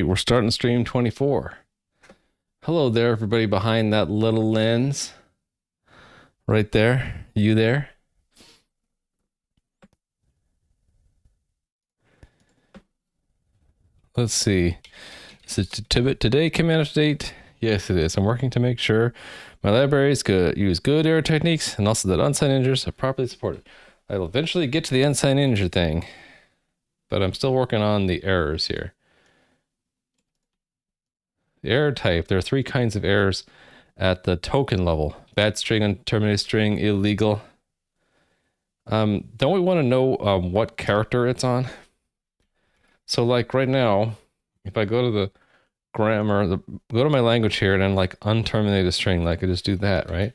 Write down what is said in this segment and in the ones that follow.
We're starting stream 24. Hello there, everybody behind that little lens. Right there. You there? Let's see. Is it today command update? Yes, it is. I'm working to make sure my libraries use good error techniques and also that unsigned integers are properly supported. I will eventually get to the unsigned integer thing, but I'm still working on the errors here. The error type, there are three kinds of errors at the token level. Bad string, unterminated string, illegal. Don't we want to know what character it's on? So like right now, if I go to the grammar, go to my language here and then like unterminated string, like I just do that, right?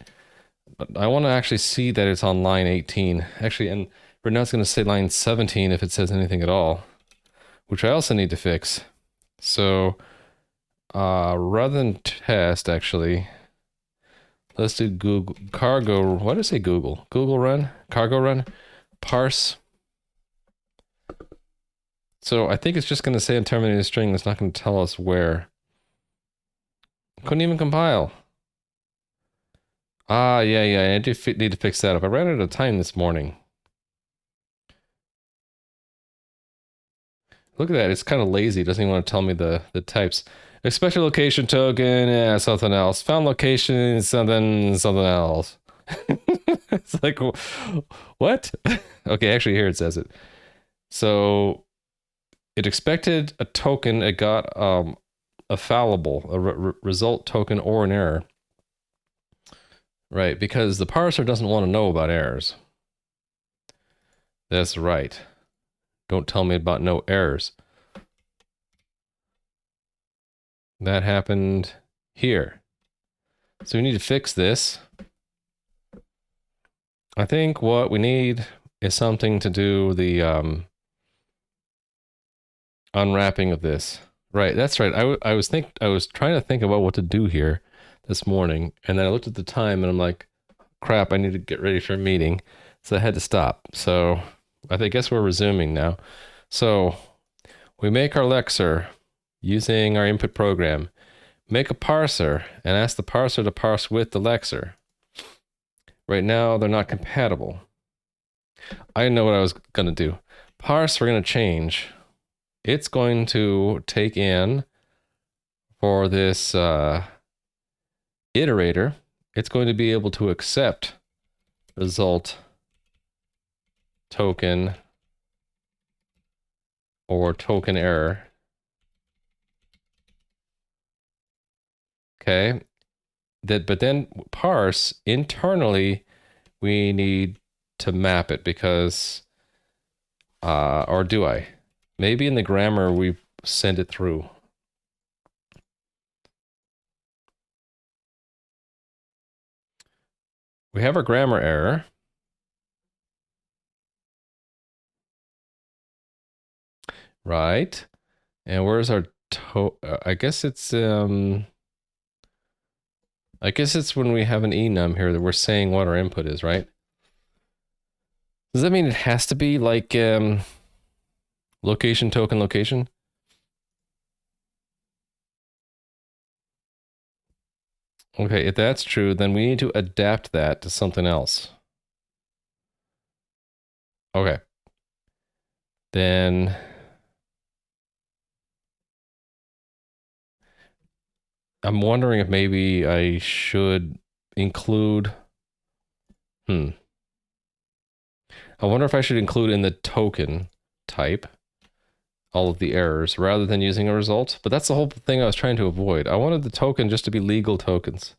But I want to actually see that it's on line 18. Actually, and right now it's going to say line 17 if it says anything at all, which I also need to fix. So rather than test, actually, let's do Google cargo. What did I say? Google run, cargo run, parse. So I think it's just going to say unterminated string. It's not going to tell us where. Couldn't even compile. Ah, yeah. I do need to fix that up. I ran out of time this morning. Look at that. It's kind of lazy. It doesn't even want to tell me the types. Expected location token, yeah, something else. Found location, something else. It's like, what? Okay, actually here it says it. So it expected a token. It got a fallible, a result token or an error. Right, because the parser doesn't want to know about errors. That's right. Don't tell me about no errors. That happened here. So we need to fix this. I think what we need is something to do the unwrapping of this. Right, that's right. I was trying to think about what to do here this morning, and then I looked at the time and I'm like, crap, I need to get ready for a meeting. So I had to stop. So I guess we're resuming now. So we make our lexer using our input program, make a parser and ask the parser to parse with the lexer. Right now, they're not compatible. I know what I was going to do. Parse, we're going to change. It's going to take in for this iterator, it's going to be able to accept result token or token error. Okay. But then parse internally, we need to map it because, or do I? Maybe in the grammar we send it through. We have our grammar error. Right. And where's our I guess it's when we have an enum here that we're saying what our input is, right? Does that mean it has to be like location token location? Okay, if that's true, then we need to adapt that to something else. Okay. Then I'm wondering if maybe I should include, I wonder if I should include in the token type all of the errors rather than using a result. But that's the whole thing I was trying to avoid. I wanted the token just to be legal tokens.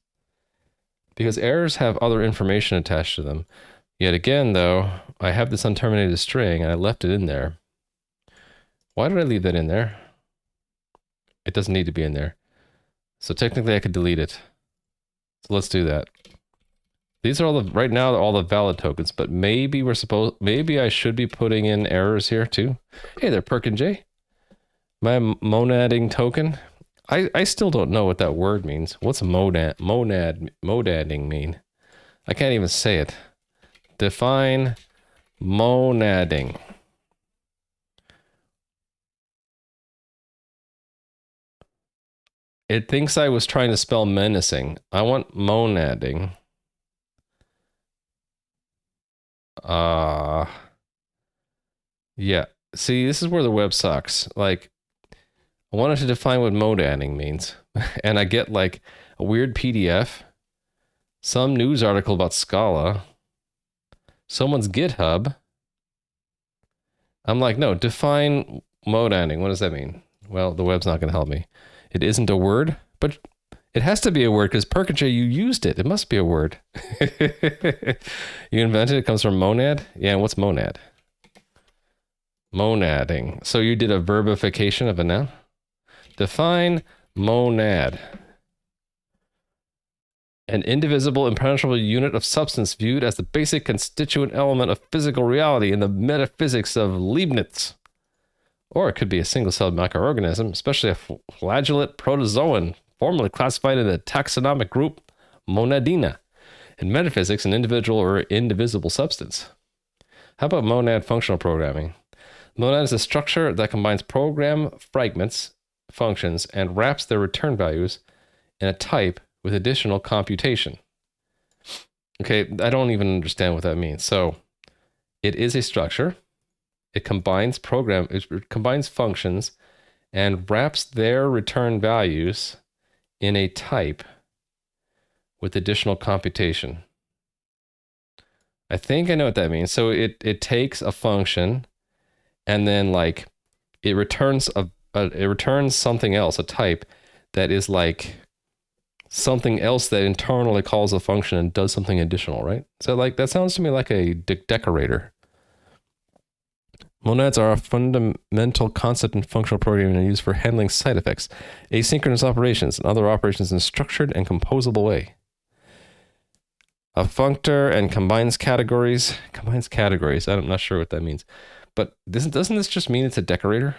Because errors have other information attached to them. Yet again, though, I have this unterminated string and I left it in there. Why did I leave that in there? It doesn't need to be in there. So technically I could delete it. So let's do that. These are all the, right now, all the valid tokens, but maybe maybe I should be putting in errors here too. Hey there, Perkin J. My monading token. I still don't know what that word means. What's monading mean? I can't even say it. Define monading. It thinks I was trying to spell menacing. I want monading. Yeah. See, this is where the web sucks. Like, I wanted to define what monading means. And I get like a weird PDF, some news article about Scala, someone's GitHub. I'm like, no, define monading. What does that mean? Well, the web's not going to help me. It isn't a word, but it has to be a word because Perkinjay, you used it. It must be a word. You invented it. It comes from monad. Yeah, and what's monad? Monading. So you did a verbification of a noun? Define monad. An indivisible, impenetrable unit of substance viewed as the basic constituent element of physical reality in the metaphysics of Leibniz. Or it could be a single-celled microorganism, especially a flagellate protozoan, formerly classified in the taxonomic group Monadina. In metaphysics, an individual or indivisible substance. How about monad functional programming? Monad is a structure that combines program fragments, functions, and wraps their return values in a type with additional computation. Okay, I don't even understand what that means. So it is a structure. It combines functions and wraps their return values in a type with additional computation. I think I know what that means. So it takes a function and then like it returns something else, a type that is like something else that internally calls a function and does something additional, right? So like that sounds to me like a decorator. Monads are a fundamental concept in functional programming and used for handling side effects, asynchronous operations, and other operations in a structured and composable way. A functor and combines categories. Combines categories. I'm not sure what that means. But doesn't this just mean it's a decorator?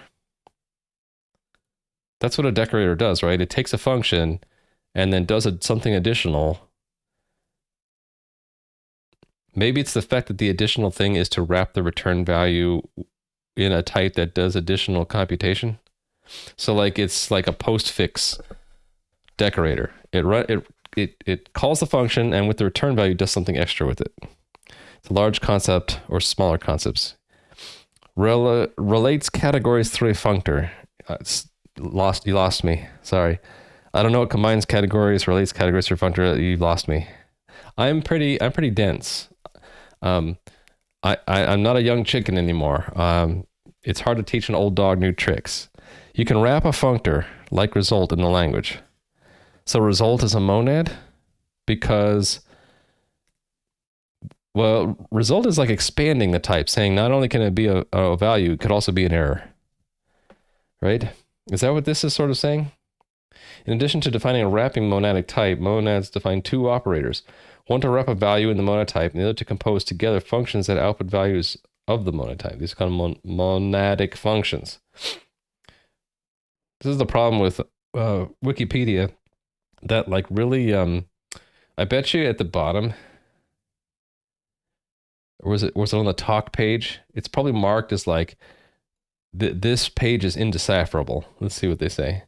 That's what a decorator does, right? It takes a function and then does something additional. Maybe it's the fact that the additional thing is to wrap the return value in a type that does additional computation. So like it's like a postfix decorator. It calls the function and with the return value does something extra with it. It's a large concept or smaller concepts. Relates categories through a functor. You lost me. Sorry. I don't know what combines categories, relates categories through a functor. You lost me. I'm pretty dense. I'm not a young chicken anymore. It's hard to teach an old dog new tricks. You can wrap a functor like result in the language. So result is a monad because, well, result is like expanding the type, saying not only can it be a value, it could also be an error. Right? Is that what this is sort of saying? In addition to defining a wrapping monadic type, monads define two operators. One to wrap a value in the monad type, and the other to compose together functions that output values of the monad type. These are called monadic functions. This is the problem with Wikipedia, that like really, I bet you at the bottom, or was it on the talk page? It's probably marked as like, this page is indecipherable. Let's see what they say.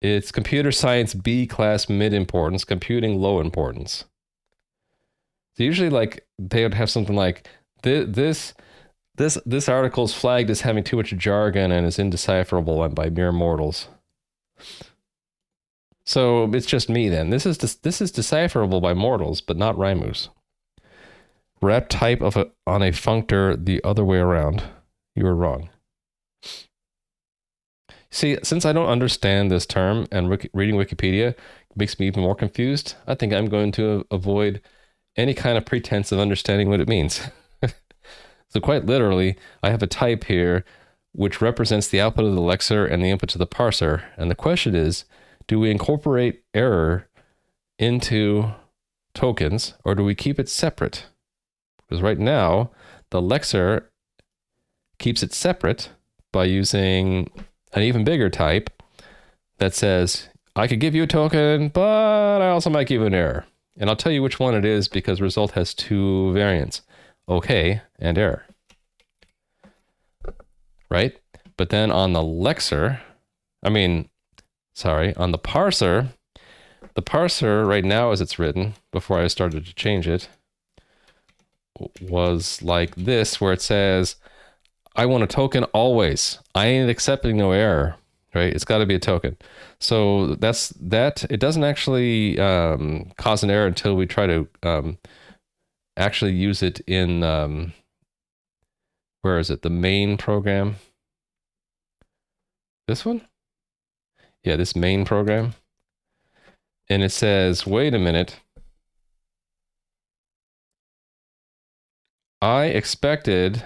It's computer science B class mid importance, computing low importance. So usually like they would have something like this article is flagged as having too much jargon and is indecipherable by mere mortals. So it's just me then. This is decipherable by mortals, but not Raimus. Wrap type on a functor the other way around. You were wrong. See, since I don't understand this term and reading Wikipedia makes me even more confused, I think I'm going to avoid any kind of pretense of understanding what it means. So quite literally, I have a type here which represents the output of the lexer and the input to the parser. And the question is, do we incorporate error into tokens or do we keep it separate? Because right now, the lexer keeps it separate by using an even bigger type that says, I could give you a token, but I also might give you an error. And I'll tell you which one it is because result has two variants, okay and error. right? But then on the lexer, on the parser right now as it's written, before I started to change it, was like this, where it says, I want a token always. I ain't accepting no error, right? It's got to be a token. So that. It doesn't actually cause an error until we try to actually use it in, where is it? The main program. This one? Yeah, this main program. And it says, wait a minute. I expected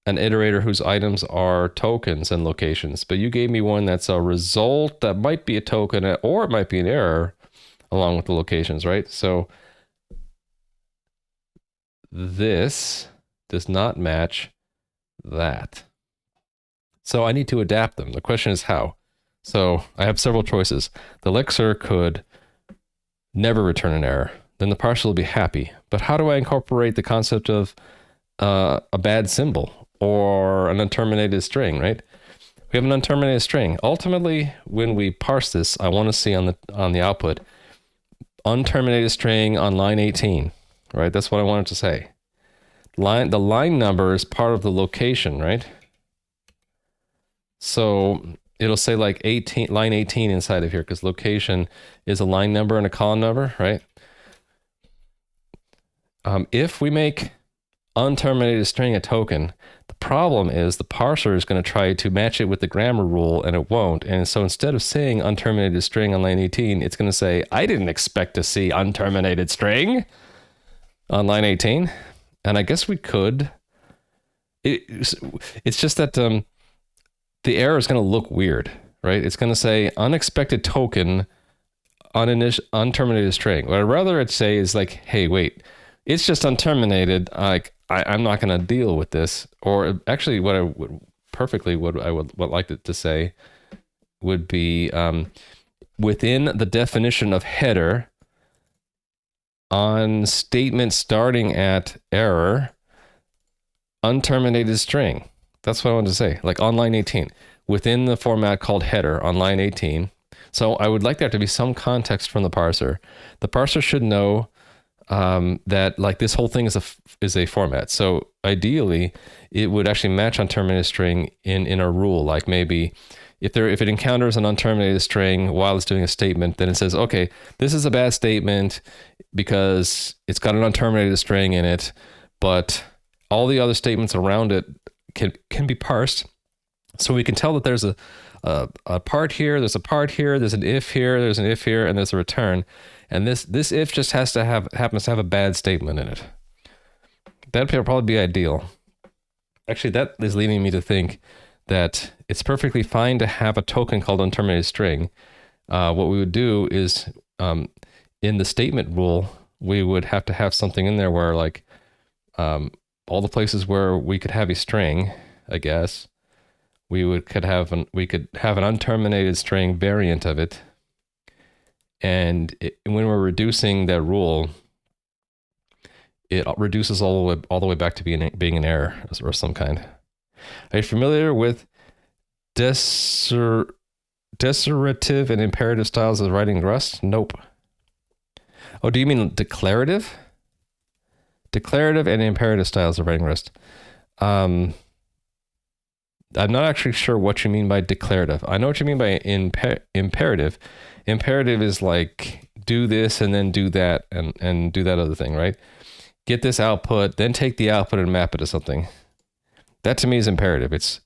an iterator whose items are tokens and locations, but you gave me one that's a result that might be a token or it might be an error along with the locations, right? So this does not match that. So I need to adapt them. The question is how. So I have several choices. The lexer could never return an error. Then the parser will be happy. But how do I incorporate the concept of a bad symbol or an unterminated string, right? We have an unterminated string. Ultimately, when we parse this, I want to see on the output unterminated string on line 18, right? That's what I wanted to say. The line number is part of the location, right? So it'll say like line 18 inside of here, because location is a line number and a column number, right? If we make unterminated string a token, the problem is the parser is going to try to match it with the grammar rule, and it won't. And so instead of saying unterminated string on line 18, it's going to say, I didn't expect to see unterminated string on line 18. And I guess we could. It's just that the error is going to look weird, right? It's going to say unexpected token on unterminated string. What I'd rather it say is like, hey, wait, it's just unterminated. I'm not going to deal with this. Or actually, what I would like it to say would be within the definition of header on statement starting at error, unterminated string. That's what I wanted to say, like on line 18, within the format called header on line 18. So I would like there to be some context from the parser. The parser should know that like this whole thing is a format. So ideally, it would actually match unterminated string in a rule. Like maybe if it encounters an unterminated string while it's doing a statement, then it says, okay, this is a bad statement because it's got an unterminated string in it, but all the other statements around it can be parsed. So we can tell that there's a part here, there's a part here, there's an if here, there's an if here, and there's a return. And this if just happens to have a bad statement in it. That'd probably be ideal. Actually, that is leading me to think that it's perfectly fine to have a token called unterminated string. What we would do is in the statement rule, we would have to have something in there where like all the places where we could have a string, I guess, we could have an unterminated string variant of it. And when we're reducing that rule, it reduces all the way back to being an error or some kind. Are you familiar with deserative and imperative styles of writing Rust? Nope. Oh, do you mean declarative? Declarative and imperative styles of writing Rust. I'm not actually sure what you mean by declarative. I know what you mean by imperative. Imperative is like do this and then do that and do that other thing, right? Get this output, then take the output and map it to something. That to me is imperative. It's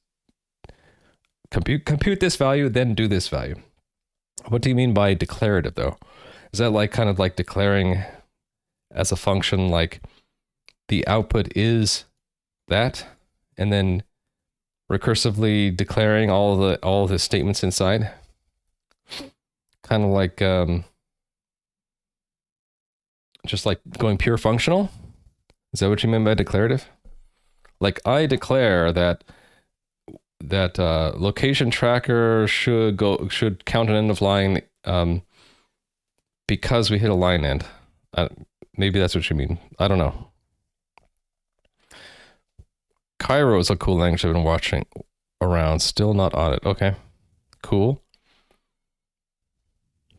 compute this value, then do this value. What do you mean by declarative though? Is that like kind of like declaring as a function like the output is that, and then recursively declaring all of the statements inside? Kind of like just like going pure functional? Is that what you mean by declarative? Like I declare that location tracker should count an end of line because we hit a line end. Maybe that's what you mean. I don't know. Cairo is a cool language I've been watching around. Still not on it. Okay, cool.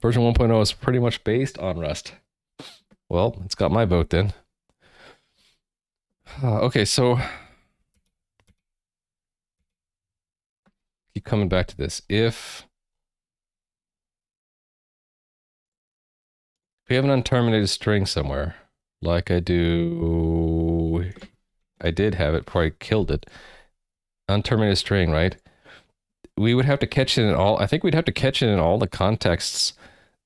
Version 1.0 is pretty much based on Rust. Well, it's got my vote then. Okay, so keep coming back to this. If we have an unterminated string somewhere, like I did have it before I killed it. Unterminated string, right? We would have to catch it in all, I think we'd have to catch it in all the contexts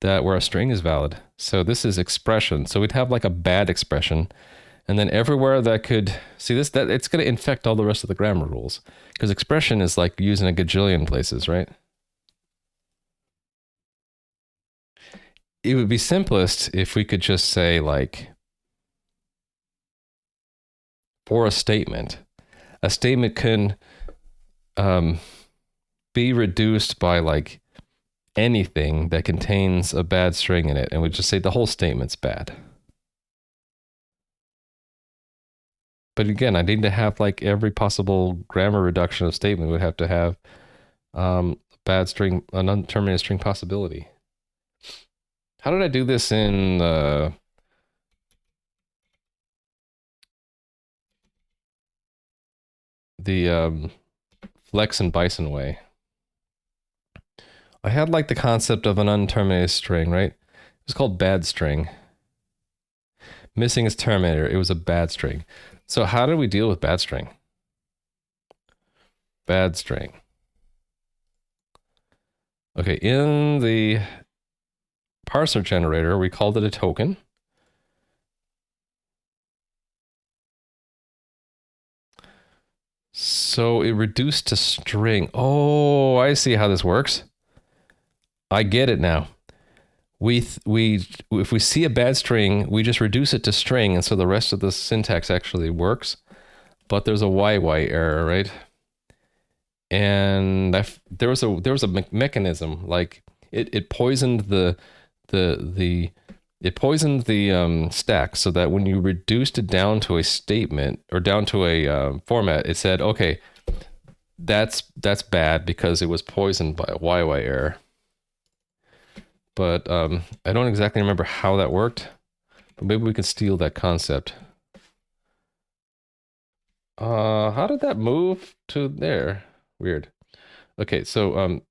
that where a string is valid. So this is expression. So we'd have like a bad expression. And then everywhere that could, see this, that it's going to infect all the rest of the grammar rules. Because expression is like used in a gajillion places, right? It would be simplest if we could just say like, for a statement can be reduced by like anything that contains a bad string in it. And we just say the whole statement's bad. But again, I need to have like every possible grammar reduction of statement would have to have bad string, an unterminated string possibility. How did I do this in the Flex and Bison way? I had like the concept of an unterminated string, right? It was called bad string. Missing its terminator. It was a bad string. So how did we deal with bad string? Bad string. Okay, in the parser generator, we called it a token. So it reduced to string. Oh, I see how this works. I get it now. If we see a bad string, we just reduce it to string, and so the rest of the syntax actually works. But there's a YY error, right? And there was a mechanism, like it poisoned the stack, so that when you reduced it down to a statement or down to a format, it said, okay, that's bad because it was poisoned by a YY error. But I don't exactly remember how that worked, but maybe we can steal that concept. How did that move to there? Weird. Okay, so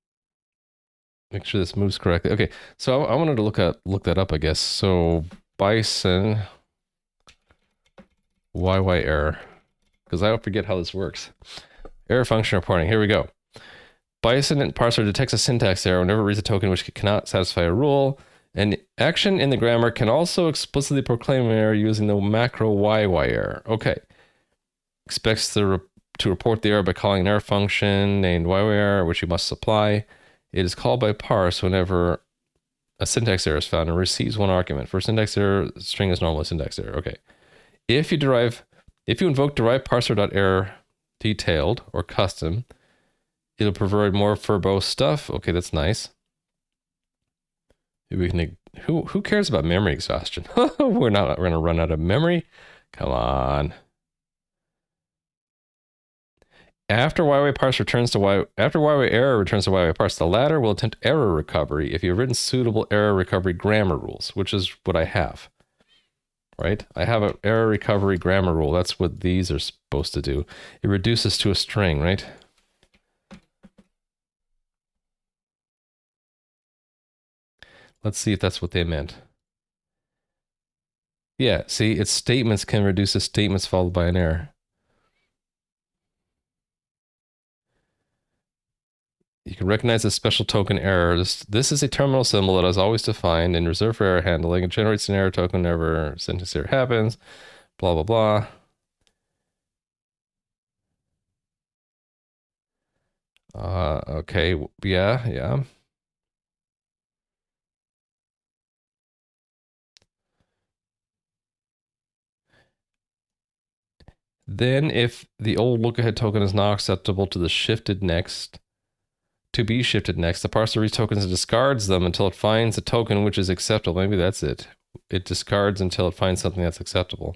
make sure this moves correctly. Okay, so I wanted to look that up, I guess. So Bison YY error, because I forget how this works. Error function reporting. Here we go. Bison parser detects a syntax error whenever it reads a token which cannot satisfy a rule. An action in the grammar can also explicitly proclaim an error using the macro YY error. Okay. Expects to report the error by calling an error function named YY error, which you must supply. It is called by parse whenever a syntax error is found and receives one argument. For syntax error, string is normally syntax error. Okay. If you invoke derive parser.error detailed or custom, it'll provide more verbose stuff. Okay, that's nice. We can, who cares about memory exhaustion? We're gonna run out of memory. Come on. After YY parse returns to after YY error returns to YY parse, the latter will attempt error recovery if you've written suitable error recovery grammar rules, which is what I have. Right? I have an error recovery grammar rule. That's what these are supposed to do. It reduces to a string, right? Let's see if that's what they meant. Yeah, see, its statements can reduce to statements followed by an error. You can recognize a special token error. This is a terminal symbol that is always defined and reserved for error handling. It generates an error token whenever syntax error happens. Blah, blah, blah. Okay, yeah. Then if the old look-ahead token is not acceptable to be shifted next, the parser reads tokens and discards them until it finds a token which is acceptable. Maybe that's it. It discards until it finds something that's acceptable.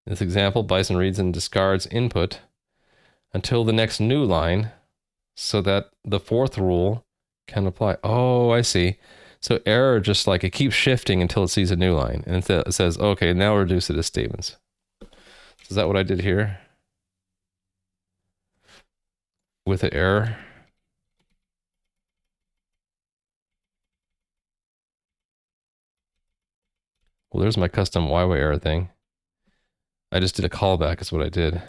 In this example, Bison reads and discards input until the next new line so that the fourth rule can apply. Oh, I see. So error just like it keeps shifting until it sees a new line. And it says, okay, now reduce it as statements. So is that what I did here? With an error? Well, there's my custom YY error thing. I just did a callback is what I did.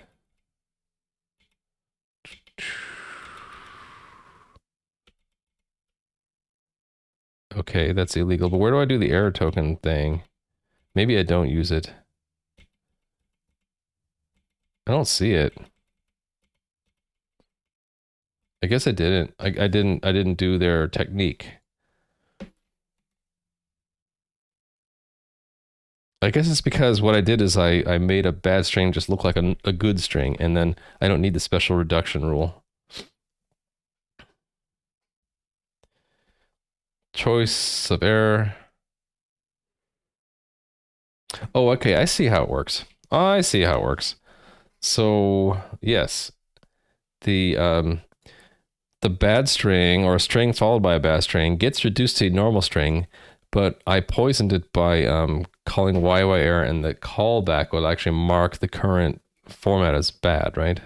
Okay, that's illegal. But where do I do the error token thing? Maybe I don't use it. I don't see it. I guess I didn't. I didn't do their technique. I guess it's because what I did is I made a bad string just look like a good string, and then I don't need the special reduction rule. Choice of error. Oh, okay, I see how it works. I see how it works. So, yes. The bad string, or a string followed by a bad string, gets reduced to a normal string, but I poisoned it by calling YY error, and the callback will actually mark the current format as bad, right?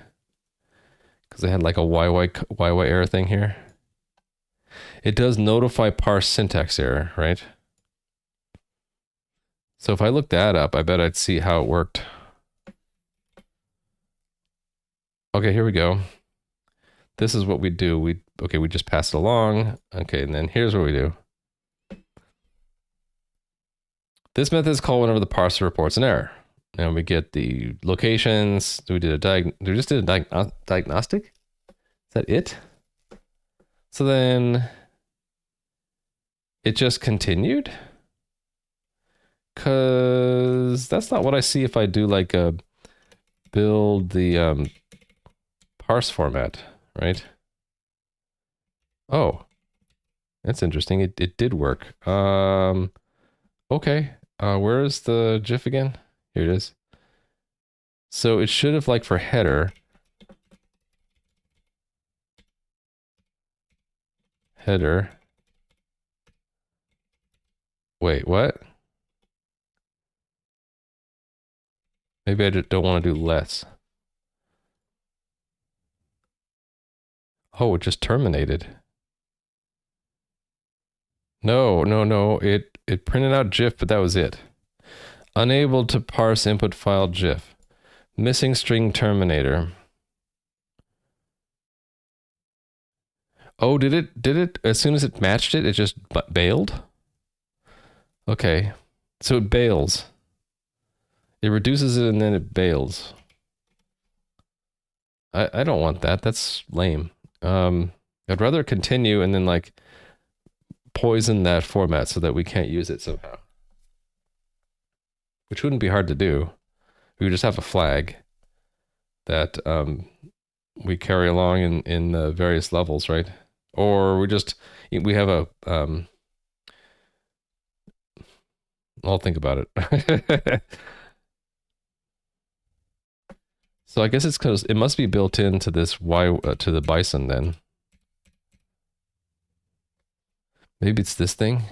Because I had like a YY error thing here. It does notify parse syntax error, right? So if I look that up, I bet I'd see how it worked. Okay, here we go. This is what we do. We just pass it along. Okay, and then here's what we do. This method is called whenever the parser reports an error. And we get the locations. We just did a diagnostic? Is that it? So then it just continued? Cause that's not what I see if I do like a build the parse format, right? Oh, that's interesting. It did work. Okay. Where is the GIF again? Here it is. So it should have, like, for header. Header. Wait, what? Maybe I just don't want to do less. Oh, it just terminated. No. It printed out GIF, but that was it. Unable to parse input file GIF. Missing string terminator. Oh, did it, as soon as it matched it, it just bailed? Okay. So it bails. It reduces it and then it bails. I don't want that. That's lame. I'd rather continue and then like poison that format so that we can't use it somehow. Which wouldn't be hard to do. We would just have a flag that we carry along in the various levels, right? Or we have a I'll think about it. So I guess it's because it must be built into this to the bison then. Maybe it's this thing.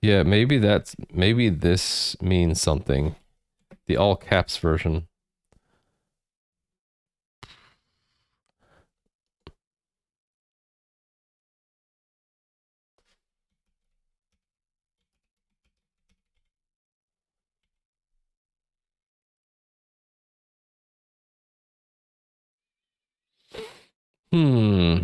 Yeah, maybe this means something. The all caps version. Hmm.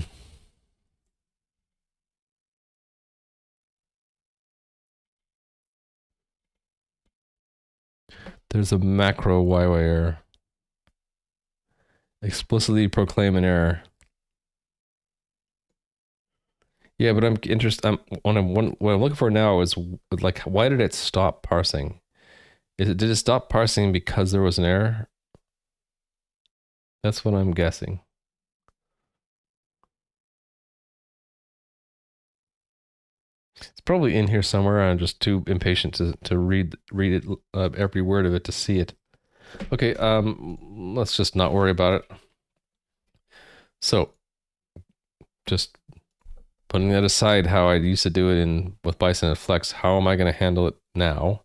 There's a macro YY error. Explicitly proclaim an error. Yeah, but I'm interested. What I'm looking for now is like, why did it stop parsing? Did it stop parsing because there was an error? That's what I'm guessing. It's probably in here somewhere. I'm just too impatient to read it, every word of it to see it. Okay, let's just not worry about it. So, just putting that aside, how I used to do it with Bison and Flex, how am I going to handle it now?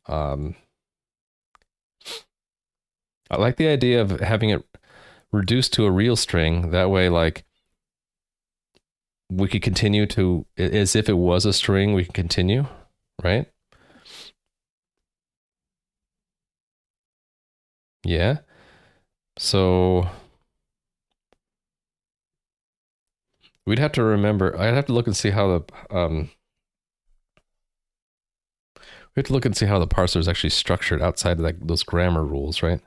I like the idea of having it reduced to a real string. That way, like, we could continue to, as if it was a string, we can continue, right? Yeah. So we'd have to remember, I'd have to look and see how the, we have to look and see how the parser is actually structured outside of like those grammar rules, right?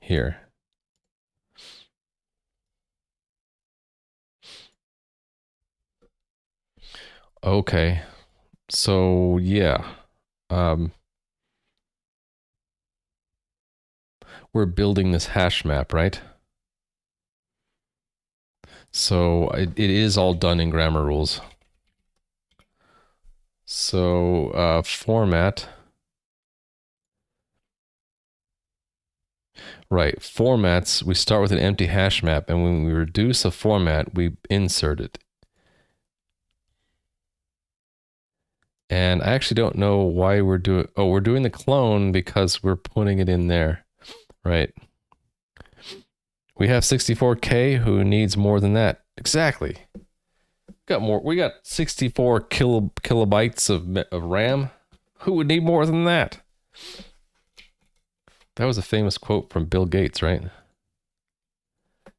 Here. Okay. So yeah. We're building this hash map, right? So it is all done in grammar rules. So format. Right, formats, we start with an empty hash map, and when we reduce a format, we insert it. And I actually don't know why we're doing, oh, we're doing the clone because we're putting it in there. Right. We have 64K, who needs more than that? Exactly. We got 64 kilobytes of RAM. Who would need more than that? That was a famous quote from Bill Gates, right?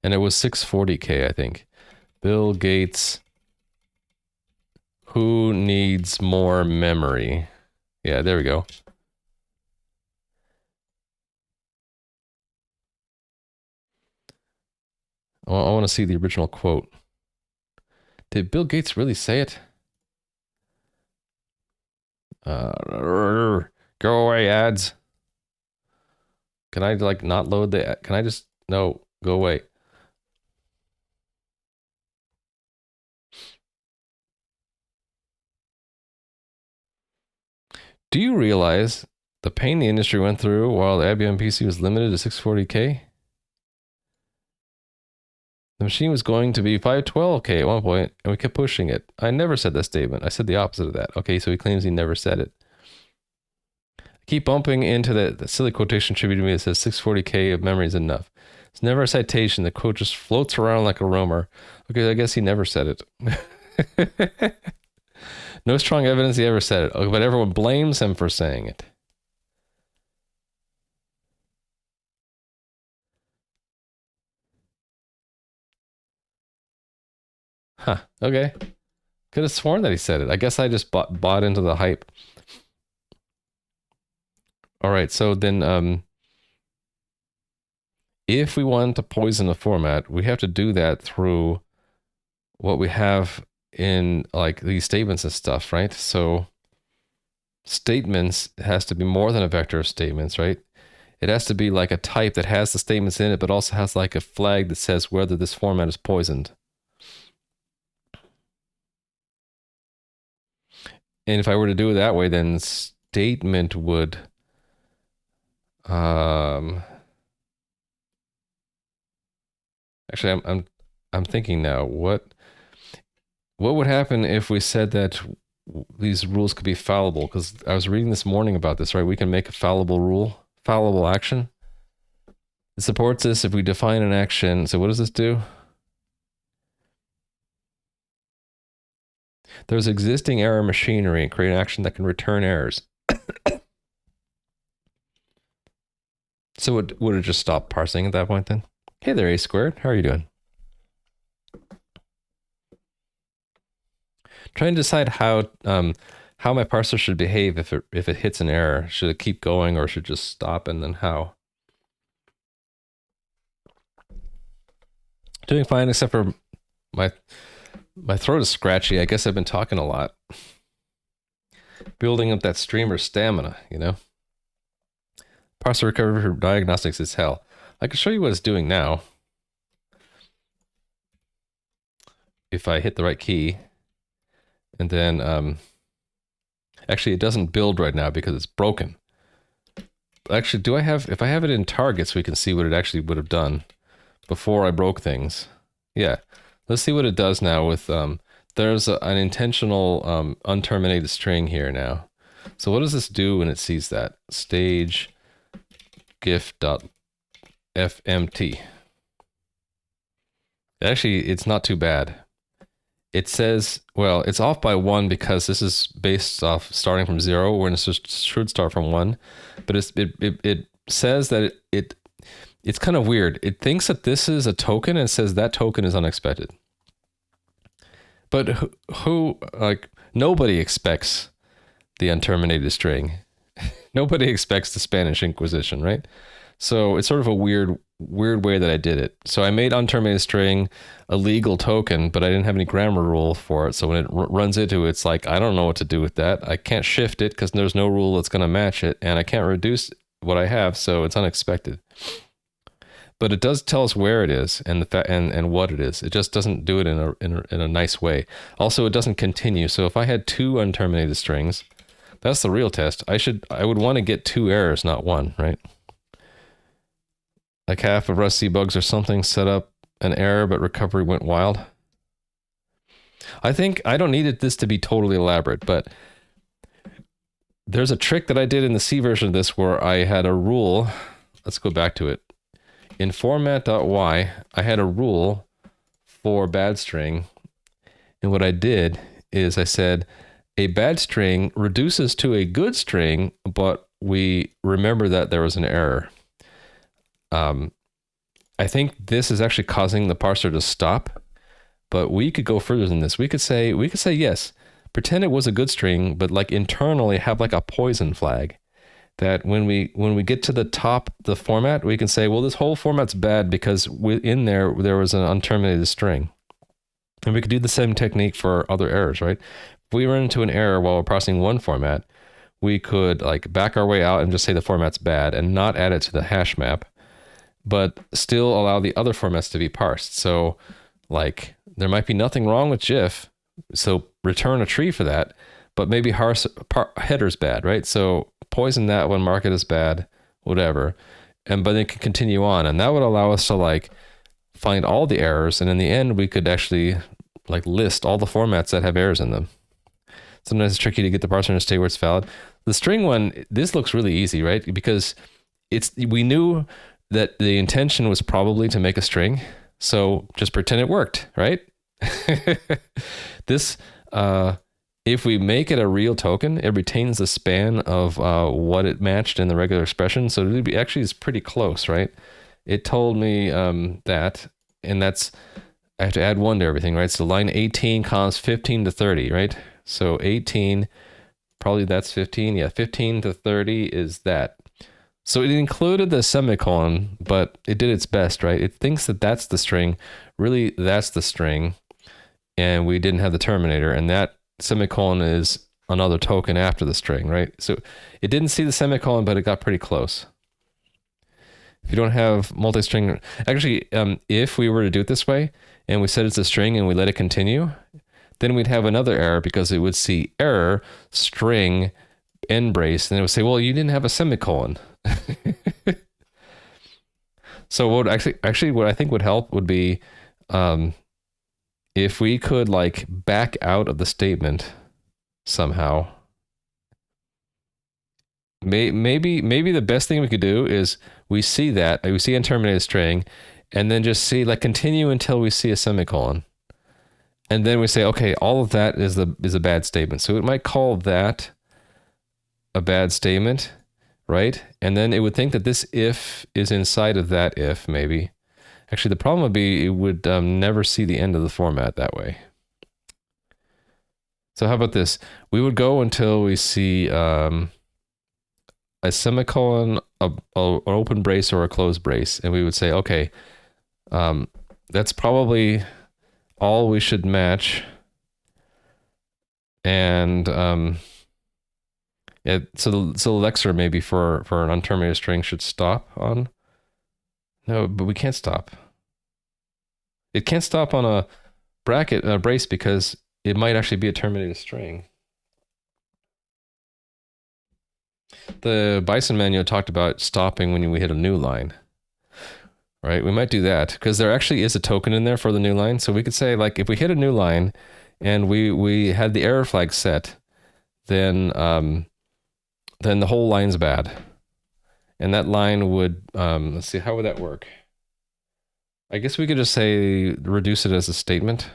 And it was 640K, I think. Bill Gates, who needs more memory? Yeah, there we go. Well, I want to see the original quote. Did Bill Gates really say it? Go away, ads. Can I like not load the? Can I just no? Go away. Do you realize the pain the industry went through while the IBM PC was limited to 640K? The machine was going to be 512K at one point, and we kept pushing it. I never said that statement. I said the opposite of that. Okay, so he claims he never said it. I keep bumping into the silly quotation attributed to me that says 640K of memory is enough. It's never a citation. The quote just floats around like a rumor. Okay, I guess he never said it. No strong evidence he ever said it, but everyone blames him for saying it. Huh, okay. Could have sworn that he said it. I guess I just bought into the hype. All right, so then if we want to poison a format, we have to do that through what we have in like these statements and stuff, right? So statements has to be more than a vector of statements, right? It has to be like a type that has the statements in it, but also has like a flag that says whether this format is poisoned. And if I were to do it that way, then statement would actually I'm thinking now, what would happen if we said that these rules could be fallible? Because I was reading this morning about this, right? We can make a fallible rule, fallible action. It supports this if we define an action. So what does this do? There's existing error machinery and create an action that can return errors. So would it just stop parsing at that point then? Hey there, A squared. How are you doing? Trying to decide how my parser should behave if it hits an error. Should it keep going or should it just stop, and then how? Doing fine, except for my throat is scratchy. I guess I've been talking a lot. Building up that streamer stamina, you know? Parser recovery for diagnostics is hell. I can show you what it's doing now. if I hit the right key, and then actually it doesn't build right now because it's broken. Actually, if I have it in targets, we can see what it actually would have done before I broke things. Yeah, let's see what it does now with, there's an intentional unterminated string here now. So what does this do when it sees that? Stage gif.fmt. Actually, it's not too bad. It says, well, it's off by 1 because this is based off starting from 0 when it should start from 1. But it says that it's kind of weird. It thinks that this is a token and says that token is unexpected. But nobody expects the unterminated string. Nobody expects the Spanish Inquisition, right? So it's sort of a weird way that I did it. So I made unterminated string a legal token, but I didn't have any grammar rule for it. So when it runs into it, it's like, I don't know what to do with that. I can't shift it because there's no rule that's going to match it, and I can't reduce what I have, so it's unexpected. But it does tell us where it is and and what it is. It just doesn't do it in a nice way. Also, it doesn't continue. So if I had 2 unterminated strings, that's the real test. I would want to get 2 errors, not 1, right? Like half of Rust bugs or something set up an error, but recovery went wild. I think I don't need this to be totally elaborate, but there's a trick that I did in the C version of this where I had a rule. Let's go back to it. In format.y, I had a rule for bad string. And what I did is I said, a bad string reduces to a good string, but we remember that there was an error. I think this is actually causing the parser to stop, but we could go further than this. We could say yes, pretend it was a good string, but like internally have like a poison flag that when we get to the top of the format, we can say, well, this whole format's bad because in there was an unterminated string. And we could do the same technique for other errors, right? If we run into an error while we're parsing one format, we could like back our way out and just say the format's bad and not add it to the hash map, but still allow the other formats to be parsed. So like there might be nothing wrong with GIF, so return a tree for that, but maybe header's bad, right? So poison that one, mark it as bad, whatever, but it can continue on, and that would allow us to like find all the errors, and in the end we could actually like list all the formats that have errors in them. Sometimes it's tricky to get the parser to stay where it's valid. The string one, this looks really easy, right? Because we knew that the intention was probably to make a string, so just pretend it worked, right? This, if we make it a real token, it retains the span of what it matched in the regular expression, so it actually is pretty close, right? It told me that, and that's, I have to add 1 to everything, right? So line 18 columns 15 to 30, right? So 18, probably that's 15. Yeah, 15 to 30 is that. So it included the semicolon, but it did its best, right? It thinks that that's the string. Really, that's the string. And we didn't have the terminator, and that semicolon is another token after the string, right? So it didn't see the semicolon, but it got pretty close. If you don't have multi-string, actually, if we were to do it this way, and we said it's a string and we let it continue, then we'd have another error because it would see error, string, end brace, and it would say, well, you didn't have a semicolon. So what actually what I think would help would be if we could like back out of the statement somehow. Maybe the best thing we could do is we see a terminated string, and then just see like continue until we see a semicolon. And then we say, okay, all of that is a bad statement. So it might call that a bad statement, right? And then it would think that this if is inside of that if, maybe. Actually, the problem would be it would never see the end of the format that way. So how about this? We would go until we see a semicolon, an open brace, or a closed brace. And we would say, okay, that's probably all we should match. And yeah, so the lexer maybe for an unterminated string should stop on. No, but we can't stop. It can't stop on bracket brace because it might actually be a terminated string. The Bison manual talked about stopping when we hit a new line. Right, we might do that because there actually is a token in there for the new line. So we could say, like, if we hit a new line and we had the error flag set, then the whole line's bad. And that line would, let's see, how would that work? I guess we could just say, reduce it as a statement.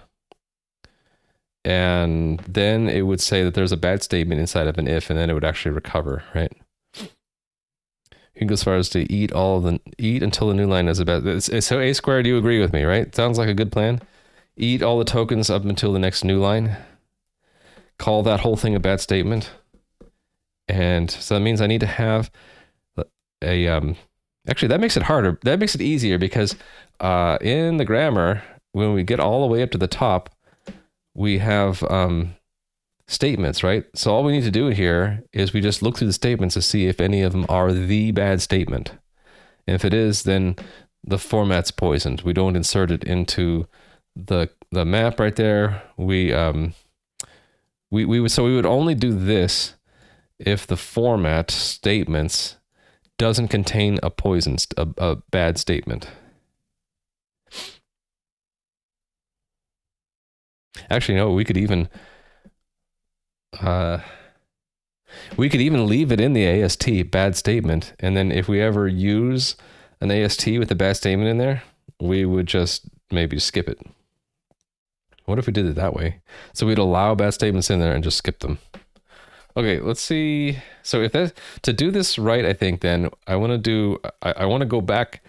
And then it would say that there's a bad statement inside of an if, and then it would actually recover, right? You can go as far as to eat until the new line is a bad. So A squared, you agree with me, right? Sounds like a good plan. Eat all the tokens up until the next new line. Call that whole thing a bad statement. And so that means I need to have actually that makes it harder. That makes it easier because in the grammar, when we get all the way up to the top, we have statements, right? So all we need to do here is we just look through the statements to see if any of them are the bad statement. And if it is, then the format's poisoned. We don't insert it into the map right there. We would only do this if the format statements doesn't contain a bad statement. Actually, no, we could even leave it in the AST, bad statement, and then if we ever use an AST with a bad statement in there, we would just maybe skip it. What if we did it that way? So we'd allow bad statements in there and just skip them. Okay, let's see. So to do this right, I think then I want to go back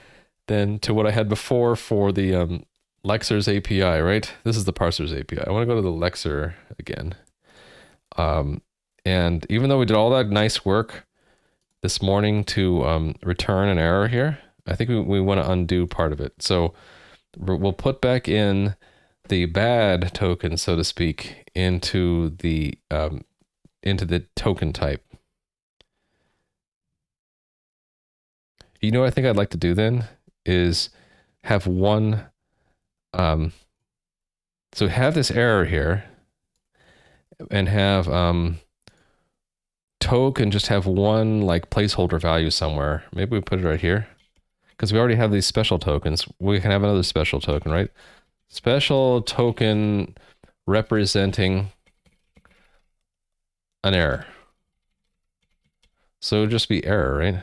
then to what I had before for the Lexer's API, right? This is the parser's API. I want to go to the Lexer again. And even though we did all that nice work this morning to return an error here, I think we want to undo part of it. So we'll put back in the bad token, so to speak, into the token type. You know what I think I'd like to do then is have one, so have this error here and have token just have one like placeholder value somewhere. Maybe we put it right here because we already have these special tokens. We can have another special token, right? Special token representing an error. So it would just be error, right?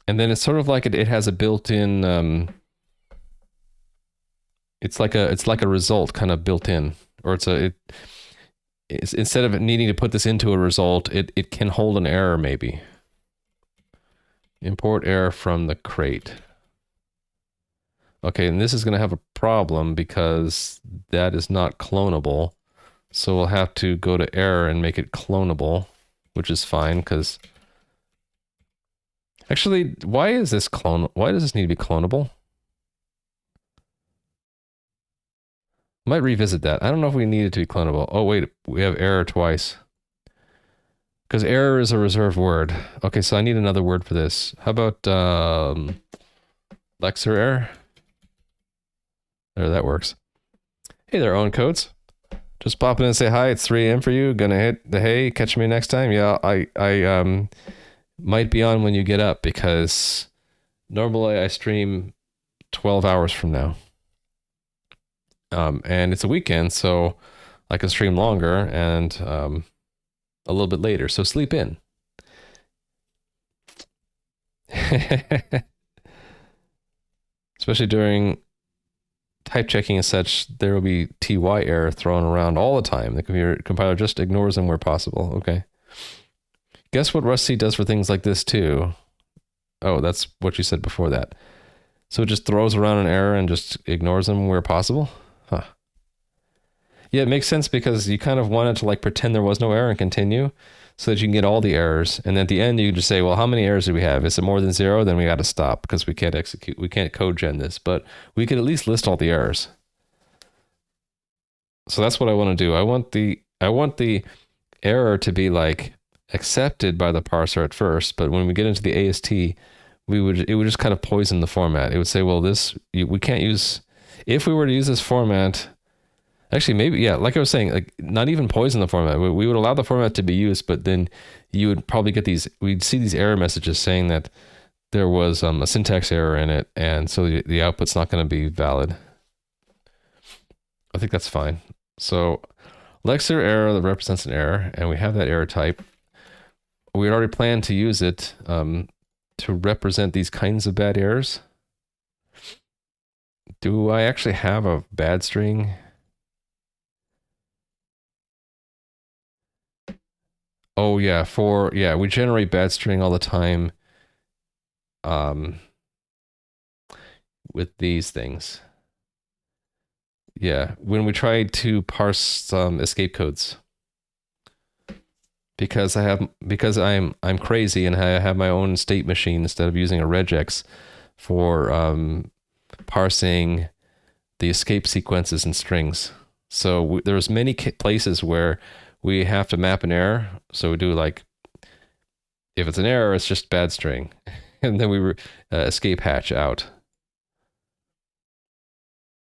And then it's sort of like it has a built-in it's like a result kind of built in, or it's instead of needing to put this into a result, it can hold an error maybe. Import error from the crate. Okay, and this is going to have a problem because that is not clonable. So we'll have to go to error and make it clonable, which is fine because actually, why does this need to be clonable? Might revisit that. I don't know if we need it to be clonable. Oh wait, we have error twice. Because error is a reserved word. Okay, so I need another word for this. How about Lexer error? There, that works. Hey there, Owen Coates. Just pop in and say hi. It's 3 AM for you. Gonna hit the hay. Catch me next time. Yeah, I might be on when you get up because normally I stream 12 hours from now. And it's a weekend, so I can stream longer and a little bit later. So sleep in. Especially during type checking and such, there will be TY error thrown around all the time. The compiler just ignores them where possible. Okay. Guess what Rust C does for things like this too? Oh, that's what you said before that. So it just throws around an error and just ignores them where possible? Huh. Yeah, it makes sense because you kind of wanted to like pretend there was no error and continue so that you can get all the errors. And at the end, you can just say, well, how many errors do we have? Is it more than 0? Then we got to stop because we can't code gen this, but we could at least list all the errors. So that's what I want to do. I want the error to be like accepted by the parser at first, but when we get into the AST, it would just kind of poison the format. It would say, well, we can't use, if we were to use this format, actually maybe, yeah, like I was saying, like not even poison the format. We would allow the format to be used, but then you would probably get we'd see these error messages saying that there was a syntax error in it, and so the output's not going to be valid. I think that's fine. So Lexer error that represents an error, and we have that error type. We already planned to use it to represent these kinds of bad errors. Do I actually have a bad string? Oh yeah, we generate bad string all the time with these things. Yeah, when we try to parse some escape codes. Because I'm crazy and I have my own state machine instead of using a regex for parsing the escape sequences and strings. So there's many places where we have to map an error. So we do like, if it's an error, it's just bad string. And then we escape hatch out.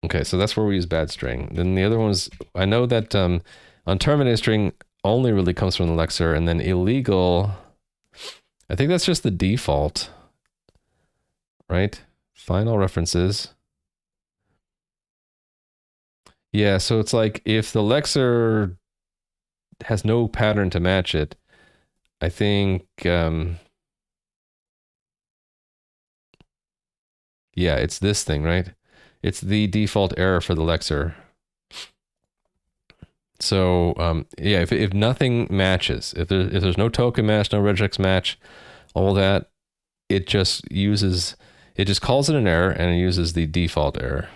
Okay, so that's where we use bad string. Then the other ones, I know that unterminated string only really comes from the Lexer, and then illegal, I think that's just the default, right? Final references. Yeah, so it's like if the Lexer has no pattern to match it, I think, yeah, it's this thing, right? It's the default error for the Lexer. So yeah, if nothing matches, if there's no token match, no regex match, all that, it just calls it an error and it uses the default error.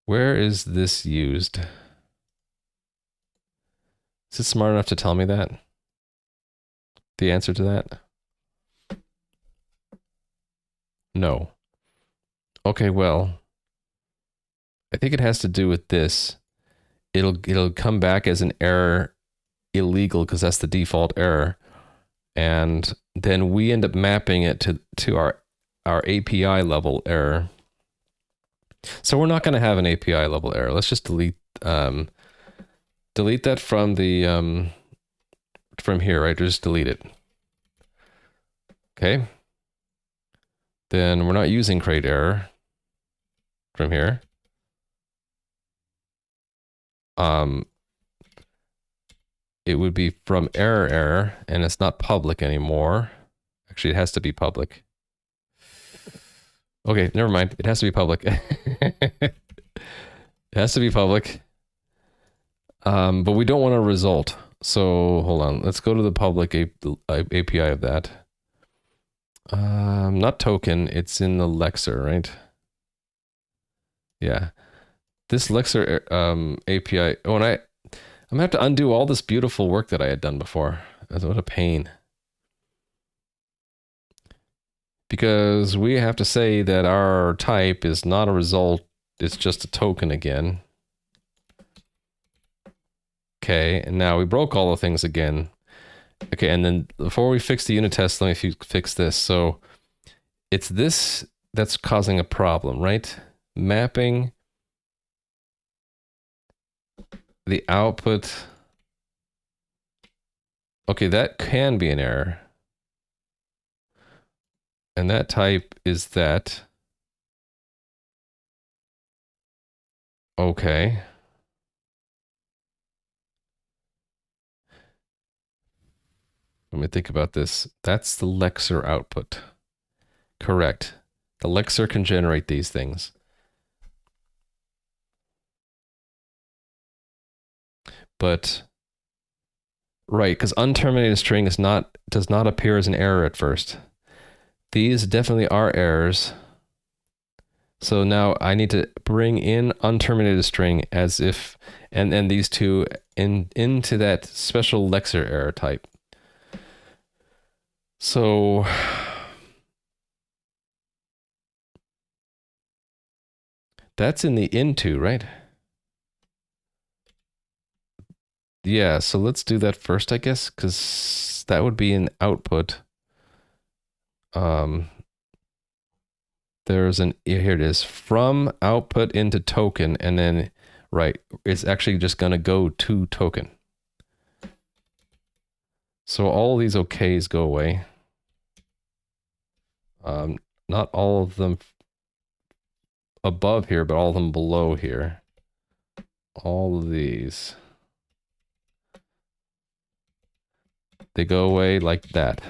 Where is this used? Is it smart enough to tell me that? The answer to that? No. Okay, well, I think it has to do with this. It'll come back as an error illegal because that's the default error. And then we end up mapping it to our API level error. So we're not going to have an API level error. Let's just delete that from the from here, right? Just delete it. Okay. Then we're not using create error from here. It would be from error, and it's not public anymore. Actually, it has to be public. Okay, never mind. It has to be public. It has to be public. But we don't want a result. So hold on. Let's go to the public API of that. Not token. It's in the Lexer, right? Yeah. This Lexer API. Oh, and I'm gonna have to undo all this beautiful work that I had done before. What a pain. Because we have to say that our type is not a result, it's just a token again. Okay, and now we broke all the things again. Okay, and then before we fix the unit test, let me fix this. So it's this that's causing a problem, right? Mapping the output. Okay, that can be an error. And that type is that. Okay. Let me think about this. That's the Lexer output. Correct. The Lexer can generate these things. But right, because unterminated string does not appear as an error at first. These definitely are errors. So now I need to bring in unterminated string as if, and these two into that special Lexer error type. So that's in the into, right? Yeah, so let's do that first, I guess, because that would be an output. Um, there's an, here it is, from output into token, and then, right, it's actually just gonna go to token. So all these OKs go away. Not all of them above here, but all of them below here. All of these. They go away like that.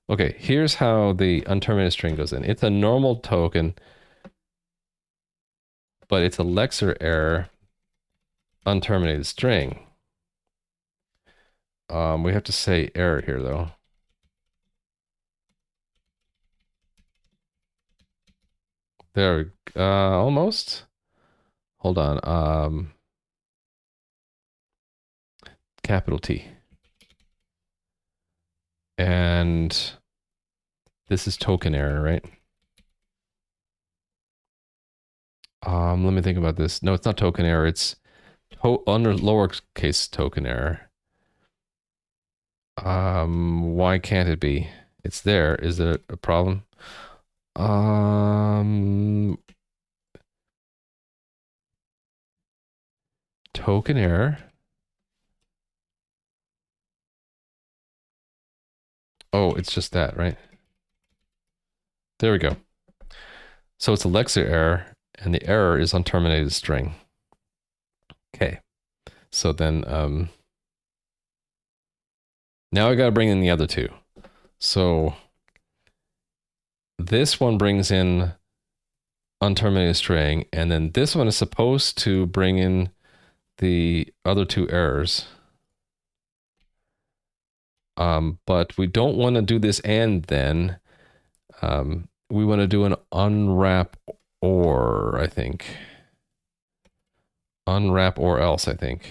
Okay, here's how the unterminated string goes in. It's a normal token, but it's a Lexer error unterminated string. We have to say error here though. There, almost. Hold on. Capital T. And this is token error, right? Let me think about this. No, it's not token error. It's under lowercase token error. Why can't it be? It's there. Is there a problem? Token error. Oh, it's just that, right? There we go. So it's a Lexer error, and the error is on terminated string. Okay. So then, now I gotta bring in the other two. So this one brings in unterminated string, and then this one is supposed to bring in the other two errors. But we don't want to do this and then. We want to do an unwrap or, I think. Unwrap or else, I think.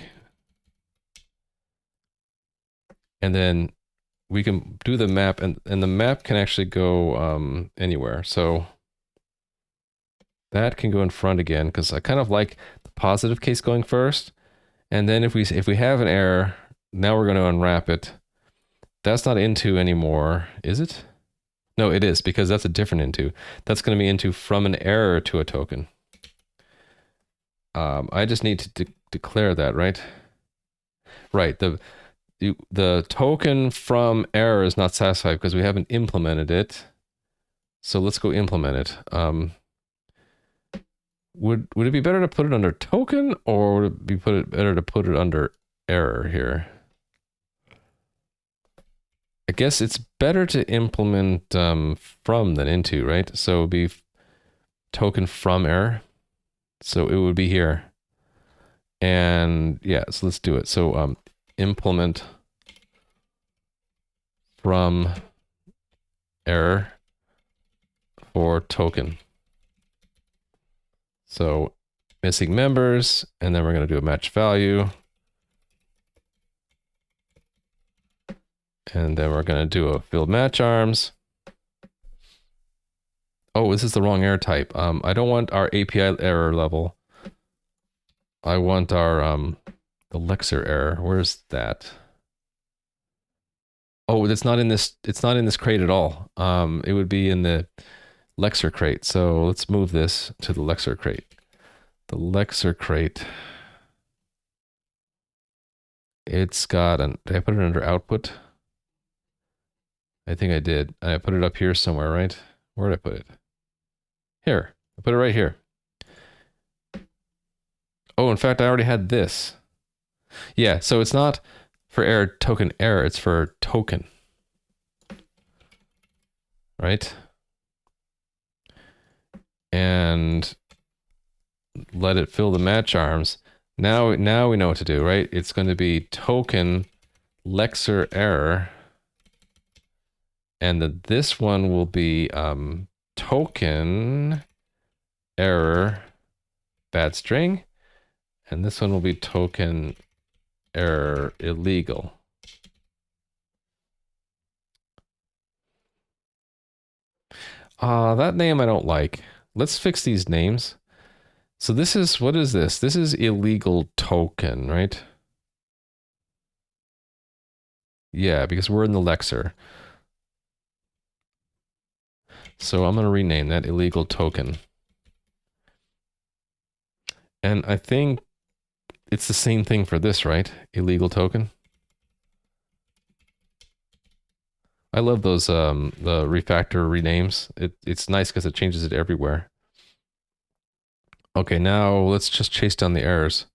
And then we can do the map, and the map can actually go anywhere. So that can go in front again, because I kind of like the positive case going first. And then if we have an error, now we're going to unwrap it. That's not into anymore, is it? No, it is, because that's a different into. That's going to be into from an error to a token. I just need to declare that, right? Right. The token from error is not satisfied because we haven't implemented it. So let's go implement it. Would it be better to put it under token, or would it be better to put it under error here? I guess it's better to implement from than into, right? So it would be token from error. So it would be here. And yeah, so let's do it. So implement from error for token. So missing members, and then we're going to do a match value. And then we're going to do a field match arms. Oh, this is the wrong error type. I don't want our API error level. I want our the Lexer error. Where's that? Oh, it's not in this. It's not in this crate at all. It would be in the Lexer crate. So let's move this to the Lexer crate. The Lexer crate. It's got an. Did I put it under output? I think I did. I put it up here somewhere, right? Where did I put it? Here. I put it right here. Oh, in fact, I already had this. Yeah, so it's not for error token error, it's for token. Right? And let it fill the match arms. Now we know what to do, right? It's going to be token Lexer error. And this one will be token error bad string. And this one will be token error illegal. That name I don't like. Let's fix these names. So this is, what is this? This is illegal token, right? Yeah, because we're in the lexer. So I'm going to rename that illegal token. And I think it's the same thing for this, right? Illegal token. I love those the refactor renames. It's nice because it changes it everywhere. Okay, now let's just chase down the errors.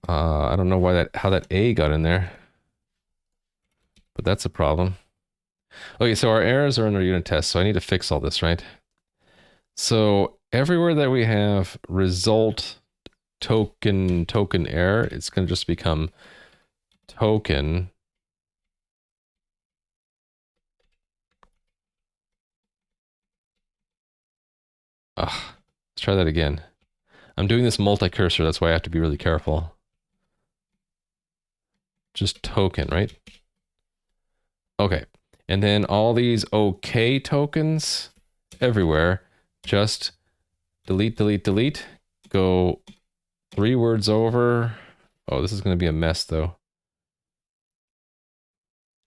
I don't know why how that A got in there, but that's a problem. Okay, so our errors are in our unit test, so I need to fix all this, right? So everywhere that we have result token error, it's going to just become token. Let's try that again. I'm doing this multi-cursor, that's why I have to be really careful. Just token, right? Okay. And then all these OK tokens everywhere, just delete, delete, delete. Go 3 words over. Oh, this is going to be a mess, though.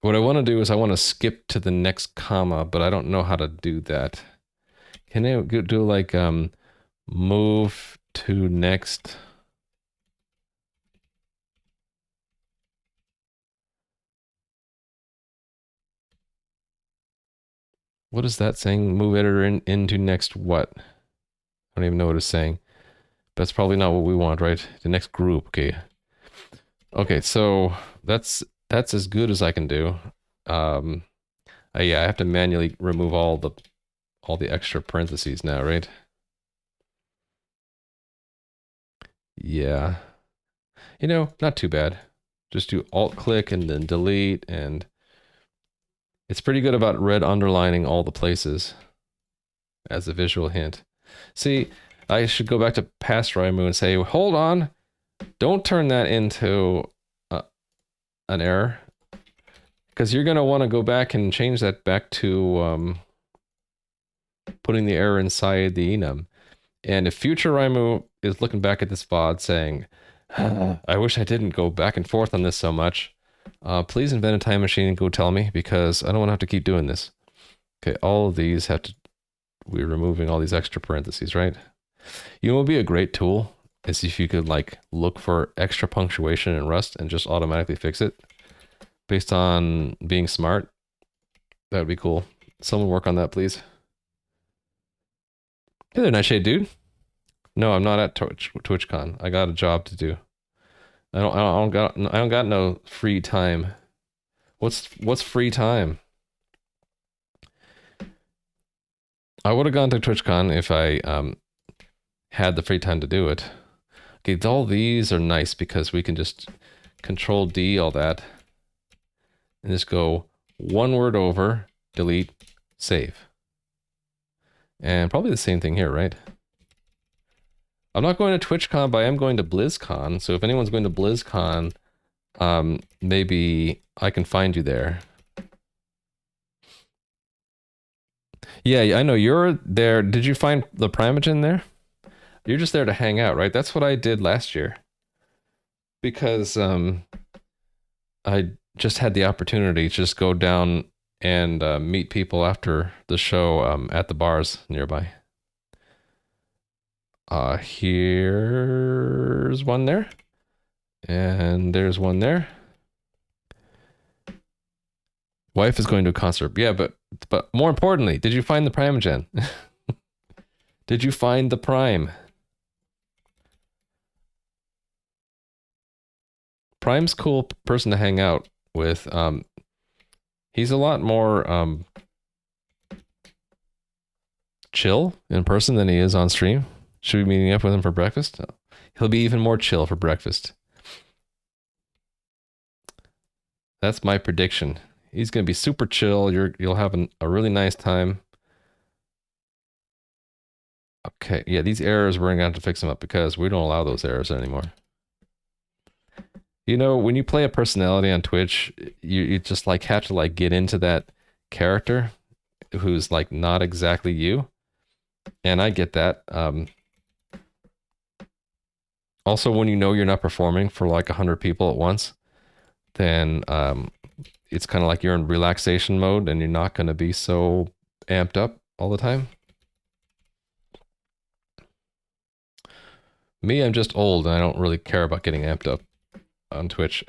What I want to do is I want to skip to the next comma, but I don't know how to do that. Can I do like move to next? What is that saying? Move editor into next what? I don't even know what it's saying. That's probably not what we want, right? The next group, okay. Okay, so that's as good as I can do. Yeah, I have to manually remove all the extra parentheses now, right? Yeah. You know, not too bad. Just do alt click and then delete, and it's pretty good about red underlining all the places as a visual hint. See, I should go back to past Raimu and say, hold on, don't turn that into an error, because you're going to want to go back and change that back to putting the error inside the enum. And if future Raimu is looking back at this VOD saying, I wish I didn't go back and forth on this so much, please invent a time machine and go tell me, because I don't want to have to keep doing this. Okay, all of these have to, we're removing all these extra parentheses, right? You know what would be a great tool is if you could like look for extra punctuation in Rust and just automatically fix it based on being smart. That would be cool. Someone work on that, please. Hey there, Nightshade dude. No, I'm not at TwitchCon. I got a job to do. I don't got no free time. What's free time? I would have gone to TwitchCon if I had the free time to do it. Okay, all these are nice because we can just Control D all that and just go 1 word over, delete, save. And probably the same thing here, right? I'm not going to TwitchCon, but I am going to BlizzCon. So if anyone's going to BlizzCon, maybe I can find you there. Yeah, I know you're there. Did you find the Primogen there? You're just there to hang out, right? That's what I did last year. Because I just had the opportunity to just go down and meet people after the show at the bars nearby. Here's one there. And there's one there. Wife is going to a concert. Yeah, but more importantly, did you find the Primogen? Did you find the Prime? Prime's cool person to hang out with. He's a lot more chill in person than he is on stream. Should we be meeting up with him for breakfast? No. He'll be even more chill for breakfast. That's my prediction. He's gonna be super chill. You'll have a really nice time. Okay, yeah, these errors we're gonna have to fix them up because we don't allow those errors anymore. You know, when you play a personality on Twitch, you just like have to like get into that character who's like not exactly you. And I get that. Also, when you know you're not performing for like 100 people at once, then it's kind of like you're in relaxation mode and you're not going to be so amped up all the time. Me, I'm just old and I don't really care about getting amped up on Twitch.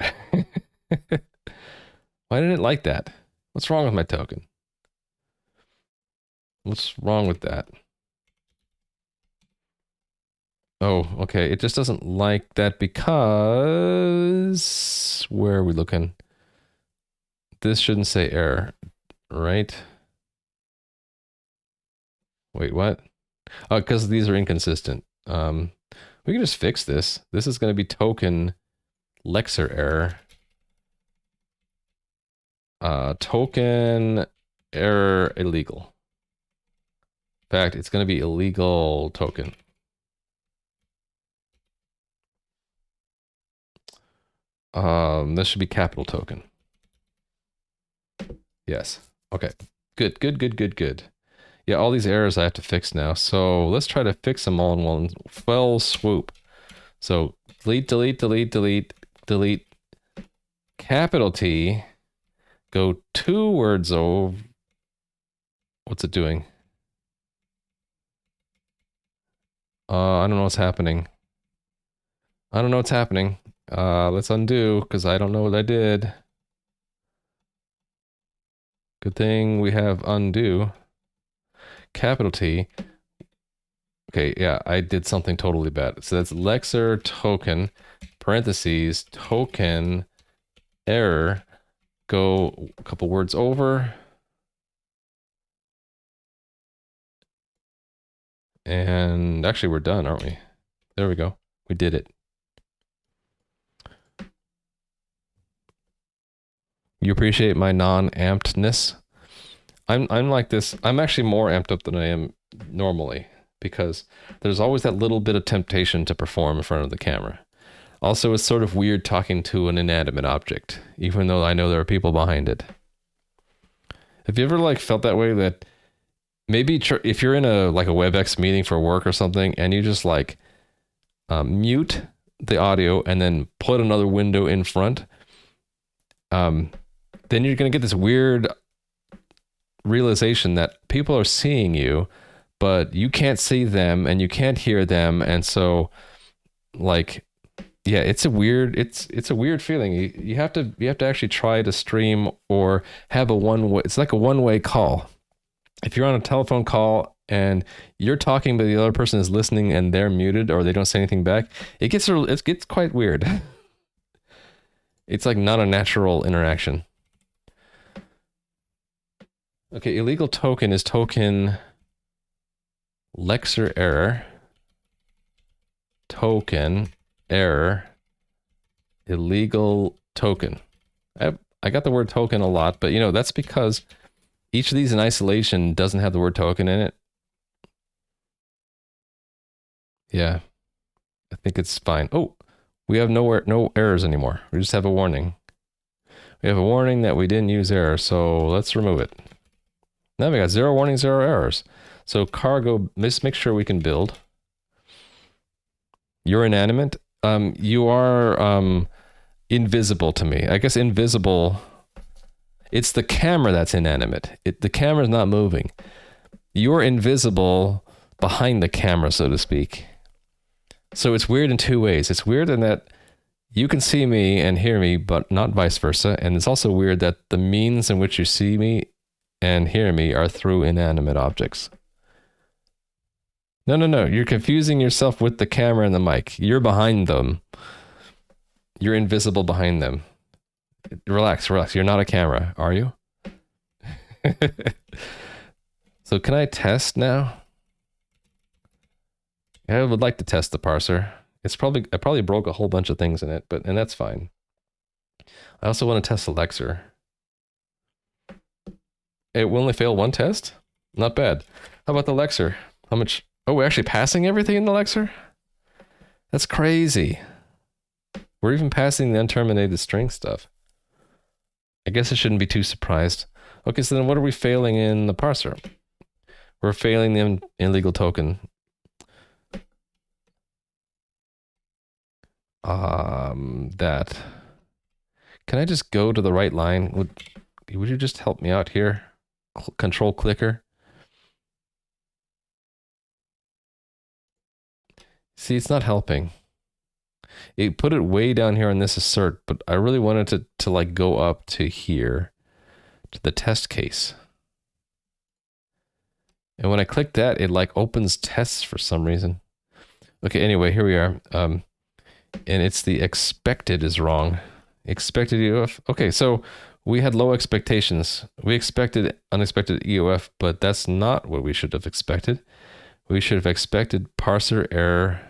Why didn't it like that? What's wrong with my token? What's wrong with that? Oh, okay. It just doesn't like that because... Where are we looking? This shouldn't say error, right? Wait, what? Oh, because these are inconsistent. We can just fix this. This is going to be token lexer error. Token error illegal. In fact, it's going to be illegal token. This should be capital token. Yes. Okay. Good, good, good, good, good. Yeah, all these errors I have to fix now. So let's try to fix them all in one fell swoop. So delete, delete, delete, delete, delete. Capital T. Go 2 words over. What's it doing? I don't know what's happening. I don't know what's happening. Let's undo, because I don't know what I did. Good thing we have undo. Capital T. Okay, yeah, I did something totally bad. So that's lexer token, parentheses, token, error, go a couple words over. And actually we're done, aren't we? There we go. We did it. You appreciate my non-ampedness? I'm like this. I'm actually more amped up than I am normally because there's always that little bit of temptation to perform in front of the camera. Also, it's sort of weird talking to an inanimate object, even though I know there are people behind it. Have you ever like felt that way that maybe if you're in a like a WebEx meeting for work or something and you just like mute the audio and then put another window in front, then you're going to get this weird realization that people are seeing you, but you can't see them and you can't hear them. And so like, yeah, it's a weird feeling. You have to actually try to stream or have a one-way, it's like a one-way call. If you're on a telephone call and you're talking but the other person is listening and they're muted or they don't say anything back, it gets quite weird. It's like not a natural interaction. Okay, illegal token is token lexer error, token error, illegal token. I got the word token a lot, but you know, that's because each of these in isolation doesn't have the word token in it. Yeah, I think it's fine. Oh, we have no errors anymore. We just have a warning. We have a warning that we didn't use error, so let's remove it. Now we got 0 warnings, 0 errors. So cargo, let's make sure we can build. You're inanimate. You are invisible to me. I guess invisible. It's the camera that's inanimate. The camera's not moving. You're invisible behind the camera, so to speak. So it's weird in 2 ways. It's weird in that you can see me and hear me, but not vice versa. And it's also weird that the means in which you see me and hear me are through inanimate objects. No. You're confusing yourself with the camera and the mic. You're behind them. You're invisible behind them. Relax. You're not a camera, are you? So can I test now? I would like to test the parser. I probably broke a whole bunch of things in it, and that's fine. I also want to test the lexer. It will only fail 1 test? Not bad. How about the lexer? How much? Oh, we're actually passing everything in the lexer? That's crazy. We're even passing the unterminated string stuff. I guess I shouldn't be too surprised. Okay, so then what are we failing in the parser? We're failing the illegal token. That. Can I just go to the right line? Would you just help me out here? Control clicker. See, it's not helping. It put it way down here on this assert, but I really wanted to like go up to here, to the test case. And when I click that, it like opens tests for some reason. Okay, anyway, here we are. And it's the expected is wrong. Expected EOF. Okay, so we had low expectations. We expected unexpected EOF, but that's not what we should have expected. We should have expected parser error,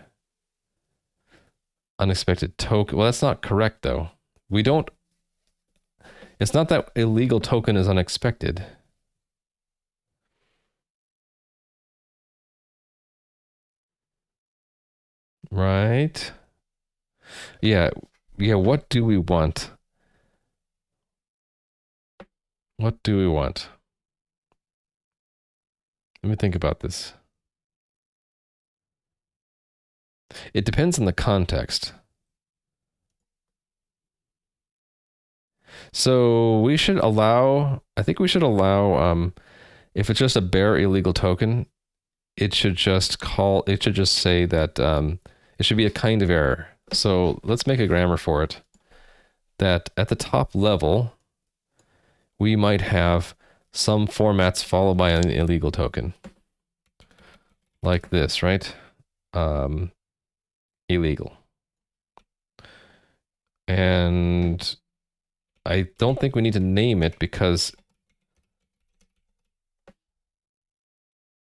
unexpected token. Well, that's not correct though. We don't, it's not that illegal token is unexpected. Right? Yeah, what do we want? What do we want? Let me think about this. It depends on the context. So we should allow, I think we should allow, if it's just a bare illegal token, it should just say that it should be a kind of error. So let's make a grammar for it. That at the top level, we might have some formats followed by an illegal token. Like this, right? Illegal. And I don't think we need to name it because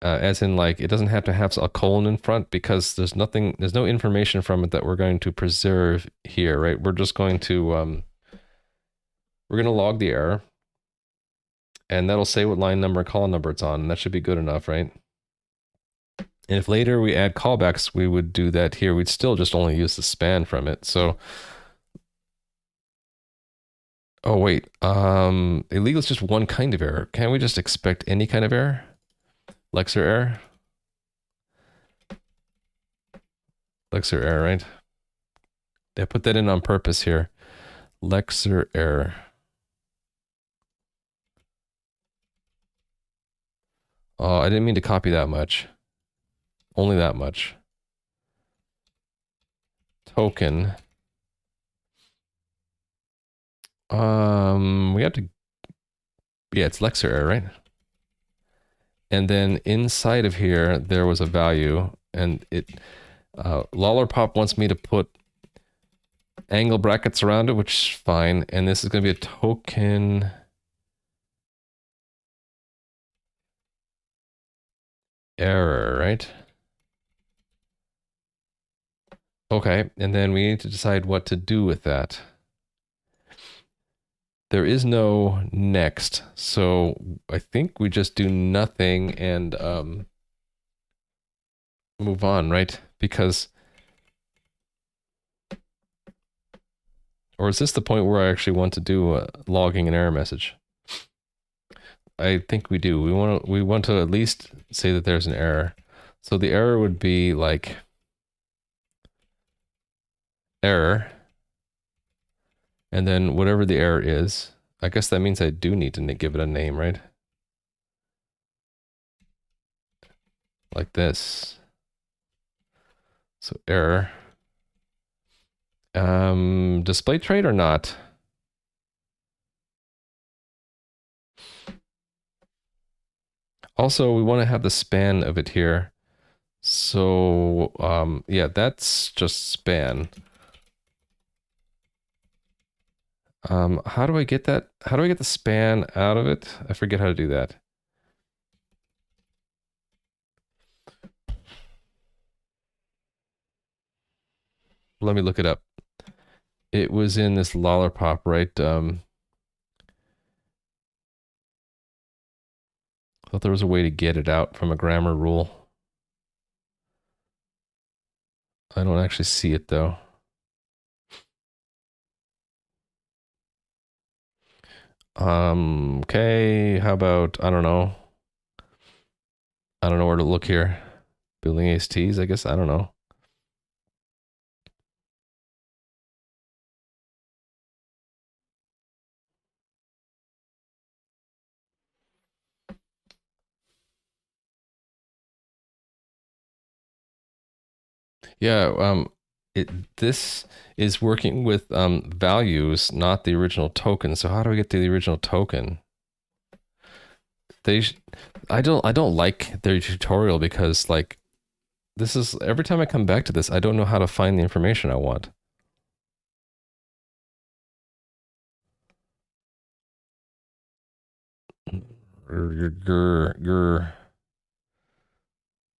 as in like it doesn't have to have a colon in front because there's no information from it that we're going to preserve here, right? We're just going to we're going to log the error and that'll say what line number and column number it's on, and that should be good enough, right? And if later we add callbacks, we would do that here. We'd still just only use the span from it. So oh wait, illegal is just one kind of error. Can't we just expect any kind of error? Lexer error? Lexer error, right? I put that in on purpose here. Lexer error. Oh, I didn't mean to copy that much. Only that much. Token. We have to, yeah, it's Lexer error, right? And then inside of here, there was a value, and it, Lollerpop wants me to put angle brackets around it, which is fine. And this is going to be a token error, right? Okay, and then we need to decide what to do with that. There is no next, so I think we just do nothing and move on, right? Because, or is this the point where I actually want to do logging an error message? I think we do. We want to at least say that there's an error. So the error would be like error, and then whatever the error is. I guess that means I do need to give it a name, right? Like this. So error. Display trait or not? Also, we want to have the span of it here. So, yeah, that's just span. How do I get that? How do I get the span out of it? I forget how to do that. Let me look it up. It was in this Lollerpop, right? Thought there was a way to get it out from a grammar rule. I don't actually see it though. Okay, how about, I don't know. I don't know where to look here. Building ASTs, I guess, I don't know. Yeah, this is working with values, not the original token. So how do we get to the original token? I don't like their tutorial because like this is every time I come back to this, I don't know how to find the information I want.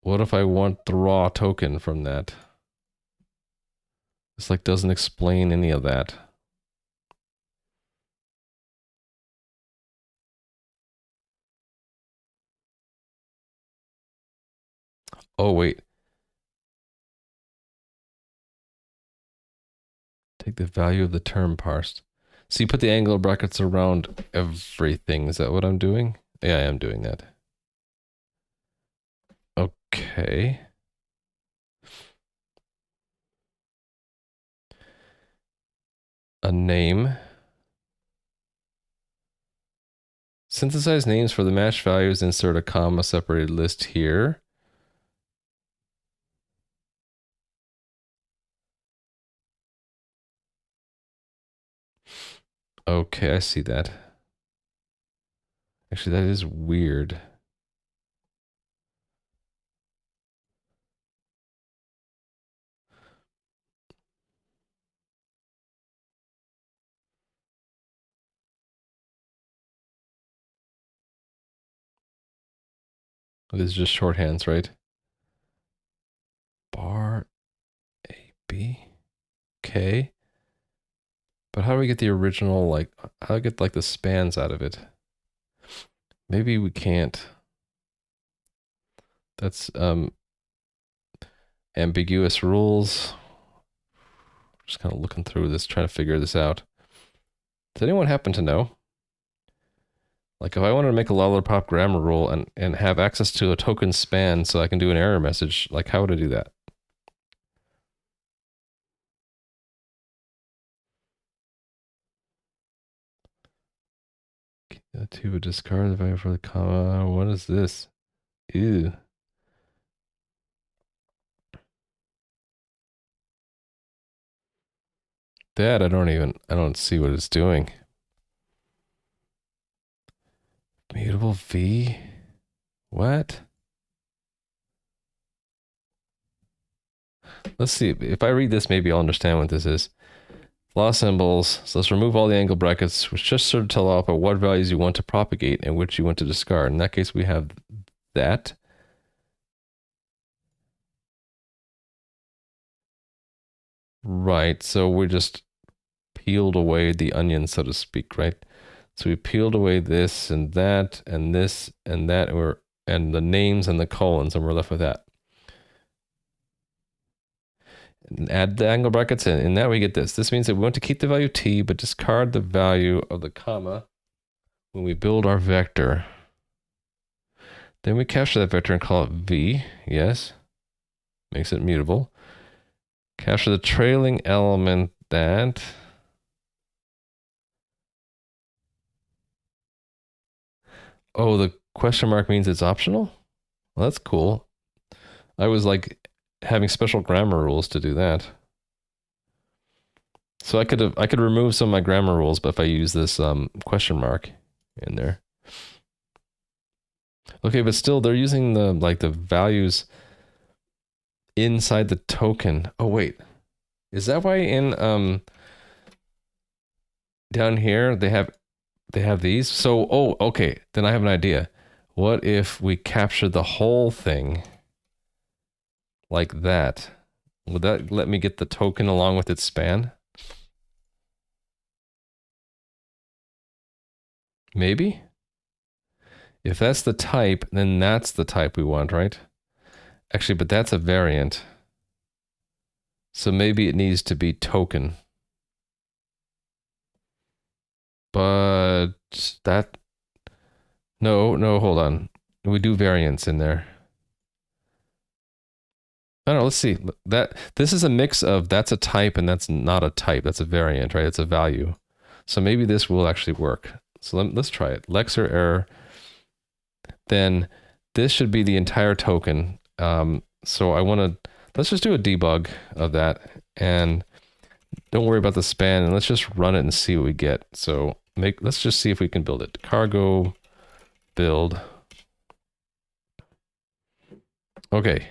What if I want the raw token from that? This like doesn't explain any of that. Oh wait. Take the value of the term parsed. So you put the angle brackets around everything. Is that what I'm doing? Yeah, I am doing that. Okay. A name. Synthesize names for the matched values. Insert a comma separated list here. Okay, I see that. Actually, that is weird. This is just shorthands, right? Bar AB. Okay. But how do we get the original, like, how do I get like the spans out of it? Maybe we can't. That's ambiguous rules. Just kind of looking through this, trying to figure this out. Does anyone happen to know? Like if I wanted to make a lollipop grammar rule and have access to a token span so I can do an error message, like how would I do that? To would discard the value for the comma. What is this? Ew. That I don't see what it's doing. Mutable V? What? Let's see. If I read this, maybe I'll understand what this is. Law symbols. So let's remove all the angle brackets, which just sort of tell off about what values you want to propagate and which you want to discard. In that case, we have that. Right. So we just peeled away the onion, so to speak, right? So we peeled away this and that and this and that, and the names and the colons, and we're left with that. And add the angle brackets in, and now we get this. This means that we want to keep the value t, but discard the value of the comma when we build our vector. Then we capture that vector and call it v. Yes. Makes it mutable. Capture the trailing element that. Oh, the question mark means it's optional? Well, that's cool. I was like having special grammar rules to do that. So I could remove some of my grammar rules, but if I use this question mark in there. Okay, but still they're using the values inside the token. Oh wait. Is that why in down here they have these? So okay, then I have an idea. What if we capture the whole thing like that? Would that let me get the token along with its span? Maybe? If that's the type, then that's the type we want, right? Actually, but that's a variant. So maybe it needs to be token. But that... No, hold on. We do variants in there. I don't know, let's see. This is a mix of that's a type and that's not a type. That's a variant, right? It's a value. So maybe this will actually work. So let's try it. Lexer error. Then this should be the entire token. So I want to... let's just do a debug of that, and don't worry about the span, and let's just run it and see what we get. So let's just see if we can build it. Cargo build. Okay.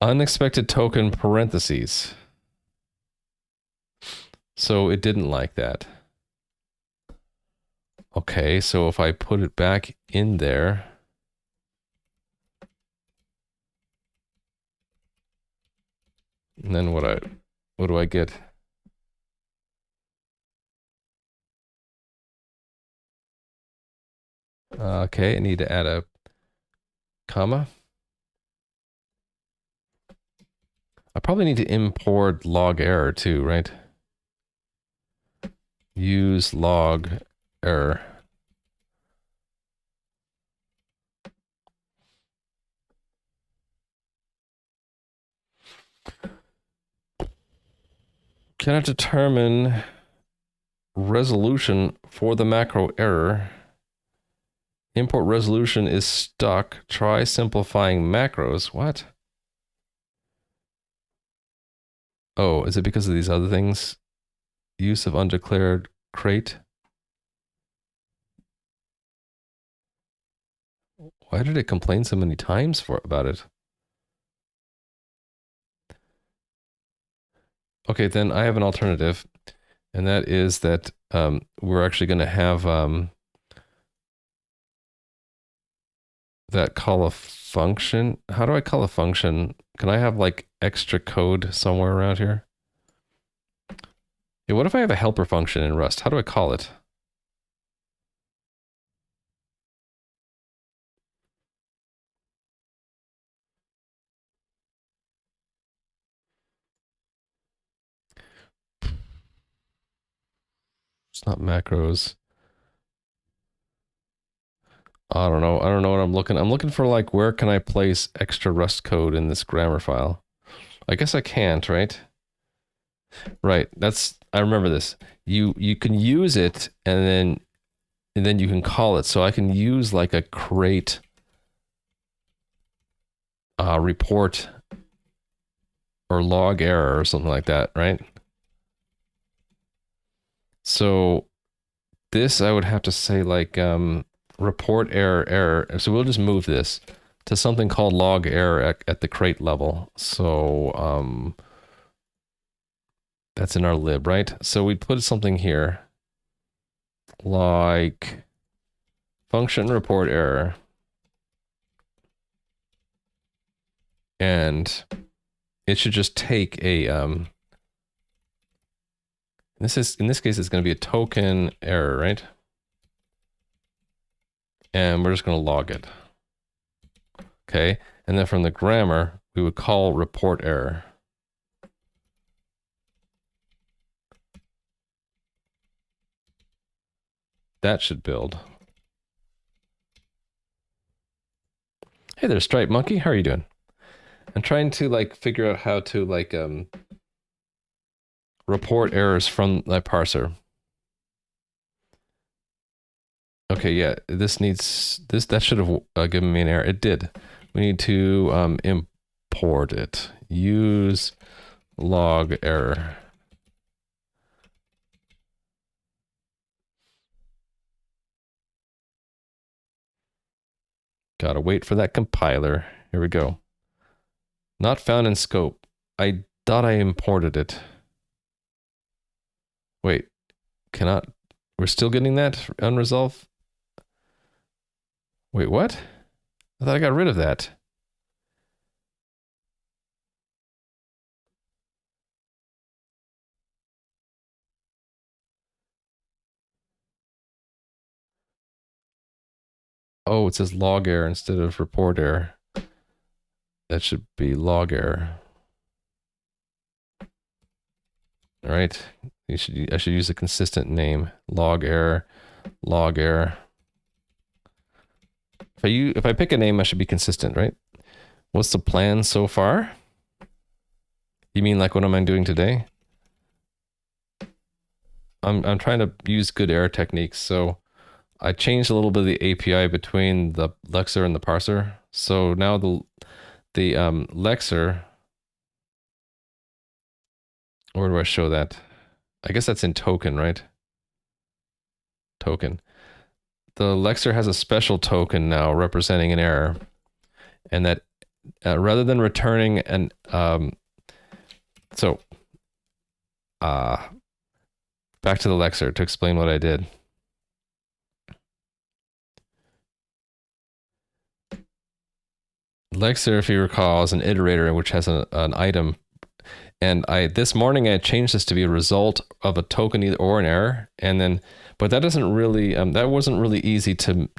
Unexpected token parentheses. So it didn't like that. Okay, so if I put it back in there, and then what do I get? Okay, I need to add a comma. I probably need to import log error too, right? Use log error. Cannot determine resolution for the macro error. Import resolution is stuck. Try simplifying macros. What? Oh, is it because of these other things? Use of undeclared crate. Why did it complain so many times about it? Okay, then I have an alternative, and that is that we're actually going to have that call a function. How do I call a function? Can I have like extra code somewhere around here? Yeah, what if I have a helper function in Rust? How do I call it? It's not macros. I don't know. I don't know what I'm looking. I'm looking for like, where can I place extra Rust code in this grammar file? I guess I can't, right? Right. I remember this. You can use it and then you can call it. So I can use like a crate report or log error or something like that, right? So this I would have to say like report error. So we'll just move this to something called log error at the crate level. So that's in our lib, right? So we put something here like function report error. And it should just take a in this case it's going to be a token error, right? And we're just going to log it. Okay, and then from the grammar we would call report error. That should build. Hey there, Stripe Monkey, how are you doing? I'm trying to like figure out how to like report errors from my parser. Okay, yeah, that should have given me an error. It did. We need to import it. Use log error. Gotta wait for that compiler. Here we go. Not found in scope. I thought I imported it. Wait, cannot. We're still getting that unresolved? Wait, what? I thought I got rid of that. Oh, it says log error instead of report error. That should be log error. All right. I should use a consistent name. Log error, log error. If I pick a name, I should be consistent, right? What's the plan so far? You mean like what am I doing today? I'm trying to use good error techniques. So I changed a little bit of the API between the lexer and the parser. So now the lexer, where do I show that? I guess that's in token, right? Token. The lexer has a special token now representing an error, and that rather than returning an back to the lexer to explain what I did. Lexer, if you recall, is an iterator which has an item, and this morning I changed this to be a result of a token either or an error, and then but that doesn't really that wasn't really easy to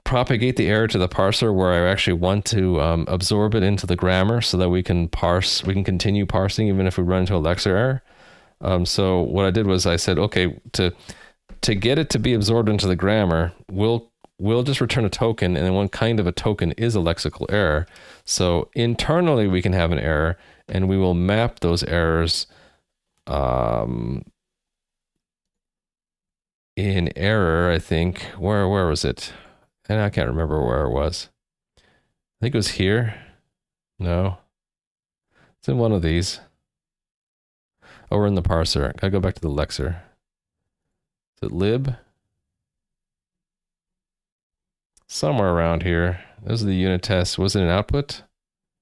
propagate the error to the parser where I actually want to absorb it into the grammar so that we can continue parsing even if we run into a lexer error. So what I did was I said, okay, to get it to be absorbed into the grammar, we'll just return a token, and then one kind of a token is a lexical error. So internally we can have an error, and we will map those errors in error, I think. Where was it? And I can't remember where it was. I think it was here. No. It's in one of these. Oh, we're in the parser. Gotta go back to the lexer. Is it lib? Somewhere around here. Those are the unit tests. Was it an output?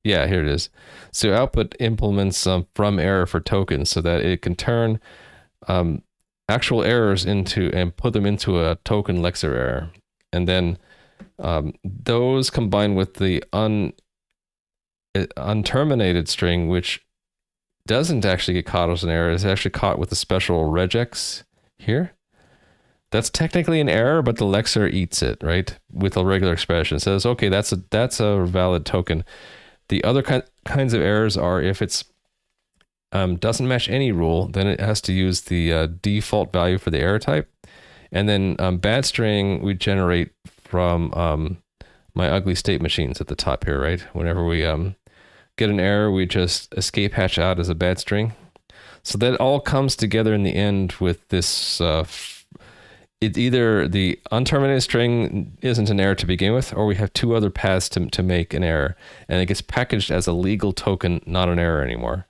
Yeah, here it is. So output implements some from error for tokens so that it can turn actual errors into and put them into a token lexer error. And then those combined with the unterminated string, which doesn't actually get caught as an error, is actually caught with a special regex here. That's technically an error, but the lexer eats it, right? With a regular expression. It says, okay, that's a valid token. The other kinds of errors are if it's doesn't match any rule, then it has to use the default value for the error type. And then bad string we generate from my ugly state machines at the top here, right? Whenever we get an error, we just escape hatch out as a bad string. So that all comes together in the end with this it either the unterminated string isn't an error to begin with, or we have two other paths to make an error, and it gets packaged as a legal token, not an error anymore.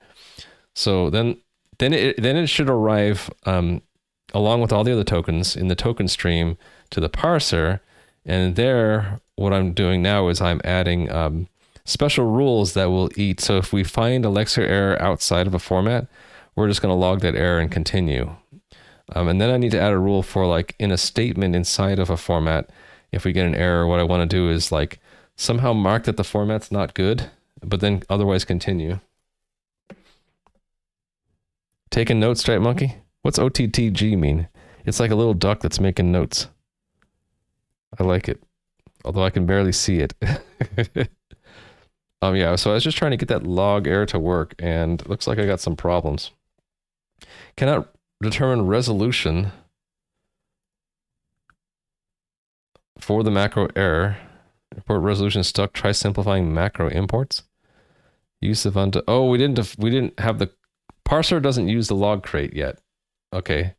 So then it should arrive along with all the other tokens in the token stream to the parser, and there what I'm doing now is I'm adding special rules that will eat. So if we find a lexer error outside of a format, we're just going to log that error and continue. And then I need to add a rule for like in a statement inside of a format. If we get an error, what I want to do is like somehow mark that the format's not good, but then otherwise continue. Taking notes, Stripe Monkey? What's OTTG mean? It's like a little duck that's making notes. I like it, although I can barely see it. Yeah, so I was just trying to get that log error to work, and it looks like I got some problems. Cannot determine resolution for the macro error. Import resolution stuck. Try simplifying macro imports. Use of we didn't have the parser doesn't use the log crate yet. Okay,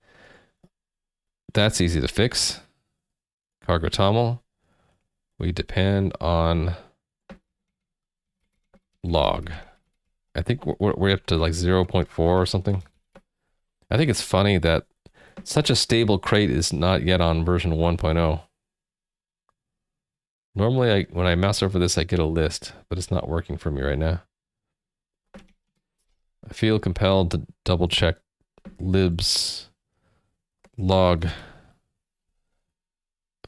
that's easy to fix. Cargo toml. We depend on log. I think we're up to like 0.4 or something. I think it's funny that such a stable crate is not yet on version 1.0. Normally, when I mouse over this, I get a list, but it's not working for me right now. I feel compelled to double check libs log.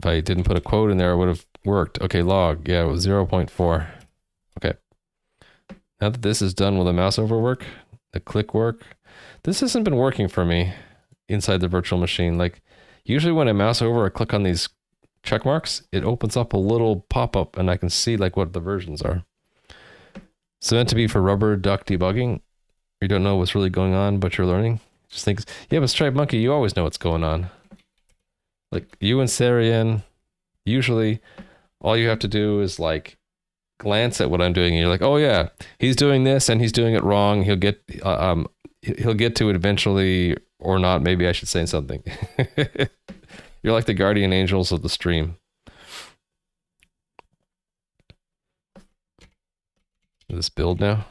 If I didn't put a quote in there, it would have worked. Okay, log. Yeah, it was 0.4. Okay. Now that this is done with the mouse over work, the click work, this hasn't been working for me inside the virtual machine. Like usually when I mouse over or click on these check marks, it opens up a little pop-up and I can see like what the versions are. It's meant to be for rubber duck debugging. You don't know what's really going on, but you're learning. Just think, yeah, but Stripe Monkey, you always know what's going on. Like you and Sarian, usually all you have to do is like glance at what I'm doing and you're like, oh yeah, he's doing this and he's doing it wrong. He'll get to it eventually or not. Maybe I should say something. You're like the guardian angels of the stream. this build now?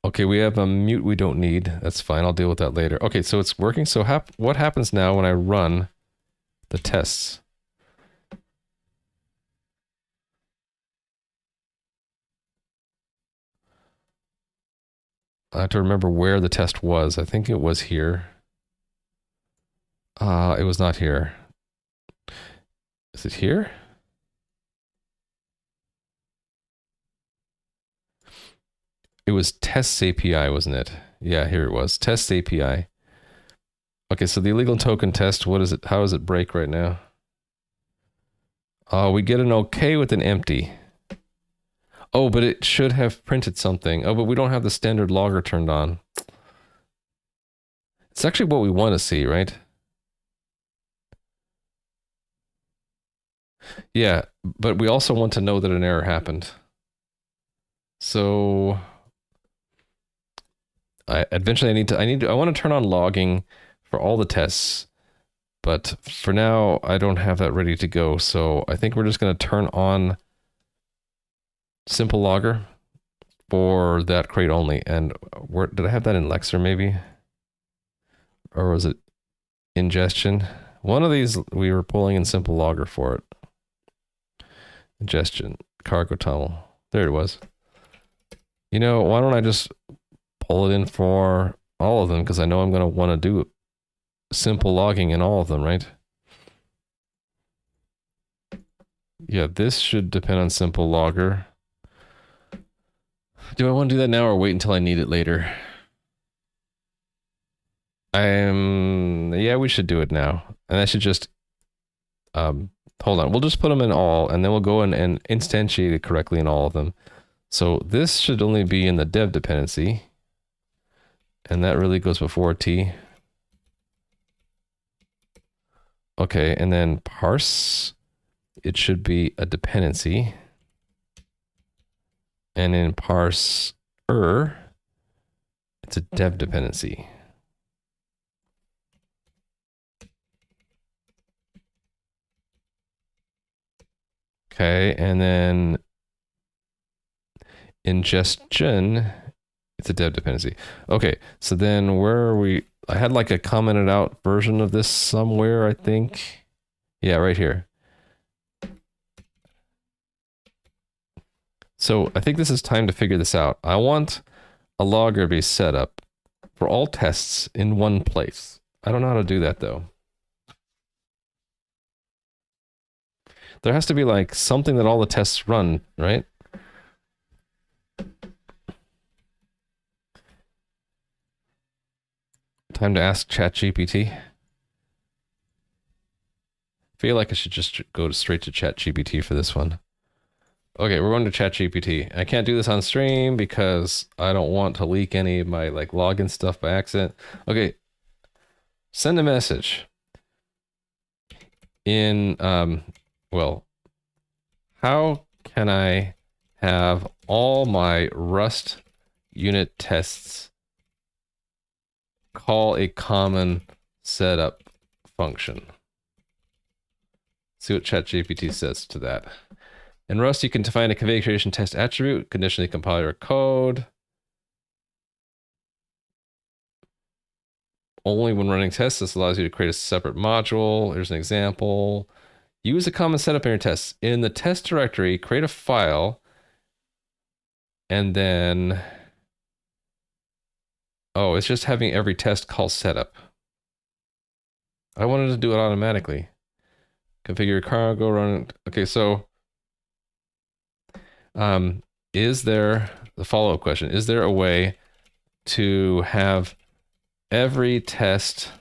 Okay, we have a mute we don't need. That's fine. I'll deal with that later. Okay, so it's working. So what happens now when I run the tests? I have to remember where the test was. I think it was here. It was not here. Is it here? It was tests API, wasn't it? Yeah, here it was. Tests API. Okay, so the illegal token test, what is it? How does it break right now? We get an okay with an empty. Oh, but it should have printed something. Oh, but we don't have the standard logger turned on. It's actually what we want to see, right? Yeah, but we also want to know that an error happened. So eventually I want to turn on logging for all the tests, but for now I don't have that ready to go. So I think we're just going to turn on simple logger for that crate only. And where did I have that in Lexer maybe? Or was it ingestion? One of these we were pulling in simple logger for it. Ingestion, cargo tunnel. There it was. You know, why don't I just pull it in for all of them? Because I know I'm going to want to do simple logging in all of them, right? Yeah, this should depend on simple logger. Do I want to do that now or wait until I need it later? Yeah, we should do it now. And I should just, hold on. We'll just put them in all, and then we'll go in and instantiate it correctly in all of them. So this should only be in the dev dependency. And that really goes before T. Okay, and then parse, it should be a dependency. And in parser, it's a dev dependency. Okay, and then ingestion, it's a dev dependency. Okay, so then where are we? I had like a commented out version of this somewhere, I think. Yeah, right here. So I think this is time to figure this out. I want a logger to be set up for all tests in one place. I don't know how to do that though. There has to be like something that all the tests run, right? Time to ask ChatGPT. I feel like I should just go straight to ChatGPT for this one. Okay, we're going to ChatGPT. I can't do this on stream because I don't want to leak any of my like login stuff by accident. Okay, send a message. In, well, how can I have all my Rust unit tests call a common setup function? See what ChatGPT says to that. In Rust, you can define a configuration test attribute, conditionally compile your code. Only when running tests, this allows you to create a separate module. Here's an example. Use a common setup in your tests. In the test directory, create a file, and then... Oh, it's just having every test call setup. I wanted to do it automatically. Configure your cargo, run... Okay, so... is there... The follow-up question. Is there a way to have every test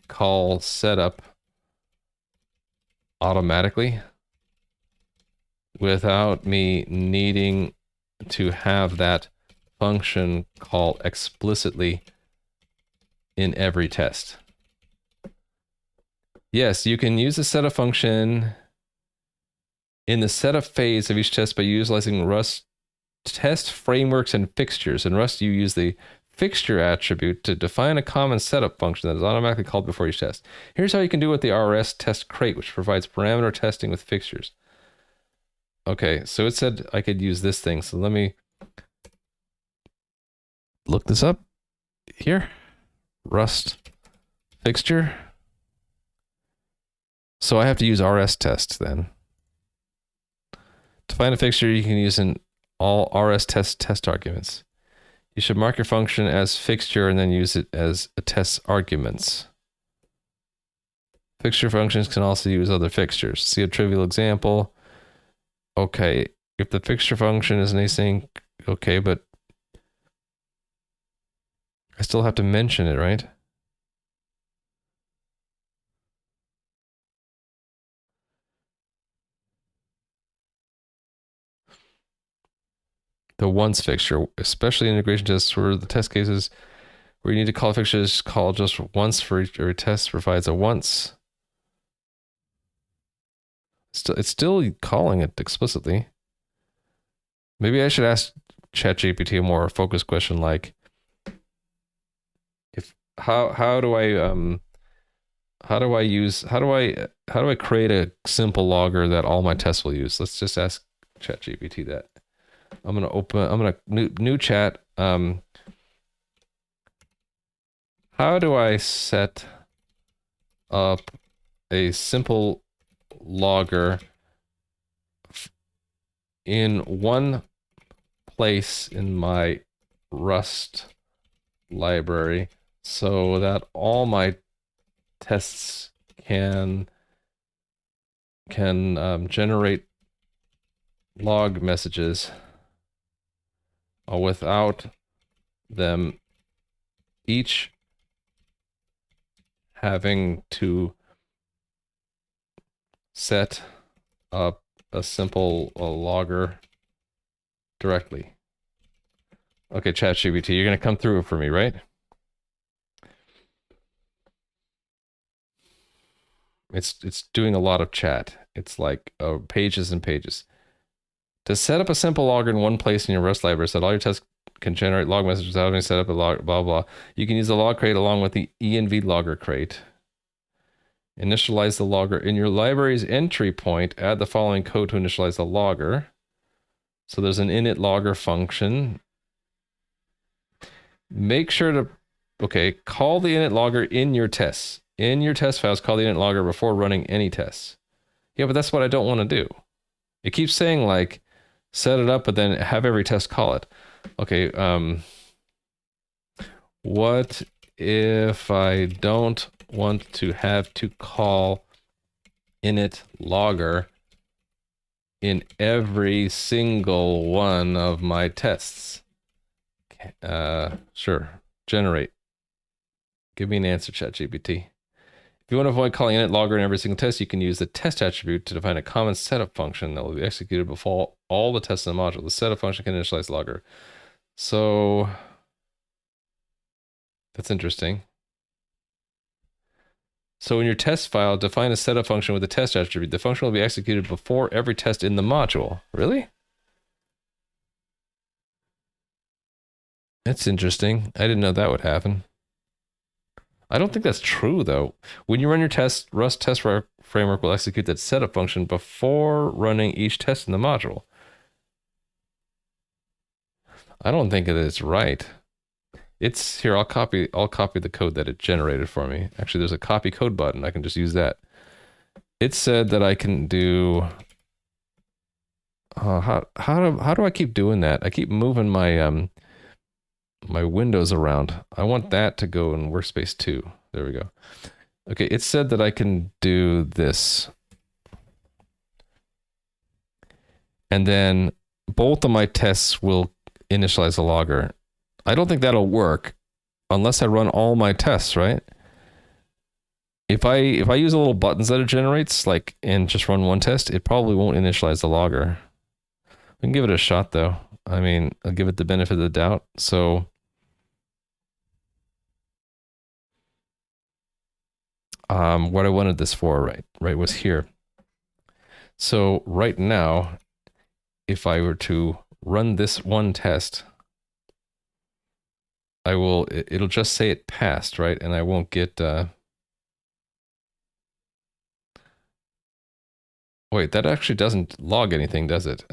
call setup automatically without me needing to have that function call explicitly in every test? Yes, you can use the setup function in the setup phase of each test by utilizing Rust test frameworks and fixtures. In Rust, you use the fixture attribute to define a common setup function that is automatically called before each test. Here's how you can do it with the RS test crate, which provides parameter testing with fixtures. Okay, so it said I could use this thing. So let me look this up here. Rust fixture. So I have to use RS test then. To find a fixture, you can use in all RS test arguments. You should mark your function as fixture and then use it as a test arguments. Fixture functions can also use other fixtures. See a trivial example. Okay, if the fixture function is an async, okay, but I still have to mention it, right? The once fixture, especially in integration tests where the test cases where you need to call fixtures, call just once for each test provides a once. It's still calling it explicitly. Maybe I should ask ChatGPT a more focused question like, if how do I create a simple logger that all my tests will use? Let's just ask ChatGPT that. I'm gonna new chat. How do I set up a simple logger in one place in my Rust library so that all my tests can generate log messages without them each having to set up a simple logger directly. Okay, ChatGPT, you're gonna come through for me, right? It's doing a lot of chat. It's like pages and pages. To set up a simple logger in one place in your Rust library so that all your tests can generate log messages without having to set up a log, blah, blah. You can use the log crate along with the env logger crate. Initialize the logger. In your library's entry point, add the following code to initialize the logger. So there's an init logger function. Make sure to, okay, call the init logger in your tests. In your test files, call the init logger before running any tests. Yeah, but that's what I don't want to do. It keeps saying like, set it up, but then have every test call it. Okay, what if I don't want to have to call init logger in every single one of my tests? Sure, generate. Give me an answer, ChatGPT. If you want to avoid calling init logger in every single test, you can use the test attribute to define a common setup function that will be executed before all the tests in the module. The setup function can initialize logger. So that's interesting. So in your test file, define a setup function with the test attribute. The function will be executed before every test in the module. Really? That's interesting. I didn't know that would happen. I don't think that's true, though. When you run your test, Rust test framework will execute that setup function before running each test in the module. I don't think it is right. It's here. I'll copy the code that it generated for me. Actually, there's a copy code button. I can just use that. It said that I can do. How do I keep doing that? I keep moving my my windows around. I want that to go in workspace 2. There we go. Okay, it said that I can do this. And then both of my tests will initialize the logger. I don't think that'll work unless I run all my tests, right? If I use the little buttons that it generates, like, and just run one test, it probably won't initialize the logger. We can give it a shot though. I mean, I'll give it the benefit of the doubt. So what I wanted this for, right, was here. So right now, if I were to run this one test, it'll just say it passed, right? And I won't get, wait, that actually doesn't log anything, does it?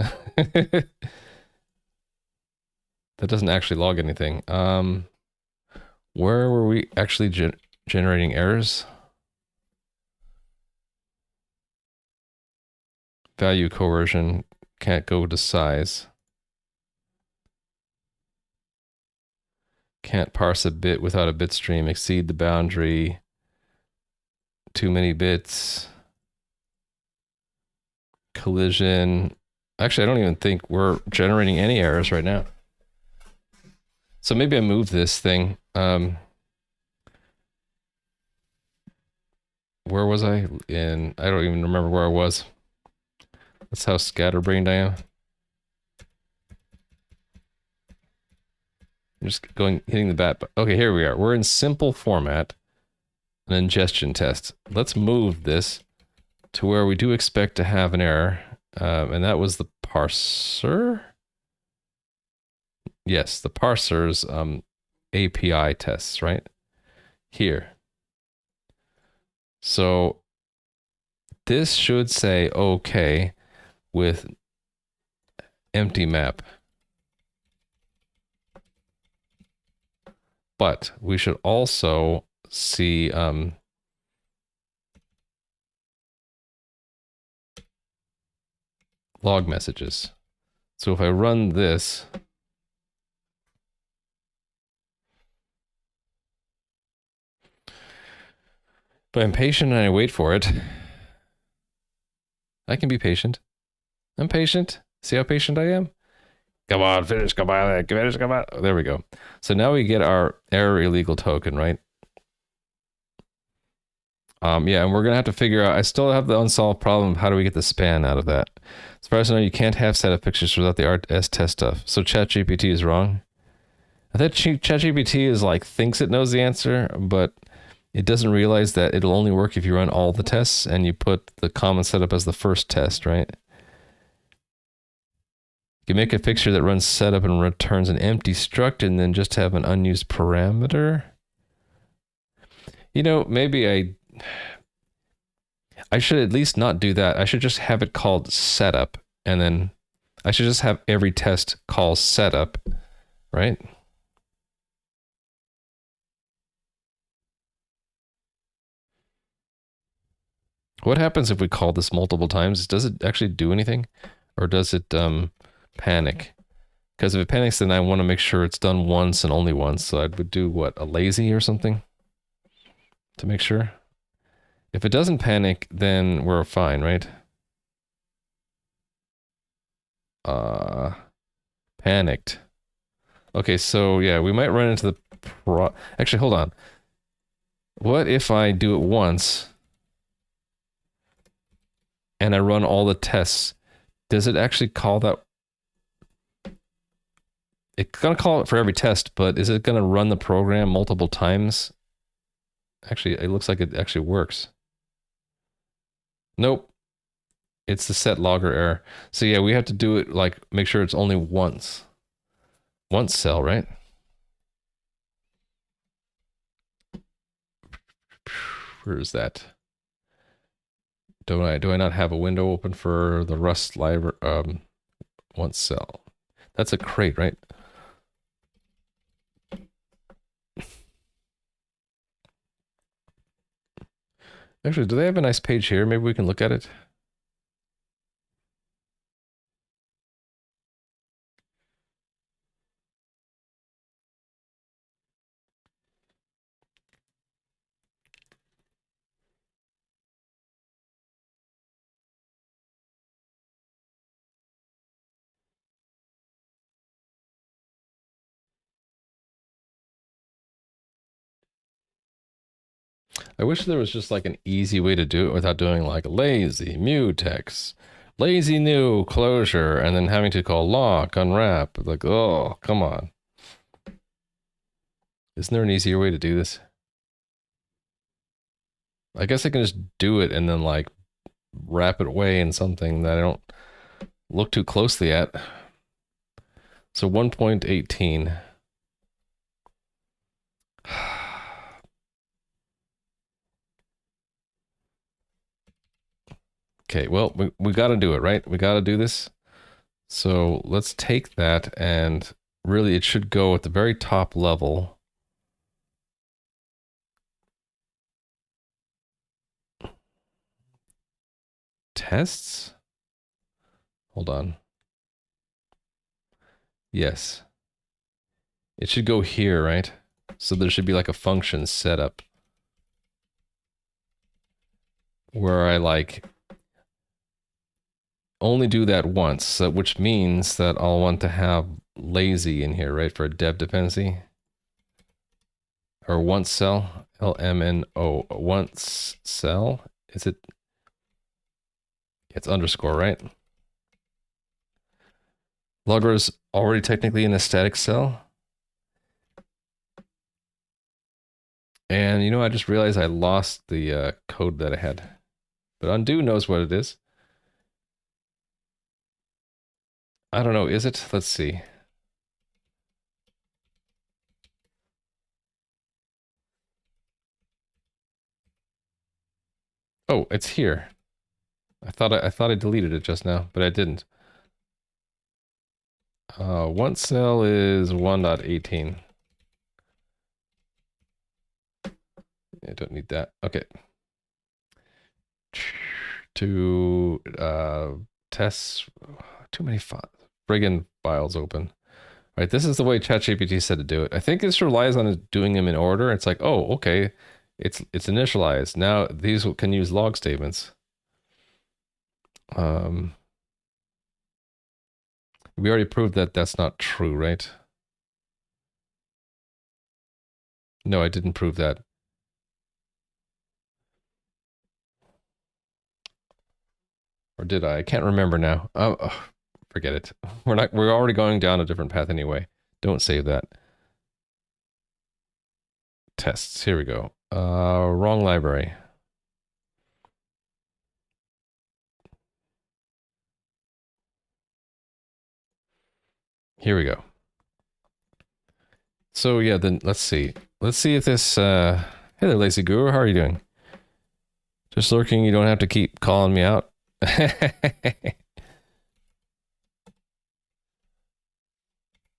That doesn't actually log anything. Where were we actually generating errors? Value coercion can't go to size. Can't parse a bit without a bit stream. Exceed the boundary. Too many bits. Collision. Actually, I don't even think we're generating any errors right now. So maybe I move this thing. Where was I? I don't even remember where I was. That's how scatterbrained I am. I'm just hitting the bat. Okay, here we are. We're in simple format, an ingestion test. Let's move this to where we do expect to have an error. And that was the parser. Yes, the parser's API tests, right? Here. So this should say okay with empty map. But we should also see log messages. So if I run this, but I'm patient and I wait for it. I can be patient. I'm patient. See how patient I am? Come on, finish, come on, finish, come on. There we go. So now we get our error illegal token, right? Yeah, and we're gonna have to figure out, I still have the unsolved problem of how do we get the span out of that. As far as I know, you can't have setup pictures without the RS test stuff. So ChatGPT is wrong. I think ChatGPT is like, thinks it knows the answer, but it doesn't realize that it'll only work if you run all the tests and you put the common setup as the first test, right? You can make a picture that runs setup and returns an empty struct and then just have an unused parameter. You know, maybe I should at least not do that. I should just have it called setup, and then I should just have every test call setup, right? What happens if we call this multiple times? Does it actually do anything? Or does it panic? Because if it panics, then I want to make sure it's done once and only once. So I would do, what, a lazy or something? To make sure. If it doesn't panic, then we're fine, right? Panicked. Okay, so yeah, we might run into the actually, hold on. What if I do it once and I run all the tests? Does it actually call that? It's gonna call it for every test, but is it gonna run the program multiple times? Actually, it looks like it actually works. Nope. It's the set logger error. So yeah, we have to do it like, make sure it's only once. Once cell, right? Where is that? Do I not have a window open for the Rust library? Once cell. That's a crate, right? Actually, do they have a nice page here? Maybe we can look at it. I wish there was just like an easy way to do it without doing like lazy mutex, lazy new closure, and then having to call lock, unwrap. Like, oh, come on. Isn't there an easier way to do this? I guess I can just do it and then like wrap it away in something that I don't look too closely at. So 1.18. Okay, well, we got to do it, right? We got to do this. So let's take that, and really it should go at the very top level. Tests? Hold on. Yes. It should go here, right? So there should be like a function set up where I like only do that once, which means that I'll want to have lazy in here, right? For a dev dependency. Or once cell, LMNO, once cell. Is it? It's underscore, right? Logger is already technically in a static cell. And you know, I just realized I lost the code that I had. But undo knows what it is. I don't know, is it? Let's see. Oh, it's here. I thought I deleted it just now, but I didn't. One cell is 1.18. I don't need that. Okay. To test. Too many friggin' files open. All right, this is the way ChatGPT said to do it. I think this relies on doing them in order. It's like, oh, okay, it's initialized. Now these can use log statements. We already proved that that's not true, right? No, I didn't prove that. Or did I? I can't remember now. Oh, forget it. We're already going down a different path anyway. Don't save that. Tests. Here we go. Wrong library. Here we go. So yeah, then let's see. Let's see if this hey there, Lazy Guru, how are you doing? Just lurking, you don't have to keep calling me out. I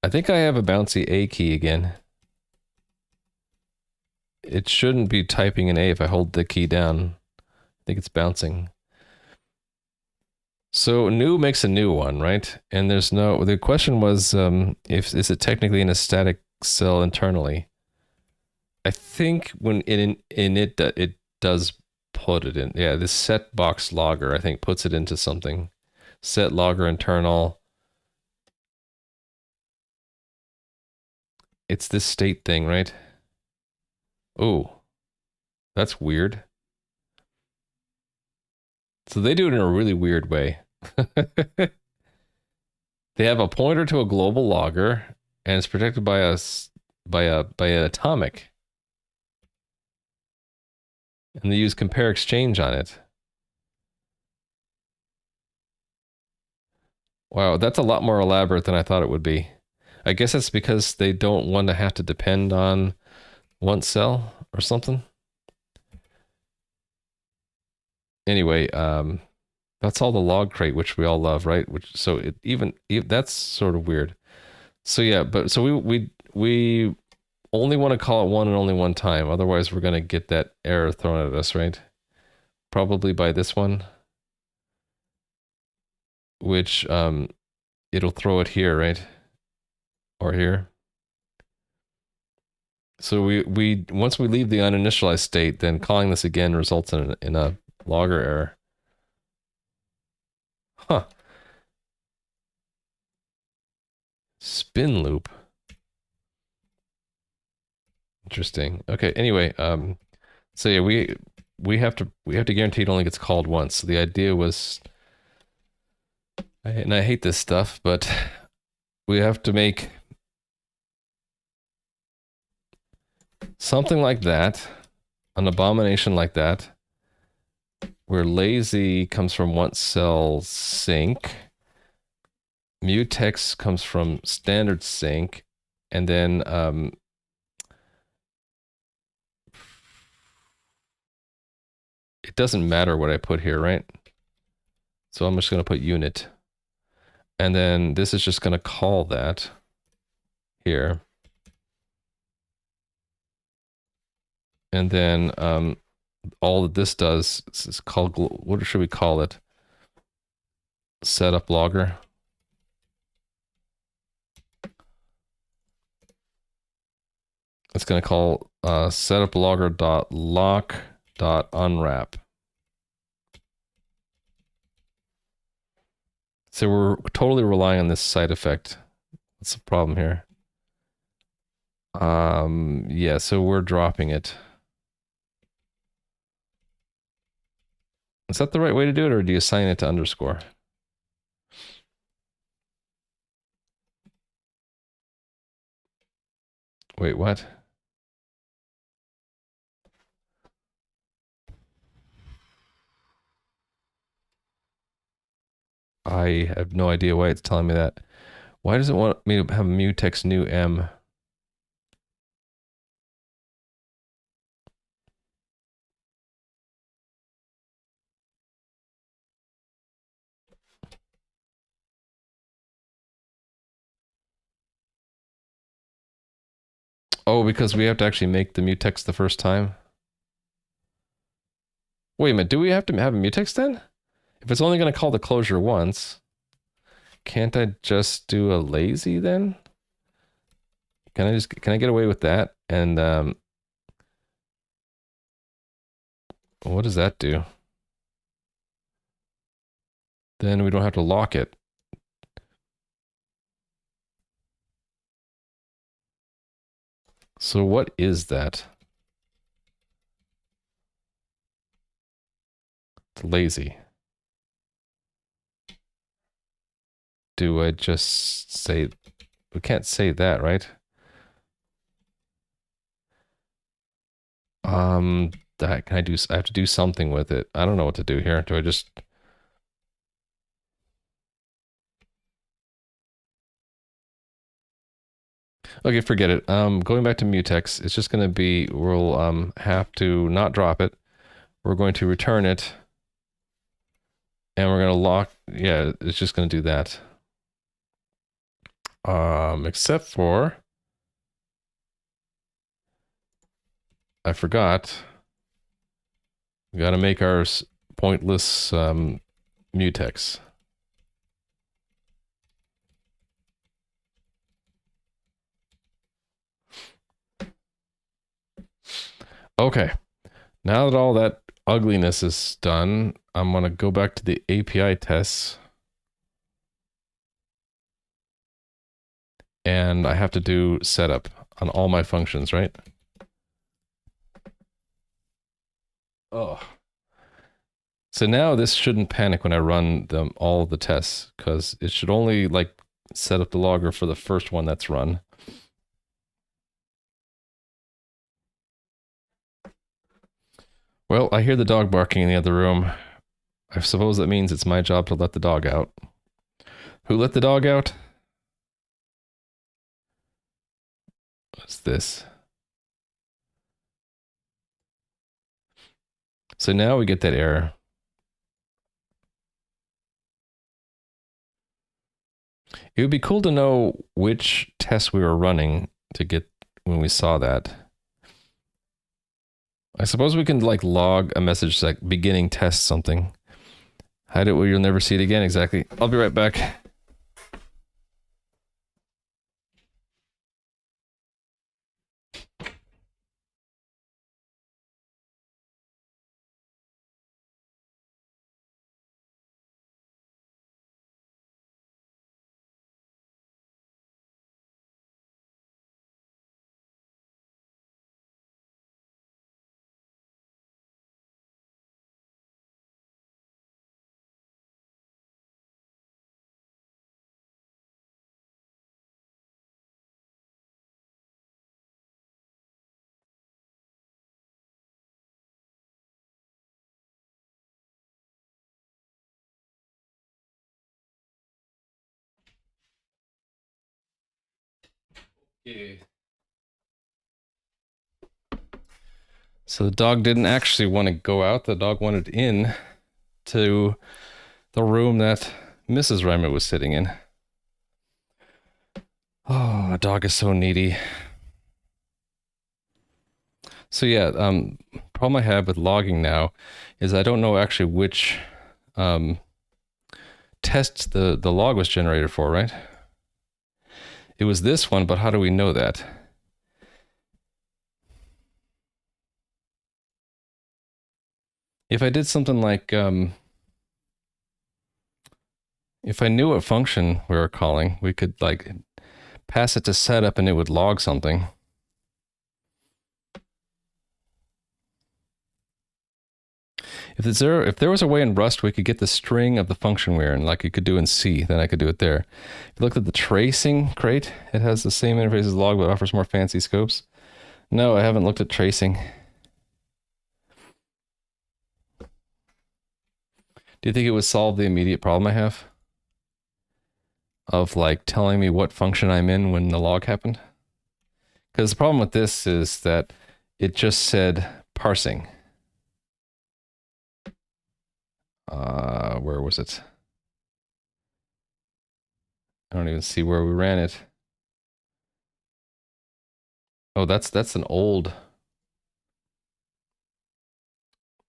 think I have a bouncy A key again. It shouldn't be typing an A if I hold the key down. I think it's bouncing. So new makes a new one, right? And there's no, the question was, is it technically in a static cell internally? I think when it does put it in. Yeah, this set box logger, I think, puts it into something. Set logger internal. It's this state thing, right? Oh, that's weird. So they do it in a really weird way. They have a pointer to a global logger, and it's protected by an atomic. And they use compare exchange on it. Wow, that's a lot more elaborate than I thought it would be. I guess that's because they don't want to have to depend on one cell or something. Anyway, that's all the log crate, which we all love, right? Which so it even that's sort of weird. So yeah, but so we only want to call it one and only one time. Otherwise, we're gonna get that error thrown at us, right? Probably by this one, which it'll throw it here, right? Or here. So we once we leave the uninitialized state, then calling this again results in a logger error. Huh. Spin loop. Interesting. Okay, anyway, so yeah, we have to guarantee it only gets called once. So the idea was, and I hate this stuff, but we have to make something like that, an abomination like that, where lazy comes from once cell sync, mutex comes from standard sync, and then it doesn't matter what I put here, right? So I'm just going to put unit. And then this is just going to call that here. And then all that this does is called, what should we call it? Setup logger. It's going to call setup logger.lock.unwrap. So we're totally relying on this side effect. What's the problem here? Yeah, so we're dropping it. Is that the right way to do it, or do you assign it to underscore? Wait, what? I have no idea why it's telling me that. Why does it want me to have mutex new m? Oh, because we have to actually make the mutex the first time? Wait a minute, do we have to have a mutex then? If it's only going to call the closure once, can't I just do a lazy then? Can I get away with that? And what does that do? Then we don't have to lock it. So what is that? It's lazy. Do I just say, we can't say that, right? That can I do, I have to do something with it. I don't know what to do here. Do I just, okay, forget it. Going back to mutex, it's just gonna be, we'll have to not drop it. We're going to return it. And we're gonna lock, yeah, it's just gonna do that. Except for, I forgot. We gotta make ours pointless mutex. Okay, now that all that ugliness is done, I'm gonna go back to the API tests. And I have to do setup on all my functions, right? Oh. So now this shouldn't panic when I run them all the tests, because it should only like set up the logger for the first one that's run. Well, I hear the dog barking in the other room. I suppose that means it's my job to let the dog out. Who let the dog out? What's this? So now we get that error. It would be cool to know which test we were running to get when we saw that. I suppose we can like log a message like beginning test something. Hide it where you'll never see it again. Exactly. I'll be right back. Okay. So the dog didn't actually want to go out. The dog wanted in to the room that Mrs. Reimer was sitting in. Oh, a dog is so needy. So yeah, problem I have with logging now is I don't know actually which test the log was generated for, right? It was this one, but how do we know that? If I did something like, if I knew what function we were calling, we could like pass it to setup and it would log something. If there was a way in Rust we could get the string of the function we're in, like you could do in C, then I could do it there. If you looked at the tracing crate, it has the same interface as log, but offers more fancy scopes. No, I haven't looked at tracing. Do you think it would solve the immediate problem I have? Of like telling me what function I'm in when the log happened? Because the problem with this is that it just said parsing. Where was it? I don't even see where we ran it. Oh, that's an old.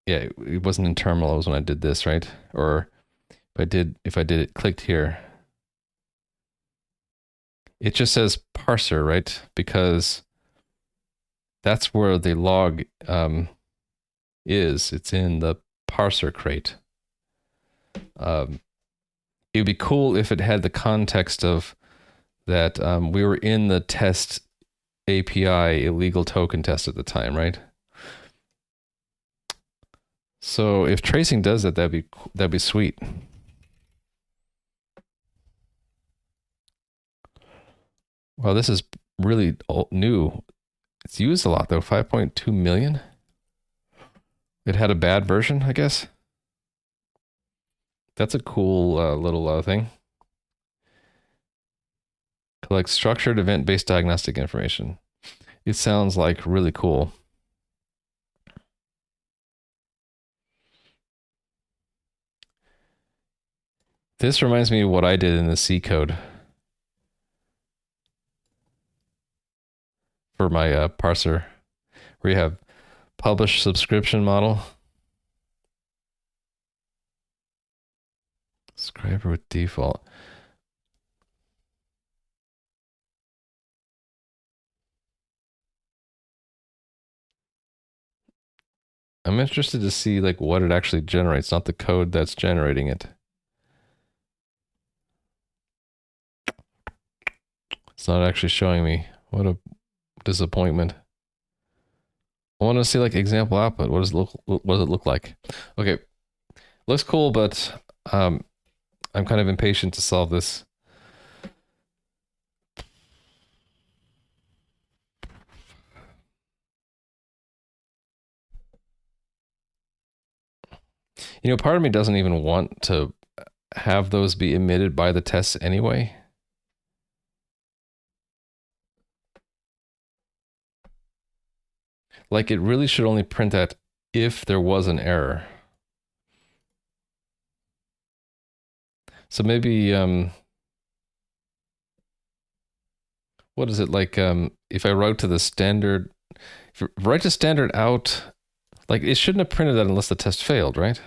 Yeah, it wasn't in terminal. It was when I did this, right? Or if I did it, clicked here. It just says parser, right? Because that's where the log is. It's in the parser crate. It would be cool if it had the context of that we were in the test API illegal token test at the time, right? So if tracing does that, that'd be sweet. Wow, this is really new. It's used a lot though, 5.2 million. It had a bad version, I guess. That's a cool little thing. Collect structured event-based diagnostic information. It sounds like really cool. This reminds me of what I did in the C code for my parser, where you have publish subscription model. Subscriber with default. I'm interested to see like what it actually generates, not the code that's generating it. It's not actually showing me. What a disappointment. I want to see like example output. What does it look like? Okay, looks cool, but I'm kind of impatient to solve this. You know, part of me doesn't even want to have those be emitted by the tests anyway. Like it really should only print that if there was an error. So maybe, what is it like, if I wrote to the standard, if I write to standard out, like it shouldn't have printed that unless the test failed, right?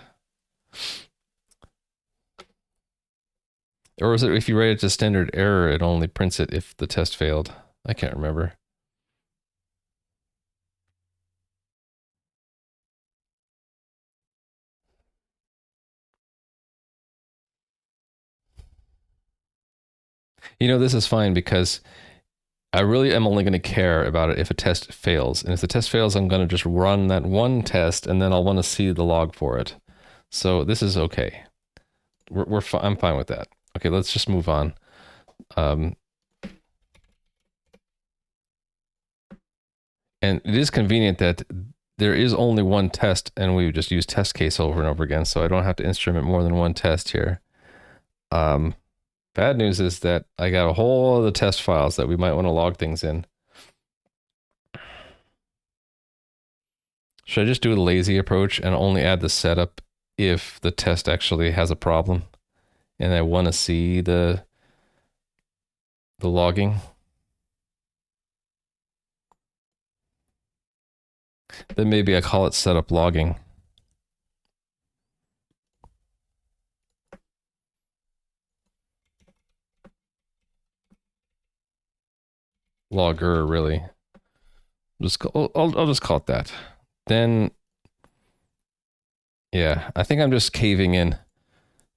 Or is it if you write it to standard error, it only prints it if the test failed? I can't remember. You know, this is fine because I really am only going to care about it if a test fails. And if the test fails, I'm going to just run that one test and then I'll want to see the log for it. So this is okay. I'm fine with that. Okay, let's just move on. And it is convenient that there is only one test and we just use test case over and over again. So I don't have to instrument more than one test here. Bad news is that I got a whole other test files that we might want to log things in. Should I just do a lazy approach and only add the setup if the test actually has a problem and I want to see the logging. Then maybe I call it setup logging. Logger, really. I'll just call it that. Then, yeah, I think I'm just caving in.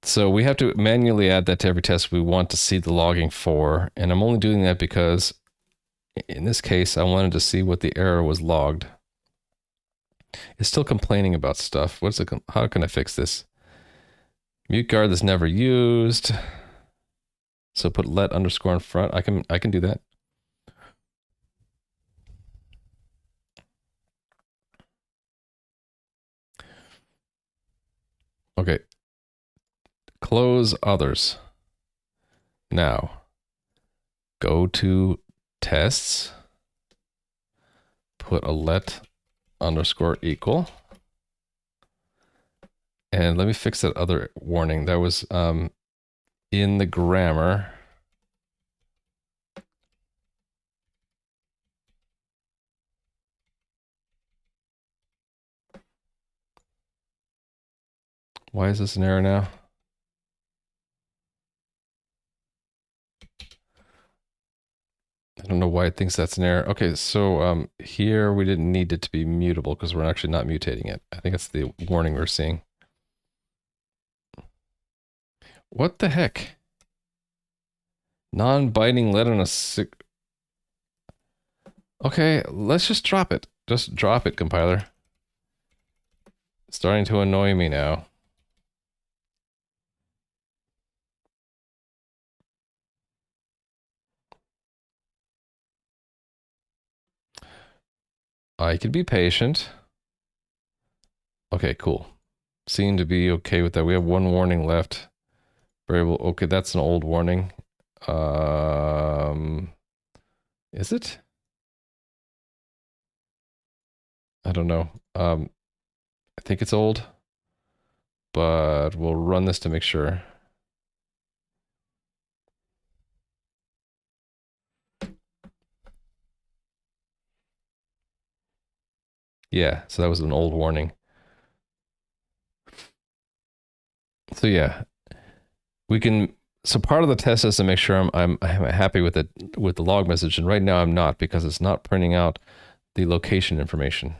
So we have to manually add that to every test we want to see the logging for. And I'm only doing that because in this case, I wanted to see what the error was logged. It's still complaining about stuff. What's it? How can I fix this? Mute guard that's never used. So put let underscore in front. I can do that. Okay. Close others. Now, go to tests. Put a let underscore equal. And let me fix that other warning. That was in the grammar. Why is this an error now? I don't know why it thinks that's an error. Okay, so here we didn't need it to be mutable because we're actually not mutating it. I think that's the warning we're seeing. What the heck? Non-binding let on a sick. Okay, let's just drop it. Just drop it, compiler. It's starting to annoy me now. I could be patient. Okay, cool. Seem to be okay with that. We have one warning left. Variable. Okay, that's an old warning. Is it? I don't know. I think it's old, but we'll run this to make sure. Yeah, so that was an old warning. So yeah, we can. So part of the test is to make sure I'm happy with it with the log message, and right now I'm not because it's not printing out the location information.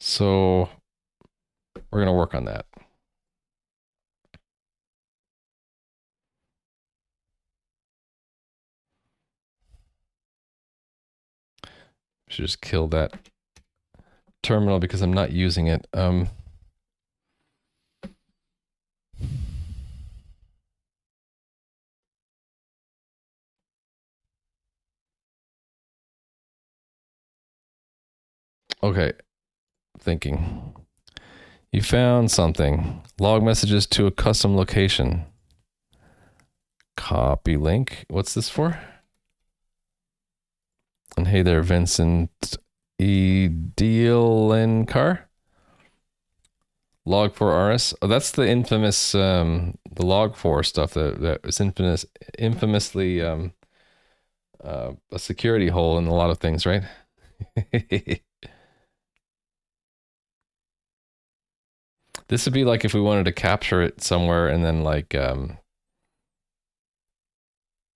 So we're gonna work on that. Should just kill that terminal because I'm not using it. Okay, thinking. You found something. Log messages to a custom location. Copy link. What's this for? And hey there, Vincent E. Dealenkar. Log4rs. Oh, that's the infamous the log4 stuff that is infamously a security hole in a lot of things, right? This would be like if we wanted to capture it somewhere and then like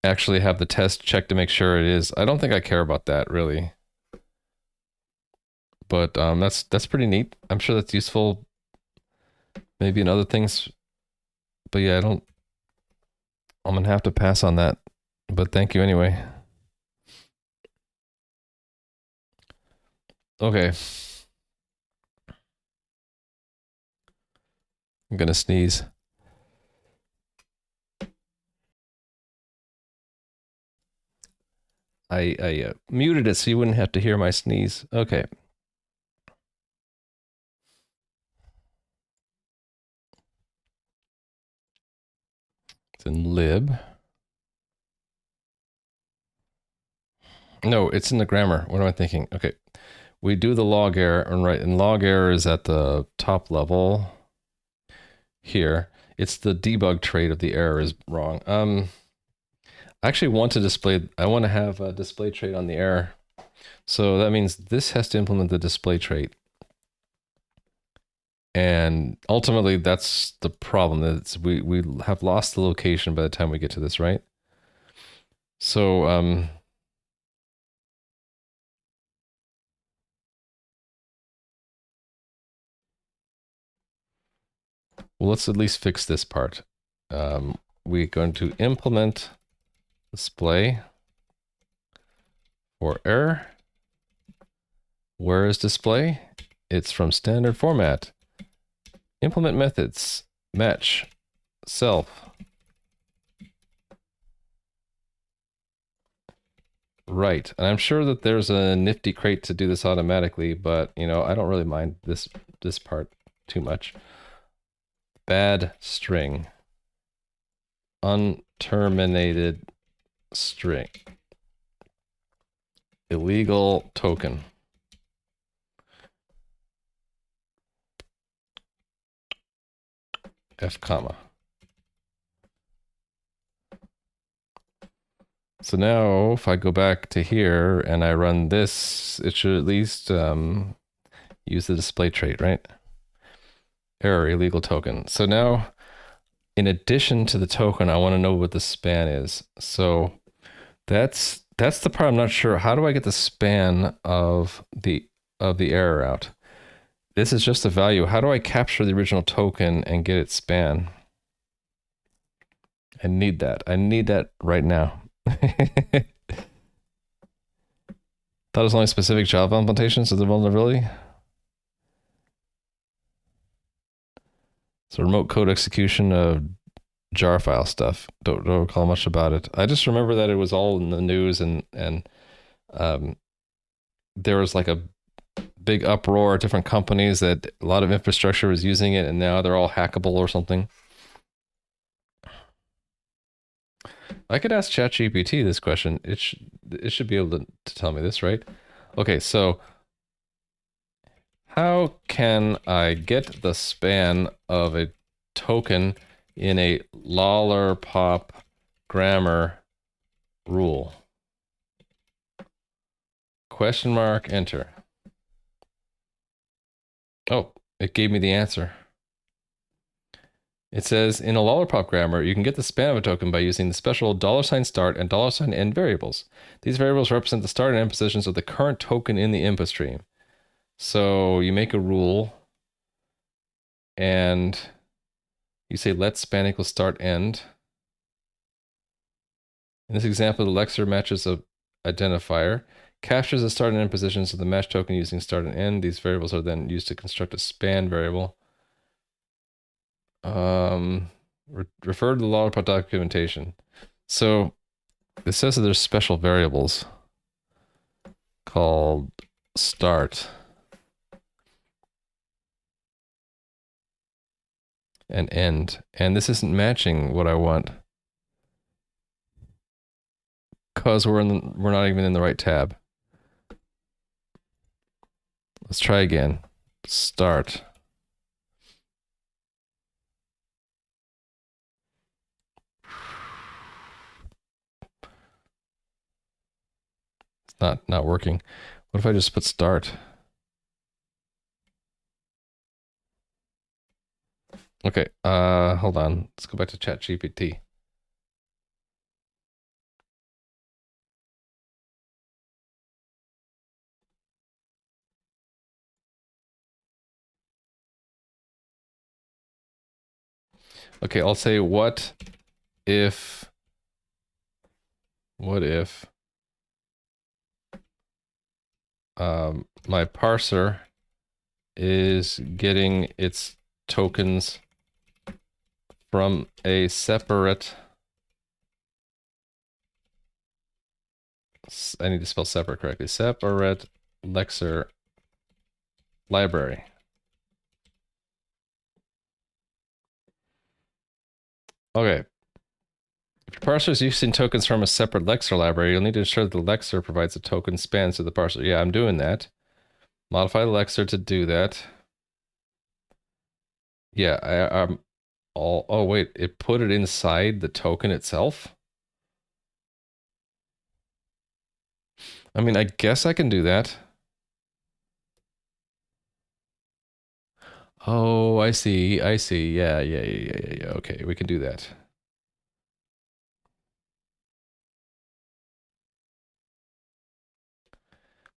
actually have the test check to make sure it is. I don't think I care about that really. But that's pretty neat. I'm sure that's useful maybe in other things. But yeah, I'm gonna have to pass on that. But thank you anyway. Okay. I'm gonna sneeze. I muted it so you wouldn't have to hear my sneeze. Okay. It's in lib. No, it's in the grammar. What am I thinking? Okay. we do the log error, and right, and log error is at the top level here. It's the debug trait of the error is wrong. I actually want to display, I want to have a display trait on the error. So that means this has to implement the display trait. And ultimately that's the problem. That's we have lost the location by the time we get to this, right? So well, let's at least fix this part. We're going to implement display for error. Where is display? It's from standard format. Implement methods, match, self. Right, and I'm sure that there's a nifty crate to do this automatically, but you know, I don't really mind this part too much. Bad string. Unterminated string. Illegal token. F comma. So now if I go back to here and I run this, it should at least use the display trait, right? Error, illegal token. So now, in addition to the token, I want to know what the span is. So that's the part I'm not sure. How do I get the span of the error out? This is just a value. How do I capture the original token and get its span? I need that. I need that right now. Thought it was only specific Java implementations of the vulnerability. So remote code execution of jar file stuff. Don't recall much about it. I just remember that it was all in the news and there was like a big uproar at different companies that a lot of infrastructure was using it and now they're all hackable or something. I could ask ChatGPT this question. It should be able to tell me this, right? Okay, so how can I get the span of a token in a lollipop grammar rule? Question mark, enter. Oh, it gave me the answer. It says, in a lollipop grammar, you can get the span of a token by using the special $start and $end variables. These variables represent the start and end positions of the current token in the input stream. So you make a rule and you say let span equals start end. In this example, the lexer matches a identifier, captures the start and end positions of the match token using start and end. These variables are then used to construct a span variable. Refer to the lollipop documentation. So it says that there's special variables called start and end, and this isn't matching what I want because we're not even in the right tab. Let's try again. Start. It's not working. What if I just put start? Okay, hold on. Let's go back to ChatGPT. Okay, I'll say what if my parser is getting its tokens from a separate, I need to spell separate correctly, separate lexer library. Okay. If your parser is using tokens from a separate lexer library, you'll need to ensure that the lexer provides a token span to the parser. Yeah, I'm doing that. Modify the lexer to do that. Yeah, oh wait, it put it inside the token itself? I mean, I guess I can do that. Oh, I see. I see. Yeah. Okay, we can do that.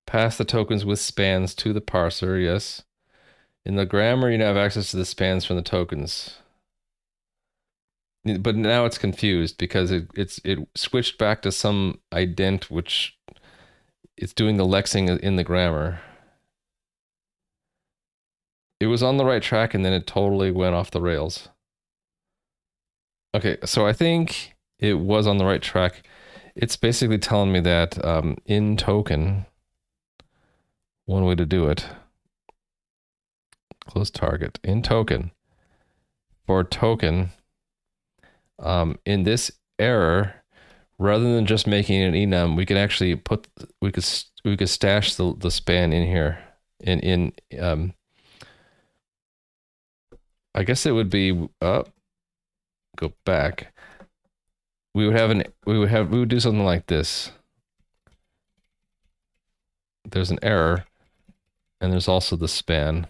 Pass the tokens with spans to the parser, yes. In the grammar, you now have access to the spans from the tokens. But now it's confused because it switched back to some ident which it's doing the lexing in the grammar. It was on the right track and then it totally went off the rails. Okay, so I think it was on the right track. It's basically telling me that in token, one way to do it, close target, in token, for token, in this error, rather than just making an enum, we can actually put, we could stash the span in here, I guess it would be, go back. We would do something like this. There's an error, and there's also the span.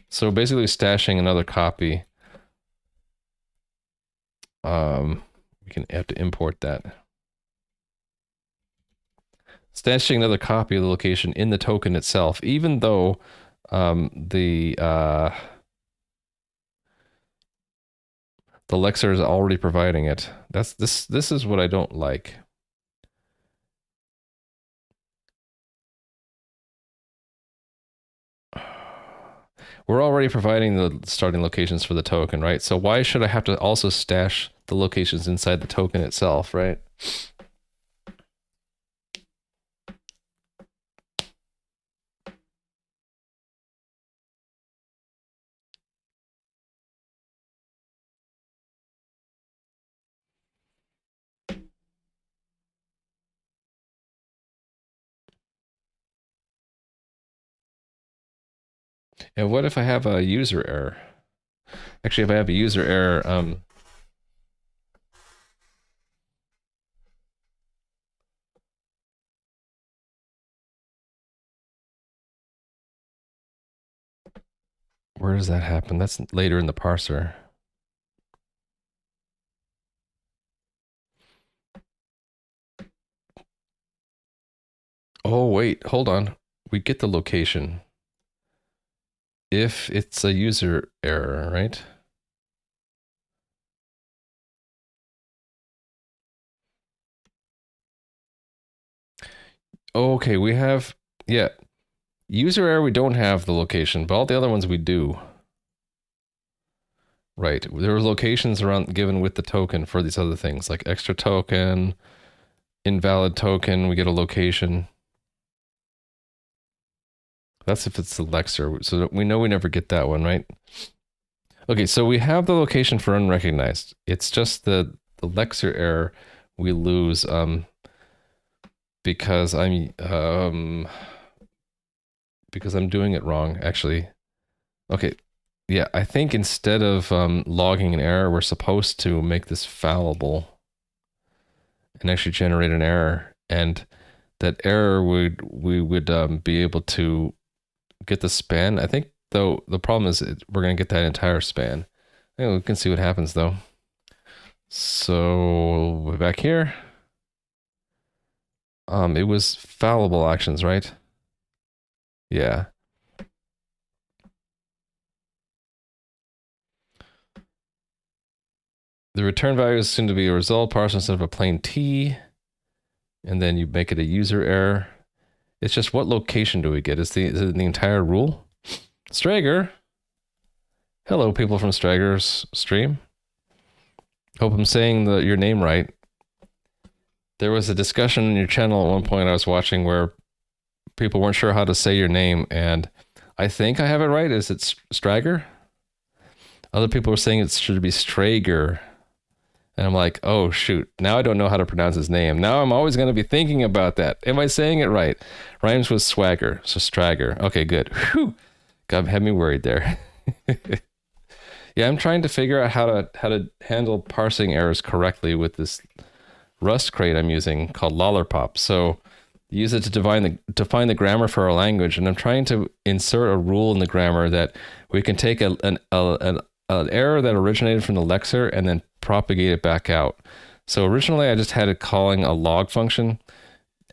So basically stashing another copy. We can have to import that. Stashing another copy of the location in the token itself, even though the lexer is already providing it. This is what I don't like. We're already providing the starting locations for the token, right? So why should I have to also stash the locations inside the token itself, right? And what if I have a user error? Actually, if I have a user error, where does that happen? That's later in the parser. Oh, wait, hold on. We get the location if it's a user error, right? Okay, we have, yeah. User error, we don't have the location, but all the other ones we do. Right, there are locations around given with the token for these other things, like extra token, invalid token, we get a location. That's if it's the lexer, so we know we never get that one, right? Okay, so we have the location for unrecognized. It's just the lexer error we lose because I'm doing it wrong, actually. Okay, yeah, I think instead of logging an error, we're supposed to make this fallible and actually generate an error, and that error we would be able to get the span. I think though the problem is we're gonna get that entire span. Anyway, we can see what happens though. So we're back here. It was fallible actions, right? Yeah. The return value is soon to be a result parser instead of a plain T. And then you make it a user error. It's just what location do we get? Is it the entire rule? Strager. Hello, people from Strager's stream. Hope I'm saying your name right. There was a discussion on your channel at one point I was watching where people weren't sure how to say your name, and I think I have it right. Is it Strager? Other people were saying it should be Strager. And I'm like, oh shoot, now I don't know how to pronounce his name. Now I'm always going to be thinking about that. Am I saying it right? Rhymes with swagger, so Strager. Okay, good. Whew. God, had me worried there. Yeah, I'm trying to figure out how to handle parsing errors correctly with this Rust crate I'm using called Lollerpop. So use it to define the grammar for our language, and I'm trying to insert a rule in the grammar that we can take an error that originated from the lexer and then propagate it back out. So originally I just had it calling a log function,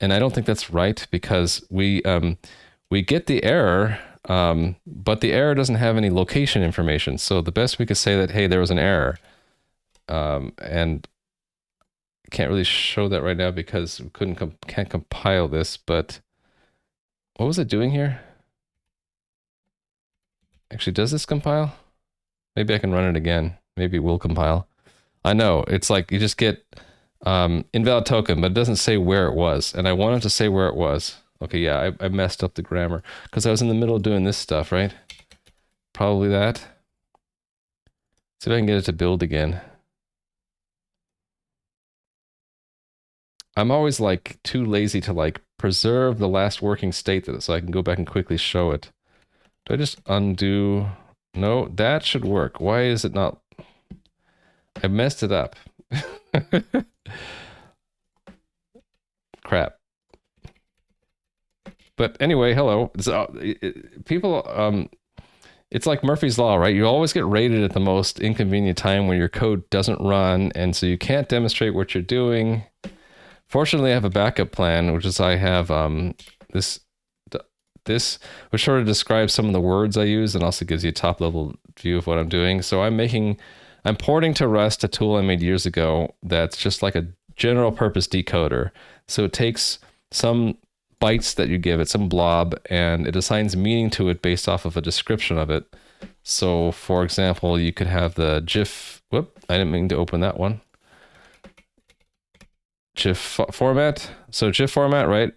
and I don't think that's right because we get the error, but the error doesn't have any location information. So the best we could say that, hey, there was an error, and can't really show that right now because we can't compile this. But what was it doing here? Actually, does this compile? Maybe I can run it again. Maybe it will compile. I know, it's like you just get invalid token, but it doesn't say where it was. And I wanted to say where it was. Okay, yeah, I messed up the grammar because I was in the middle of doing this stuff, right? Probably that. See if I can get it to build again. I'm always like too lazy to like preserve the last working state so I can go back and quickly show it. Do I just undo? No, that should work. Why is it not? I messed it up. Crap. But anyway, hello. So, people, it's like Murphy's Law, right? You always get rated at the most inconvenient time when your code doesn't run, and so you can't demonstrate what you're doing. Fortunately, I have a backup plan, which is I have this, which sort of describes some of the words I use and also gives you a top-level view of what I'm doing. So I'm porting to Rust a tool I made years ago that's just like a general-purpose decoder. So it takes some bytes that you give it, some blob, and it assigns meaning to it based off of a description of it. So, for example, you could have the GIF, whoop, I didn't mean to open that one. GIF format. So GIF format, right,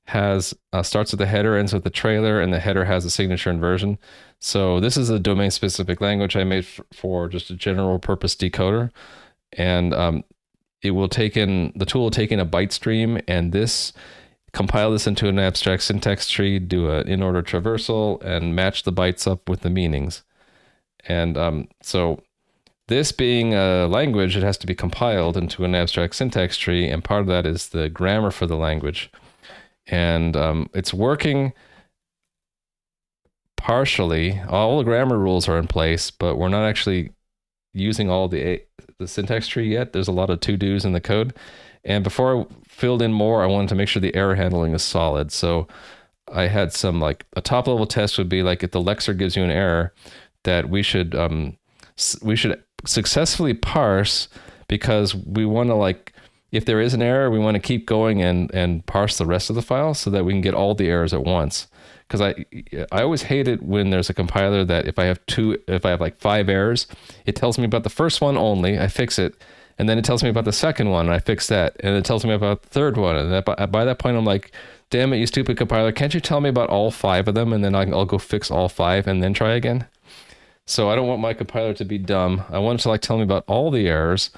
has starts with the header, ends with the trailer, and the header has a signature inversion. So this is a domain-specific language I made for just a general-purpose decoder, and the tool will take in a byte stream, and compile this into an abstract syntax tree, do an in-order traversal, and match the bytes up with the meanings. And so this being a language, it has to be compiled into an abstract syntax tree, and part of that is the grammar for the language. And it's working partially. All the grammar rules are in place, but we're not actually using all the syntax tree yet. There's a lot of to-dos in the code. And before I filled in more, I wanted to make sure the error handling is solid. So I had some, like, a top-level test would be like if the lexer gives you an error, that we should successfully parse, because we want to, like, if there is an error, we want to keep going and parse the rest of the file so that we can get all the errors at once. Because I always hate it when there's a compiler that if I have like 5 errors, it tells me about the first one only, I fix it, and then it tells me about the second one, and I fix that, and it tells me about the third one, and by that point I'm like, damn it, you stupid compiler, can't you tell me about all 5 of them, and then I'll go fix all 5 and then try again? So I don't want my compiler to be dumb. I want it to like tell me about all the errors.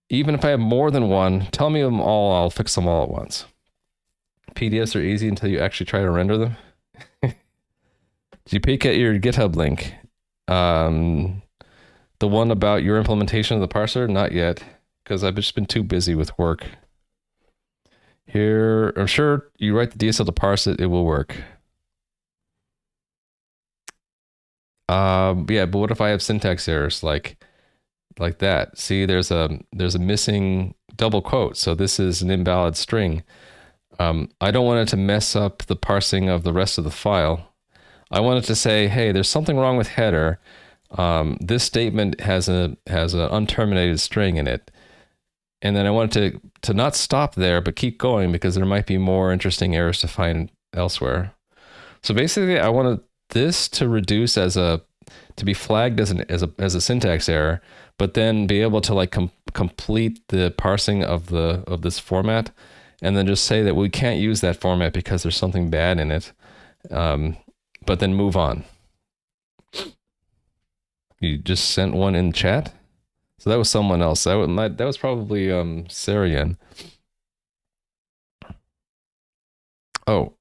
Even if I have more than one, tell me them all, I'll fix them all at once. PDFs are easy until you actually try to render them. Did you peek at your GitHub link? The one about your implementation of the parser? Not yet, because I've just been too busy with work. Here, I'm sure you write the DSL to parse it, it will work. Yeah, but what if I have syntax errors like that? See, there's a missing double quote, so this is an invalid string. I don't want it to mess up the parsing of the rest of the file. I want it to say, hey, there's something wrong with header. This statement has an unterminated string in it. And then I want it to not stop there, but keep going, because there might be more interesting errors to find elsewhere. So basically, I wanted this to reduce to be flagged as a syntax error, but then be able to like complete the parsing of this format, and then just say that we can't use that format because there's something bad in it, but then move on. You just sent one in chat? So that was someone else. That was probably Sarian. Oh,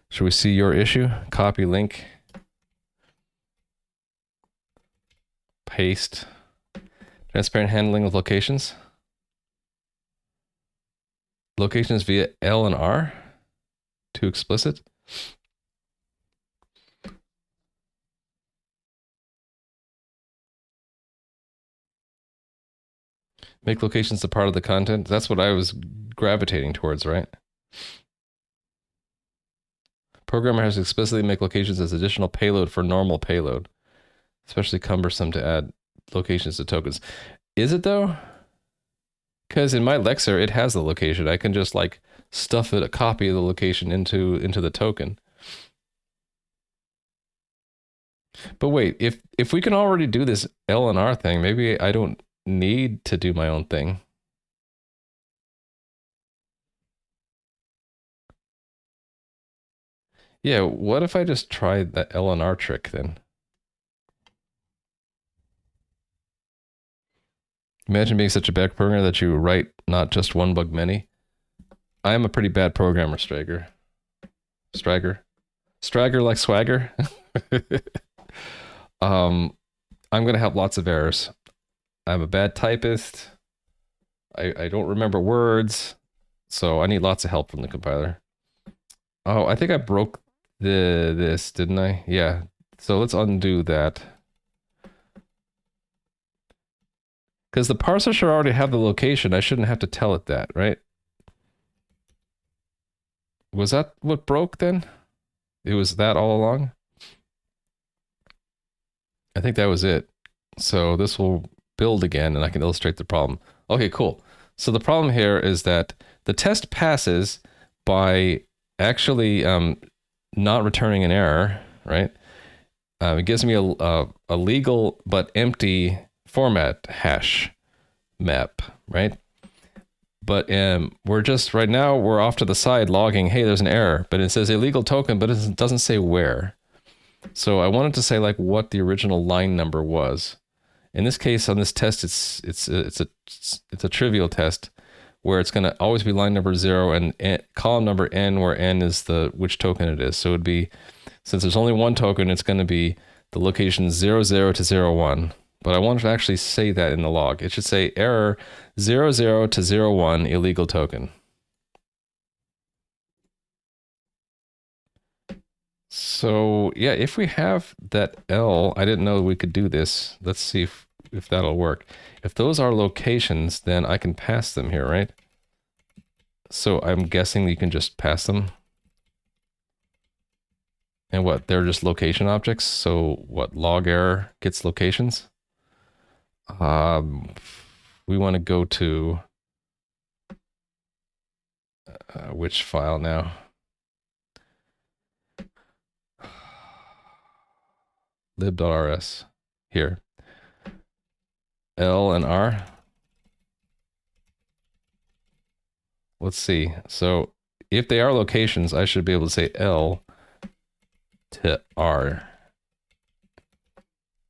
should we see your issue? Copy link. Paste. Transparent handling of locations. Locations via L and R. Too explicit. Make locations a part of the content. That's what I was gravitating towards, right? Programmer has to explicitly make locations as additional payload for normal payload. Especially cumbersome to add locations to tokens. Is it though? Because in my Lexer, it has the location. I can just like stuff it, a copy of the location into the token. But wait, if we can already do this L and R thing, maybe I don't need to do my own thing. Yeah, what if I just try that L and R trick then? Imagine being such a bad programmer that you write not just one bug many. I am a pretty bad programmer, Strager. Stragger like swagger. I'm gonna have lots of errors. I'm a bad typist. I don't remember words, so I need lots of help from the compiler. Oh, I think I broke this, didn't I? Yeah. So let's undo that. Because the parser should already have the location. I shouldn't have to tell it that, right? Was that what broke then? It was that all along? I think that was it. So this will build again and I can illustrate the problem. Okay, cool. So the problem here is that the test passes by actually not returning an error, right? It gives me a legal but empty format hash map, right? But we're just, right now, we're off to the side logging, hey, there's an error, but it says illegal token, but it doesn't say where. So I wanted to say like what the original line number was. In this case, on this test, it's a trivial test where it's going to always be line number 0 and column number n, where n is the which token it is. So it'd be, since there's only one token, it's going to be the location 00 to 01. But I wanted to actually say that in the log. It should say error 00 to 01 illegal token. So yeah, if we have that L, I didn't know we could do this. Let's see if that'll work. If those are locations, then I can pass them here, right? So I'm guessing you can just pass them. And what, they're just location objects? So what, log error gets locations? We want to go to which file now? lib.rs. Here. L and R. Let's see. So if they are locations, I should be able to say L to R.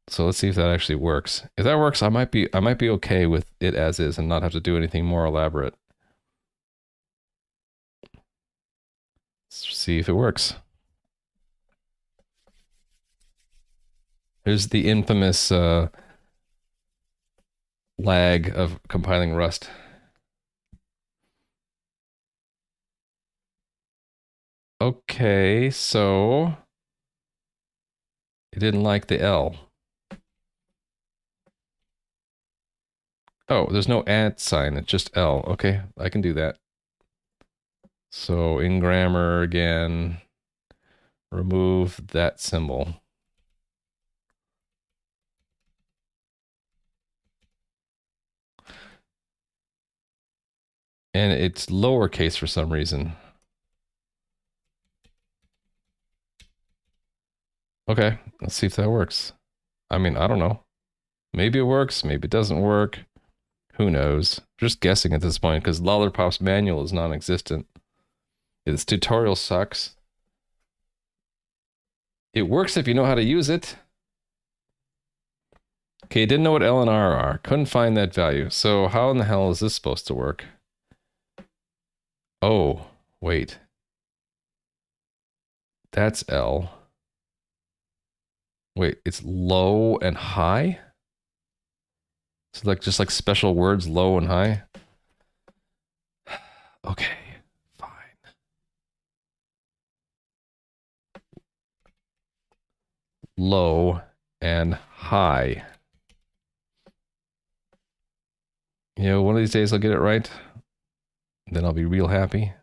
So let's see if that actually works. If that works, I might be okay with it as is and not have to do anything more elaborate. Let's see if it works. Here's the infamous lag of compiling Rust. Okay, so it didn't like the L. Oh, there's no @ sign, it's just L. Okay, I can do that. So in grammar again, remove that symbol. And it's lowercase for some reason. Okay, let's see if that works. I mean, I don't know. Maybe it works, maybe it doesn't work. Who knows? Just guessing at this point, because Lollipop's manual is non-existent. This tutorial sucks. It works if you know how to use it. Okay, didn't know what L and R are. Couldn't find that value. So how in the hell is this supposed to work? Oh, wait. That's L. Wait, it's low and high? So like just like special words, low and high? Okay, fine. Low and high. You know, one of these days I'll get it right. Then I'll be real happy.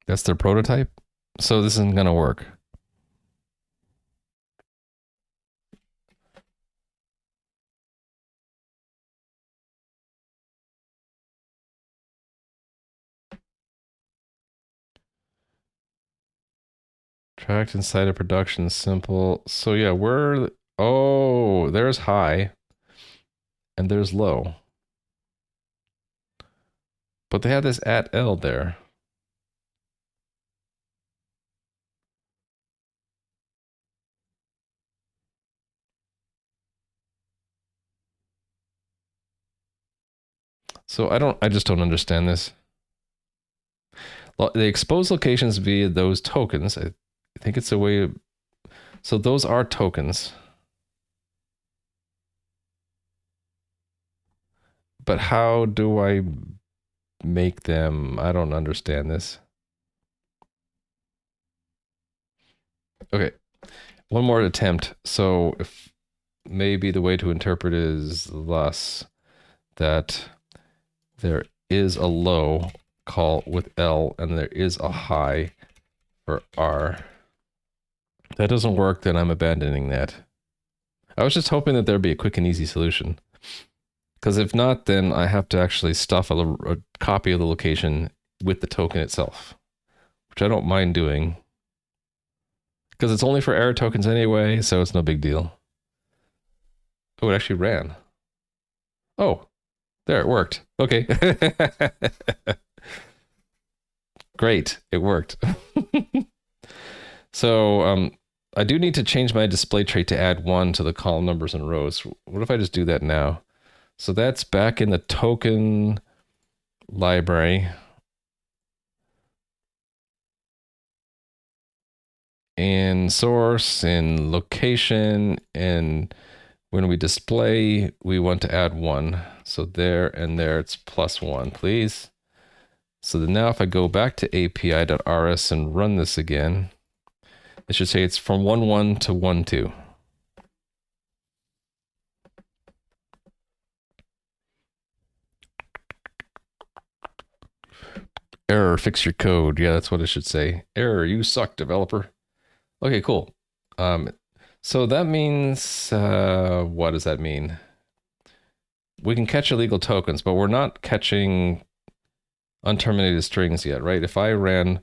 That's their prototype. So this isn't gonna work. Tracked inside of production, simple. So yeah, oh, there's high and there's low. But they have this at L there. So I just don't understand this. They expose locations via those tokens. I think it's a way of, so those are tokens. But how do I make them? I don't understand this. Okay, one more attempt. So if maybe the way to interpret is thus that there is a low call with L and there is a high for R. If that doesn't work, then I'm abandoning that. I was just hoping that there'd be a quick and easy solution. Because if not, then I have to actually stuff a copy of the location with the token itself, which I don't mind doing. Because it's only for error tokens anyway, so it's no big deal. Oh, it actually ran. Oh, there, it worked. Okay. Great, it worked. So, I do need to change my display trait to add 1 to the column numbers and rows. What if I just do that now? So that's back in the token library. In source, in location, and when we display, we want to add 1. So there and there, it's +1, please. So then now if I go back to api.rs and run this again, it should say it's from 1.1 to 1.2. Error, fix your code. Yeah, that's what it should say. Error, you suck, developer. Okay, cool. So that means, what does that mean? We can catch illegal tokens, but we're not catching unterminated strings yet, right? If I ran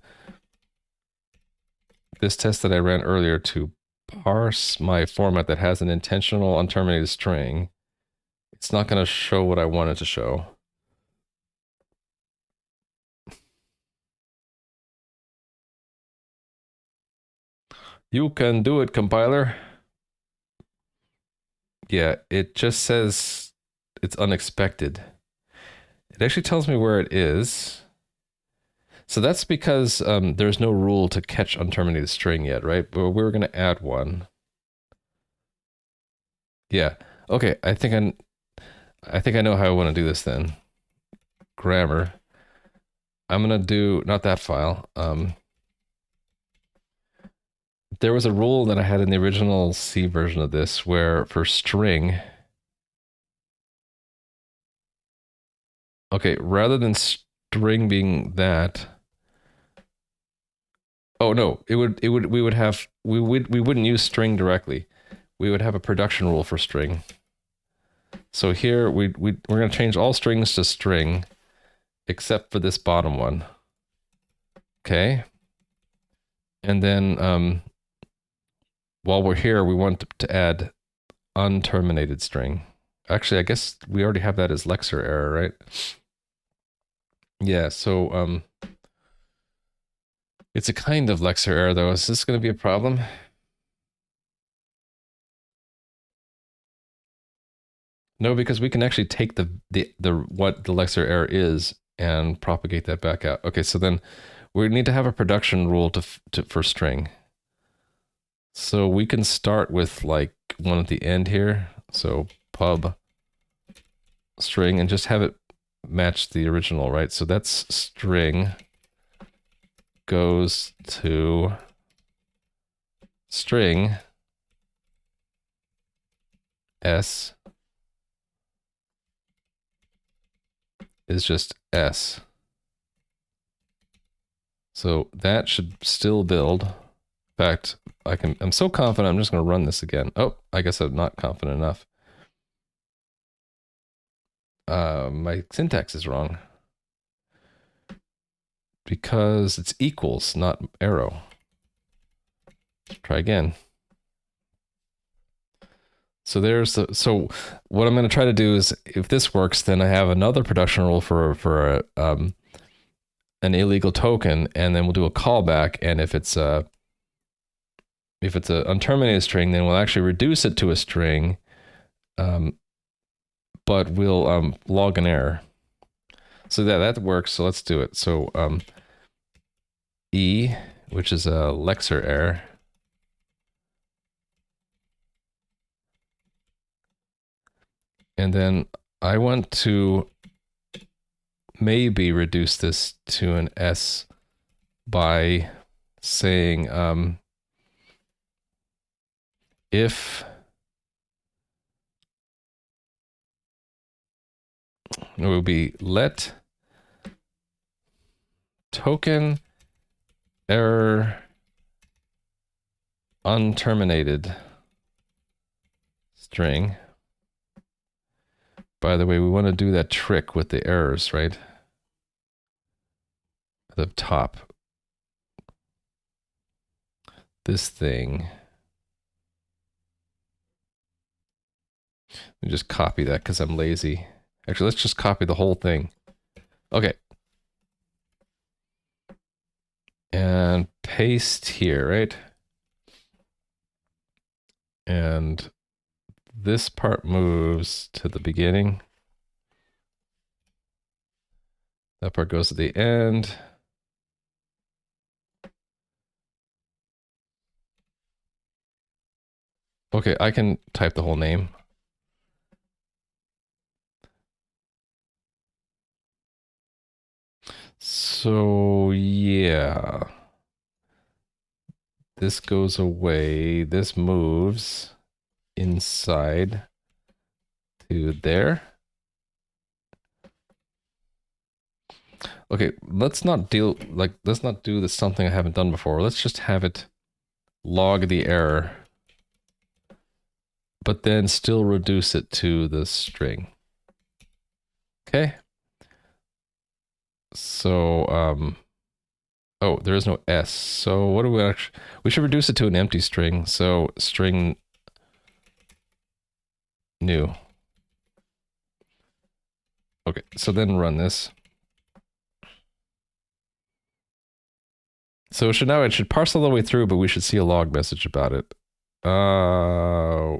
this test that I ran earlier to parse my format that has an intentional unterminated string, it's not going to show what I want it to show. You can do it, compiler. Yeah, it just says it's unexpected. It actually tells me where it is. So that's because there's no rule to catch unterminated string yet, right? But we're going to add one. Yeah. Okay, I think I know how I want to do this then. Grammar. I'm going to do not that file. There was a rule that I had in the original C version of this where for string, okay, rather than string being that, oh no, we wouldn't use string directly. We would have a production rule for string. So here we're going to change all strings to string except for this bottom one. Okay. And then while we're here, we want to add unterminated string. Actually, I guess we already have that as Lexer error, right? Yeah, so it's a kind of Lexer error though. Is this going to be a problem? No, because we can actually take the what the Lexer error is and propagate that back out. Okay, so then we need to have a production rule for string. So we can start with like one at the end here. So pub string and just have it match the original, right? So that's string goes to string s is just s. So that should still build. In fact, I'm so confident I'm just going to run this again. Oh, I guess I'm not confident enough. My syntax is wrong. Because it's equals, not arrow. Try again. So there's the, so what I'm going to try to do is, if this works, then I have another production rule for an illegal token, and then we'll do a callback. And if it's a unterminated string, then we'll actually reduce it to a string, but we'll log an error. So that works. So let's do it. So E, which is a Lexer error. And then I want to maybe reduce this to an S by saying if it would be let token error unterminated string. By the way, we want to do that trick with the errors, right? At the top. This thing. Let me just copy that because I'm lazy. Actually, let's just copy the whole thing. Okay. And paste here, right? And this part moves to the beginning. That part goes to the end. Okay, I can type the whole name. So, yeah. This goes away. This moves inside to there. Okay, let's not do this something I haven't done before. Let's just have it log the error, but then still reduce it to the string. Okay. So, oh, there is no S. So what do we actually, we should reduce it to an empty string. So string new. Okay, so then run this. So it should parse all the way through, but we should see a log message about it.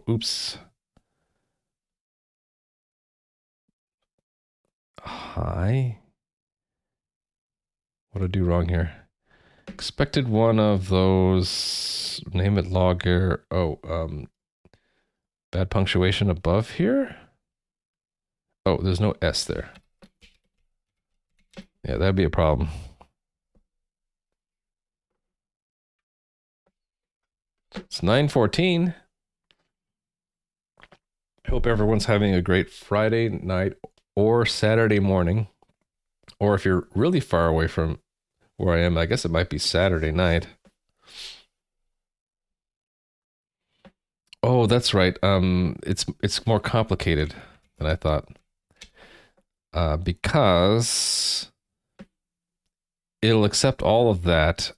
Oops. Hi. What did I do wrong here? Expected one of those, name it log error. Oh, bad punctuation above here? Oh, there's no S there. Yeah, that'd be a problem. It's 9:14. I hope everyone's having a great Friday night or Saturday morning. Or if you're really far away from where I am, I guess it might be Saturday night. Oh, that's right. It's more complicated than I thought. Because it'll accept all of that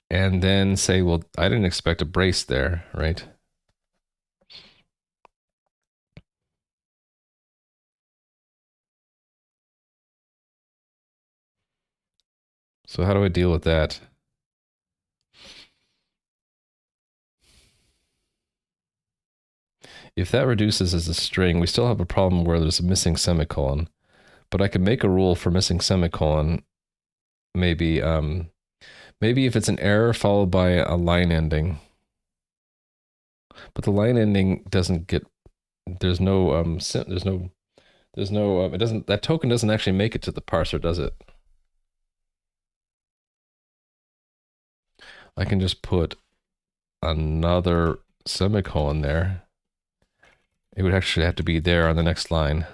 and then say, well, I didn't expect a brace there, right? So how do I deal with that? If that reduces as a string, we still have a problem where there's a missing semicolon. But I could make a rule for missing semicolon. Maybe maybe if it's an error followed by a line ending. But the line ending doesn't get, there's no it doesn't, that token doesn't actually make it to the parser, does it? I can just put another semicolon there. It would actually have to be there on the next line.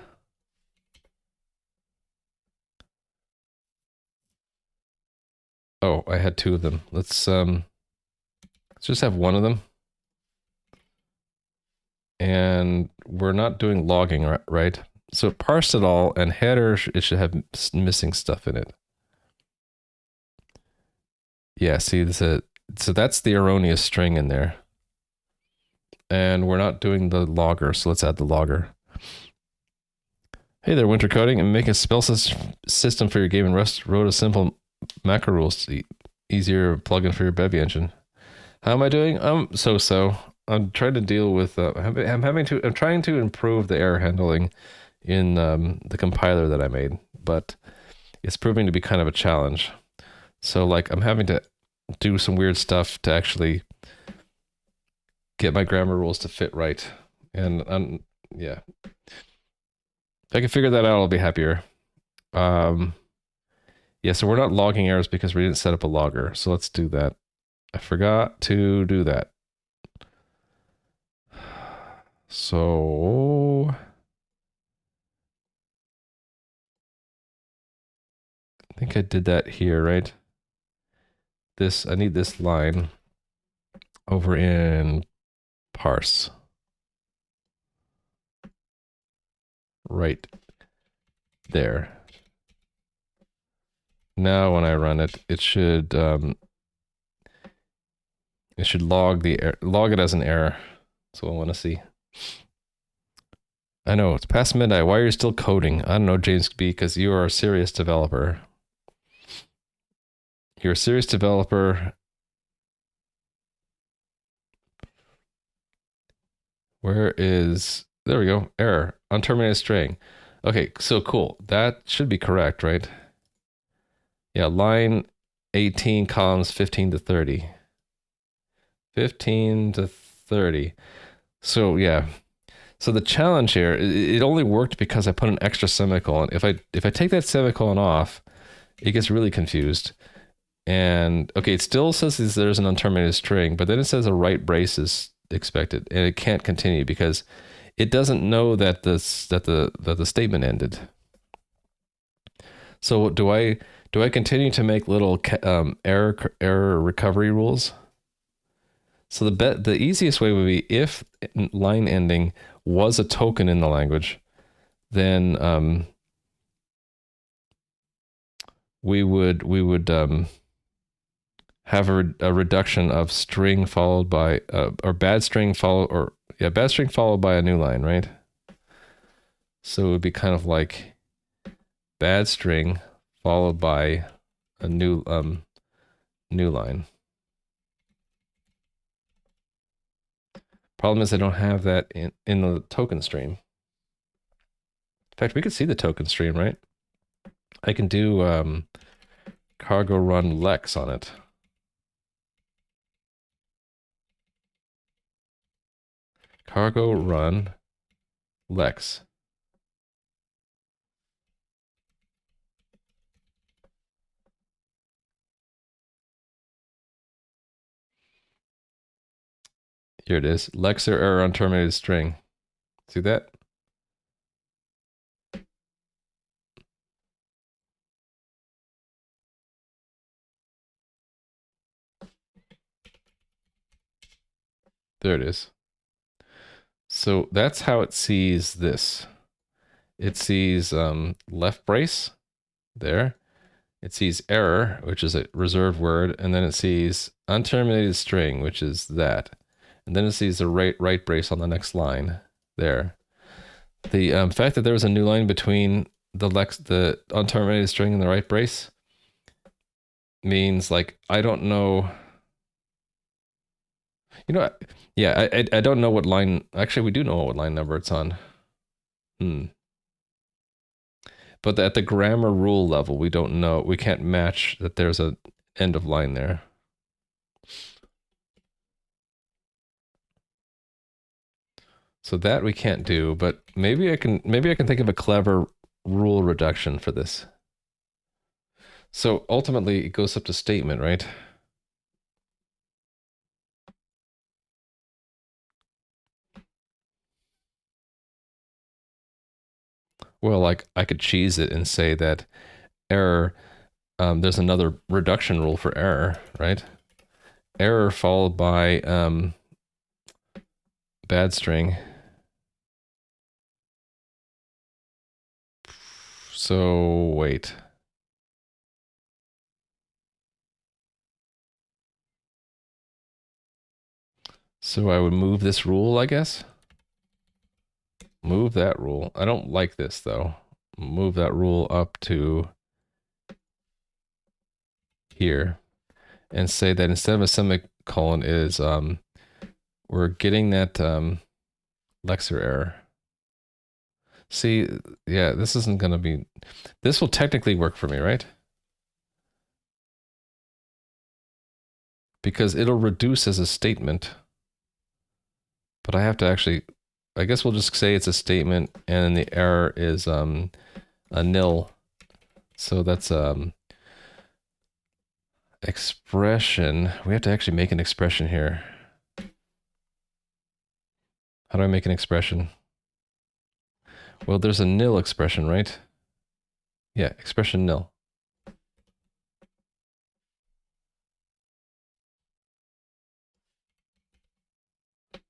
Oh, I had two of them. Let's just have one of them. And we're not doing logging, right? So parse it all, and header, it should have missing stuff in it. Yeah, see, so that's the erroneous string in there. And we're not doing the logger, so let's add the logger. Hey there, winter coding, and make a spell system for your game and wrote a simple macro rules, easier plugin for your Bevy engine. How am I doing? So. I'm trying to deal with. I'm trying to improve the error handling in the compiler that I made, but it's proving to be kind of a challenge. So like I'm having to do some weird stuff to actually get my grammar rules to fit right, and yeah. If I can figure that out, I'll be happier. Yeah, so we're not logging errors because we didn't set up a logger. So let's do that. I forgot to do that. So I think I did that here, right? I need this line over in parse. Right there. Now when I run it, it should log it as an error. That's what I want to see. I know, it's past midnight. Why are you still coding? I don't know, James B, because you are a serious developer. You're a serious developer. Where is... There we go. Error. Unterminated string. Okay, so cool. That should be correct, right? Yeah, line 18, columns 15 to 30. 15 to 30. So, yeah. So the challenge here, it only worked because I put an extra semicolon. If I take that semicolon off, it gets really confused. And okay, it still says there's an unterminated string, but then it says a right brace is expected, and it can't continue because it doesn't know that the statement ended. So do I continue to make little error recovery rules? So the easiest way would be if line ending was a token in the language, then we would have a reduction of string followed by or bad string followed by a new line, right? So it would be kind of like bad string followed by a new line. Problem is I don't have that in the token stream. In fact, we could see the token stream, right? I can do cargo run lex on it. Cargo run lex. Here it is. Lex or error on terminated string. See that? There it is. So that's how it sees this. It sees left brace there. It sees error, which is a reserved word, and then it sees unterminated string, which is that. And then it sees the right brace on the next line there. The fact that there was a new line between the unterminated string and the right brace means like I don't know. You know, yeah, I don't know what line. Actually, we do know what line number it's on. Hmm. But at the grammar rule level, we don't know. We can't match that there's a end of line there. So that we can't do, but maybe I can think of a clever rule reduction for this. So ultimately it goes up to statement, right? Well, like I could cheese it and say that error, there's another reduction rule for error, right? Error followed by bad string. So wait. So I would move this rule, I guess. Move that rule. I don't like this though. Move that rule up to here and say that instead of a semicolon is we're getting that Lexer error. See, yeah, this isn't going to be, this will technically work for me, right? Because it'll reduce as a statement. But I have to actually, I guess we'll just say it's a statement and the error is a nil. So that's expression. We have to actually make an expression here. How do I make an expression? Well, there's a nil expression, right? Yeah, expression nil.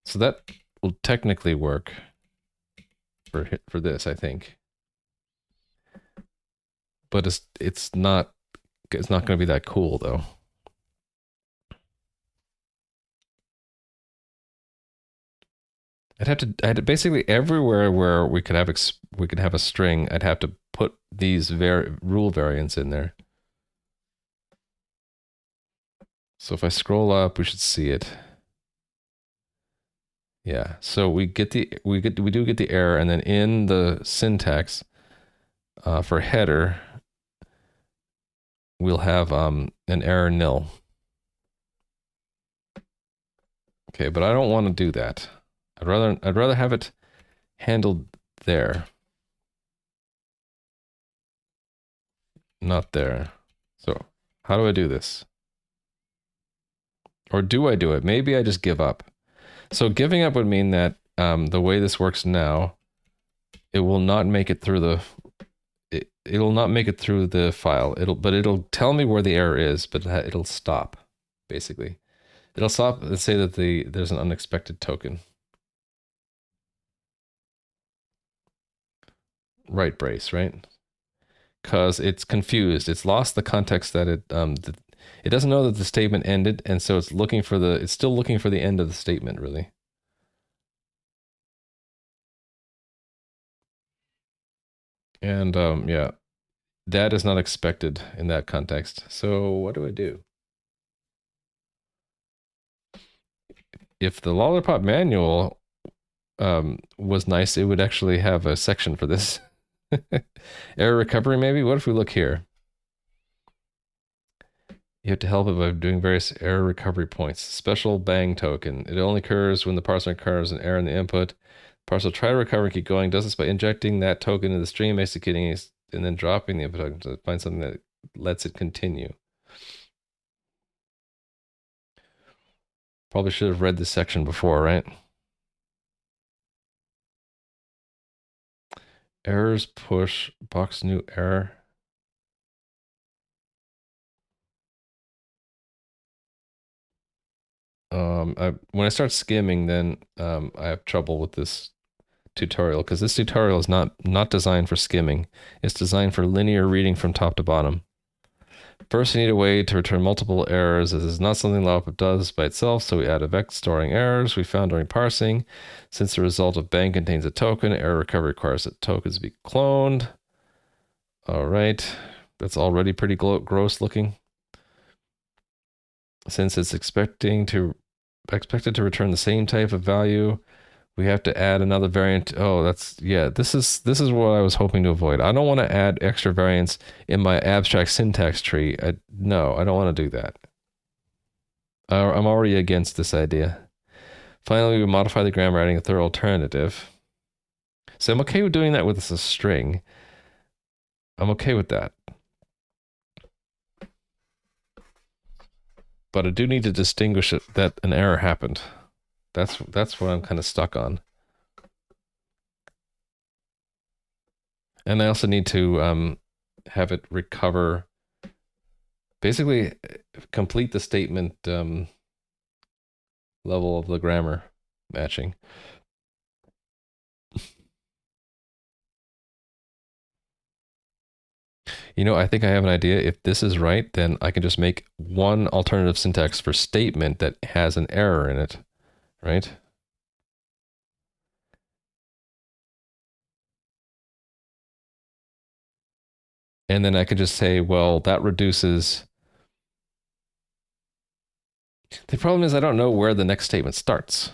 So that will technically work for this, I think. But it's not going to be that cool though. I'd have to basically everywhere where we could have a string, I'd have to put these rule variants in there. So if I scroll up, we should see it. Yeah. So we do get the error, and then in the syntax for header, we'll have an error nil. Okay, but I don't want to do that. I'd rather have it handled there, not there. So how do I do this? Or do I do it? Maybe I just give up. So giving up would mean that the way this works now, it will not make it through the it'll not make it through the file. But it'll tell me where the error is, but it'll stop, basically. It'll stop and say that there's an unexpected token. Right brace, right? Because it's confused. It's lost the context that it doesn't know that the statement ended, and so it's still looking for the end of the statement, really. And yeah, that is not expected in that context. So what do I do? If the Lollipop manual was nice, it would actually have a section for this. Error recovery, maybe? What if we look here? You have to help it by doing various error recovery points. Special bang token. It only occurs when the parser encounters an error in the input. Parser will try to recover and keep going. Does this by injecting that token into the stream, executing it, and then dropping the input token to find something that lets it continue. Probably should have read this section before, right? Errors push box new error. When I start skimming, then I have trouble with this tutorial because this tutorial is not designed for skimming. It's designed for linear reading from top to bottom. First, you need a way to return multiple errors. This is not something Lollipop does by itself, so we add a vec storing errors we found during parsing. Since the result of bang contains a token, error recovery requires that tokens be cloned. All right, that's already pretty gross looking. Since it's expecting to expected to return the same type of value. We have to add another variant. Oh, that's, yeah, this is what I was hoping to avoid. I don't want to add extra variants in my abstract syntax tree. No, I don't want to do that. I'm already against this idea. Finally, we modify the grammar, adding a third alternative. So I'm okay with doing that with a string. I'm okay with that. But I do need to distinguish it that an error happened. That's what I'm kind of stuck on. And I also need to have it recover, basically complete the statement level of the grammar matching. You know, I think I have an idea. If this is right, then I can just make one alternative syntax for statement that has an error in it, right? And then I could just say, well, that reduces. The problem is I don't know where the next statement starts.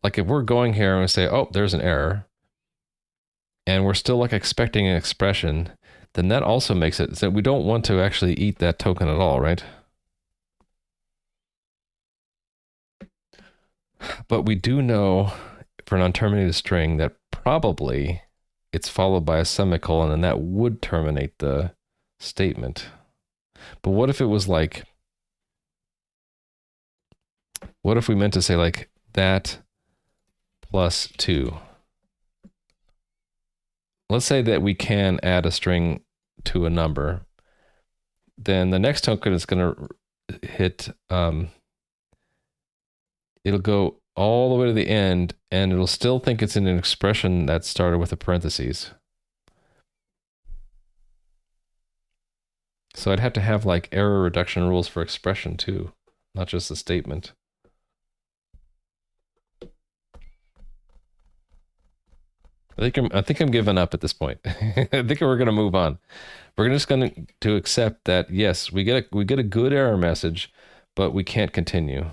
Like if we're going here and we say, oh, there's an error, and we're still like expecting an expression, then that also makes it so we don't want to actually eat that token at all, right? But we do know for an unterminated string that probably it's followed by a semicolon, and that would terminate the statement. But what if it was like, what if we meant to say like that plus 2? Let's say that we can add a string to a number. Then the next token is going to hit, it'll go all the way to the end, and it'll still think it's in an expression that started with a parentheses. So I'd have to have like error reduction rules for expression too, not just the statement. I think I'm giving up at this point. I think we're gonna move on. We're just going to accept that yes, we get a good error message, but we can't continue.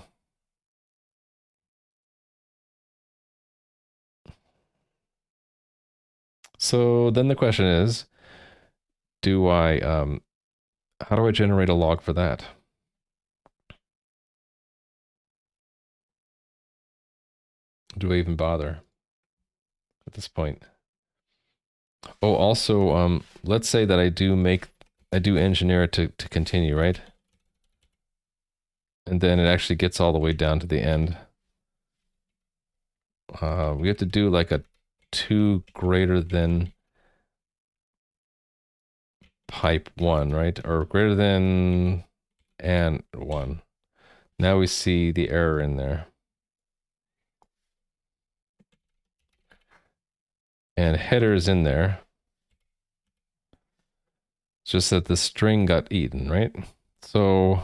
So then the question is, how do I generate a log for that? Do I even bother at this point? Oh, also, let's say that I do engineer it to continue, right? And then it actually gets all the way down to the end. We have to do like a 2 greater than pipe 1, right? Or greater than and 1. Now we see the error in there. And header is in there. It's just that the string got eaten, right? So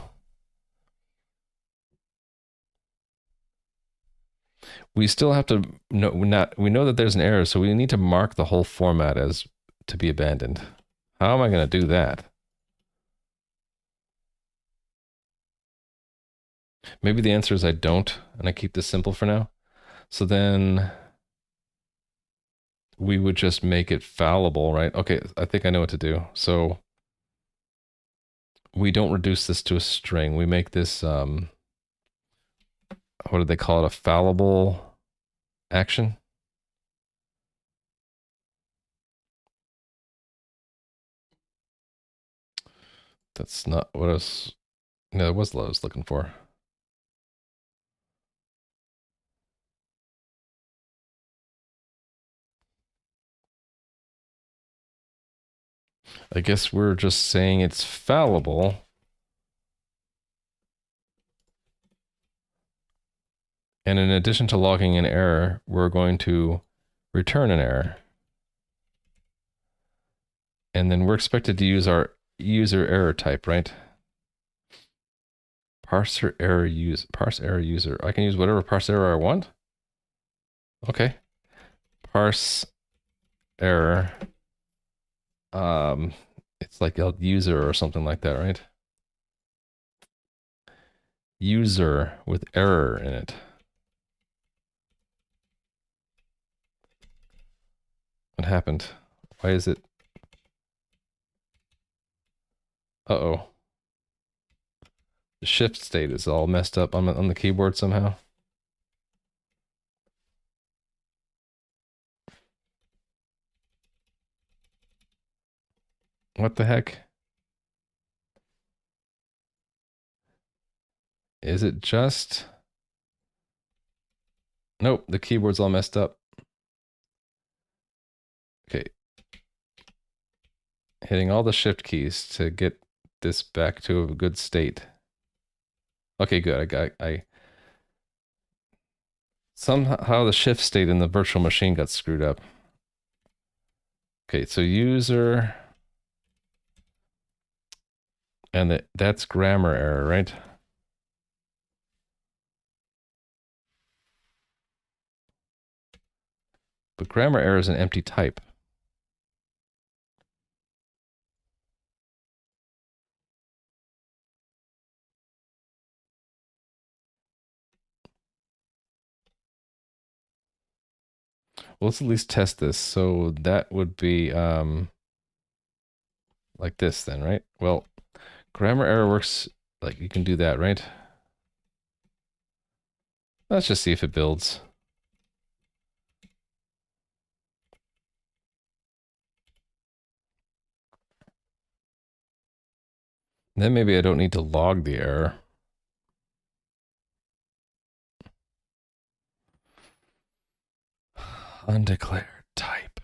we still have to we know that there's an error, so we need to mark the whole format as to be abandoned. How am I going to do that? Maybe the answer is I don't, and I keep this simple for now. So then we would just make it fallible, right? Okay, I think I know what to do. So we don't reduce this to a string. We make this, what do they call it? A fallible action? That's not what I was, no, it was what I was looking for. I guess we're just saying it's fallible. And in addition to logging an error, we're going to return an error. And then we're expected to use our user error type, right? Parse error user. I can use whatever parse error I want. Okay. Parse error. It's like a user or something like that, right? user with error in it. What happened? Why is it? Uh-oh. The shift state is all messed up on the keyboard somehow. What the heck? Is it just... Nope, the keyboard's all messed up. Okay. Hitting all the shift keys to get this back to a good state. Okay, good. Somehow the shift state in the virtual machine got screwed up. Okay, so user... And that's grammar error, right? But grammar error is an empty type. Well, let's at least test this. So that would be like this then, right? Well, grammar error works like you can do that, right? Let's just see if it builds. Then maybe I don't need to log the error. Undeclared type.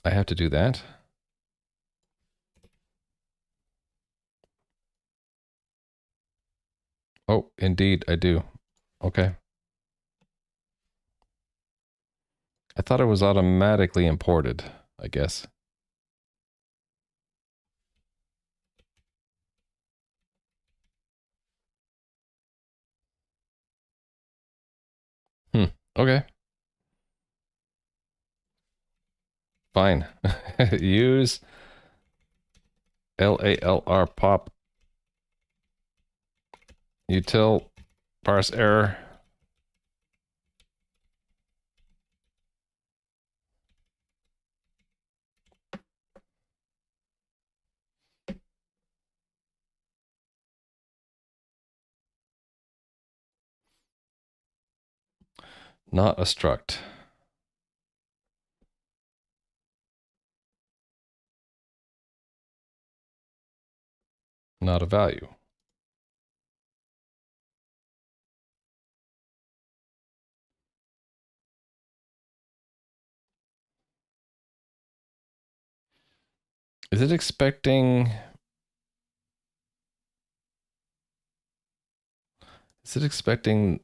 I have to do that. Oh, indeed, I do. Okay. I thought it was automatically imported, I guess. Okay. Fine. Use LALR pop util parse error. Not a struct. Not a value. Is it expecting... Is it expecting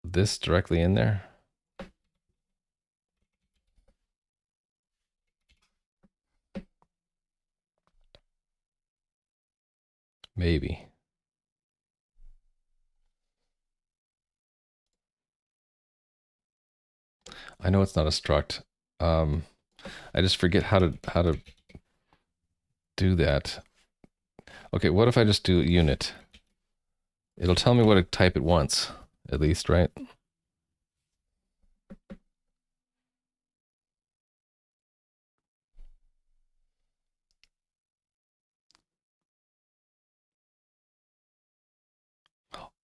this directly in there? Maybe. I know it's not a struct. I just forget how to do that. Okay, what if I just do unit? It'll tell me what to type it wants, at least, right?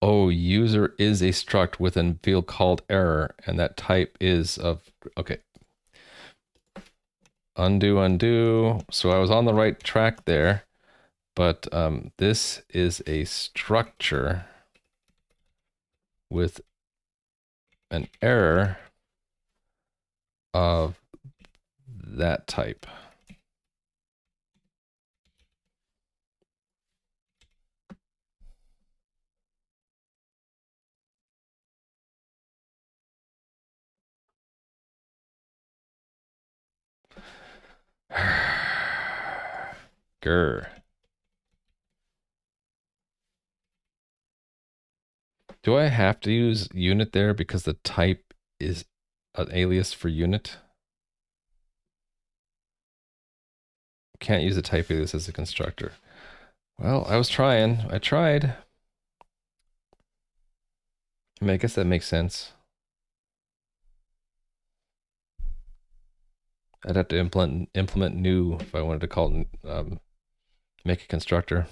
Oh, user is a struct with a field called error, and that type is of, okay. Undo. So I was on the right track there, but this is a structure with an error of that type. Grr. Do I have to use unit there because the type is an alias for unit? can't use a type alias as a constructor. Well, I was trying. I tried. I mean, I guess that makes sense. I'd have to implement new if I wanted to call it, make a constructor.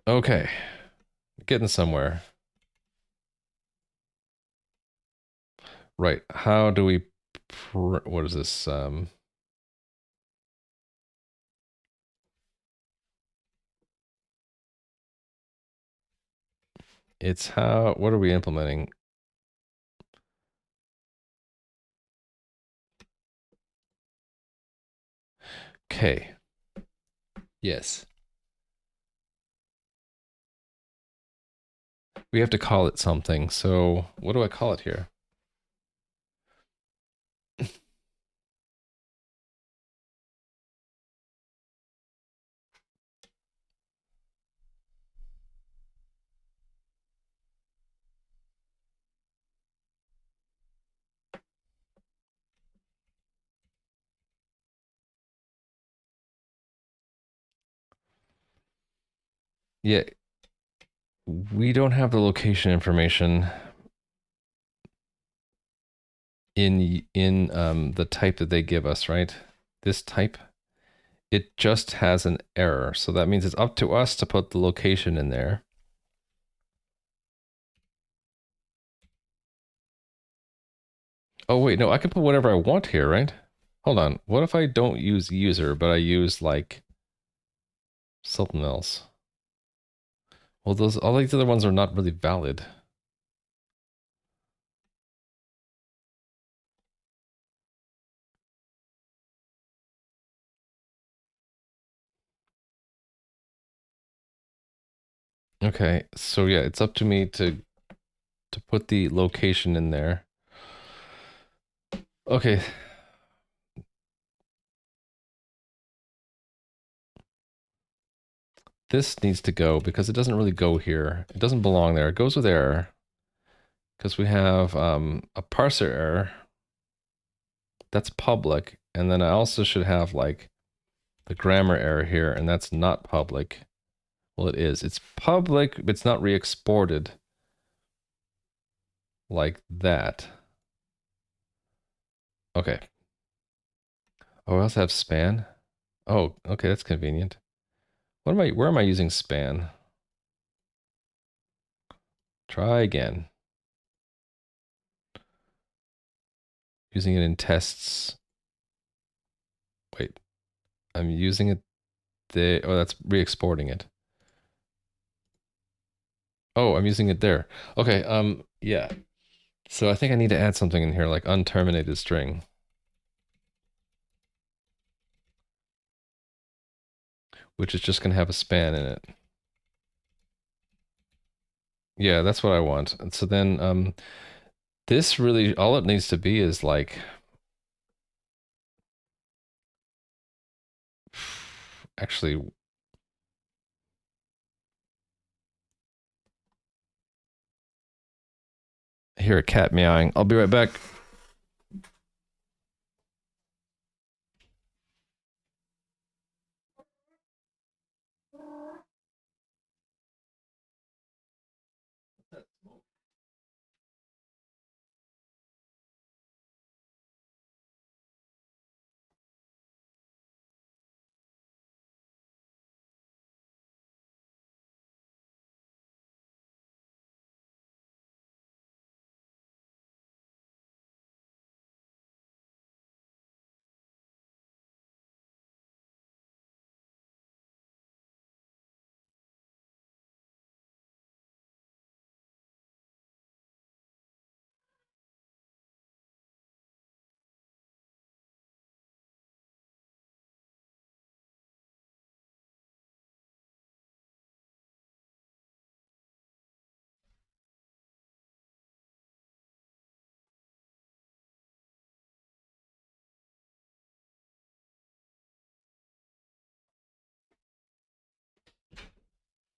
Okay, getting somewhere. Right, how do we, what is this? It's how, what are we implementing? Okay. Yes. We have to call it something. So what do I call it here? Yeah, we don't have the location information in the type that they give us, right? This type, it just has an error. So that means it's up to us to put the location in there. Oh wait, no, I can put whatever I want here, right? Hold on. What if I don't use user, but I use like something else? Well, those all these other ones are not really valid. Okay, so yeah, it's up to me to put the location in there. Okay. This needs to go because it doesn't really go here. It doesn't belong there. It goes with error. Because we have a parser error. That's public. And then I also should have like the grammar error here, and that's not public. Well, it is. It's public, but it's not re-exported like that. Okay. Oh, I also have span. Oh, okay, that's convenient. Where am I using span? Try again. Using it in tests. Wait, I'm using it there. Oh, that's re-exporting it. Oh, I'm using it there. Okay, yeah. So I think I need to add something in here like unterminated string. Which is just gonna have a span in it. Yeah, that's what I want. And so then this really all it needs to be is like actually I hear a cat meowing. I'll be right back.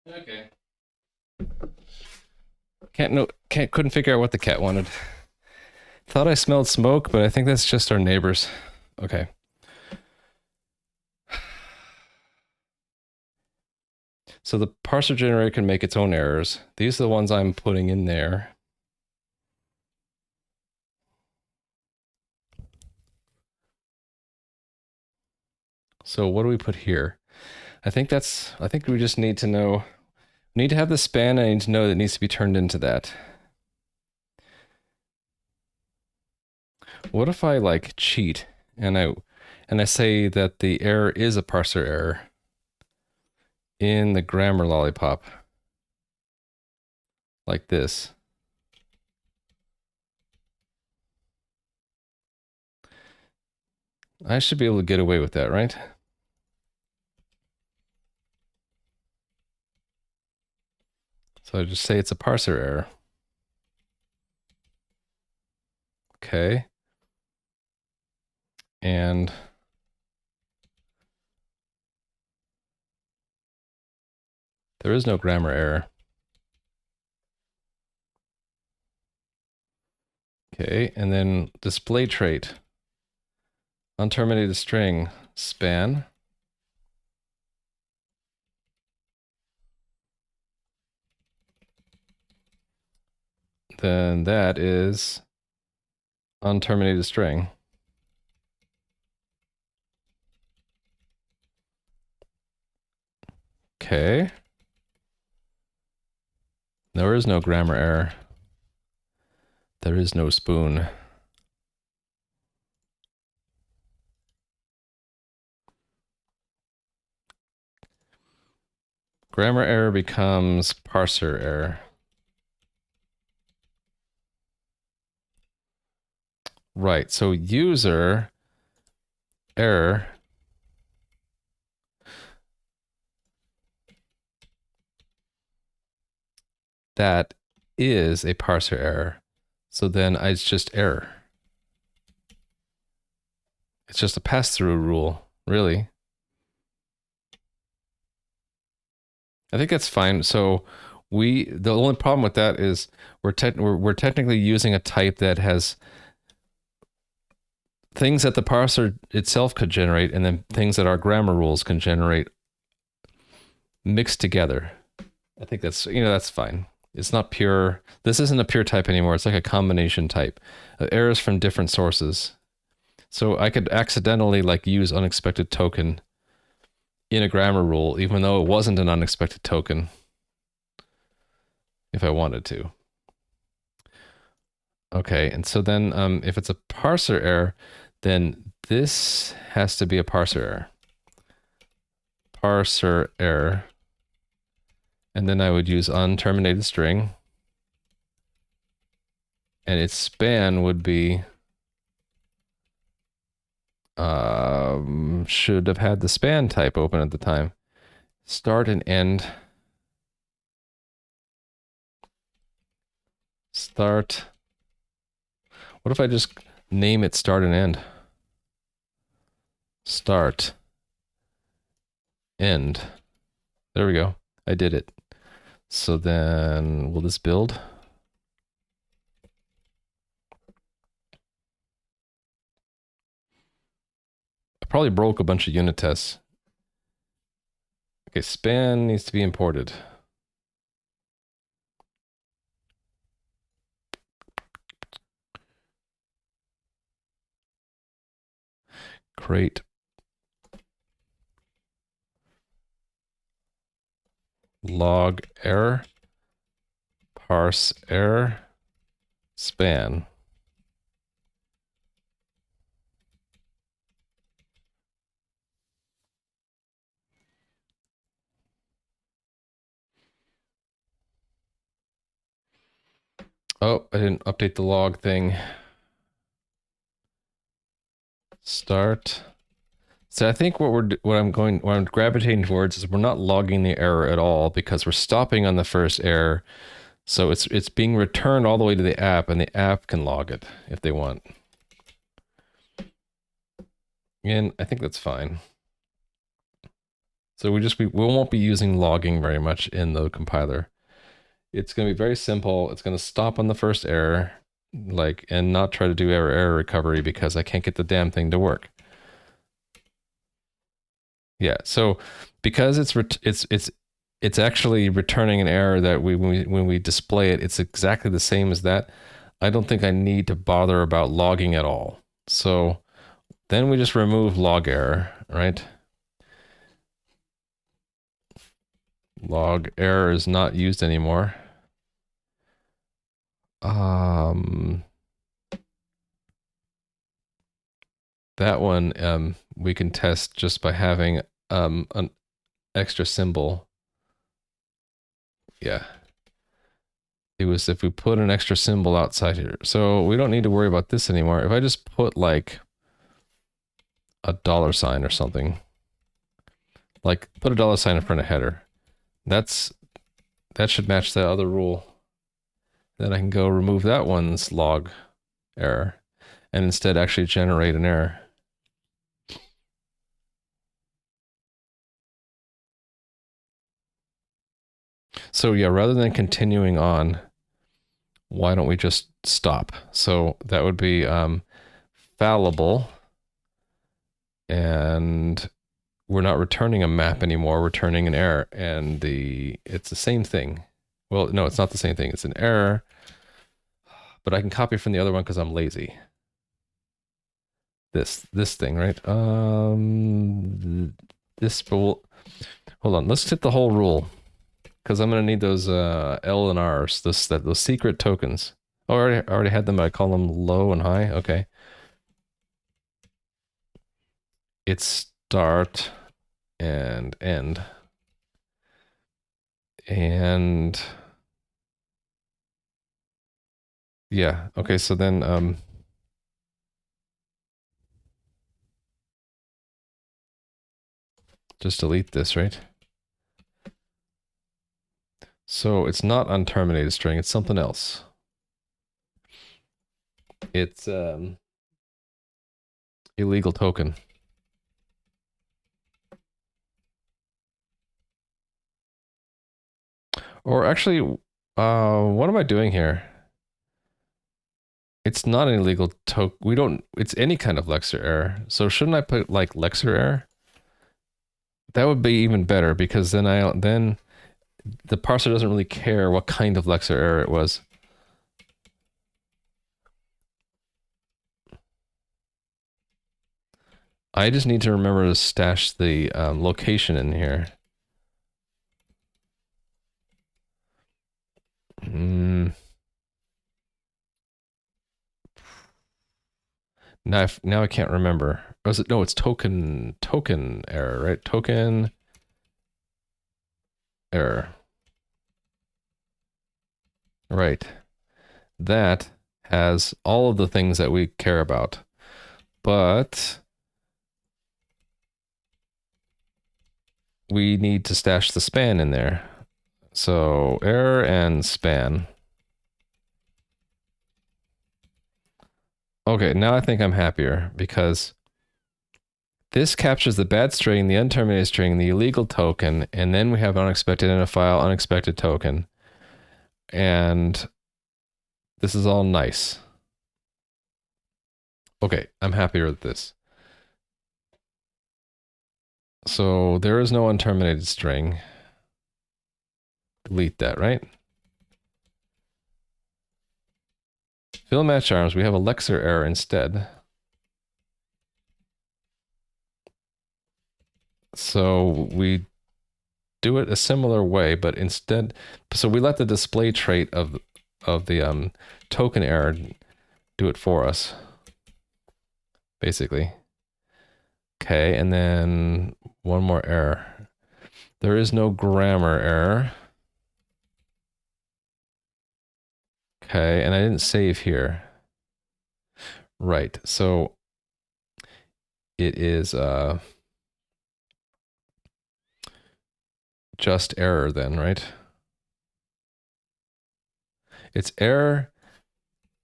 Okay. Couldn't figure out what the cat wanted. Thought I smelled smoke, but I think that's just our neighbors. Okay. So the parser generator can make its own errors. These are the ones I'm putting in there. So what do we put here? I think we just need to know, we need to have the span, I need to know that it needs to be turned into that. What if I like cheat and I say that the error is a parser error in the grammar lollipop? Like this. I should be able to get away with that, right? So I just say it's a parser error. Okay. And there is no grammar error. Okay, and then display trait. Unterminated string span. Then that is unterminated string. Okay. There is no grammar error. There is no spoon. Grammar error becomes parser error. Right, so user error that is a parser error. So then it's just error. It's just a pass-through rule, really. I think that's fine. So the only problem with that is we're technically using a type that has things that the parser itself could generate and then things that our grammar rules can generate mixed together. I think that's, that's fine. It's not pure. This isn't a pure type anymore. It's like a combination type of errors from different sources. So I could accidentally like use unexpected token in a grammar rule, even though it wasn't an unexpected token, if I wanted to. Okay, and so then if it's a parser error, then this has to be a parser error. Parser error. And then I would use unterminated string. And its span would be should have had the span type open at the time. Start and end. Start. What if I just name it start and end? Start. End. There we go. I did it. So then will this build? I probably broke a bunch of unit tests. Okay, span needs to be imported. Create log error, parse error, span. Oh, I didn't update the log thing. Start. So I think what I'm gravitating towards is we're not logging the error at all because we're stopping on the first error. So it's being returned all the way to the app, and the app can log it if they want. And I think that's fine. So we won't be using logging very much in the compiler. It's going to be very simple. It's going to stop on the first error, and not try to do error recovery because I can't get the damn thing to work. Yeah, so because it's it's actually returning an error that when we display it, it's exactly the same as that. I don't think I need to bother about logging at all. So then we just remove log error, right? Log error is not used anymore. That one we can test just by having an extra symbol. Yeah. It was if we put an extra symbol outside here. So we don't need to worry about this anymore. If I just put like a $sign or something, like put a $sign in front of header, that should match that other rule. Then I can go remove that one's log error and instead actually generate an error. So yeah, rather than continuing on, why don't we just stop? So that would be fallible, and we're not returning a map anymore, we're returning an error, and it's the same thing. Well, no, it's not the same thing. It's an error, but I can copy from the other one because I'm lazy. This thing, right? This will, hold on, let's hit the whole rule because I'm gonna need those L and R's, those secret tokens. Oh, I already had them, but I call them low and high. Okay. It's start and end. And yeah, okay, so then just delete this, right? So it's not unterminated string, it's something else. It's illegal token. Or actually, what am I doing here? It's not an illegal token. It's any kind of Lexer error. So shouldn't I put like Lexer error? That would be even better because then the parser doesn't really care what kind of Lexer error it was. I just need to remember to stash the location in here. Now I can't remember. Or is it? No, it's token error, right? Token error. Right. That has all of the things that we care about. But we need to stash the span in there. So error and span. Okay, now I think I'm happier because this captures the bad string, the unterminated string, the illegal token, and then we have unexpected identifier, unexpected token. And this is all nice. Okay, I'm happier with this. So there is no unterminated string. Delete that, right? Fill match arms, we have a Lexer error instead. So we do it a similar way, but instead, so we let the display trait of the token error do it for us, basically. Okay, and then one more error. There is no grammar error. Okay, and I didn't save here. Right, so it is just error then, right? It's error,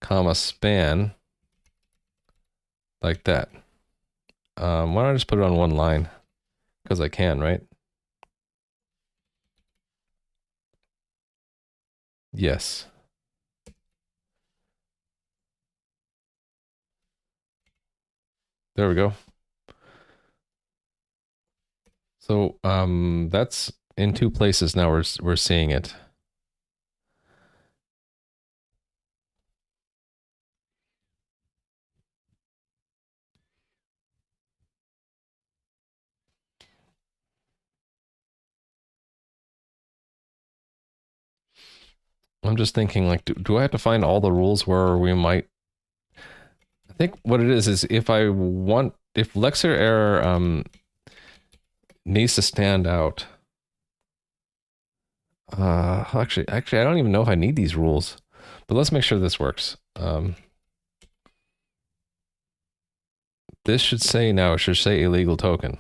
comma, span, like that. Why don't I just put it on one line? Because I can, right? Yes. There we go. So that's in two places now we're seeing it. I'm just thinking, like, do I have to find all the rules where we might... I think what it is if if Lexer error needs to stand out. Actually, I don't even know if I need these rules, but let's make sure this works. This should say now, it should say illegal token.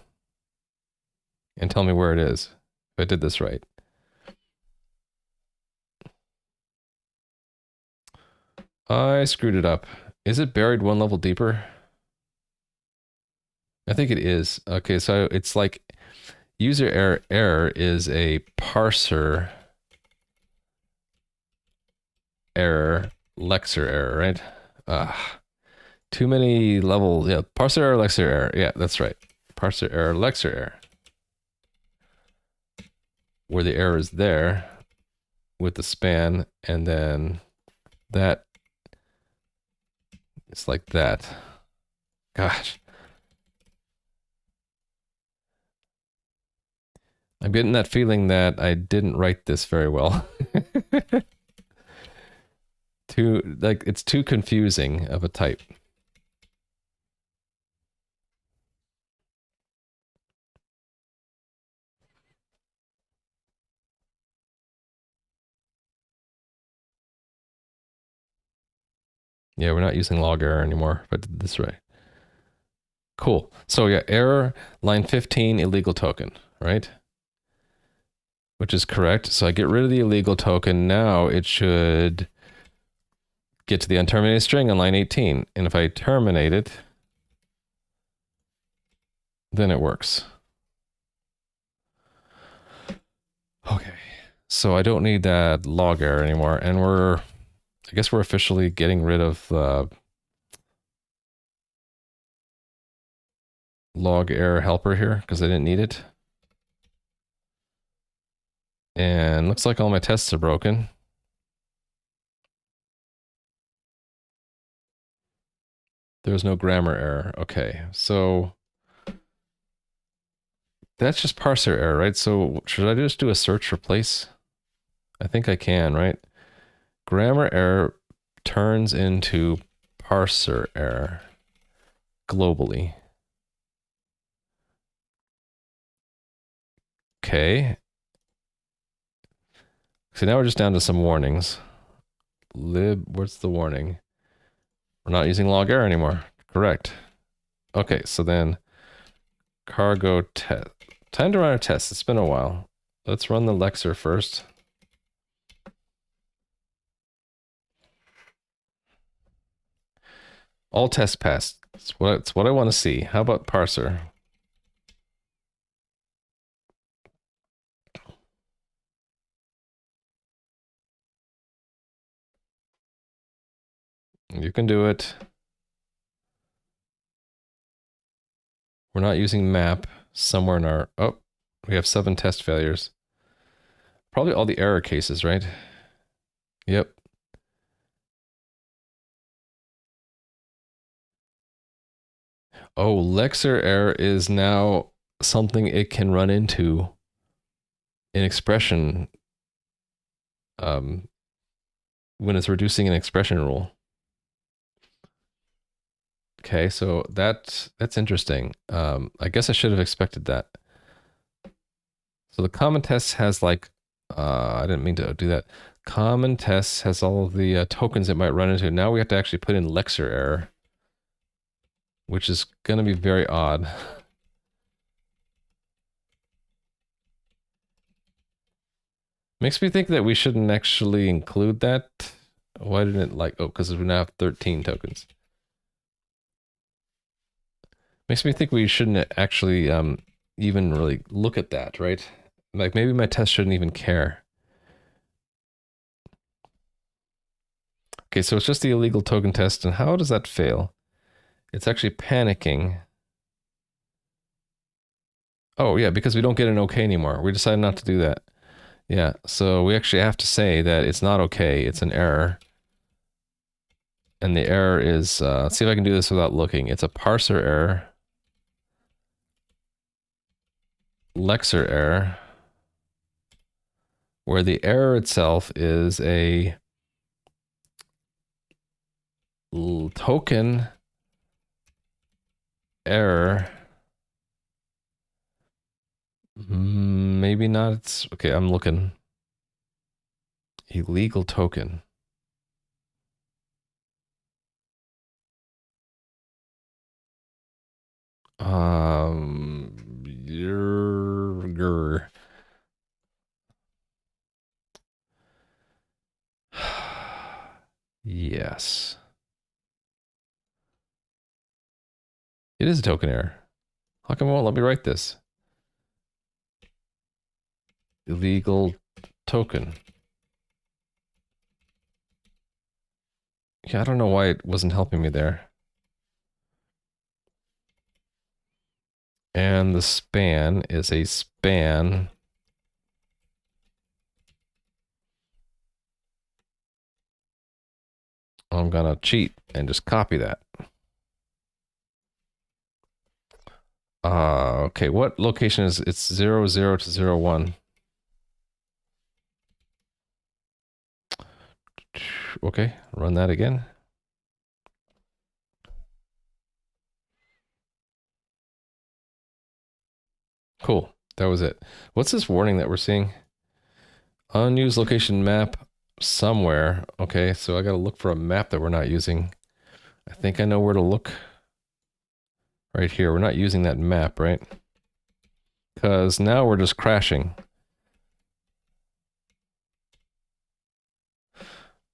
And tell me where it is, if I did this right. I screwed it up. Is it buried one level deeper? I think it is. Okay, so it's like user error is a parser error, Lexer error, right? Too many levels. Yeah, parser error, Lexer error. Yeah, that's right. Parser error, Lexer error. Where the error is there with the span, and then that it's like that. Gosh. I'm getting that feeling that I didn't write this very well. It's too confusing of a type. Yeah, we're not using log error anymore, if I did this right. Cool. So yeah, error, line 15, illegal token, right? Which is correct. So I get rid of the illegal token. Now it should get to the unterminated string on line 18. And if I terminate it, then it works. Okay. So I don't need that log error anymore. And I guess we're officially getting rid of the log error helper here because I didn't need it. And looks like all my tests are broken. There's no grammar error. Okay, so that's just parser error, right? So should I just do a search replace? I think I can, right? Grammar error turns into parser error globally. Okay. So now we're just down to some warnings. What's the warning? We're not using log error anymore. Correct. Okay, so then cargo test. Time to run our test. It's been a while. Let's run the Lexer first. All tests passed. It's what I want to see. How about parser? You can do it. We're not using map somewhere in our... Oh, we have 7 test failures. Probably all the error cases, right? Yep. Oh, Lexer error is now something it can run into in expression when it's reducing an expression rule. Okay, so that's interesting. I guess I should have expected that. So the common test has like, I didn't mean to do that. Common test has all of the tokens it might run into. Now we have to actually put in Lexer error, which is going to be very odd. Makes me think that we shouldn't actually include that. Why didn't it like, oh, because we now have 13 tokens. Makes me think we shouldn't actually even really look at that, right? Like maybe my test shouldn't even care. Okay, so it's just the illegal token test, and how does that fail? It's actually panicking. Oh yeah, because we don't get an okay anymore. We decided not to do that. Yeah, so we actually have to say that it's not okay, it's an error. And the error is, let's see if I can do this without looking. It's a parser error, lexer error, where the error itself is a token error. Maybe not. It's okay. I'm looking. Illegal token. Grr. Yes. It is a token error. How come it won't let me write this? Illegal token. Yeah, I don't know why it wasn't helping me there. And the span is a span. I'm gonna cheat and just copy that. Okay, what location is it's 0, 0 to 0, 1? Okay, run that again. Cool, that was it. What's this warning that we're seeing? Unused location map somewhere. Okay, so I gotta look for a map that we're not using. I think I know where to look. Right here, we're not using that map, right? Because now we're just crashing.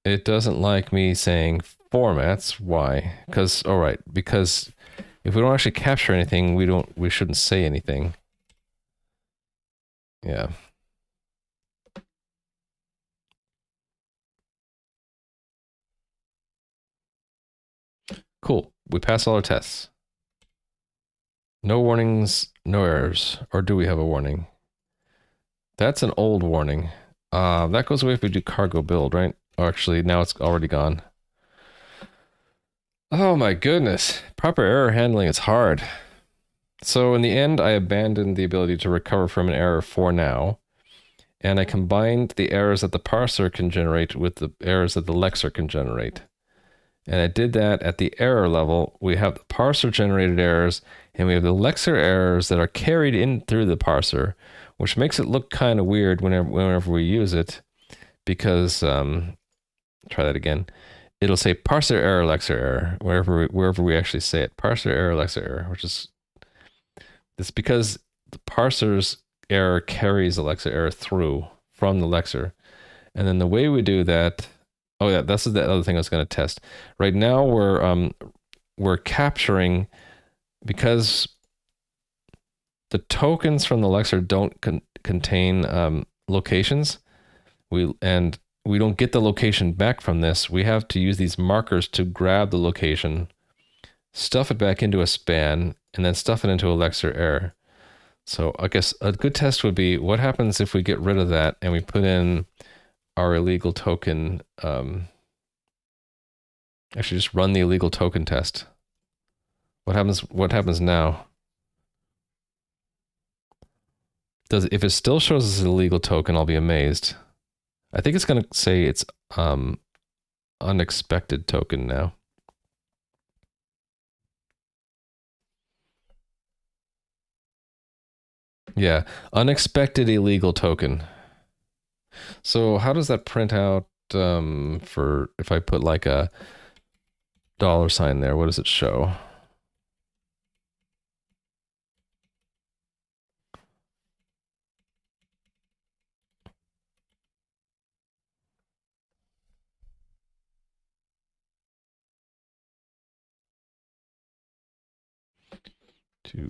It doesn't like me saying formats. Why? Because, all right, because if we don't actually capture anything, we shouldn't say anything. Yeah. Cool. We passed all our tests. No warnings, no errors. Or do we have a warning? That's an old warning. That goes away if we do cargo build, right? Or actually, now it's already gone. Oh my goodness. Proper error handling is hard. So in the end, I abandoned the ability to recover from an error for now. And I combined the errors that the parser can generate with the errors that the lexer can generate. And I did that at the error level. We have the parser generated errors, and we have the lexer errors that are carried in through the parser, which makes it look kind of weird whenever we use it, because, try that again. It'll say parser error, lexer error, wherever we actually say it. Parser error, lexer error, which is, it's because the parser's error carries the lexer error through from the lexer. And then the way we do that, oh yeah, this is the other thing I was going to test. Right now we're capturing, because the tokens from the lexer don't contain locations. We don't get the location back from this. We have to use these markers to grab the location, stuff it back into a span, and then stuff it into a lexer error. So I guess a good test would be, what happens if we get rid of that and we put in our illegal token? Actually, just run the illegal token test. What happens now? If it still shows as an illegal token, I'll be amazed. I think it's gonna say it's unexpected token now. Yeah, unexpected illegal token. So how does that print out for if I put like a $sign there? What does it show?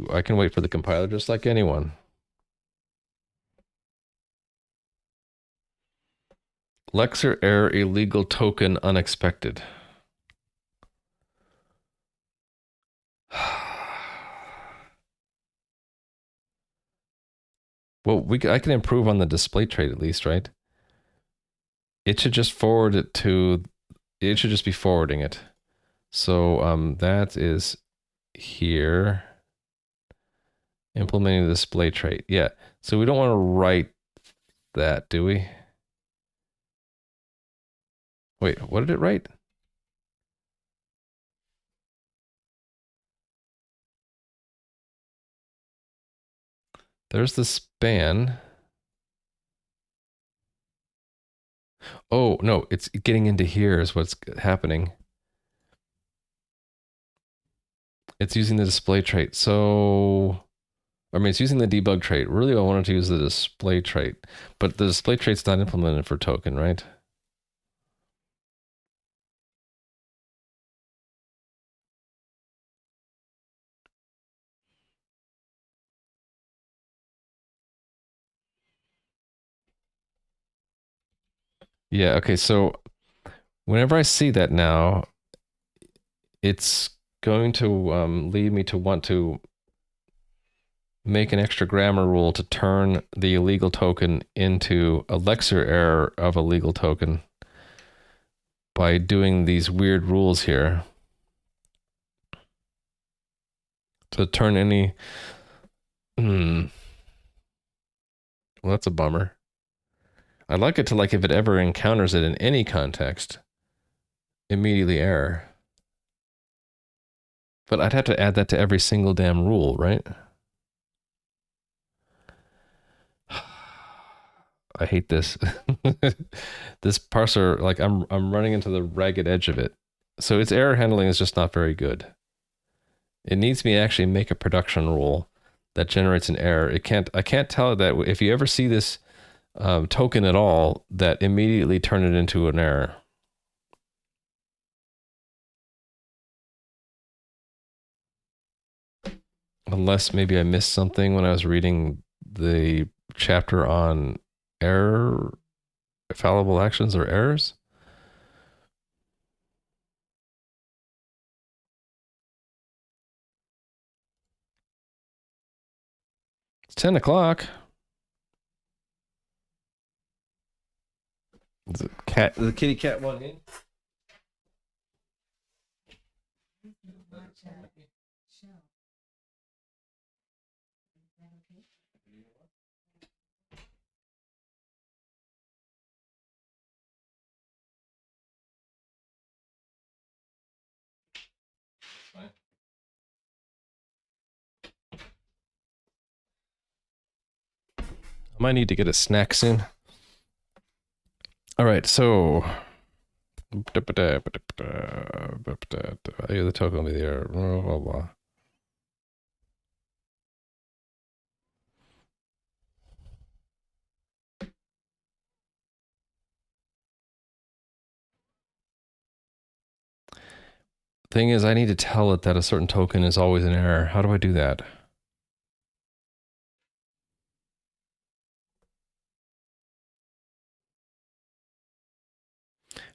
I can wait for the compiler just like anyone. Lexer error illegal token unexpected. Well, I can improve on the display trait at least, right? It should just forward it to, it should just be forwarding it. So that is here. Implementing the display trait. Yeah. So we don't want to write that, do we? Wait, what did it write? There's the span. Oh, no, it's getting into here is what's happening. It's using the display trait. So, I mean, it's using the debug trait. Really, I wanted to use the display trait, but the display trait's not implemented for token, right? Yeah, okay, so whenever I see that now, it's going to lead me to want to make an extra grammar rule to turn the illegal token into a Lexer error of a legal token by doing these weird rules here. To turn any... Well, that's a bummer. I'd like it to, like, if it ever encounters it in any context, immediately error. But I'd have to add that to every single damn rule, right? I hate this. This parser, like I'm running into the ragged edge of it. So its error handling is just not very good. It needs me to actually make a production rule that generates an error. I can't tell it that if you ever see this token at all, that immediately turn it into an error. Unless maybe I missed something when I was reading the chapter on error, fallible actions or errors. It's 10 o'clock. The kitty cat one in? I might need to get a snack soon. All right, so the token will be there. Blah, blah, blah. Thing is, I need to tell it that a certain token is always an error. How do I do that?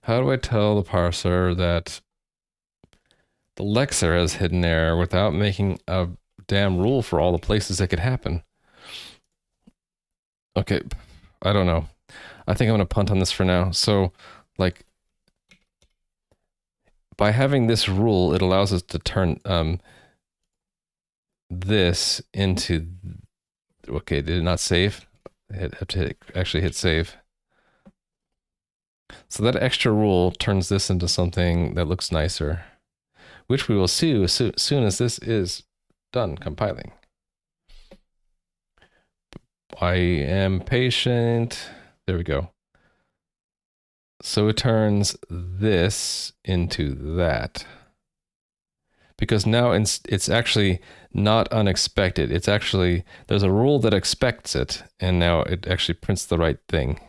How do I tell the parser that the Lexer has hidden error without making a damn rule for all the places it could happen? Okay, I don't know. I think I'm gonna punt on this for now. So, like, by having this rule, it allows us to turn this into... Okay, did it not save? I have to actually hit save. So that extra rule turns this into something that looks nicer, which we will see as soon as this is done compiling. I am patient. There we go. So it turns this into that. Because now it's actually not unexpected. It's actually, there's a rule that expects it, and now it actually prints the right thing.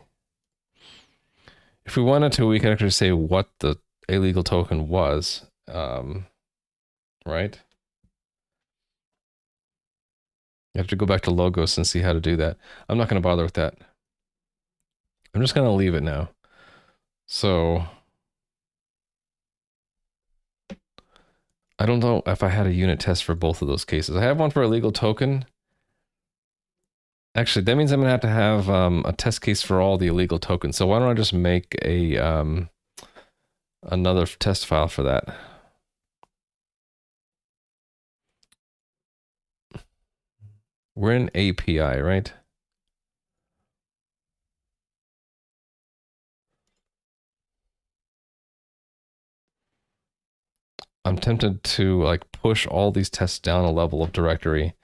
If we wanted to, we could actually say what the illegal token was, right? You have to go back to logos and see how to do that. I'm not going to bother with that. I'm just going to leave it now. So I don't know if I had a unit test for both of those cases. I have one for illegal token. Actually, that means I'm gonna have to have a test case for all the illegal tokens. So why don't I just make a another test file for that? We're in API, right? I'm tempted to like push all these tests down a level of directory.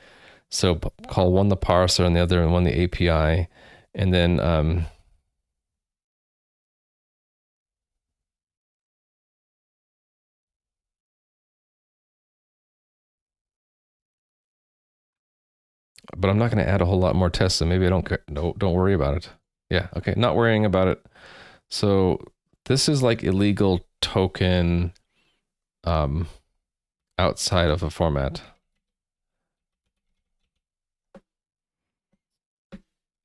So call one the parser and the other one the API, and then but I'm not going to add a whole lot more tests, so maybe I don't care. No, don't worry about it. Yeah, okay, not worrying about it. So this is like illegal token um, outside of a format.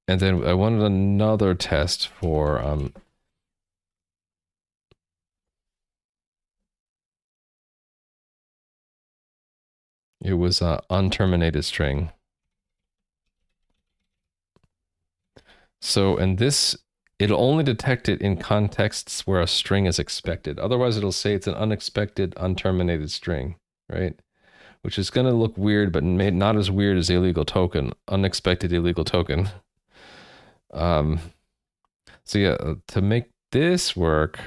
And then I wanted another test for it was unterminated string. So in this, it'll only detect it in contexts where a string is expected. Otherwise, it'll say it's an unexpected unterminated string, right? Which is going to look weird, but not as weird as illegal token, unexpected illegal token. Um, so yeah, to make this work,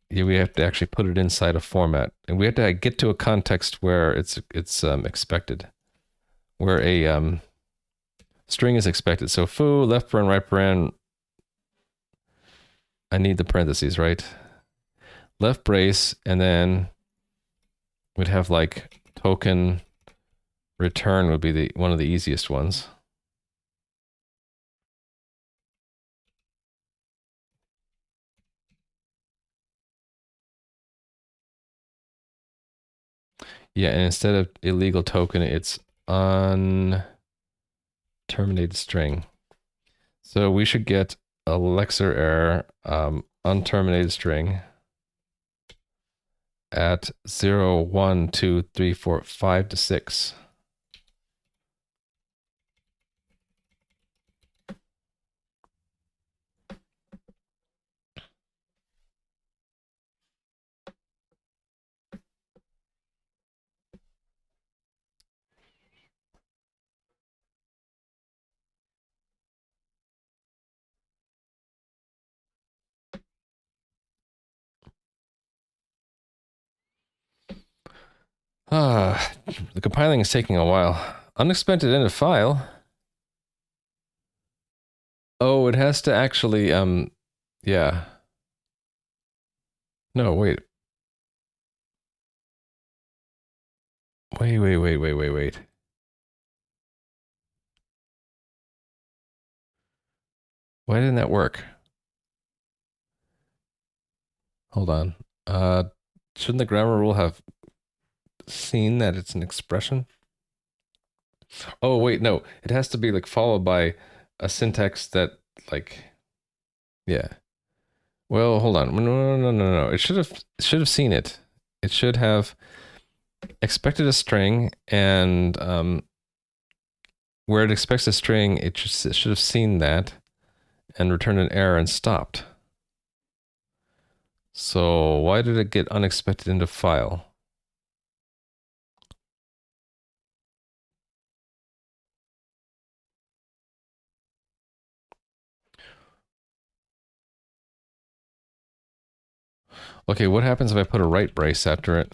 yeah, we have to actually put it inside a format, and we have to get to a context where it's expected, where a string is expected. So foo, left paren, right paren. I need the parentheses, right? Left brace, and then we'd have like token return would be the one of the easiest ones. Yeah, and instead of illegal token, it's unterminated string. So we should get a Lexer error, unterminated string at 0, 1, 2, 3, 4, 5 to 6. Ah, the compiling is taking a while. Unexpected end of file. Oh, it has to actually, yeah. No, wait. Wait. Why didn't that work? Hold on. Uh, shouldn't the grammar rule have seen that it's an expression? Oh, wait, no. It has to be like followed by a syntax that like, yeah. Well, hold on. No. It should have seen it. It should have expected a string, and where it expects a string, it should have seen that and returned an error and stopped. So why did it get unexpected into file? Okay, what happens if I put a right brace after it?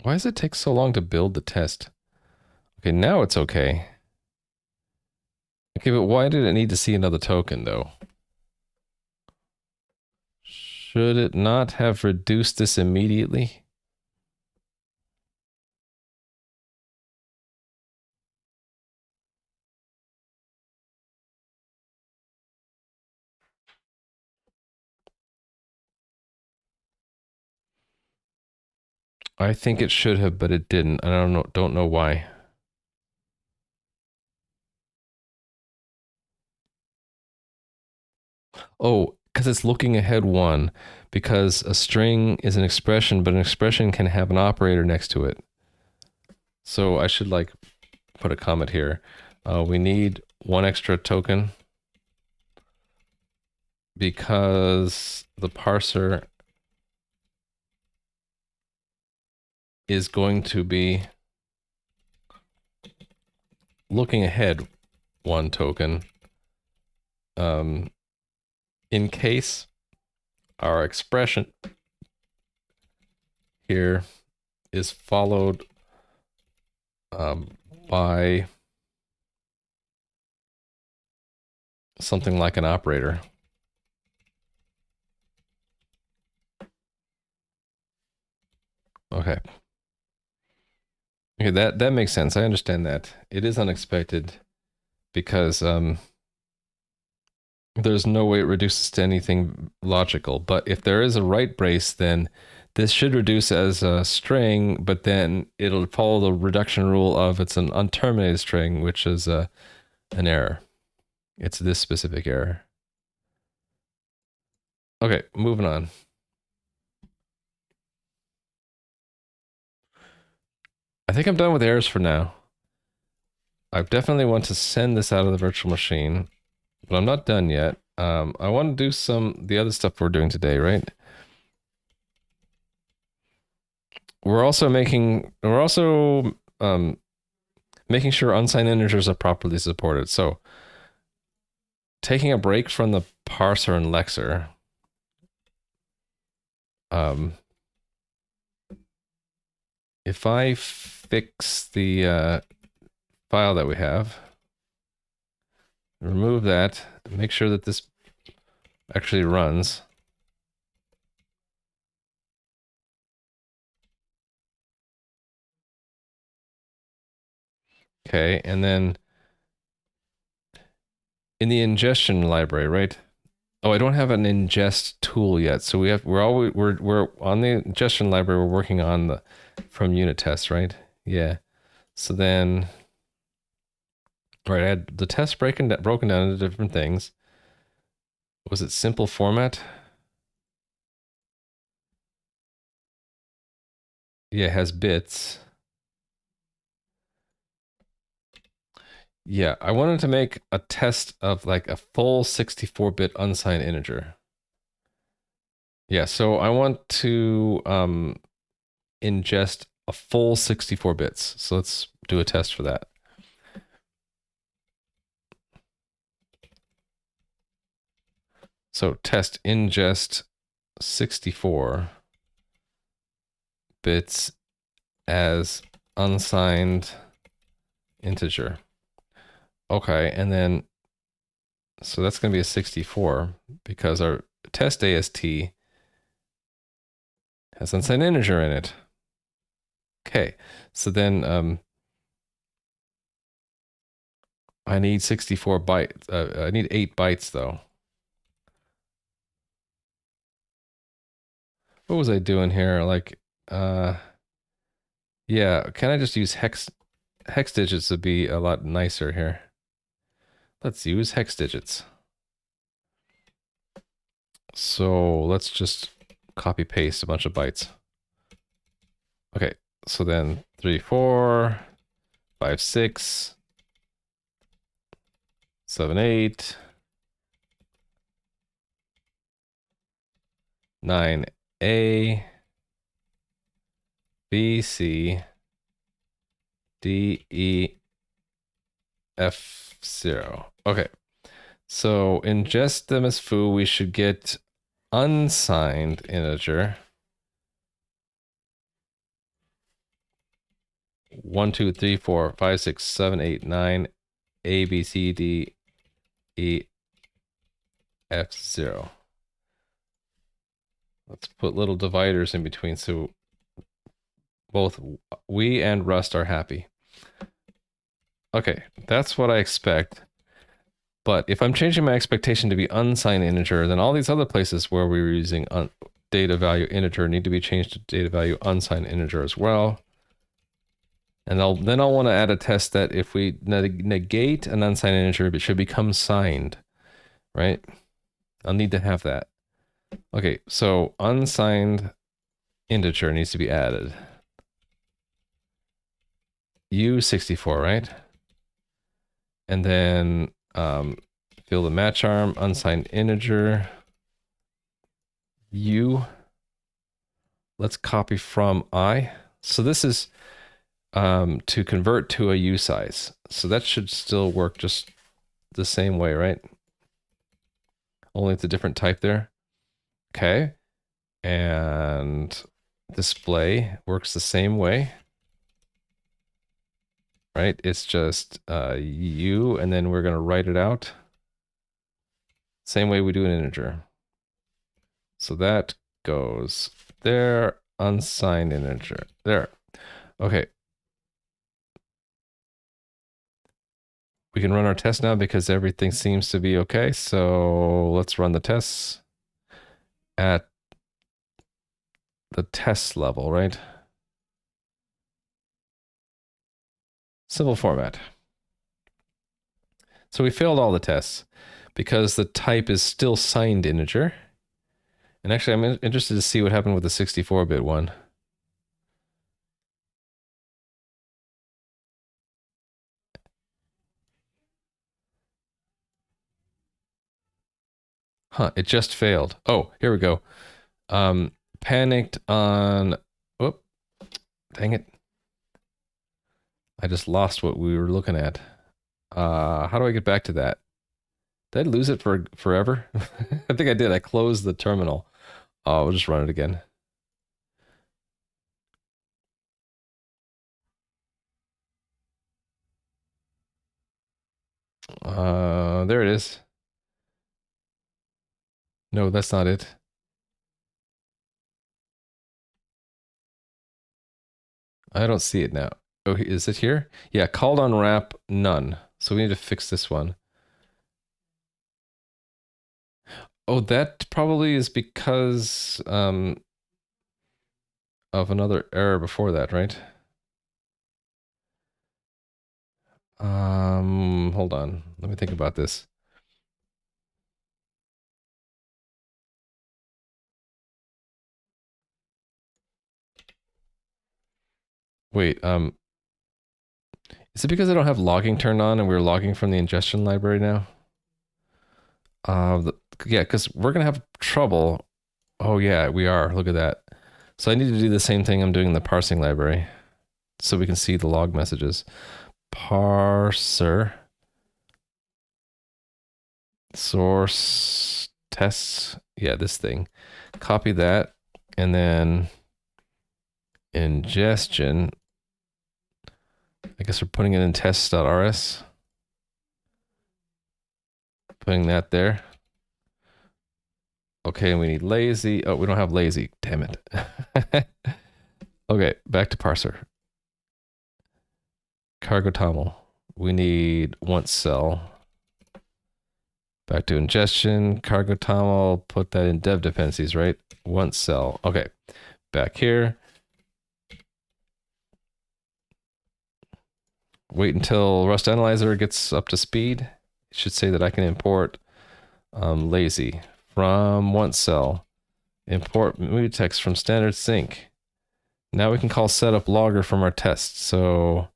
Why does it take so long to build the test? Okay, now it's okay. Okay, but why did it need to see another token, though? Should it not have reduced this immediately? I think it should have, but it didn't. I don't know why. Oh, because it's looking ahead one. Because a string is an expression, but an expression can have an operator next to it. So I should like put a comment here. We need one extra token because the parser is going to be looking ahead one token in case our expression here is followed by something like an operator. Okay. Okay, that makes sense. I understand that. It is unexpected because there's no way it reduces to anything logical. But if there is a right brace, then this should reduce as a string, but then it'll follow the reduction rule of it's an unterminated string, which is an error. It's this specific error. Okay, moving on. I think I'm done with errors for now. I definitely want to send this out of the virtual machine, but I'm not done yet. I want to do the other stuff we're doing today, right? We're also making sure unsigned integers are properly supported. So taking a break from the parser and lexer, if I fix the file that we have, remove that, make sure that this actually runs. Okay, and then in the ingestion library, right? Oh, I don't have an ingest tool yet, so we're on the ingestion library. We're working on the from unit tests, right? Yeah. So then, right, I had the test broken down into different things. Was it simple format? Yeah, it has bits. Yeah, I wanted to make a test of like a full 64-bit unsigned integer. Yeah, so I want to ingest a full 64 bits. So let's do a test for that. So test ingest 64 bits as unsigned integer. Okay, and then, so that's going to be a 64 because our test AST has unsigned integer in it. Okay, so then I need 64 bytes. I need 8 bytes though. What was I doing here? Like, yeah, can I just use hex digits to be a lot nicer here? Let's use hex digits. So let's just copy paste a bunch of bytes. Okay, so then 3, 4, 5, 6, 7, 8, 9A, B, C, D, E, F, 0. Okay, so ingest them as foo, we should get unsigned integer. 1, 2, 3, 4, 5, 6, 7, 8, 9, A, B, C, D, E, F, 0. Let's put little dividers in between so both we and Rust are happy. Okay, that's what I expect. But if I'm changing my expectation to be unsigned integer, then all these other places where we were using data value integer need to be changed to data value unsigned integer as well. And then I'll want to add a test that if we negate an unsigned integer, it should become signed, right? I'll need to have that. Okay, so unsigned integer needs to be added. U64, right? And then fill the match arm, unsigned integer, U. Let's copy from I. So this is to convert to a U size. So that should still work just the same way, right? Only it's a different type there. Okay. And display works the same way. Right? It's just U, and then we're going to write it out. Same way we do an integer. So that goes there, unsigned integer. There. Okay. We can run our test now because everything seems to be okay. So let's run the tests at the test level, right? Simple format. So we failed all the tests because the type is still signed integer. And actually, I'm interested to see what happened with the 64-bit one. Huh, it just failed. Oh, here we go. Panicked on... Whoop. Dang it. I just lost what we were looking at. How do I get back to that? Did I lose it for forever? I think I did. I closed the terminal. Oh, we'll just run it again. There it is. No, that's not it. I don't see it now. Oh, is it here? Yeah, called on wrap, none. So we need to fix this one. Oh, that probably is because of another error before that, right? Hold on. Let me think about this. Wait, is it because I don't have logging turned on and we're logging from the ingestion library now? Yeah, because we're gonna have trouble. Oh yeah, we are. Look at that. So I need to do the same thing I'm doing in the parsing library so we can see the log messages. Parser source tests. Yeah, this thing. Copy that and then ingestion. I guess we're putting it in test.rs. Putting that there. Okay, we need lazy. Oh, we don't have lazy. Damn it. Okay, back to parser. Cargo toml. We need once cell. Back to ingestion. Cargo toml. Put that in dev dependencies, right? Once cell. Okay, back here. Wait until Rust Analyzer gets up to speed. It should say that I can import lazy from once cell. Import mutex from standard sync. Now we can call setup logger from our test. So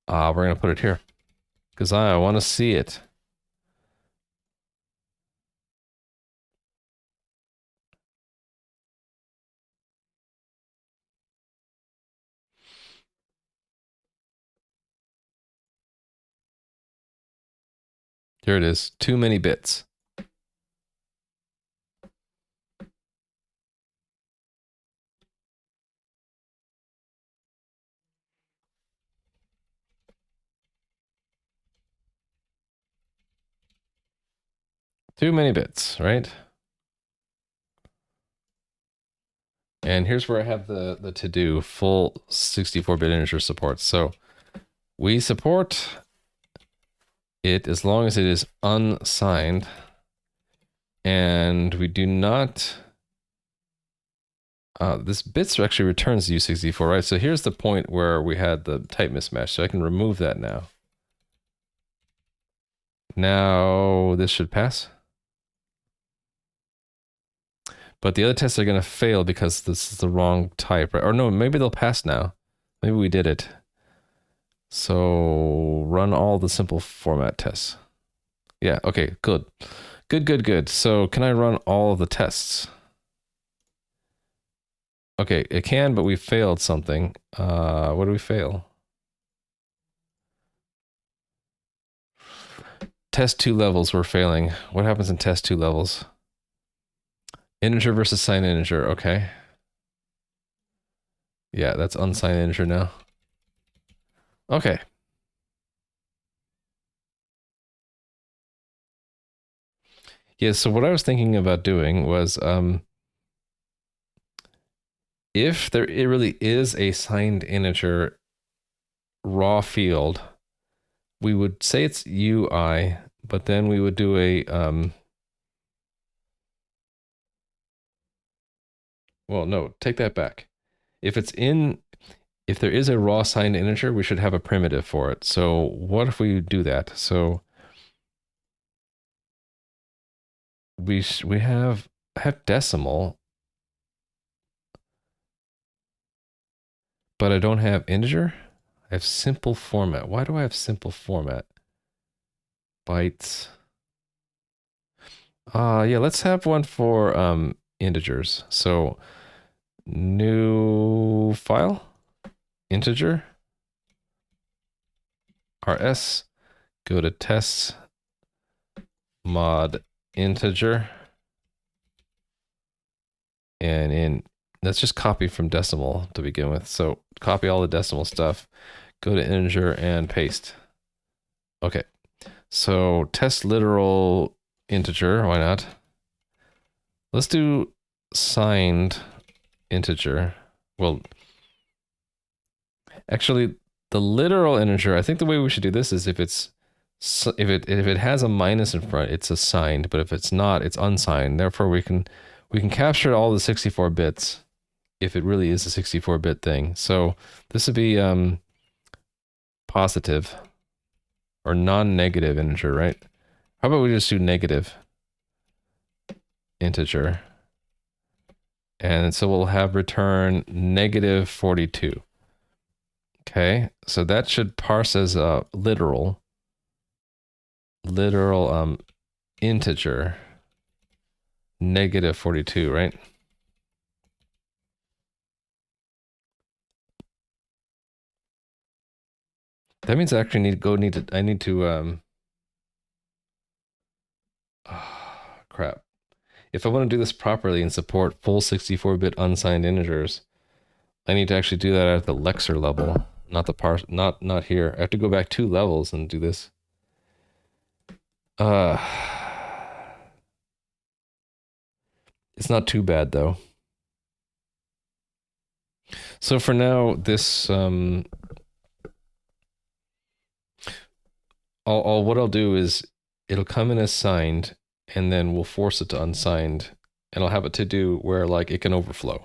we're going to put it here because I want to see it. Here it is. Too many bits. Too many bits, right? And here's where I have the to-do full 64-bit integer support. So we support it as long as it is unsigned. And we do not This bits actually returns U64, right? So here's the point where we had the type mismatch. So I can remove that now. Now this should pass. But the other tests are going to fail because this is the wrong type, right? Or no, maybe they'll pass now. Maybe we did it. So run all the simple format tests. Yeah, okay, good. Good. So can I run all of the tests? Okay, it can, but we failed something. What do we fail? Test 2 levels were failing. What happens in test 2 levels? Integer versus signed integer, okay. Yeah, that's unsigned integer now. Okay. Yeah, so what I was thinking about doing was, if there it really is a signed integer raw field, we would say it's UI, but then we would do a, well, no, take that back. If there is a raw signed integer, we should have a primitive for it. So what if we do that? So we have decimal, but I don't have integer. I have simple format. Why do I have simple format? Bytes. Yeah, let's have one for integers. So new file, integer, rs, go to tests, mod integer, and let's just copy from decimal to begin with. So copy all the decimal stuff, go to integer and paste. Okay, so test literal integer, why not? Let's do signed integer. Well, actually, the literal integer, I think the way we should do this is if it has a minus in front, it's assigned, but if it's not, it's unsigned. Therefore, we can capture all the 64 bits if it really is a 64-bit thing. So this would be positive or non-negative integer, right? How about we just do negative integer? And so we'll have return negative 42. Okay, so that should parse as a literal integer negative 42, right? That means I actually I need to crap. If I want to do this properly and support full 64-bit unsigned integers, I need to actually do that at the lexer level, not the parse, not here. I have to go back 2 levels and do this. It's not too bad though. So for now, this what I'll do is it'll come in as signed, and then we'll force it to unsigned, and I'll have it to do where like it can overflow.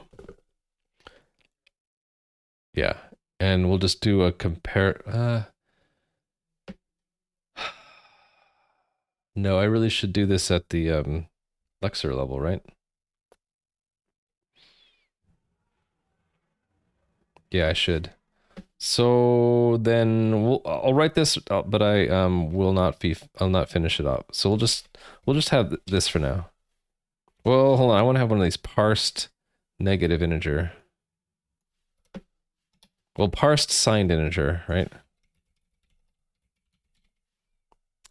Yeah, and we'll just do a compare. No, I really should do this at the lexer level, right? Yeah, I should. So then I'll write this, but I I'll not finish it up. So we'll just have this for now. Well, hold on. I want to have one of these parsed negative integer. Well, parsed signed integer, right?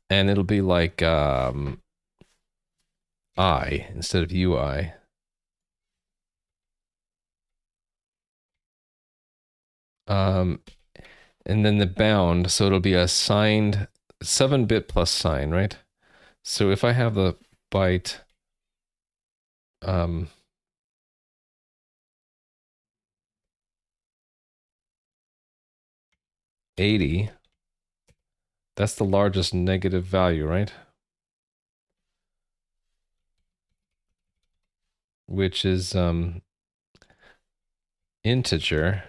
And it'll be like I instead of UI. And then the bound, so it'll be a signed 7-bit plus sign, right? So if I have the byte 80, that's the largest negative value, right? Which is integer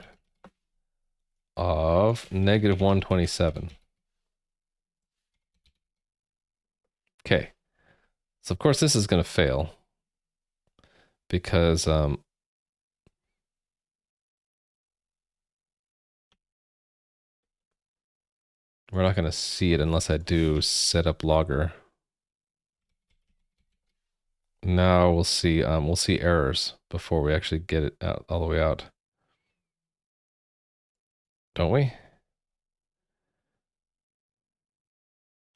of -127. Okay. So of course this is going to fail because we're not going to see it unless I do setup logger. Now we'll see errors before we actually get it out all the way out. Don't we?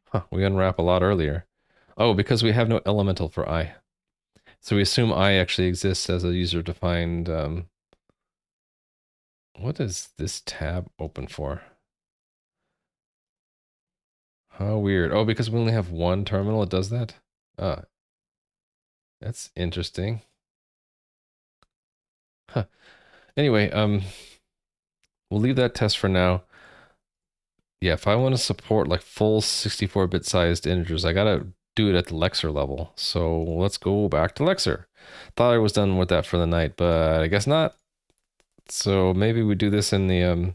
Huh, we unwrap a lot earlier. Oh, because we have no elemental for I. So we assume I actually exists as a user-defined what is this tab open for? How weird. Oh, because we only have one terminal, it does that? Ah, that's interesting. Huh. Anyway, we'll leave that test for now. Yeah, if I want to support like full 64-bit sized integers, I gotta do it at the Lexer level. So let's go back to Lexer. Thought I was done with that for the night, but I guess not. So maybe we do this in the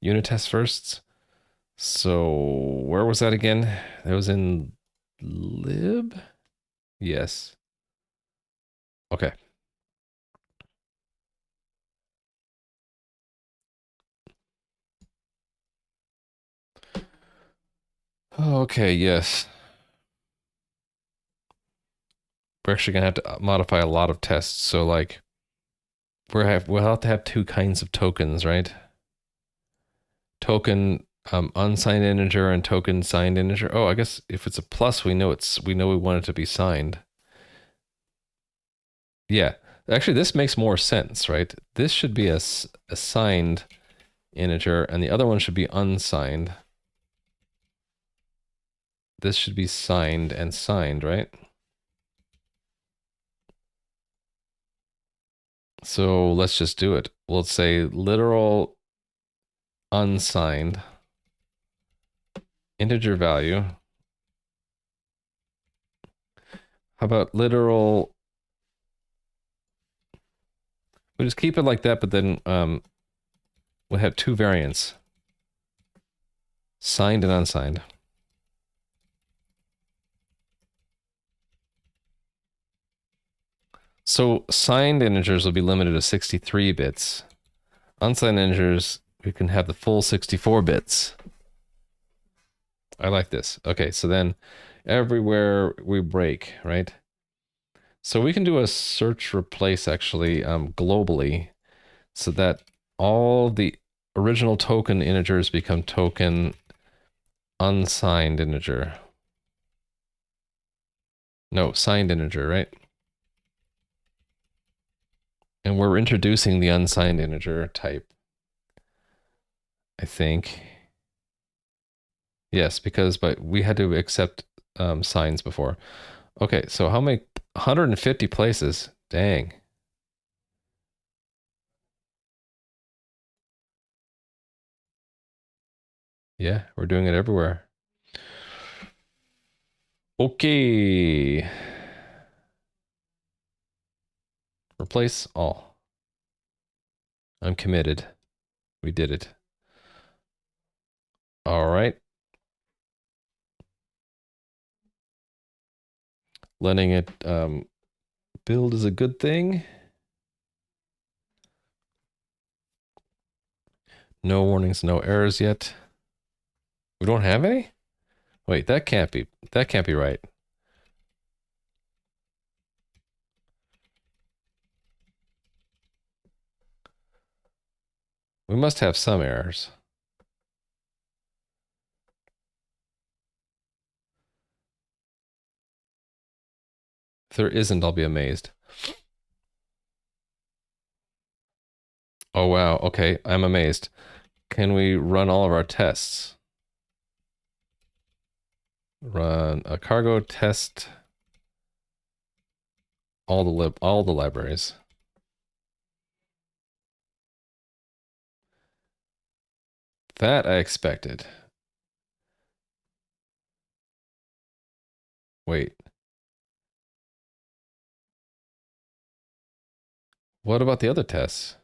unit test first. So where was that again? It was in lib? Yes. Okay. Okay, yes. We're actually gonna have to modify a lot of tests. So like we'll have to have two kinds of tokens, right? Token unsigned integer and token signed integer. Oh, I guess if it's a plus, we know we want it to be signed. Yeah. Actually, this makes more sense, right? This should be a signed integer and the other one should be unsigned. This should be signed and signed, right? So let's just do it. We'll say literal unsigned integer value. How about literal? We just keep it like that, but then we'll have two variants. Signed and unsigned. So signed integers will be limited to 63 bits. Unsigned integers, we can have the full 64 bits. I like this. Okay, so then everywhere we break, right? So we can do a search replace actually globally so that all the original token integers become token unsigned integer. No, signed integer, right? And we're introducing the unsigned integer type, I think. Yes, because we had to accept signs before. Okay, so how many? 150 places. Dang. Yeah, we're doing it everywhere. Okay. Replace all. I'm committed. We did it. All right. Letting it build is a good thing. No warnings, no errors yet. We don't have any? Wait, that can't be right. We must have some errors. If there isn't, I'll be amazed. Oh wow, okay, I'm amazed. Can we run all of our tests? Run a cargo test all the libraries. That I expected. Wait. What about the other tests?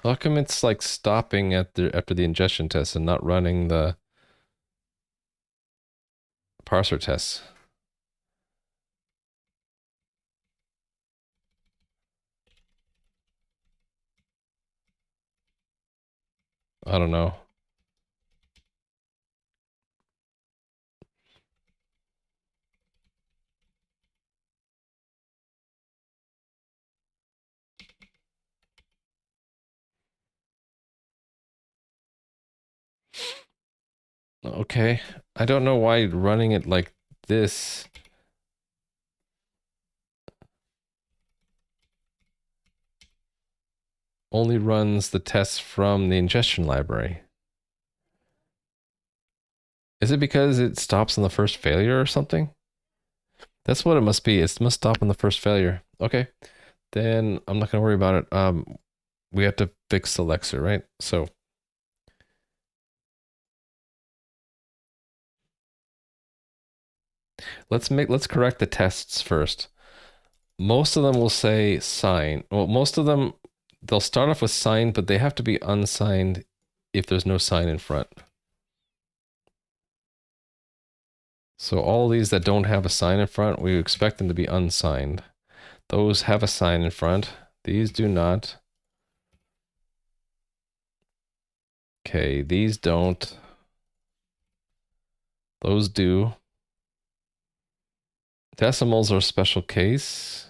How come it's like stopping at the after the ingestion test and not running the parser tests? I don't know. Okay. I don't know why running it like this only runs the tests from the ingestion library. Is it because it stops on the first failure or something? That's what it must be. It must stop on the first failure. Okay. Then I'm not gonna worry about it. We have to fix the Lexer, right? So let's correct the tests first. Most of them will say sign. Well, most of them they'll start off with signed, but they have to be unsigned if there's no sign in front. So all these that don't have a sign in front, we expect them to be unsigned. Those have a sign in front. These do not. Okay, these don't. Those do. Decimals are a special case.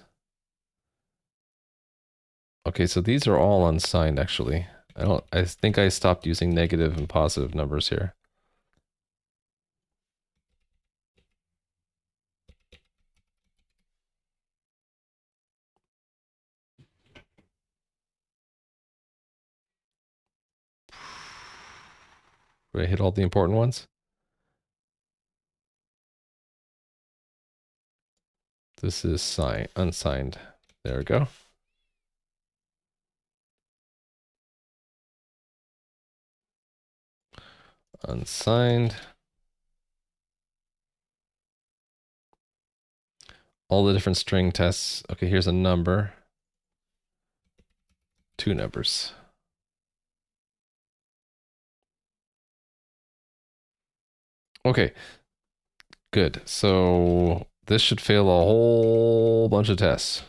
Okay, so these are all unsigned actually. I think I stopped using negative and positive numbers here. Did I hit all the important ones? This is unsigned. There we go. Unsigned. All the different string tests. Okay, here's a number. Two numbers. Okay, good. So this should fail a whole bunch of tests.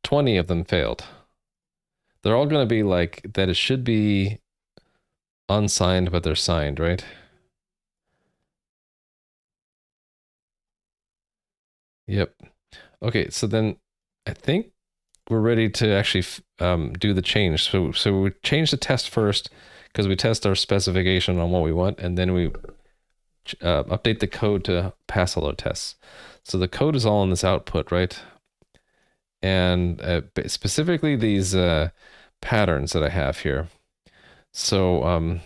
20 of them failed. They're all going to be like that. It should be unsigned, but they're signed, right? Yep. Okay, so then I think we're ready to actually do the change. So we change the test first because we test our specification on what we want, and then we update the code to pass hello tests. So the code is all in this output, right? And specifically these patterns that I have here. So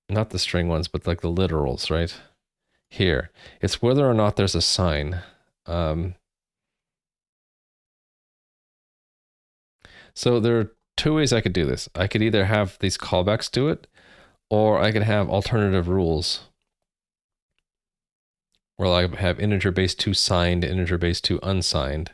not the string ones, but like the literals, right? Here, it's whether or not there's a sign. So there are two ways I could do this. I could either have these callbacks do it, or I could have alternative rules. Where I have integer base 2 signed, integer base 2 unsigned.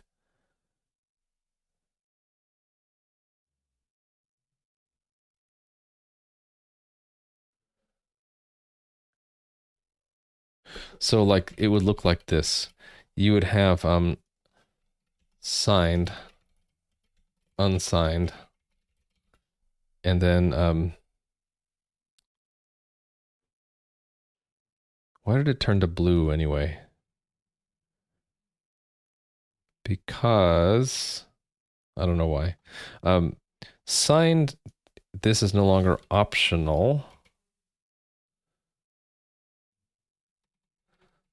So like it would look like this. You would have signed, unsigned, and then why did it turn to blue anyway? Because I don't know why. Signed, this is no longer optional.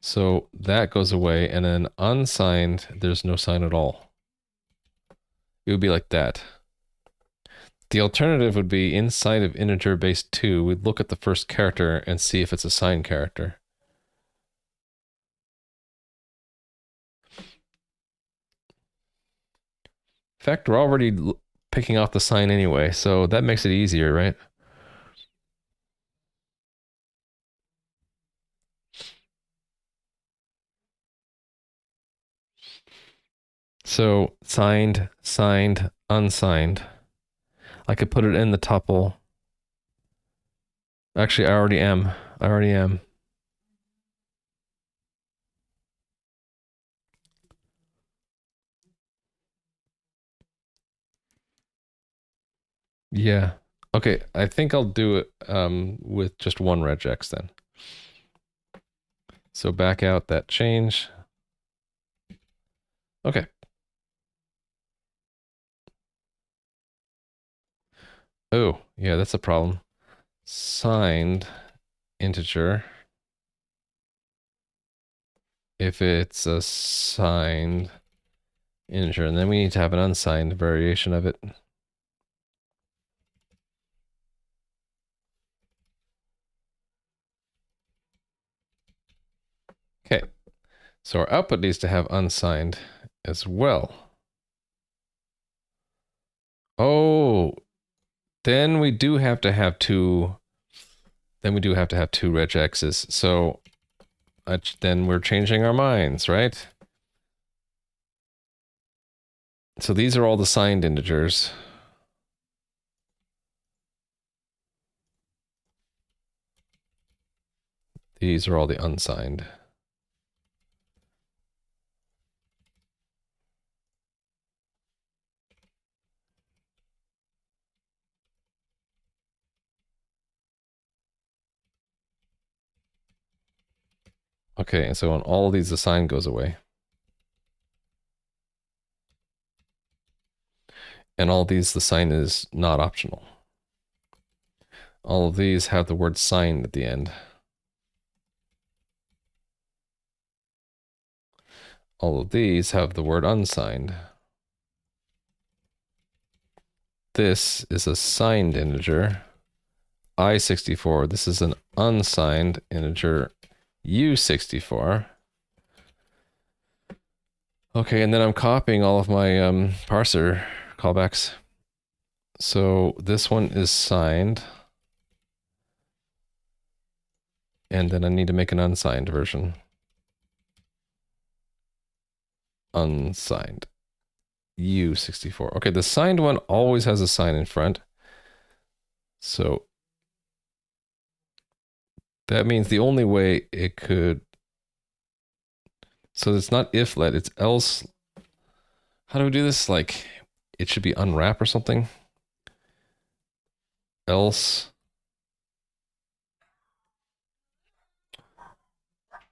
So that goes away, and then unsigned, there's no sign at all. It would be like that. The alternative would be inside of integer base 2, we'd look at the first character and see if it's a signed character. In fact, we're already picking off the sign anyway, so that makes it easier, right? So signed, signed, unsigned. I could put it in the tuple. Actually, I already am. I already am. Yeah. Okay, I think I'll do it with just one regex then. So back out that change. Okay. Oh, yeah, that's a problem. Signed integer. If it's a signed integer, and then we need to have an unsigned variation of it. Okay, so our output needs to have unsigned as well. Oh, then we do have to have two. Then we do have to have two regexes. So then we're changing our minds, right? So these are all the signed integers. These are all the unsigned. Okay, and so on all of these, the sign goes away. And all these, the sign is not optional. All of these have the word signed at the end. All of these have the word unsigned. This is a signed integer, I64. This is an unsigned integer, U64. Okay, and then I'm copying all of my parser callbacks. So this one is signed. And then I need to make an unsigned version. Unsigned. U64. Okay, the signed one always has a sign in front. So that means the only way it could... So it's not if let, it's else. How do we do this? Like, it should be unwrap or something. Else.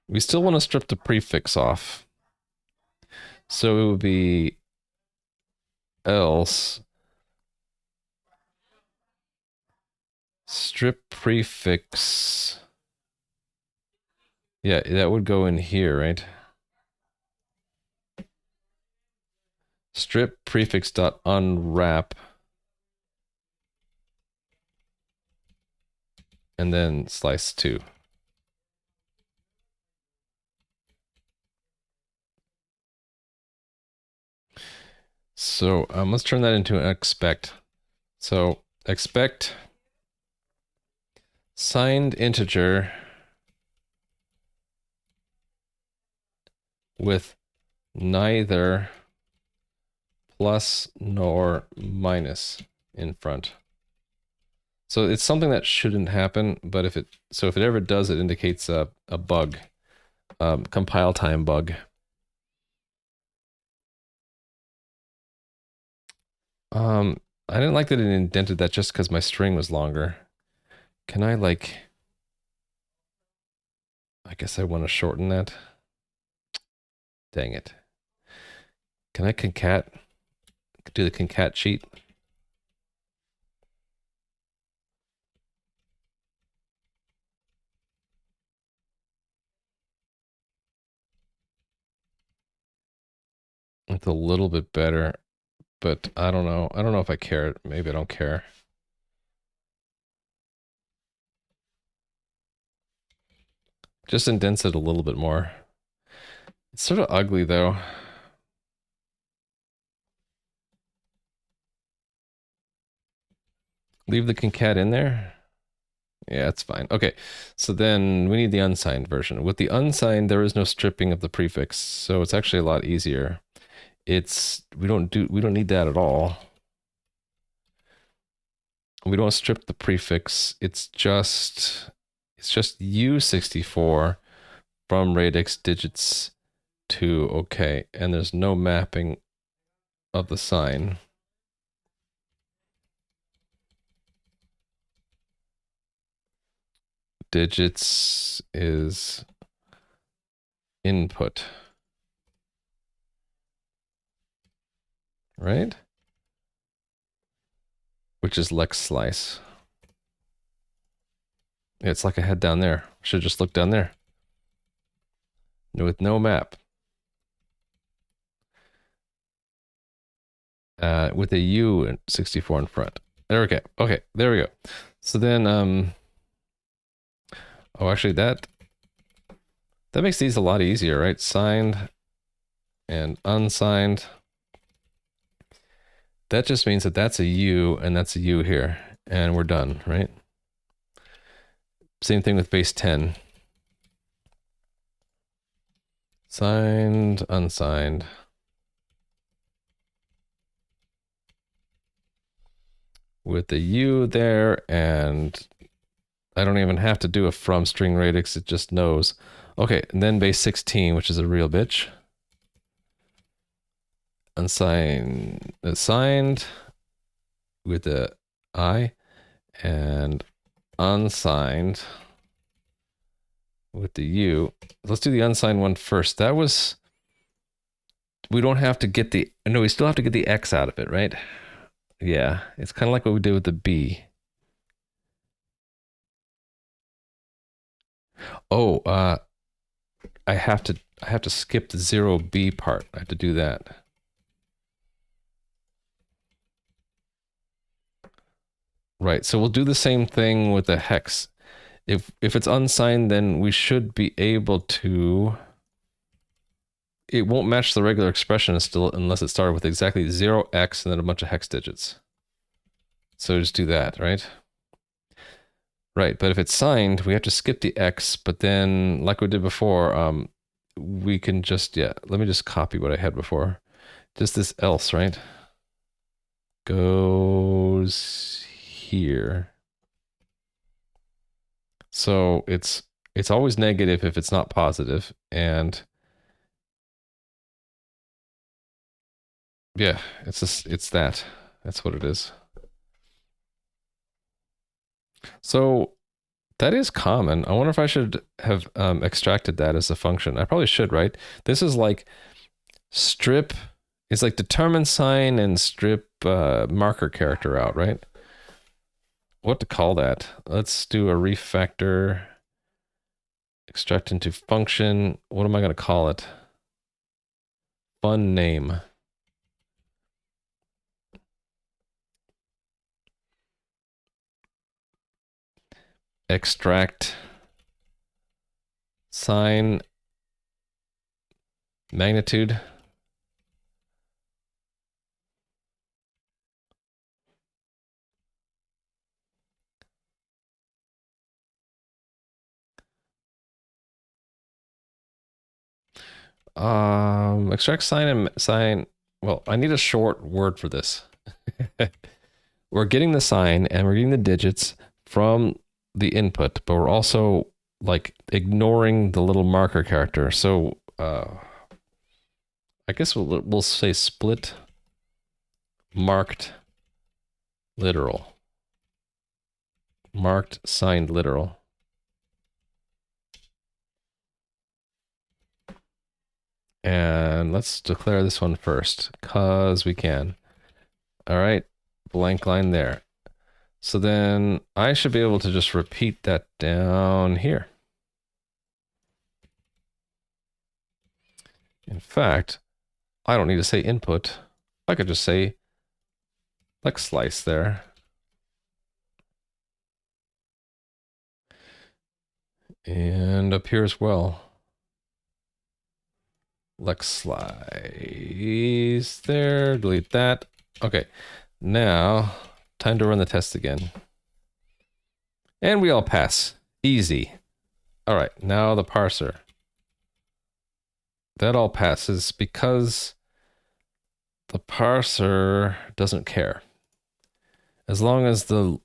We still want to strip the prefix off. So it would be else. Strip prefix. Yeah, that would go in here, right? Strip prefix dot unwrap. And then slice 2. So let's turn that into an expect. So expect signed integer with neither plus nor minus in front. So it's something that shouldn't happen, but if it ever does, it indicates a bug, compile time bug. I didn't like that it indented that just because my string was longer. Can I like... I guess I want to shorten that. Dang it. Can I concat? Do the concat cheat? It's a little bit better, but I don't know. I don't know if I care. Maybe I don't care. Just indents it a little bit more. It's sort of ugly though. Leave the concat in there? Yeah, it's fine. Okay, so then we need the unsigned version. With the unsigned, there is no stripping of the prefix, so it's actually a lot easier. We don't need that at all. We don't strip the prefix. It's just U64 from radix digits to okay, and there's no mapping of the sign. Digits is input, right? Which is Lex slice. It's like I had down there. Should just look down there. With no map. With a U and 64 in front. There we go. Okay, there we go. So then, oh, actually that makes these a lot easier, right? Signed and unsigned. That just means that that's a U and that's a U here. And we're done, right? Same thing with base 10. Signed, unsigned. With the U there, and I don't even have to do a from string radix, it just knows. Okay, and then base 16, which is a real bitch. Unsigned, signed with the I, and unsigned with the U. Let's do the unsigned one first. That was, we don't have to get the, no, we still have to get the X out of it, right? Yeah, it's kind of like what we did with the B. Oh, I have to skip the 0B part. I have to do that. Right, so we'll do the same thing with the hex. If it's unsigned, then we should be able to, it won't match the regular expression still unless it started with exactly 0x and then a bunch of hex digits. So just do that, right? Right, but if it's signed, we have to skip the X, but then, like we did before, we can just, yeah, let me just copy what I had before. Just this else, right? Goes here. So it's always negative if it's not positive, and yeah, it's that. That's what it is. So that is common. I wonder if I should have extracted that as a function. I probably should, right? This is like strip, it's like determine sign and strip marker character out, right? What to call that? Let's do a refactor, extract into function. What am I going to call it? Fun name. Extract sign magnitude. Extract sign and sign. Well, I need a short word for this. We're getting the sign and we're getting the digits from the input, but we're also like ignoring the little marker character. So I guess we'll say split marked literal. Marked signed literal. And let's declare this one first, cause we can. All right, blank line there. So then I should be able to just repeat that down here. In fact, I don't need to say input. I could just say like slice there. And up here as well. Lex slice there, delete that. Okay, now time to run the test again. And we all pass. Easy. All right, now the parser. That all passes because the parser doesn't care. As long as the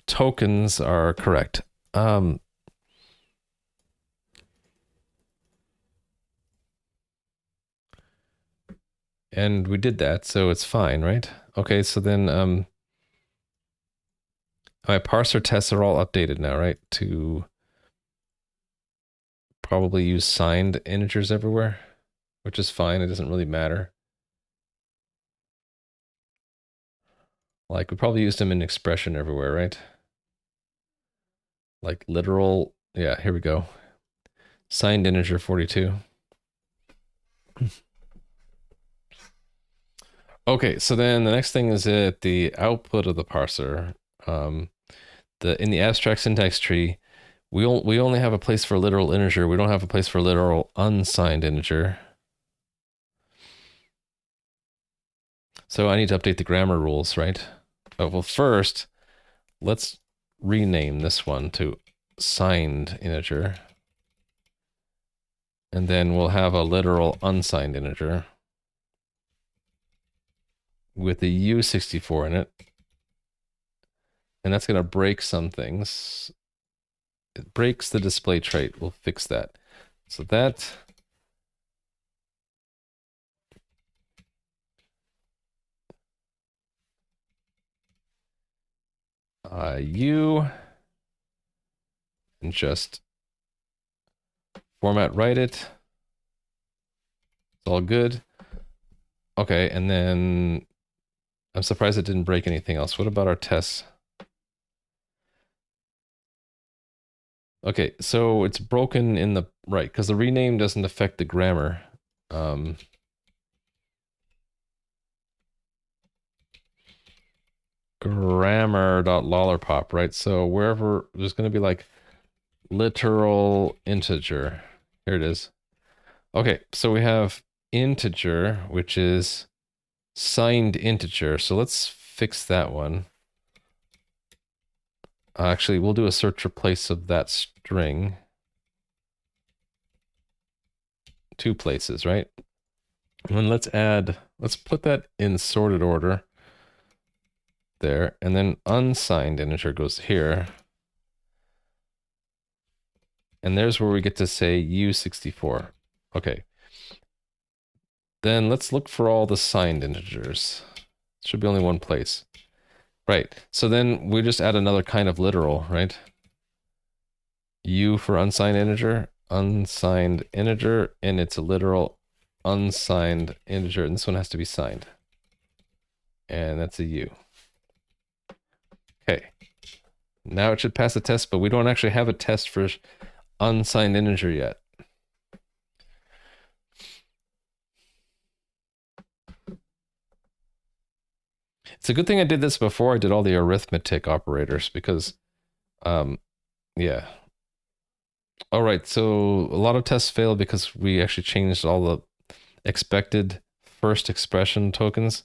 tokens are correct. And we did that, so it's fine, right? Okay, so then my parser tests are all updated now, right? To probably use signed integers everywhere, which is fine. It doesn't really matter. Like, we probably used them in expression everywhere, right? Like literal, yeah, here we go. Signed integer 42. Okay, so then the next thing is at the output of the parser. In the abstract syntax tree, we only have a place for literal integer. We don't have a place for literal unsigned integer. So I need to update the grammar rules, right? Oh, well, first, let's rename this one to signed integer. And then we'll have a literal unsigned integer with the U64 in it. And that's going to break some things. It breaks the display trait. We'll fix that. So that U and just format write it. It's all good. Okay, and then I'm surprised it didn't break anything else. What about our tests? Okay, so it's broken in the right because the rename doesn't affect the grammar. Grammar.lollerpop, right? So wherever there's going to be like literal integer. Here it is. Okay, so we have integer, which is signed integer. So let's fix that one. Actually, we'll do a search replace of that string. 2 places, right? And then let's put that in sorted order. There, and then unsigned integer goes here. And there's where we get to say U64. Okay. Then let's look for all the signed integers. Should be only one place. Right. So then we just add another kind of literal, right? U for unsigned integer, and it's a literal unsigned integer, and this one has to be signed. And that's a U. Okay. Now it should pass the test, but we don't actually have a test for unsigned integer yet. It's a good thing I did this before I did all the arithmetic operators because, yeah. All right, so a lot of tests failed because we actually changed all the expected first expression tokens,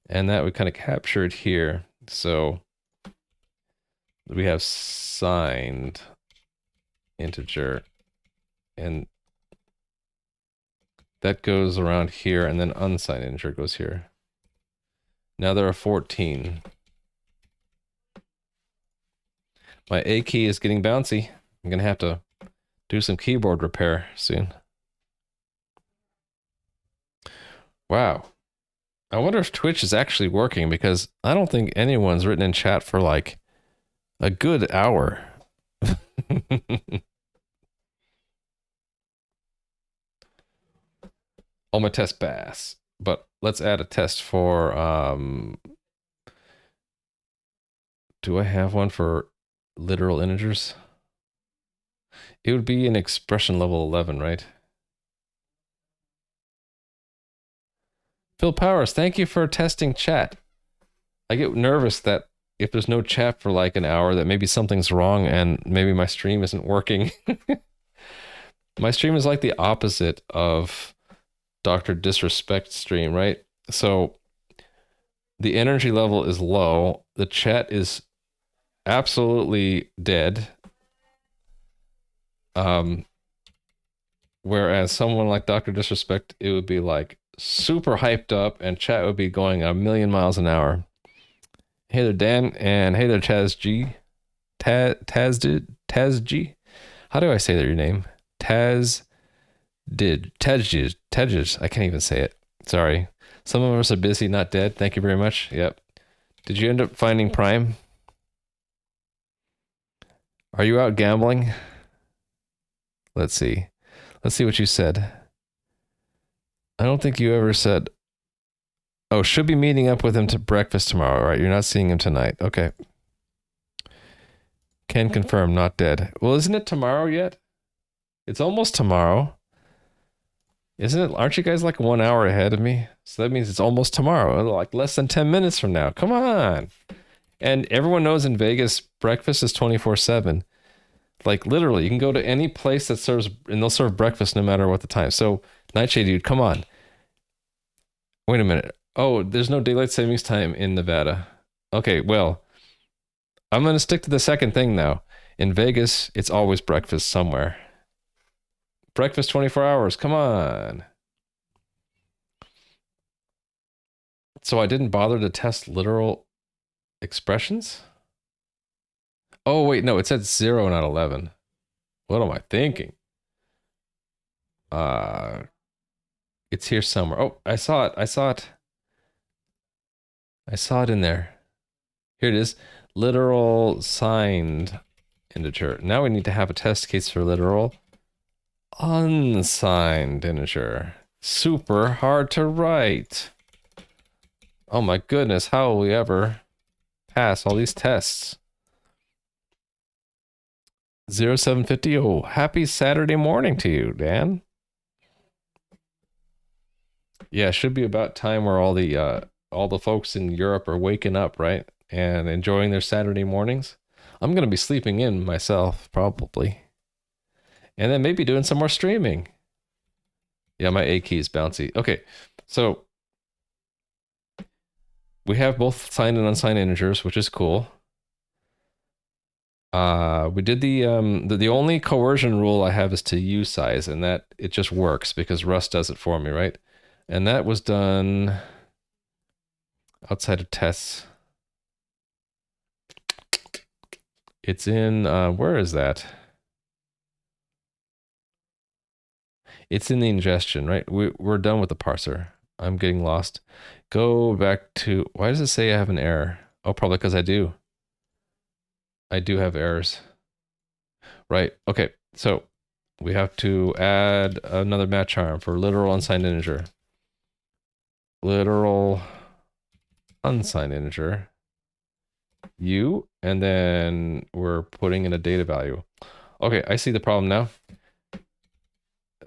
and that we kind of captured here. So we have signed integer, and that goes around here, and then unsigned integer goes here. Now there are 14. My A key is getting bouncy. I'm gonna have to do some keyboard repair soon. Wow. I wonder if Twitch is actually working because I don't think anyone's written in chat for like a good hour. All my tests pass, but let's add a test for, do I have one for literal integers? It would be an expression level 11, right? Phil Powers, thank you for testing chat. I get nervous that if there's no chat for like an hour, that maybe something's wrong and maybe my stream isn't working. My stream is like the opposite of Dr. Disrespect stream, right? So the energy level is low. The chat is absolutely dead. Whereas someone like Dr. Disrespect, it would be like super hyped up and chat would be going a million miles an hour. Hey there, Dan, and hey there, Chaz G. Tazji. How do I say that your name? Tadjid. I can't even say it. Sorry. Some of us are busy, not dead. Thank you very much. Yep. Did you end up finding Prime? Are you out gambling? Let's see. Let's see what you said. I don't think you ever said. Oh, should be meeting up with him to breakfast tomorrow. All right, you're not seeing him tonight. Okay. Can confirm, not dead. Well, isn't it tomorrow yet? It's almost tomorrow. Isn't it? Aren't you guys like 1 hour ahead of me? So that means it's almost tomorrow, like less than 10 minutes from now. Come on. And everyone knows in Vegas, breakfast is 24/7. Like literally, you can go to any place that serves, and they'll serve breakfast no matter what the time. So, Nightshade dude, come on. Wait a minute. Oh, there's no daylight savings time in Nevada. Okay, well, I'm going to stick to the second thing now. In Vegas, it's always breakfast somewhere. Breakfast 24 hours. Come on. So I didn't bother to test literal expressions? Oh, wait, no, it said 0, not 11. What am I thinking? It's here somewhere. Oh, I saw it. I saw it. I saw it in there. Here it is. Literal signed integer. Now we need to have a test case for literal unsigned integer. Super hard to write. Oh my goodness, how will we ever pass all these tests? 0750. Oh, happy Saturday morning to you, Dan. Yeah, it should be about time where all the folks in Europe are waking up, right? And enjoying their Saturday mornings. I'm gonna be sleeping in myself, probably. And then maybe doing some more streaming. Yeah, my A key is bouncy. Okay, so we have both signed and unsigned integers, which is cool. We did the only coercion rule I have is to use size, and that it just works because Rust does it for me, right? And that was done outside of tests. It's in where is that? It's in the ingestion, right? We're done with the parser. I'm getting lost. Go back to, why does it say I have an error? Oh, probably because I do. I do have errors. Right, okay. So we have to add another match arm for literal unsigned integer. Literal unsigned integer. U, and then we're putting in a data value. Okay, I see the problem now.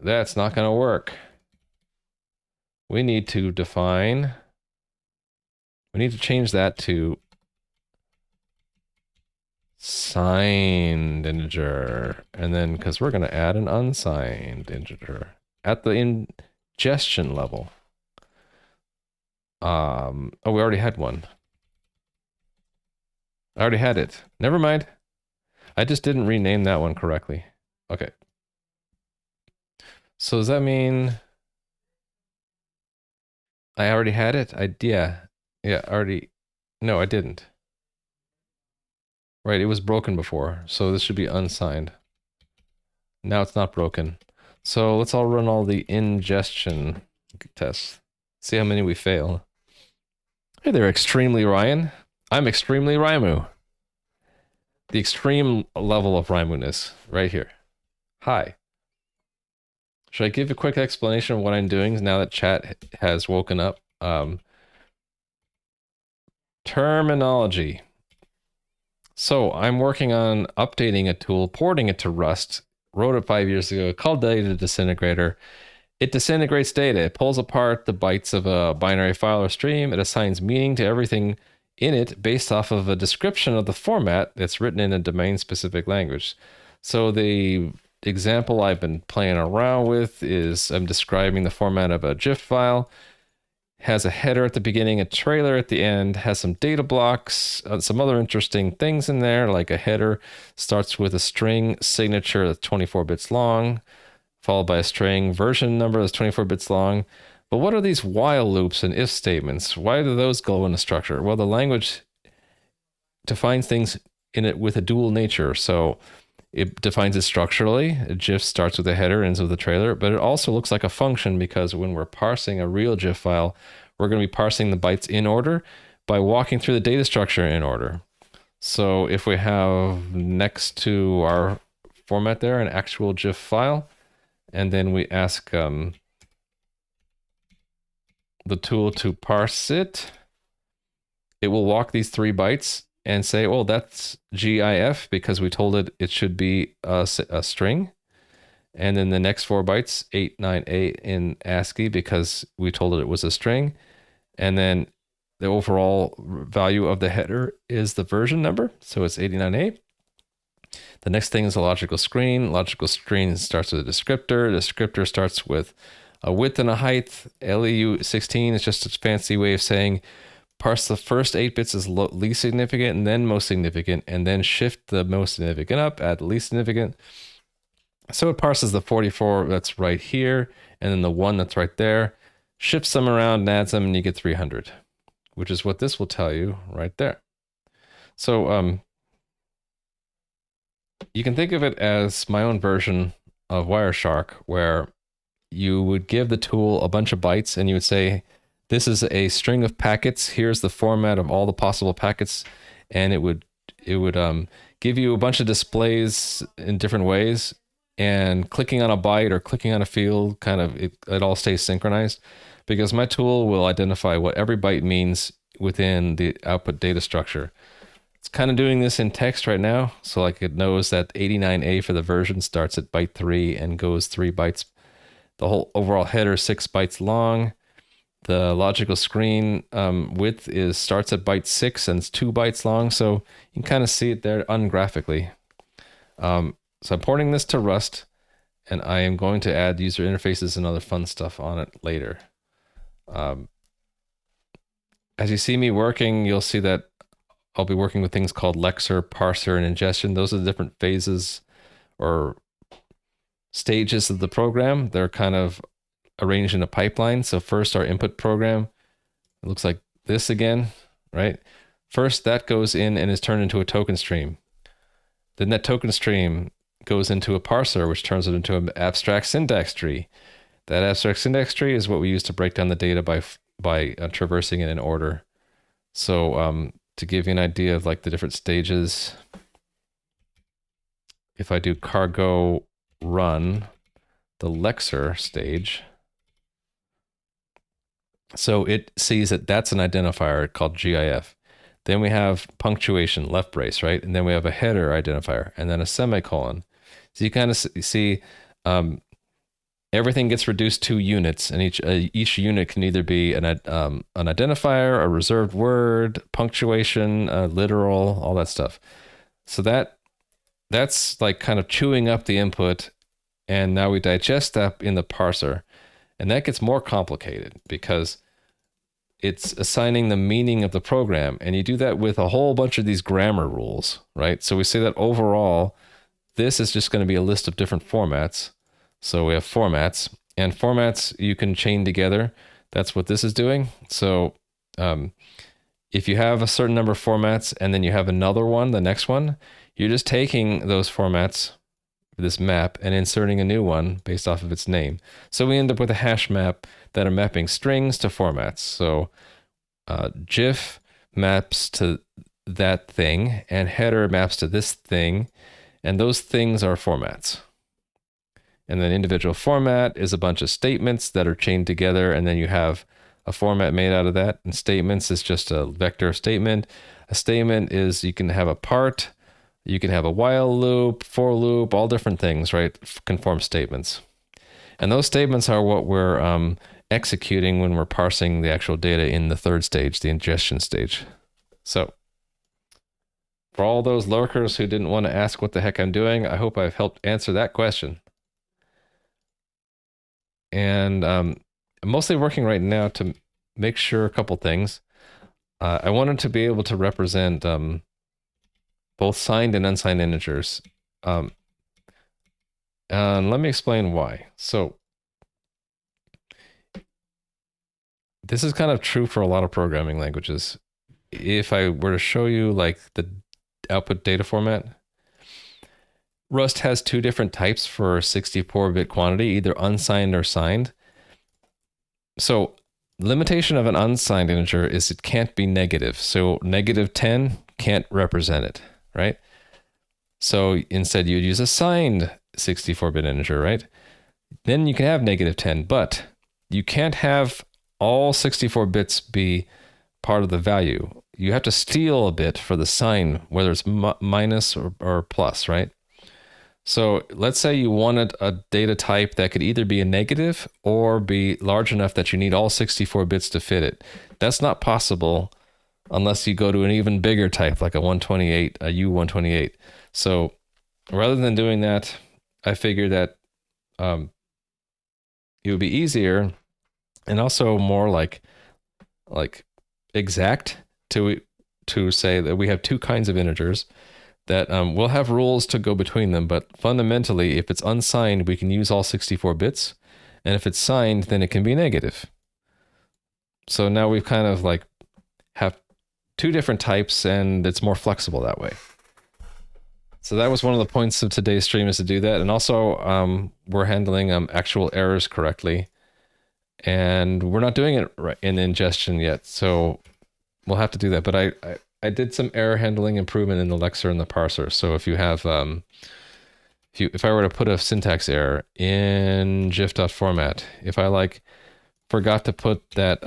That's not going to work. We need to define, we need to change that to signed integer. And then, because we're going to add an unsigned integer at the ingestion level. Oh, we already had one. I already had it. Never mind. I just didn't rename that one correctly. Okay. So does that mean I already had it? Yeah, already. No, I didn't. Right, it was broken before, so this should be unsigned. Now it's not broken. So let's all run all the ingestion tests. See how many we fail. Hey there, Extremely Ryan. I'm Extremely Rymu. The extreme level of Rymu-ness, right here. Hi. Should I give a quick explanation of what I'm doing now that chat has woken up? Terminology. So I'm working on updating a tool, porting it to Rust. Wrote it 5 years ago, called DataDisintegrator. It disintegrates data. It pulls apart the bytes of a binary file or stream. It assigns meaning to everything in it based off of a description of the format that's written in a domain-specific language. So the example I've been playing around with is I'm describing the format of a GIF file. Has a header at the beginning, a trailer at the end, has some data blocks, some other interesting things in there, like a header starts with a string signature that's 24 bits long, followed by a string version number that's 24 bits long. But what are these while loops and if statements? Why do those go in a structure? Well, the language defines things in it with a dual nature. So it defines it structurally. A GIF starts with a header, ends with a trailer, but it also looks like a function because when we're parsing a real GIF file, we're going to be parsing the bytes in order by walking through the data structure in order. So if we have next to our format there an actual GIF file, and then we ask the tool to parse it, it will walk these 3 bytes and say, well, that's GIF because we told it it should be a string. And then the next 4 bytes, 898 in ASCII because we told it was a string. And then the overall value of the header is the version number. So it's 898. The next thing is a logical screen. Logical screen starts with a descriptor. The descriptor starts with a width and a height. LEU16 is just a fancy way of saying parse the first 8 bits as least significant and then most significant, and then shift the most significant up, add the least significant. So it parses the 44 that's right here, and then the 1 that's right there, shifts them around and adds them, and you get 300, which is what this will tell you right there. So you can think of it as my own version of Wireshark, where you would give the tool a bunch of bytes and you would say, this is a string of packets. Here's the format of all the possible packets. And it would give you a bunch of displays in different ways. And clicking on a byte or clicking on a field, it all stays synchronized because my tool will identify what every byte means within the output data structure. It's kind of doing this in text right now. So like it knows that 89A for the version starts at byte 3 and goes 3 bytes. The whole overall header is 6 bytes long. The logical screen width starts at byte 6 and it's 2 bytes long. So you can kind of see it there ungraphically. So I'm porting this to Rust, and I am going to add user interfaces and other fun stuff on it later. As you see me working, you'll see that I'll be working with things called lexer, parser, and ingestion. Those are the different phases or stages of the program. They're kind of arranged in a pipeline. So first our input program, it looks like this again, right? First that goes in and is turned into a token stream. Then that token stream goes into a parser, which turns it into an abstract syntax tree. That abstract syntax tree is what we use to break down the data by traversing it in order. So to give you an idea of like the different stages, if I do cargo run the lexer stage, so it sees that that's an identifier called GIF. Then we have punctuation, left brace, right? And then we have a header identifier and then a semicolon. So you kind of see everything gets reduced to units, and each unit can either be an identifier, a reserved word, punctuation, literal, all that stuff. So that's like kind of chewing up the input, and now we digest that in the parser. And that gets more complicated because it's assigning the meaning of the program. And you do that with a whole bunch of these grammar rules, right? So we say that overall, this is just going to be a list of different formats. So we have formats, and formats you can chain together. That's what this is doing. So if you have a certain number of formats and then you have another one, the next one, you're just taking those formats, this map, and inserting a new one based off of its name. So we end up with a hash map that are mapping strings to formats. So GIF maps to that thing, and header maps to this thing, and those things are formats. And then individual format is a bunch of statements that are chained together, and then you have a format made out of that. And statements is just a vector statement. A statement is you can have a part, you can have a while loop, for loop, all different things, right? Conform statements. And those statements are what we're executing when we're parsing the actual data in the third stage, the ingestion stage. So for all those lurkers who didn't want to ask what the heck I'm doing, I hope I've helped answer that question. And I'm mostly working right now to make sure a couple things. I wanted to be able to represent both signed and unsigned integers. And let me explain why. So this is kind of true for a lot of programming languages. If I were to show you like the output data format. Rust has two different types for 64-bit quantity, either unsigned or signed. So limitation of an unsigned integer is it can't be negative. So -10 can't represent it, right? So instead you'd use a signed 64-bit integer, right? Then you can have -10, but you can't have all 64 bits be part of the value. You have to steal a bit for the sign, whether it's minus or plus, right? So let's say you wanted a data type that could either be a negative or be large enough that you need all 64 bits to fit it. That's not possible unless you go to an even bigger type, like a 128, a U128. So rather than doing that, I figured that it would be easier and also more like exact to say that we have two kinds of integers that we'll have rules to go between them, but fundamentally, if it's unsigned, we can use all 64 bits, and if it's signed, then it can be negative. So now we've kind of like have two different types, and it's more flexible that way. So that was one of the points of today's stream, is to do that, and also we're handling actual errors correctly, and we're not doing it in ingestion yet, so we'll have to do that. But I did some error handling improvement in the lexer and the parser. So if you have, if I were to put a syntax error in gif.format, if I forgot to put that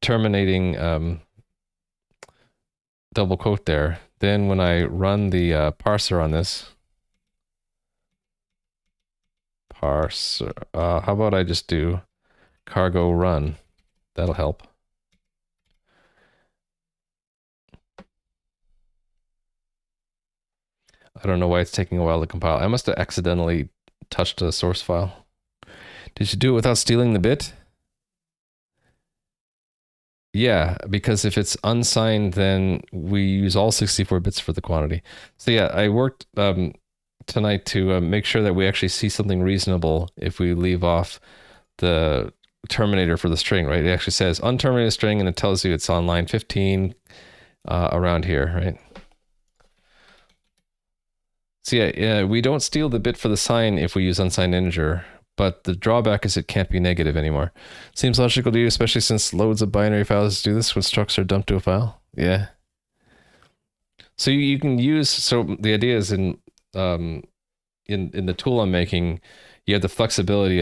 terminating double quote there, then when I run the parser on this, how about I just do cargo run? That'll help. I don't know why it's taking a while to compile. I must have accidentally touched a source file. Did you do it without stealing the bit? Yeah, because if it's unsigned, then we use all 64 bits for the quantity. So yeah, I worked tonight to make sure that we actually see something reasonable if we leave off the terminator for the string, right? It actually says unterminated string, and it tells you it's on line 15 around here, right? So yeah, we don't steal the bit for the sign if we use unsigned integer, but the drawback is it can't be negative anymore. Seems logical to you, especially since loads of binary files do this when structs are dumped to a file. Yeah. So you can use, so the idea is in the tool I'm making, you have the flexibility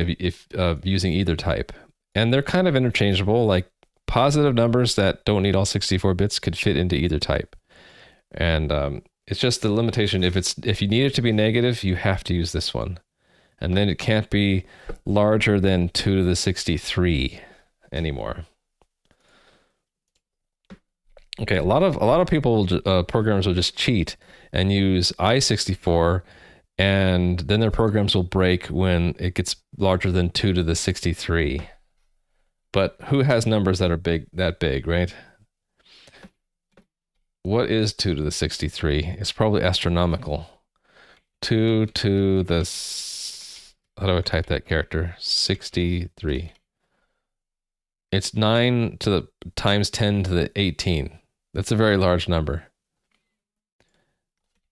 of using either type. And they're kind of interchangeable, like positive numbers that don't need all 64 bits could fit into either type. And it's just the limitation. If you need it to be negative, you have to use this one. And then it can't be larger than 2 to the 63 anymore. Okay, a lot of people, programmers will just cheat and use I64, and then their programs will break when it gets larger than 2 to the 63. But who has numbers that are that big, right? What is 2 to the 63? It's probably astronomical. 2 to the... How do I type that character? 63. It's 9 to the times 10 to the 18. That's a very large number.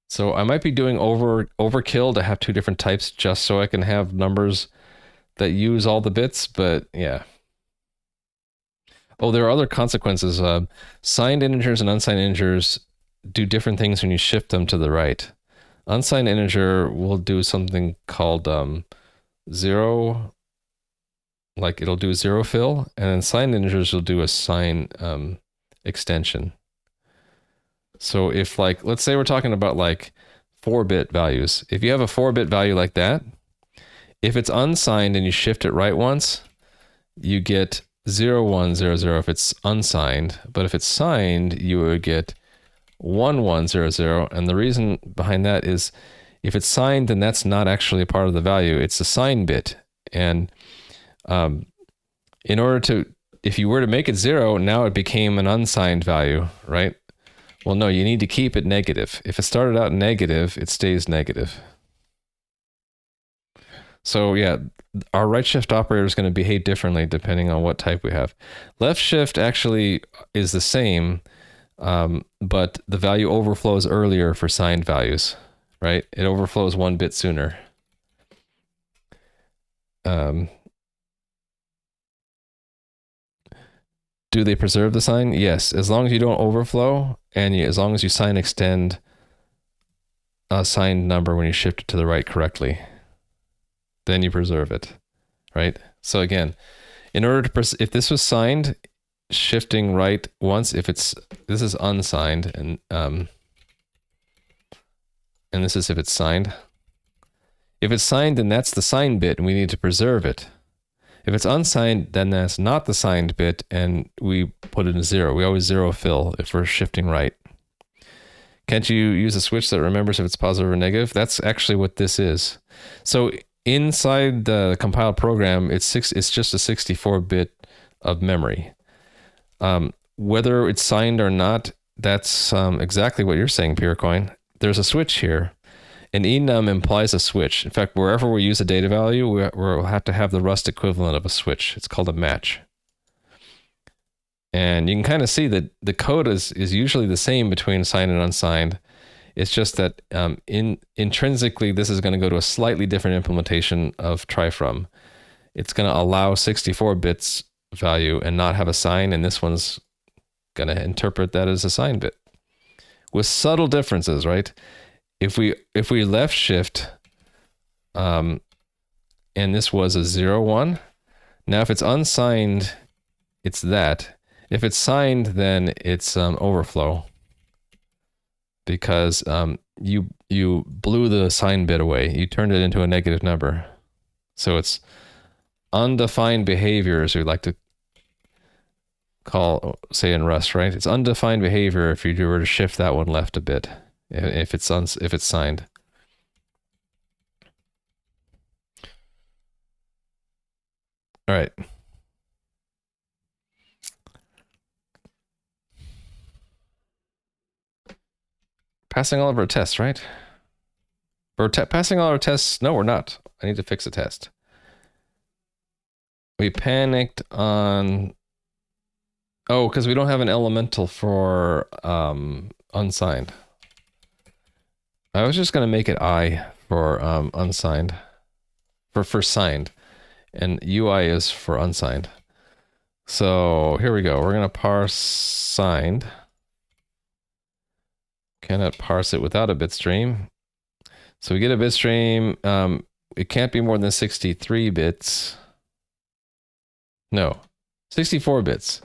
So I might be doing overkill to have two different types just so I can have numbers that use all the bits, but yeah. Oh, there are other consequences. Signed integers and unsigned integers do different things when you shift them to the right. Unsigned integer will do something called zero, like it'll do zero fill, and then signed integers will do a sign extension. So if let's say we're talking about 4-bit values. If you have a 4-bit value like that, if it's unsigned and you shift it right once, you get 0100 if it's unsigned, but if it's signed, you would get 1100. And the reason behind that is if it's signed, then that's not actually a part of the value. It's a sign bit. And in order to, if you were to make it 0, now it became an unsigned value, right? Well, no, you need to keep it negative. If it started out negative, it stays negative. So yeah, our right shift operator is going to behave differently depending on what type we have. Left shift actually is the same. But the value overflows earlier for signed values, right? It overflows 1 bit sooner. Do they preserve the sign? Yes, as long as you don't overflow, and as long as you sign extend a signed number when you shift it to the right correctly, then you preserve it, right? So again, in order to if this was signed, shifting right once, if this is unsigned, and this is if it's signed. If it's signed, then that's the signed bit, and we need to preserve it. If it's unsigned, then that's not the signed bit, and we put it in 0. We always 0 fill if we're shifting right. Can't you use a switch that remembers if it's positive or negative? That's actually what this is. So inside the compiled program, it's just a 64-bit of memory. Whether it's signed or not, that's exactly what you're saying, Purecoin. There's a switch here. And enum implies a switch. In fact, wherever we use a data value, we'll have to have the Rust equivalent of a switch. It's called a match. And you can kind of see that the code is usually the same between signed and unsigned. It's just that intrinsically, this is going to go to a slightly different implementation of try from. It's going to allow 64 bits value and not have a sign, and this one's going to interpret that as a sign bit. With subtle differences, right? If we left shift, and this was a 0, 1, now if it's unsigned, it's that. If it's signed, then it's overflow, because you blew the sign bit away. You turned it into a negative number. So it's undefined behavior, as we like to say in Rust, right? It's undefined behavior if you were to shift that one left a bit. If it's signed. All right. Passing all of our tests, right? We're passing all our tests. No, we're not. I need to fix a test. We panicked on... Oh, because we don't have an elemental for unsigned. I was just going to make it I for unsigned, for signed, and UI is for unsigned. So here we go. We're going to parse signed. Cannot parse it without a bit stream. So we get a bit stream. It can't be more than 63 bits. No, 64 bits.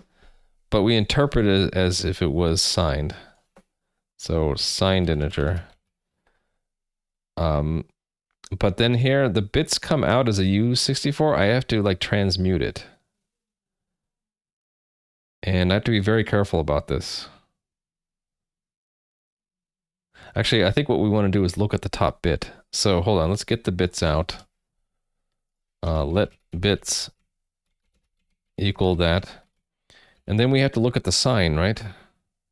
But we interpret it as if it was signed. So signed integer. But then here, the bits come out as a U64. I have to like transmute it. And I have to be very careful about this. Actually, I think what we want to do is look at the top bit. So hold on, let's get the bits out. Let bits equal that. And then we have to look at the sign, right?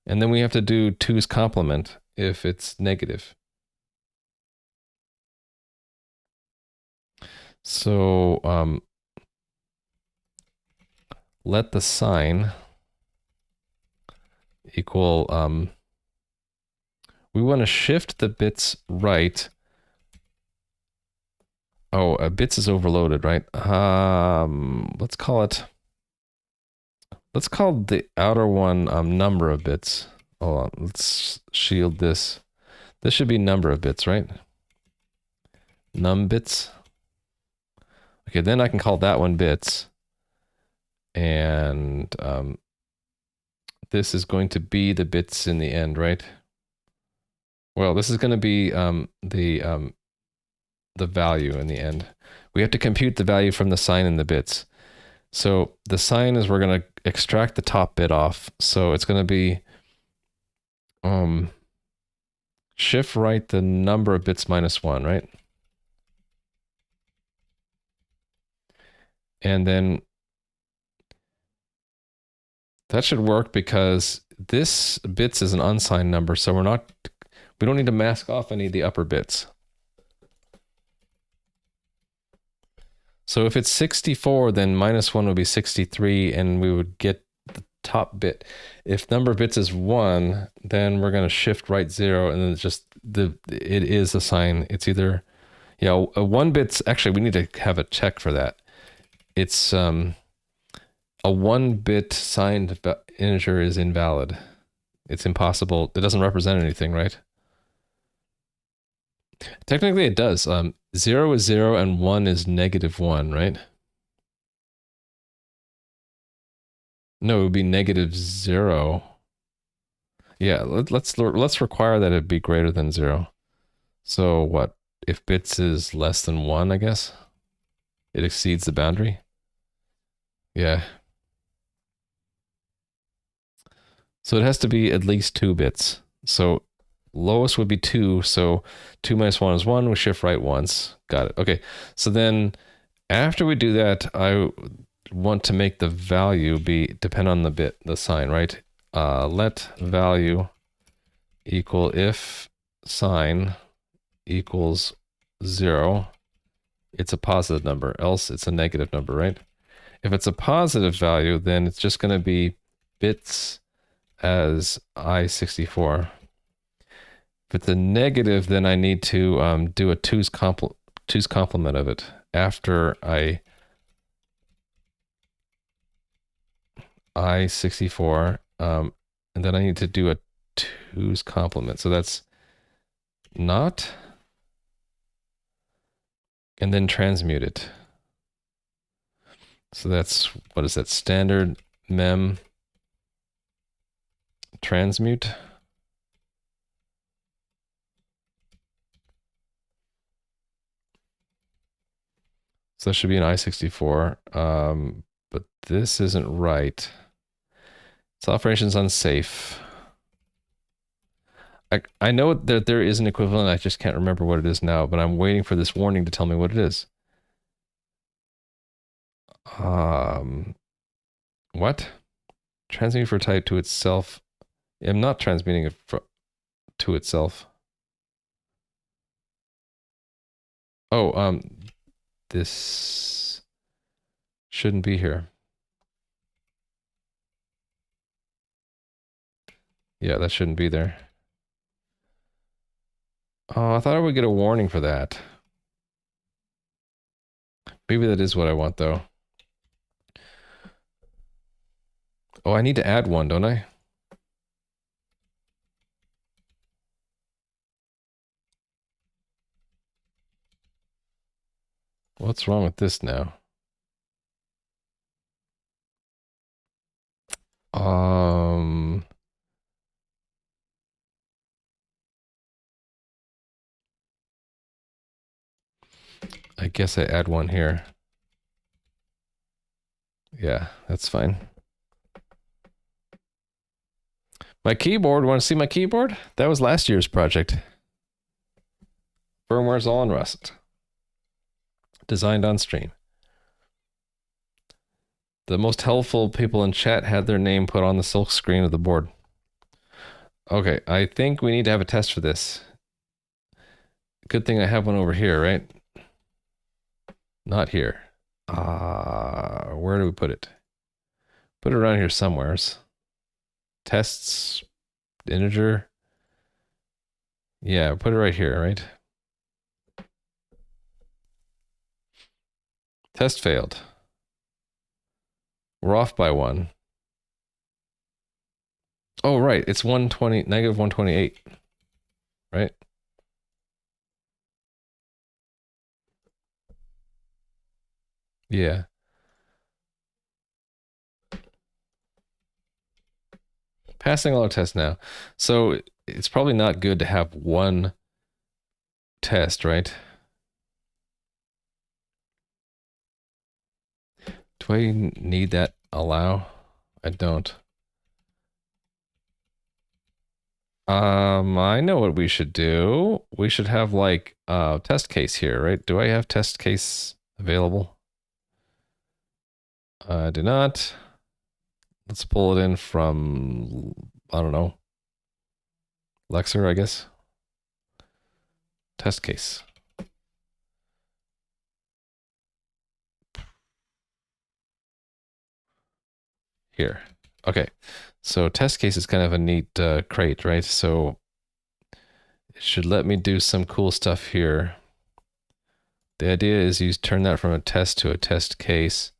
And then we have to do 2's complement if it's negative. So let the sign equal, we want to shift the bits right. Oh, bits is overloaded, right? Let's call the outer one number of bits. Hold on, let's shield this. This should be number of bits, right? Num bits. Okay, then I can call that one bits. And this is going to be the bits in the end, right? Well, this is going to be the value in the end. We have to compute the value from the sign and the bits. So the sign is we're going to extract the top bit off. So it's going to be shift right the number of bits minus 1, right? And then that should work because this bits is an unsigned number, so we don't need to mask off any of the upper bits. So if it's 64, then minus 1 would be 63, and we would get top bit. If number of bits is 1, then we're going to shift right 0, and then it's just it is a sign. It's either, yeah, a 1 bit's, actually we need to have a check for that. It's a 1 bit signed integer is invalid. It's impossible. It doesn't represent anything, right? Technically it does. 0 is 0 and 1 is -1, right? No, it would be -0. Yeah, let's require that it be greater than 0. So what? If bits is less than 1, I guess? It exceeds the boundary? Yeah. So it has to be at least 2 bits. So lowest would be 2, so 2 minus 1 is 1, we shift right once. Got it. Okay, so then after we do that, I want to make the value depend on the bit, the sign, right? Let value equal if sign equals 0, it's a positive number, else it's a negative number, right? If it's a positive value, then it's just going to be bits as I64. If it's a negative, then I need to do a two's complement of it after I64, and then I need to do a two's complement. So that's not, and then transmute it. So that's, what is that? Standard mem transmute. So that should be an I64, but this isn't right. This operation's unsafe. I know that there is an equivalent, I just can't remember what it is now, but I'm waiting for this warning to tell me what it is. What? Transmitting for type to itself. I'm not transmitting it to itself. Oh, this shouldn't be here. Yeah, that shouldn't be there. Oh, I thought I would get a warning for that. Maybe that is what I want, though. Oh, I need to add one, don't I? What's wrong with this now? I guess I add one here. Yeah, that's fine. My keyboard, want to see my keyboard? That was last year's project. Firmware's all in Rust. Designed on stream. The most helpful people in chat had their name put on the silk screen of the board. Okay, I think we need to have a test for this. Good thing I have one over here, right? Not here. Where do we put it? Put it around here somewheres. Tests, integer. Yeah, put it right here, right? Test failed. We're off by 1. Oh, right. It's negative 128. Right? Yeah. Passing all our tests now. So it's probably not good to have one test, right? Do I need that allow? I don't. I know what we should do. We should have like test case here, right? Do I have test case available? I do not. Let's pull it in from, I don't know, Lexer, I guess. Test case. Here. Okay, so test case is kind of a neat crate, right? So it should let me do some cool stuff here. The idea is you turn that from a test to a test case.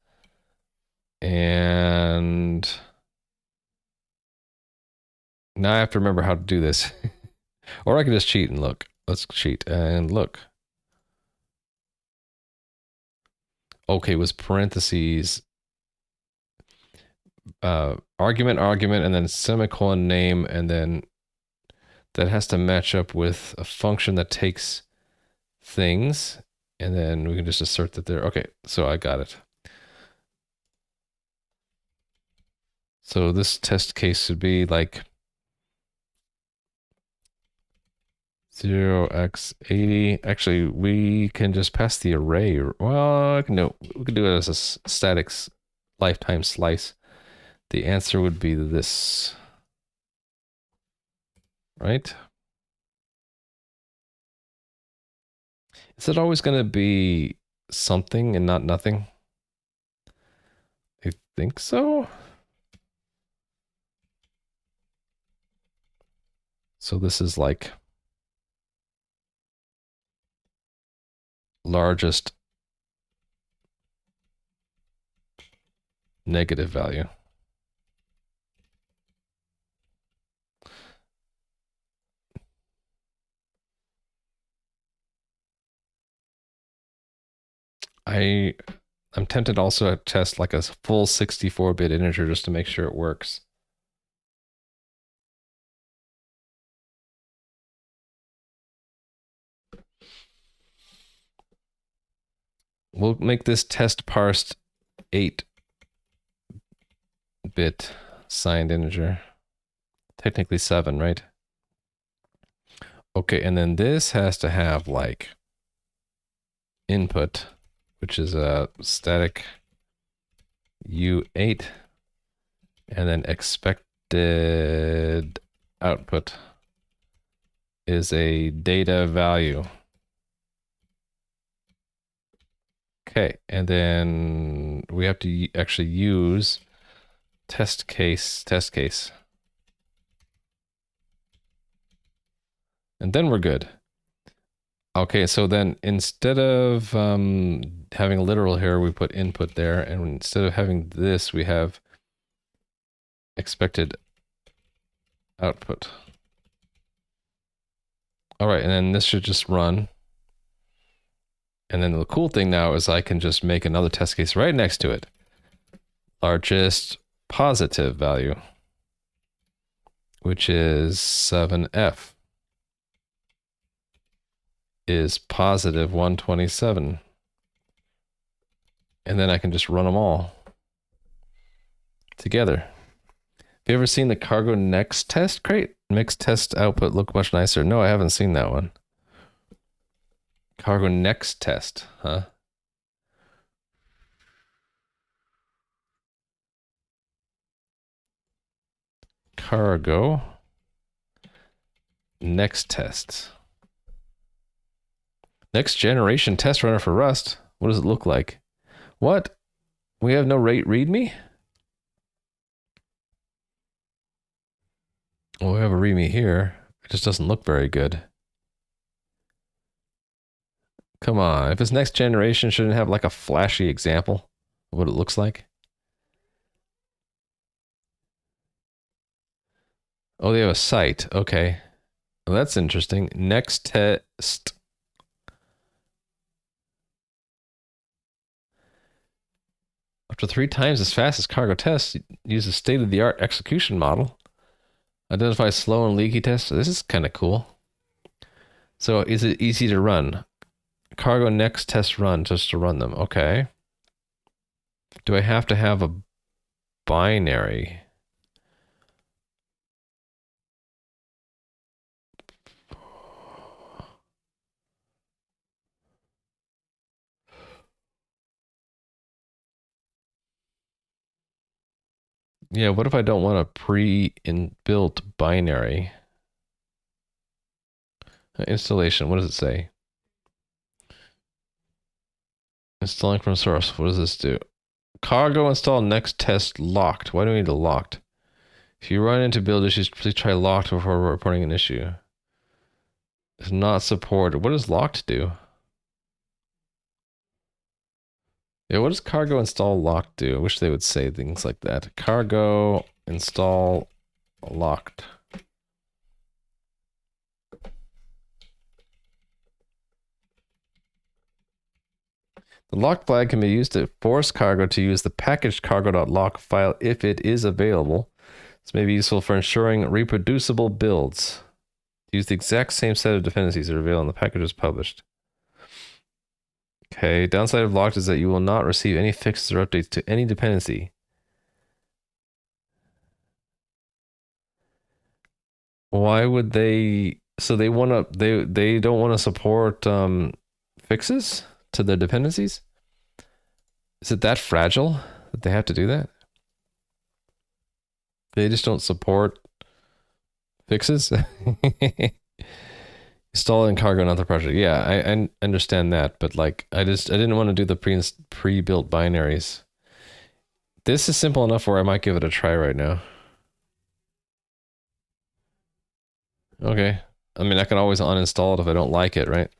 And now I have to remember how to do this. Or I can just cheat and look. Let's cheat and look. Okay, was parentheses, argument, and then semicolon name, and then that has to match up with a function that takes things, and then we can just assert that there. Okay, so I got it. So this test case would be like 0x80. Actually, we can just pass the array. Well, no, we could do it as a static lifetime slice. The answer would be this, right? Is it always going to be something and not nothing? I think so. So this is like largest negative value. I'm tempted also to test like a full 64-bit integer just to make sure it works. We'll make this test parsed 8-bit signed integer. Technically 7, right? Okay, and then this has to have like input, which is a static U8, and then expected output is a data value. Okay, and then we have to actually use test case. And then we're good. Okay, so then instead of having a literal here, we put input there, and instead of having this, we have expected output. All right, and then this should just run. And then the cool thing now is I can just make another test case right next to it. Largest positive value, which is 7f, is positive 127. And then I can just run them all together. Have you ever seen the cargo next test crate? Mixed test output look much nicer. No, I haven't seen that one. Cargo next test, huh? Cargo next test. Next generation test runner for Rust. What does it look like? What? We have no rate readme? Well, we have a readme here. It just doesn't look very good. Come on, if it's next generation, shouldn't it have like a flashy example of what it looks like? Oh, they have a site. Okay. Well, that's interesting. Next test. Up to 3 times as fast as cargo tests, uses state-of-the-art execution model. Identifies slow and leaky tests. This is kind of cool. So is it easy to run? Cargo next test run just to run them. Okay. Do I have to have a binary? Yeah, what if I don't want a pre-inbuilt binary? Installation, what does it say? Installing from source, what does this do? Cargo install next test locked. Why do we need a locked? If you run into build issues, please try locked before reporting an issue. It's not supported. What does locked do? Yeah, what does cargo install locked do? I wish they would say things like that. Cargo install locked. The lock flag can be used to force cargo to use the packaged cargo.lock file if it is available. This may be useful for ensuring reproducible builds. Use the exact same set of dependencies that are available in the packages published. Okay, downside of locked is that you will not receive any fixes or updates to any dependency. Why would they? So they want to? They don't want to support fixes to their dependencies? Is it that fragile that they have to do that? They just don't support fixes? Install in cargo, not the project. Yeah, I understand that, but like I didn't want to do the pre-built binaries. This is simple enough where I might give it a try right now. Okay. I mean, I can always uninstall it if I don't like it, right?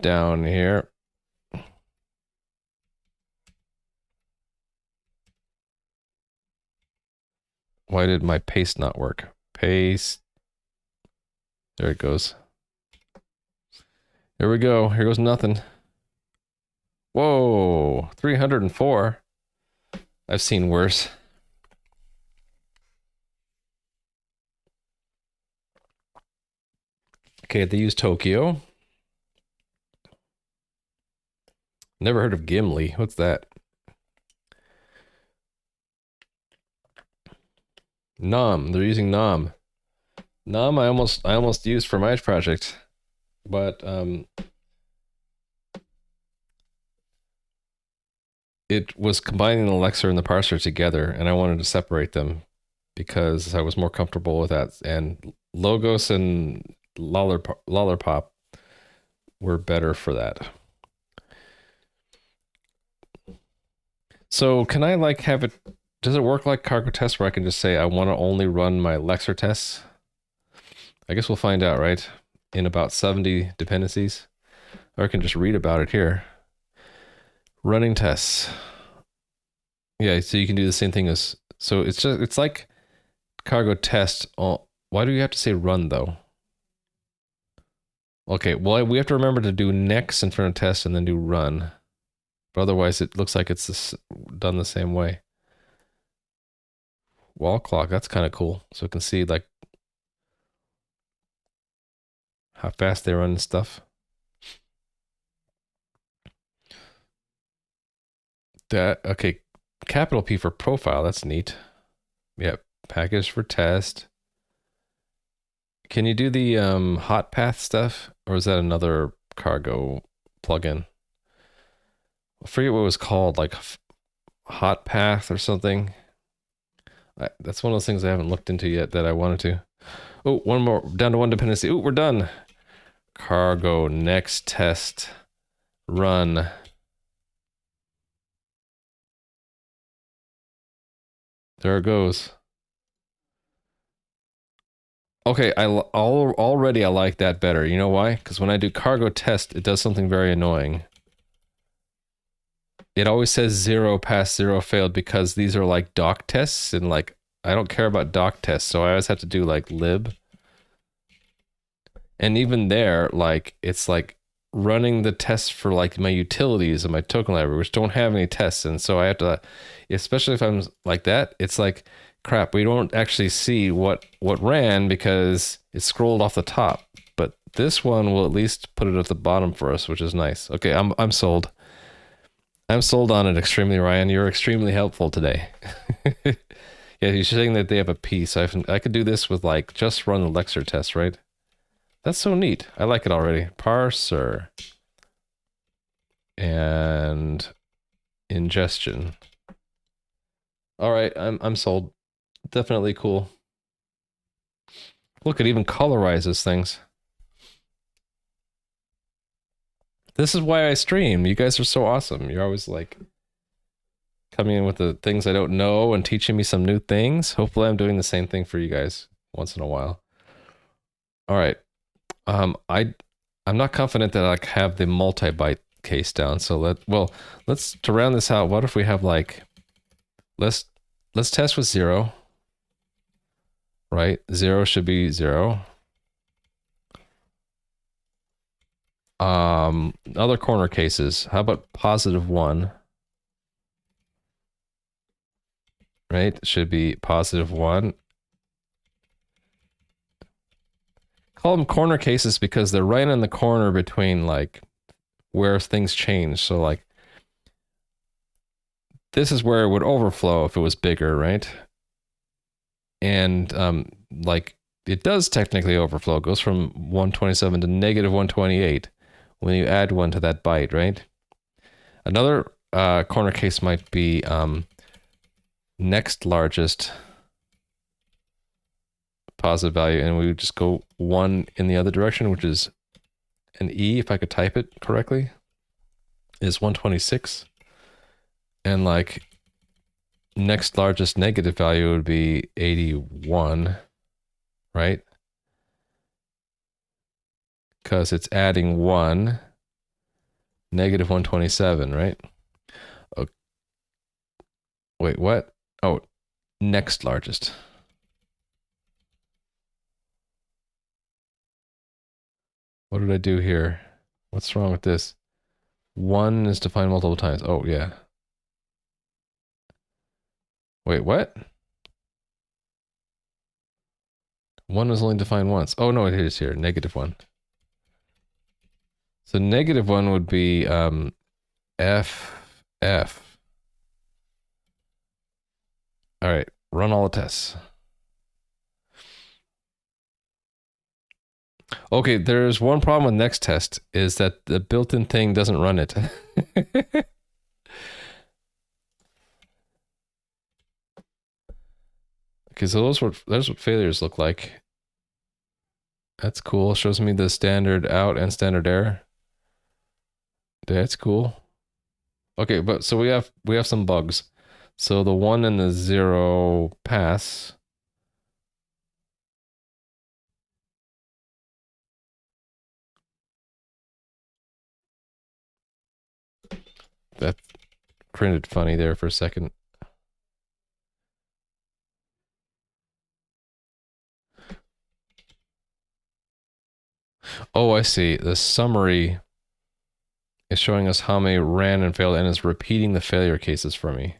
Down here. Why did my paste not work? Paste. There it goes. Here we go. Here goes nothing. Whoa, 304. I've seen worse. Okay, they use Tokyo. Never heard of Gimli. What's that? Nom. They're using Nom. Nom I almost used for my project, but it was combining the Lexer and the parser together, and I wanted to separate them because I was more comfortable with that. And Logos and Lollipop were better for that. So can I like have it? Does it work like cargo test where I can just say I want to only run my Lexer tests? I guess we'll find out, right? In about 70 dependencies. Or I can just read about it here. Running tests. Yeah, so you can do the same thing as... So it's like cargo test. Oh, why do you have to say run, though? Okay, well, we have to remember to do next in front of test and then do run. But otherwise, it looks like it's done the same way. Wall clock, that's kind of cool. So we can see, like, how fast they run and stuff. Okay, capital P for profile, that's neat. Yep, package for test. Can you do the hot path stuff? Or is that another cargo plugin? I forget what it was called, like hot path or something. That's one of those things I haven't looked into yet that I wanted to. Oh, one more, down to one dependency. Oh, we're done. Cargo, next test, run. There it goes. Okay, already I like that better. You know why? Because when I do cargo test, it does something very annoying. It always says 0 passed, 0 failed because these are like doc tests, and like I don't care about doc tests, so I always have to do like lib. And even there, like it's like running the tests for like my utilities and my token library, which don't have any tests, and so I have to, especially if I'm like that, it's like crap. We don't actually see what ran because it scrolled off the top. But this one will at least put it at the bottom for us, which is nice. Okay, I'm sold. I'm sold on it extremely, Ryan. You're extremely helpful today. Yeah, you're saying that they have a P, so I could do this with like just run the Lexer test, right? That's so neat. I like it already. Parser and ingestion. All right, I'm sold. Definitely cool. Look, it even colorizes things. This is why I stream. You guys are so awesome. You're always like coming in with the things I don't know and teaching me some new things. Hopefully I'm doing the same thing for you guys once in a while. All right. I'm not confident that I have the multi-byte case down. So let's to round this out. What if we have like, let's test with 0, right? 0 should be 0. Other corner cases. How about +1? Right? It should be +1. Call them corner cases because they're right in the corner between like where things change. So like this is where it would overflow if it was bigger, right? And like it does technically overflow. It goes from 127 to -128 when you add 1 to that byte, right? Another corner case might be next largest positive value, and we would just go 1 in the other direction, which is an E, if I could type it correctly, is 126. And like next largest negative value would be 81, right? Because it's adding 1, -127, right? Oh, wait, what? Oh, next largest. What did I do here? What's wrong with this? 1 is defined multiple times. Oh, yeah. Wait, what? 1 was only defined once. Oh, no, it is here. -1. So -1 would be F. All right, run all the tests. Okay, there's one problem with next test is that the built-in thing doesn't run it. Okay, so there's what failures look like. That's cool. Shows me the standard out and standard error. That's cool. Okay, but so we have some bugs. So the 1 and the 0 pass. That printed funny there for a second. Oh, I see. The summary is showing us how many ran and failed and is repeating the failure cases for me.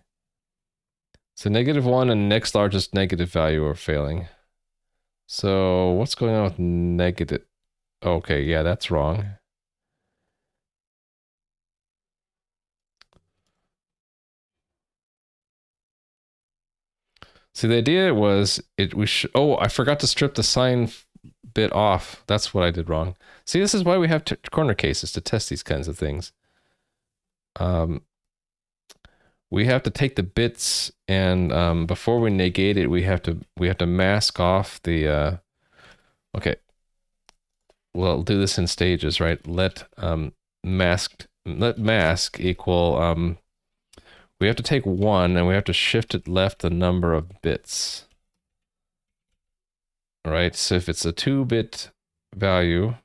So -1 and next largest negative value are failing. So what's going on with negative? Okay, yeah, that's wrong. See, the idea was oh, I forgot to strip the sign bit off. That's what I did wrong. See, this is why we have corner cases to test these kinds of things. We have to take the bits and before we negate it, we have to mask off the okay. Well, do this in stages, right? Let mask equal we have to take 1 and we have to shift it left the number of bits. All right, so if it's a 2-bit value,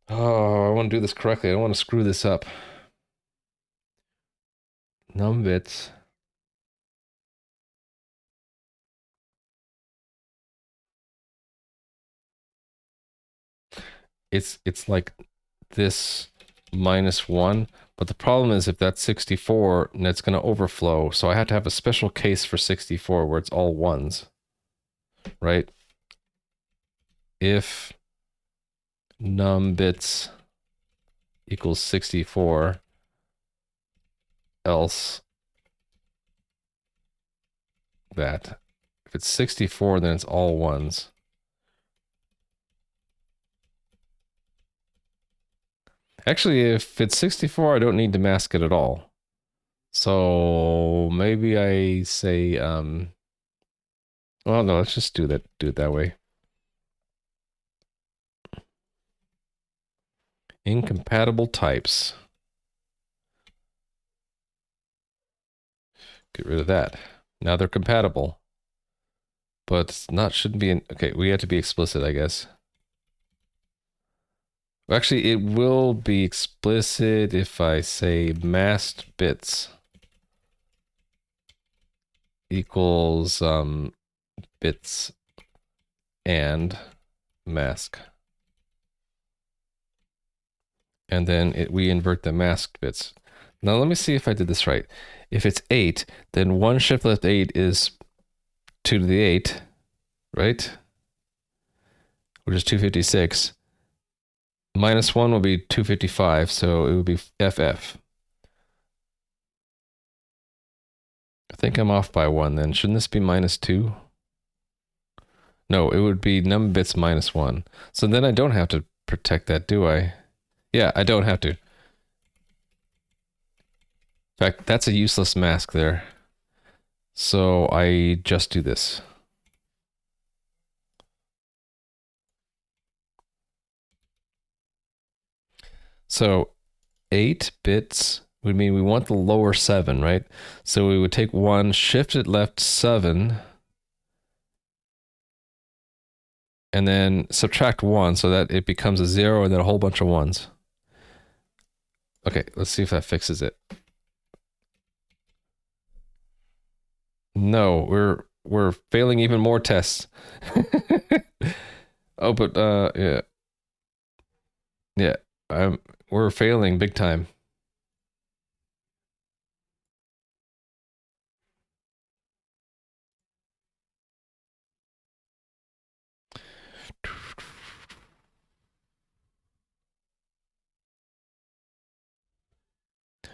oh, I want to do this correctly. I don't want to screw this up. Num bits. It's like this -1, but the problem is if that's 64, then it's going to overflow. So I had to have a special case for 64 where it's all ones, right? If num bits equals 64, else that. If it's 64, then it's all ones. Actually, if it's 64, I don't need to mask it at all. So maybe I say, well, no, let's just do it that way. Incompatible types. Get rid of that. Now they're compatible. But it's not, shouldn't be in, okay, we have to be explicit, I guess. Actually, it will be explicit if I say masked bits equals bits and mask. And then we invert the masked bits. Now let me see if I did this right. If it's 8, then 1 shift left 8 is 2 to the 8, right? Which is 256. Minus 1 will be 255, so it would be FF. I think I'm off by 1 then. Shouldn't this be minus 2? No, it would be num bits minus 1. So then I don't have to protect that, do I? Yeah, I don't have to. In fact, that's a useless mask there. So I just do this. So 8 bits would mean we want the lower 7, right? So we would take 1, shift it left 7, and then subtract 1 so that it becomes a 0 and then a whole bunch of 1s. Okay, let's see if that fixes it. No, we're failing even more tests. Oh, but yeah. Yeah, we're failing big time.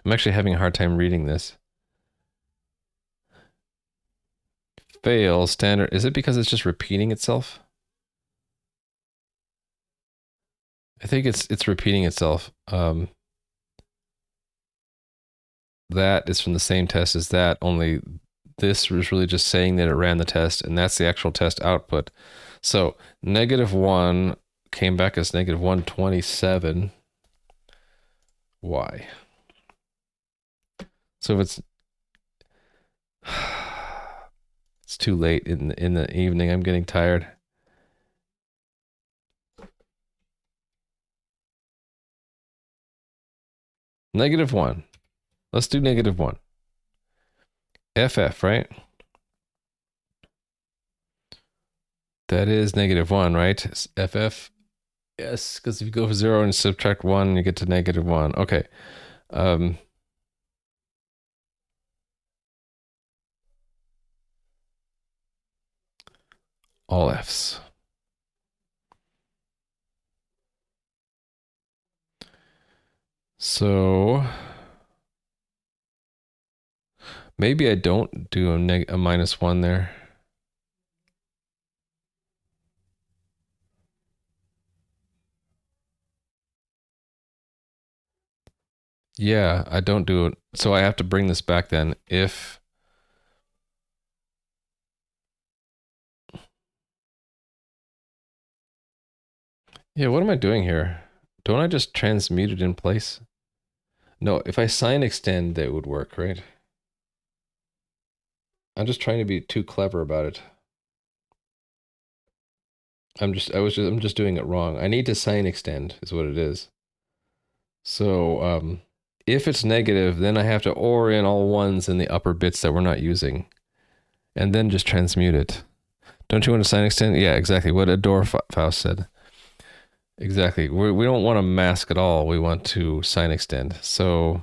I'm actually having a hard time reading this. Fail standard. Is it because it's just repeating itself? I think it's repeating itself. That is from the same test as that, only this was really just saying that it ran the test, and that's the actual test output. So -1 came back as -127. Why? So if it's it's too late in the evening, I'm getting tired. -1. Let's do -1. FF, right? That is -1, right? FF. Yes, because if you go for 0 and subtract 1, you get to -1. Okay. All Fs. So maybe I don't do a -1 there. Yeah, I don't do it. So I have to bring this back then. If yeah, what am I doing here? Don't I just transmute it in place? No, if I sign extend, that would work, right? I'm just trying to be too clever about it. I'm just doing it wrong. I need to sign extend is what it is. So if it's negative, then I have to OR in all 1s in the upper bits that we're not using, and then just transmute it. Don't you want to sign extend? Yeah, exactly. What Adore Faust said. Exactly. We don't want to mask at all. We want to sign extend. So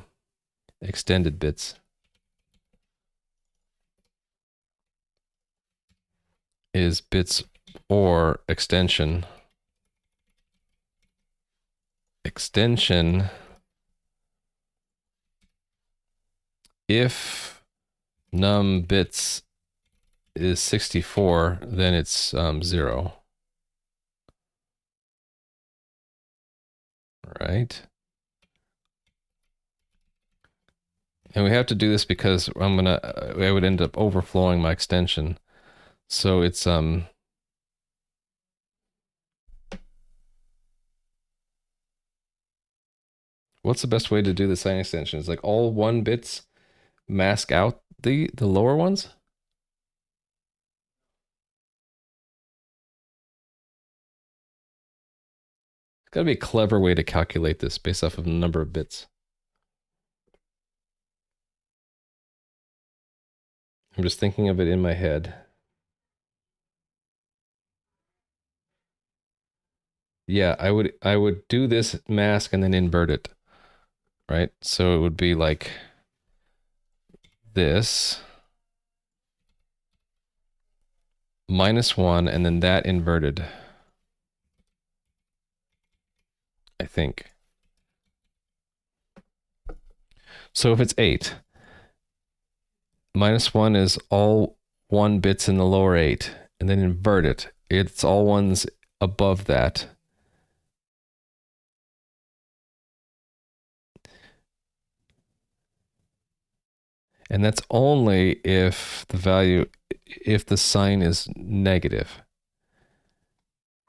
extended bits is bits or extension. Extension if num bits is 64, then it's 0. Right? And we have to do this because I would end up overflowing my extension. So it's What's the best way to do the sign extension? Is like all 1 bits mask out the lower ones? It's gotta be a clever way to calculate this based off of the number of bits. I'm just thinking of it in my head. Yeah, I would do this mask and then invert it. Right? So it would be like this -1 and then that inverted. I think. So if it's 8, -1 is all 1 bits in the lower 8, and then invert it. It's all ones above that. And that's only if the value, if the sign is negative.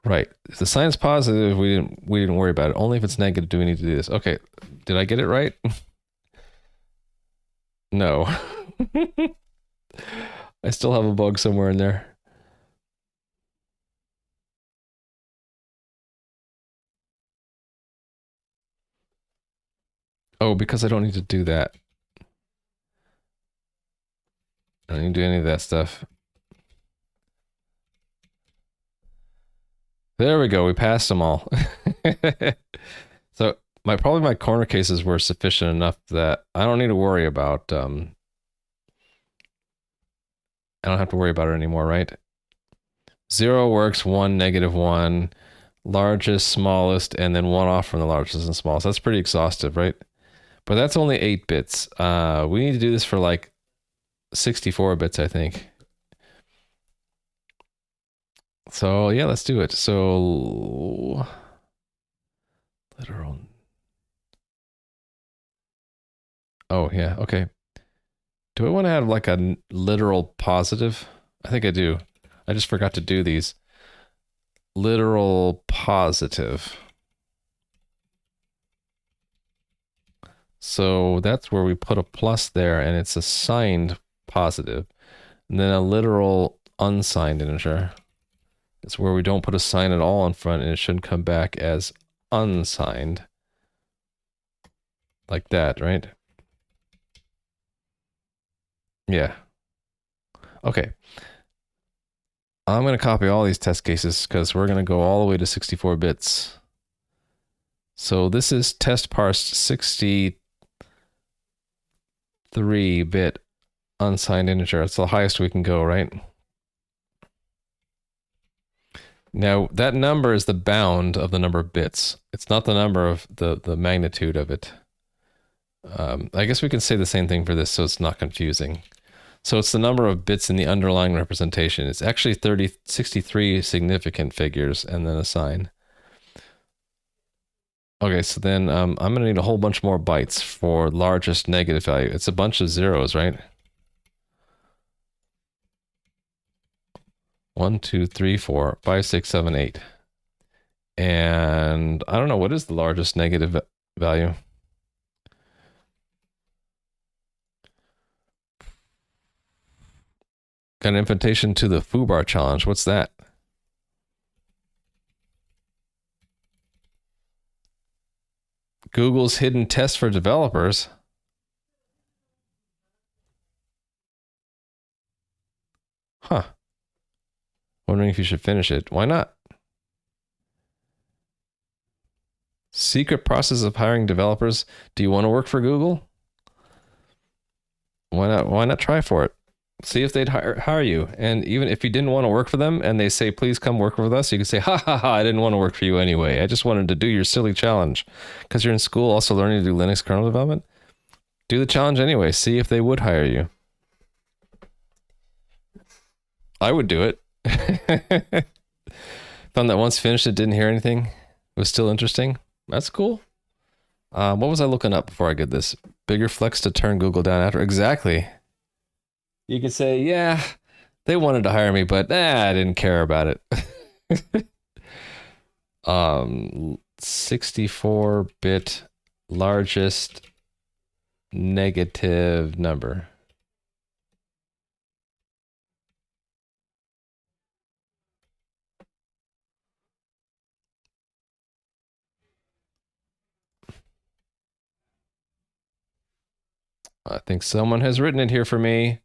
Right. If the sign is positive, we didn't worry about it. Only if it's negative do we need to do this. Okay. Did I get it right? No. I still have a bug somewhere in there. Oh, because I don't need to do that. I don't need to do any of that stuff. There we go. We passed them all. So probably my corner cases were sufficient enough that I don't need to worry about. I don't have to worry about it anymore, right? 0 works, 1, -1, largest, smallest, and then 1 off from the largest and smallest. That's pretty exhaustive, right? But that's only 8 bits. We need to do this for like 64 bits, I think. So yeah, let's do it. So literal. Oh yeah, okay. Do I want to have like a literal positive? I think I do. I just forgot to do these. Literal positive. So that's where we put a plus there and it's a signed positive. And then a literal unsigned integer. It's where we don't put a sign at all in front and it should come back as unsigned. Like that, right? Yeah. Okay. I'm going to copy all these test cases because we're going to go all the way to 64 bits. So this is test parsed 63-bit unsigned integer. It's the highest we can go, right? Now, that number is the bound of the number of bits. It's not the number of the magnitude of it. I guess we can say the same thing for this so it's not confusing. So it's the number of bits in the underlying representation. It's actually 63 significant figures and then a sign. Okay, so then I'm going to need a whole bunch more bytes for largest negative value. It's a bunch of zeros, right? 1, 2, 3, 4, 5, 6, 7, 8. And I don't know, what is the largest negative value? Got an invitation to the foobar challenge. What's that? Google's hidden test for developers. Huh. Wondering if you should finish it. Why not? Secret process of hiring developers. Do you want to work for Google? Why not? Why not try for it? See if they'd hire you. And even if you didn't want to work for them and they say, please come work with us, you can say, ha ha ha, I didn't want to work for you anyway. I just wanted to do your silly challenge. Because you're in school also learning to do Linux kernel development. Do the challenge anyway. See if they would hire you. I would do it. Found that once finished it, didn't hear anything. It was still interesting. That's cool. What was I looking up before I did this? Bigger flex to turn Google down after. Exactly. You could say, yeah, they wanted to hire me, but I didn't care about it. 64-bit largest negative number. I think someone has written it here for me.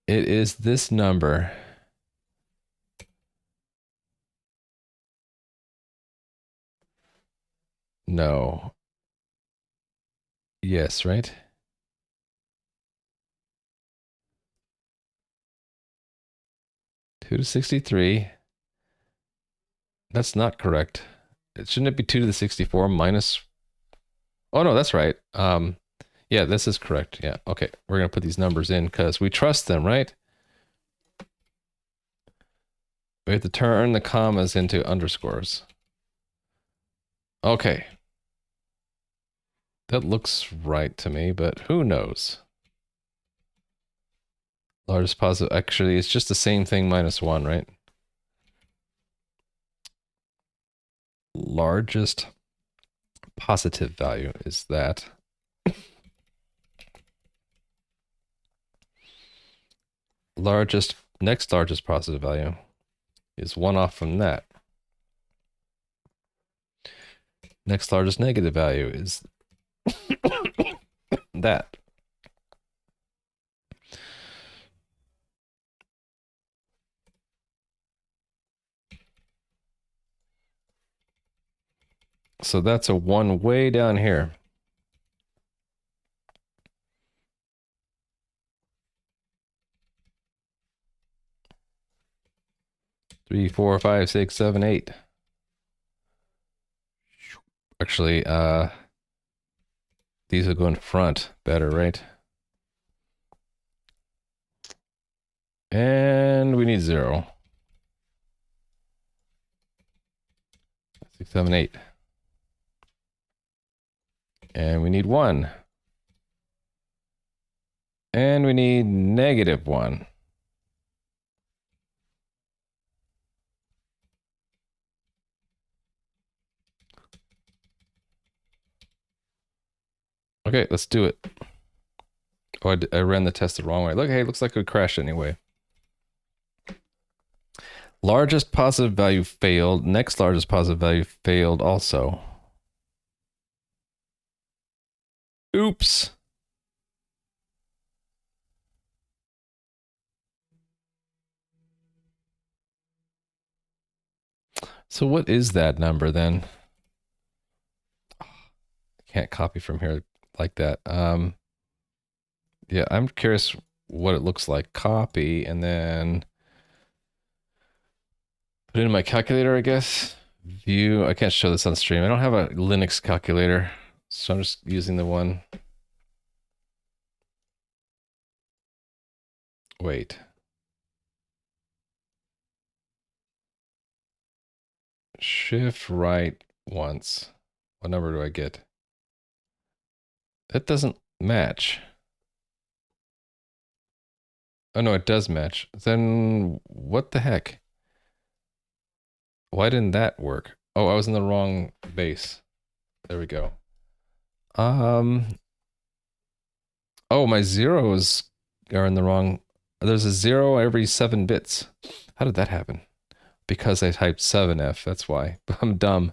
It is this number. No. Yes, right? Two to 63. That's not correct. Shouldn't it be 2 to the 64 minus? Oh no, that's right. Yeah, this is correct. Yeah, okay. We're gonna put these numbers in because we trust them, right? We have to turn the commas into underscores. Okay. That looks right to me, but who knows? Largest positive, actually, it's just the same thing minus 1, right? Largest positive value is that. Next largest positive value is 1 off from that. Next largest negative value is that. So that's a 1 way down here. 3, 4, 5, 6, 7, 8. Actually, these will go in front better, right? And we need 0. 6, 7, 8. And we need 1. And we need negative 1. Okay, let's do it. Oh, I ran the test the wrong way. Look, hey, looks like it would crash anyway. Largest positive value failed. Next largest positive value failed also. Oops. So what is that number then? Can't copy from here like that. Yeah, I'm curious what it looks like. Copy and then put it in my calculator, I guess. View. I can't show this on stream. I don't have a Linux calculator, so I'm just using the one. Wait. Shift right once. What number do I get? That doesn't match. Oh no, it does match. Then what the heck? Why didn't that work? Oh, I was in the wrong base. There we go. Oh, my zeros are in the wrong. There's a 0 every 7 bits. How did that happen? Because I typed 7F, that's why. I'm dumb.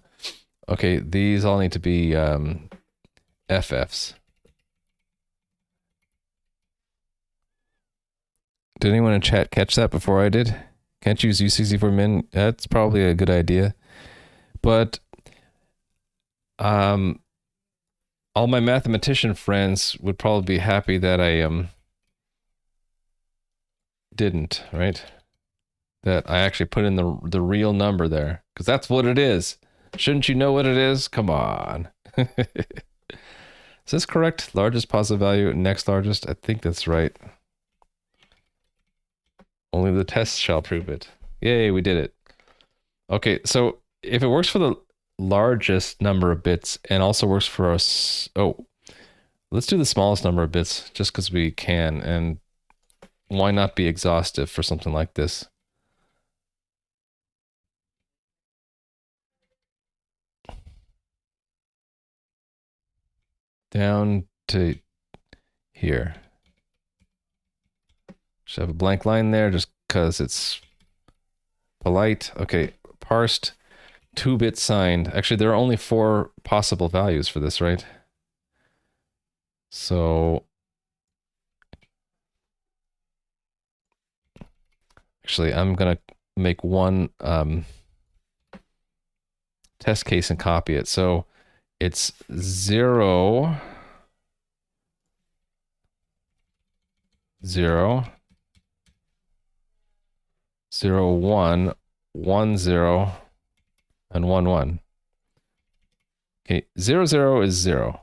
Okay, these all need to be FFs. Did anyone in chat catch that before I did? Can't use U64min? That's probably a good idea. But all my mathematician friends would probably be happy that I didn't, right? That I actually put in the real number there, because that's what it is. Shouldn't you know what it is? Come on. Is this correct? Largest positive value, next largest? I think that's right. Only the test shall prove it. Yay, we did it. Okay, so if it works for the largest number of bits and also works for us, oh, let's do the smallest number of bits just because we can, and why not be exhaustive for something like this? down to here. Should have a blank line there just because it's polite. Okay, parsed, 2-bit signed. Actually, there are only 4 possible values for this, right? So actually, I'm gonna make one test case and copy it. So it's 0, 0, 0, 1, 1, 0, and 1, 1. Okay, 0, 0 is 0.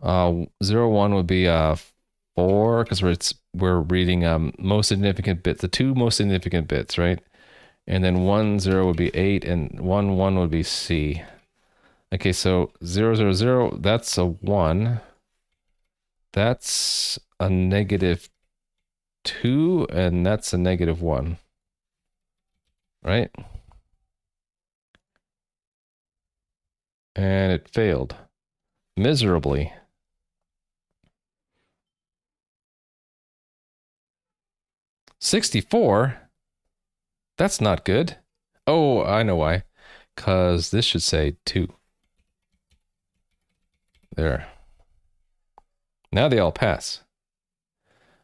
0, 1 would be 4 because we're reading most significant bits, the 2 most significant bits, right? And then 1, 0 would be 8, and 1, 1 would be C. Okay, so 0, 0, 0, that's a 1. That's a -2, and that's a -1. Right? And it failed. Miserably. $64? That's not good. Oh, I know why. Because this should say 2. There. Now they all pass.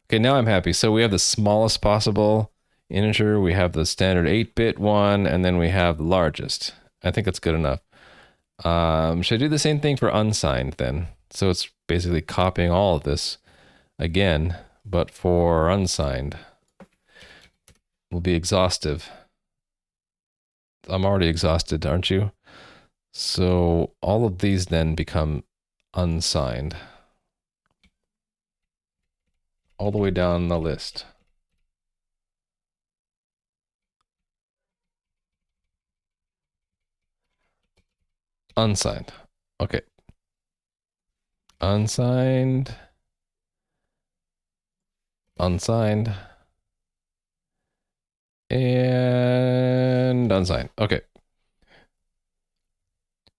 Okay, now I'm happy. So we have the smallest possible integer, we have the standard 8-bit one, and then we have the largest. I think that's good enough. Should I do the same thing for unsigned then? So it's basically copying all of this again, but for unsigned. Will be exhaustive. I'm already exhausted, aren't you? So all of these then become unsigned. All the way down the list. Unsigned. Okay. Unsigned. Unsigned. And unsigned. Okay.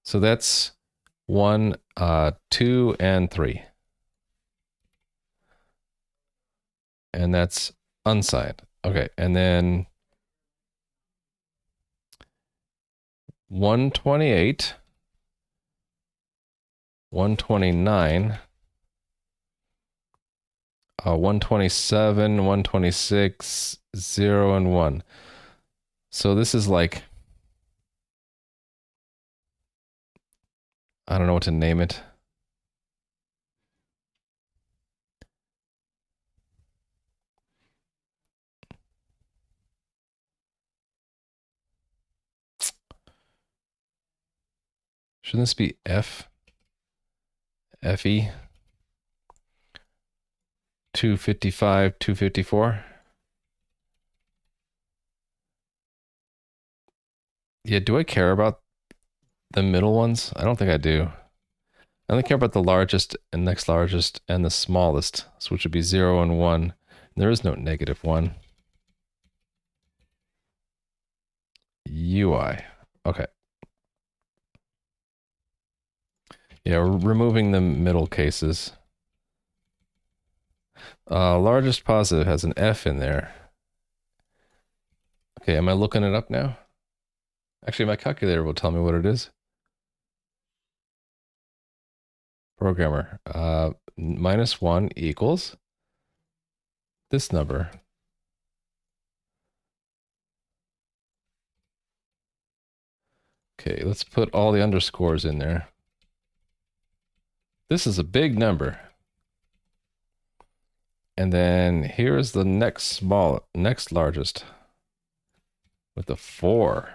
So that's 1, 2, and 3. And that's unsigned. Okay, and then 128, 129, 127, 126, 0, and 1. So this is like, I don't know what to name it. Shouldn't this be F? FE? 255, 254? Yeah, do I care about the middle ones? I don't think I do. I only care about the largest and next largest and the smallest, so which would be 0 and 1. There is no -1. UI. Okay. Yeah, we're removing the middle cases. Largest positive has an F in there. Okay, am I looking it up now? Actually, my calculator will tell me what it is. Programmer. -1 equals this number. Okay, let's put all the underscores in there. This is a big number. And then here's the next largest with the 4.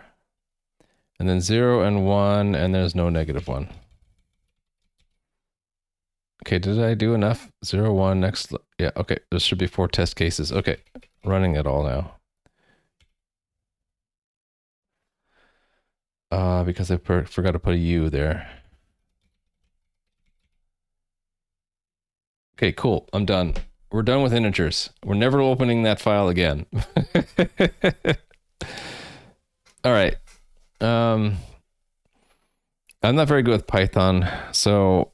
And then 0 and 1, and there's no -1. Okay, did I do enough? 0, 1, next. Yeah, okay, there should be 4 test cases. Okay, running it all now. Because I forgot to put a U there. Okay, cool, I'm done. We're done with integers. We're never opening that file again. All right. I'm not very good with Python, so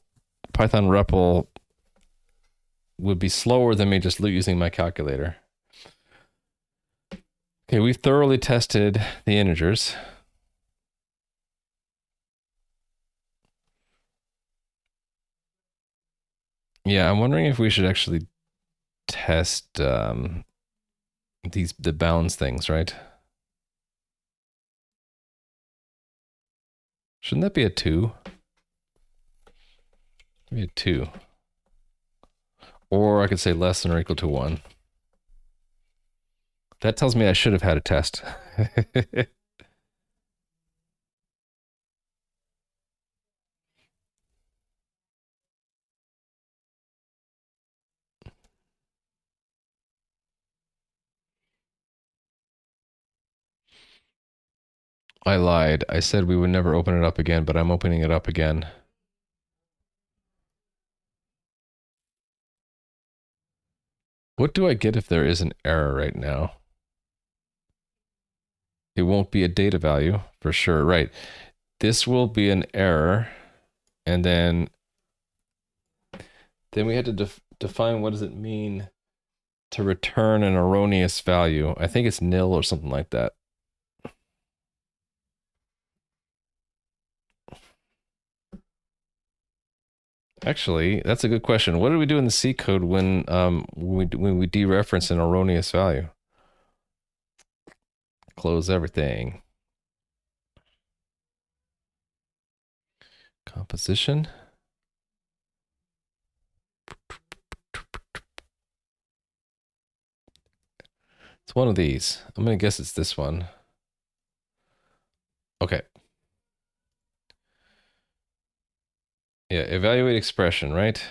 Python REPL would be slower than me just using my calculator. Okay, we've thoroughly tested the integers. Yeah, I'm wondering if we should actually test the bounds things, right? Shouldn't that be a 2? Maybe a 2. Or I could say less than or equal to 1. That tells me I should have had a test. I lied. I said we would never open it up again, but I'm opening it up again. What do I get if there is an error right now? It won't be a data value for sure, right? This will be an error, and then we had to define what does it mean to return an erroneous value. I think it's nil or something like that. Actually, that's a good question. What do we do in the C code when we dereference an erroneous value? Close everything. Composition. It's one of these. I'm gonna guess it's this one. Okay. Yeah, evaluate expression, right?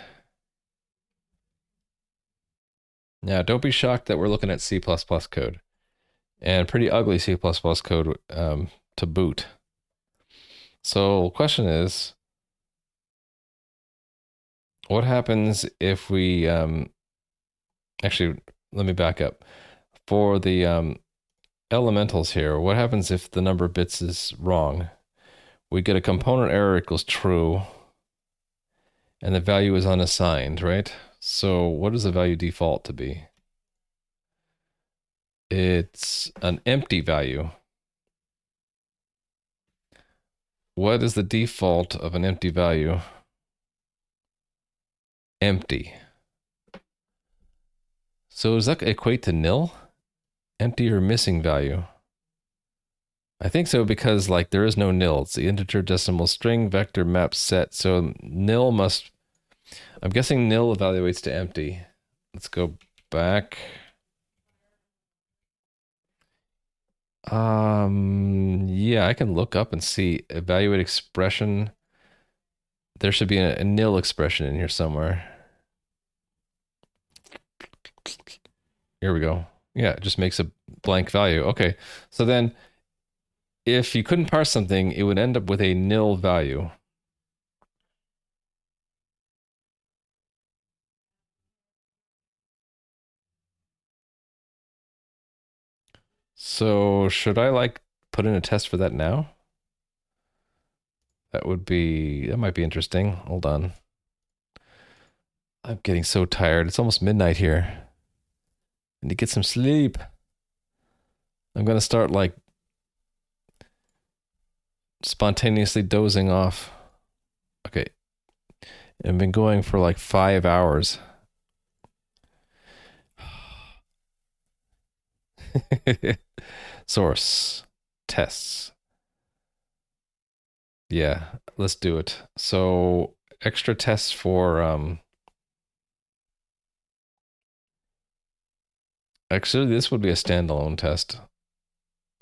Now, don't be shocked that we're looking at C++ code. And pretty ugly C++ code to boot. So, question is, what happens if we... actually, let me back up. For the elementals here, what happens if the number of bits is wrong? We get a component error equals true, and the value is unassigned, right? So what does the value default to be? It's an empty value. What is the default of an empty value? Empty. So does that equate to nil? Empty or missing value? I think so, because like there is no nil. It's the integer, decimal, string, vector, map, set. So nil must... I'm guessing nil evaluates to empty. Let's go back. Yeah, I can look up and see evaluate expression. There should be a nil expression in here somewhere. Here we go. Yeah, it just makes a blank value. Okay, so then if you couldn't parse something, it would end up with a nil value. So should I like put in a test for that now? That might be interesting. Hold on. I'm getting so tired. It's almost midnight here. I need to get some sleep. I'm gonna start like spontaneously dozing off. Okay. I've been going for like 5 hours. Source. Tests. Yeah, let's do it. So extra tests for actually this would be a standalone test.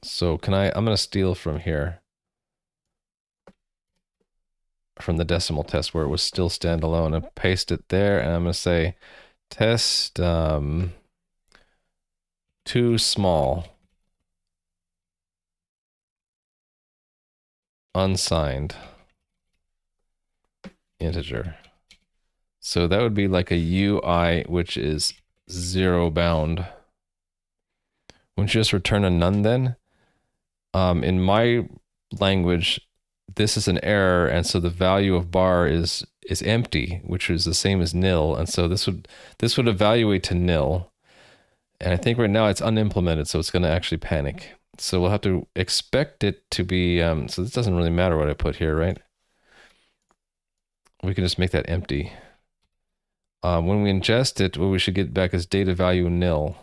So I'm gonna steal from here. From the decimal test where it was still standalone and paste it there, and I'm gonna say test too small. Unsigned integer. So that would be like a UI, which is 0 bound. Wouldn't you just return a none then? In my language, this is an error, and so the value of bar is is empty, which is the same as nil, and so this would evaluate to nil. And I think right now it's unimplemented, so it's going to actually panic. So we'll have to expect it to be, so this doesn't really matter what I put here, right? We can just make that empty. When we ingest it, what we should get back is data value nil,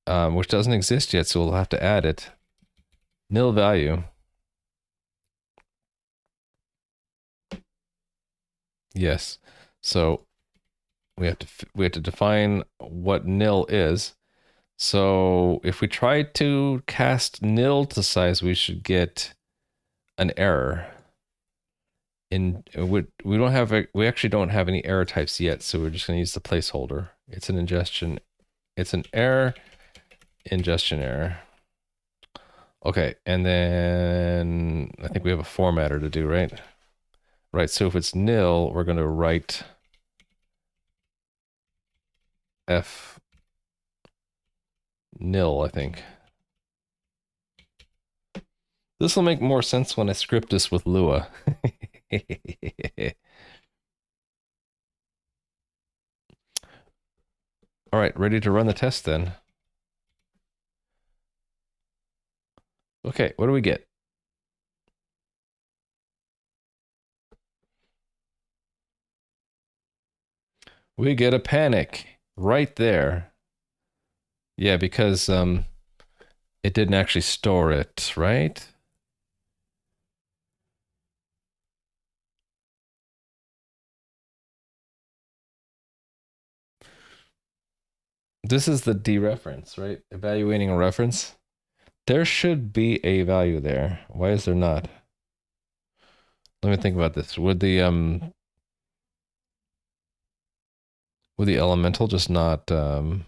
which doesn't exist yet, so we'll have to add it. Nil value. Yes. So we have to define what nil is. So if we try to cast nil to size, we should get an error. We actually don't have any error types yet, so we're just going to use the placeholder. It's an ingestion. It's an error, ingestion error. Okay, and then I think we have a formatter to do, right? Right, so if it's nil, we're going to write f nil, I think. This will make more sense when I script this with Lua. All right, ready to run the test then. Okay, what do we get? We get a panic right there. Yeah, because it didn't actually store it, right? This is the dereference, right? Evaluating a reference. There should be a value there. Why is there not? Let me think about this. Would the elemental just not put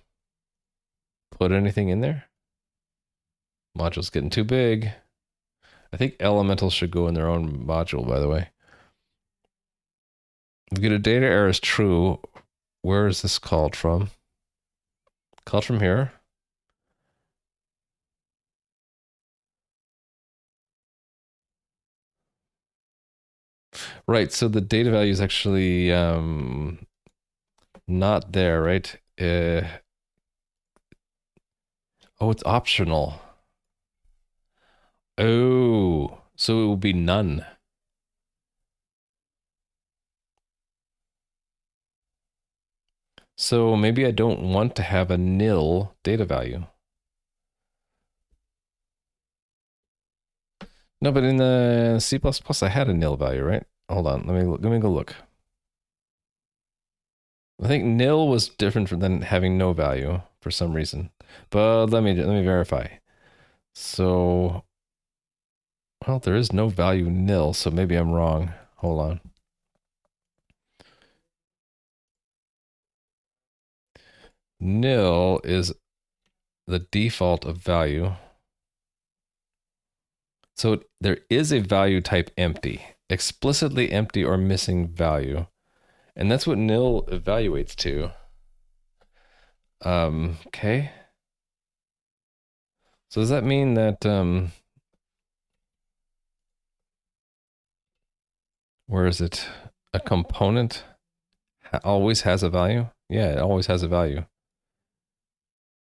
anything in there? Module's getting too big. I think elementals should go in their own module, by the way. If we get a data error is true, where is this called from? Called from here. Right, so the data value is actually not there, right? Oh, it's optional. Oh, so it will be none. So maybe I don't want to have a nil data value. No, but in the C++, I had a nil value, right? Hold on, let me go look. I think nil was different than having no value for some reason. But let me verify. So, well, there is no value nil, so maybe I'm wrong. Hold on. Nil is the default of value. So there is a value type empty, explicitly empty or missing value. And that's what nil evaluates to. Okay. So does that mean that, where is it? A component always has a value? Yeah, it always has a value.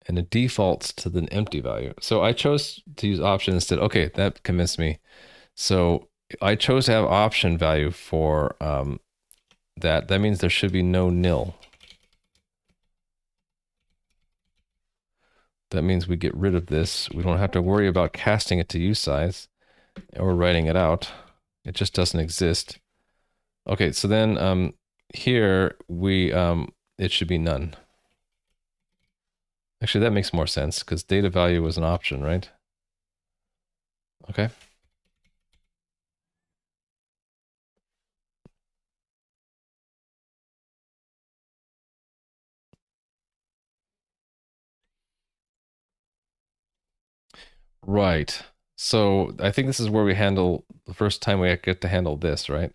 And it defaults to the empty value. So I chose to use option instead. Okay, that convinced me. So I chose to have option value for that. That means there should be no nil. That means we get rid of this. We don't have to worry about casting it to use size or writing it out. It just doesn't exist. Okay, so then here we it should be none. Actually, that makes more sense because data value was an option, right? Okay. Right. So I think this is where we handle the first time we get to handle this, right?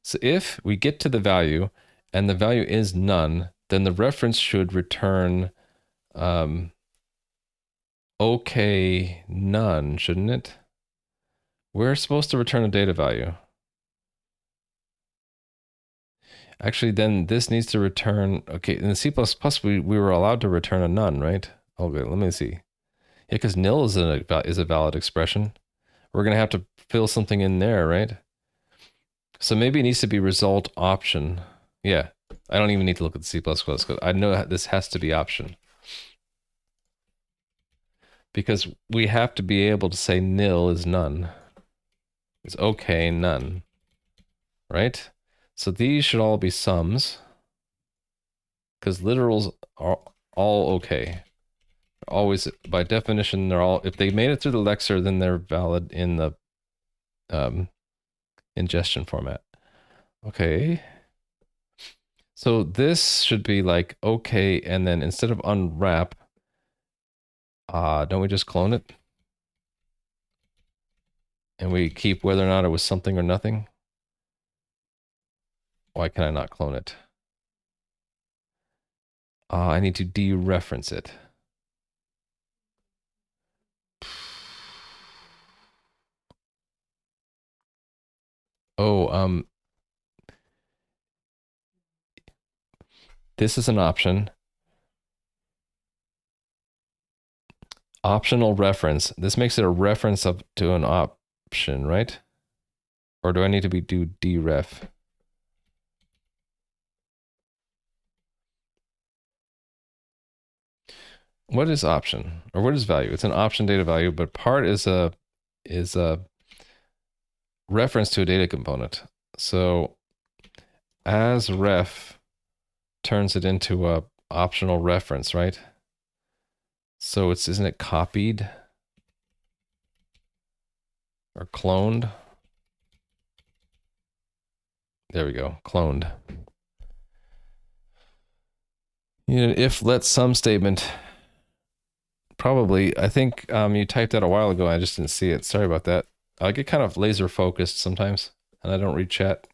So if we get to the value and the value is none, then the reference should return okay, none, shouldn't it? We're supposed to return a data value. Actually, then this needs to return. Okay, in the C++, we were allowed to return a none, right? Okay, let me see. Yeah, because nil is a valid expression. We're gonna have to fill something in there, right? So maybe it needs to be result option. Yeah, I don't even need to look at the C++ code. I know this has to be option. Because we have to be able to say nil is none. It's okay, none. Right? So these should all be sums. Because literals are all okay. Always, by definition, they're all, if they made it through the lexer, then they're valid in the ingestion format. Okay. So this should be like okay, and then instead of unwrap, don't we just clone it? And we keep whether or not it was something or nothing? Why can I not clone it? I need to dereference it. Oh, this is an option. Optional reference. This makes it a reference up to an option, right? Or do I need to do deref? What is option? Or what is value? It's an option data value, but part is a reference to a data component. So as ref turns it into a optional reference, right? So isn't it copied or cloned? There we go, cloned. You know, if let sum statement. Probably. I think you typed that a while ago. I just didn't see it. Sorry about that. I get kind of laser focused sometimes, and I don't read chat.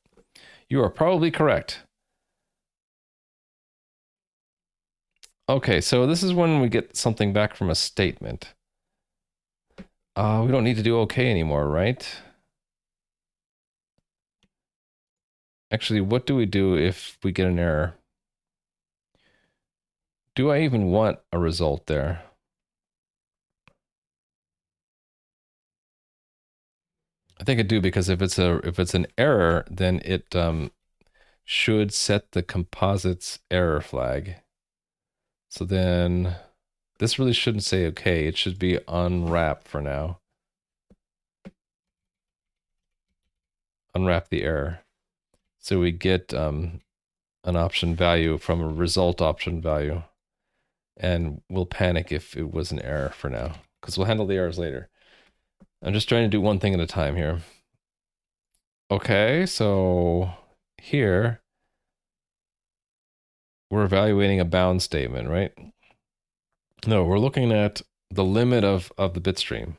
You are probably correct. Okay, so this is when we get something back from a statement. We don't need to do okay anymore, right? Actually, what do we do if we get an error? Do I even want a result there? I think I do, because if it's an error, then it should set the composites error flag. So then this really shouldn't say okay. It should be unwrap for now. Unwrap the error. So we get an option value from a result option value. And we'll panic if it was an error for now, because we'll handle the errors later. I'm just trying to do one thing at a time here. Okay, so here we're evaluating a bound statement, right? No, we're looking at the limit of the bit stream.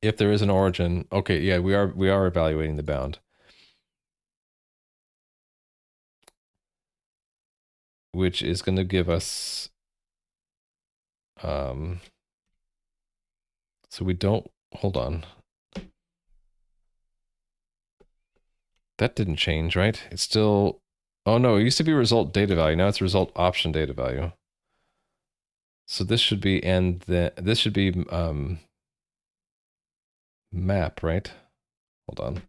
If there is an origin, okay, yeah, we are evaluating the bound. Which is going to give us, so we don't, hold on. That didn't change, right? It's still, oh no, it used to be result data value. Now it's result option data value. So this should be, and this should be map, right? Hold on.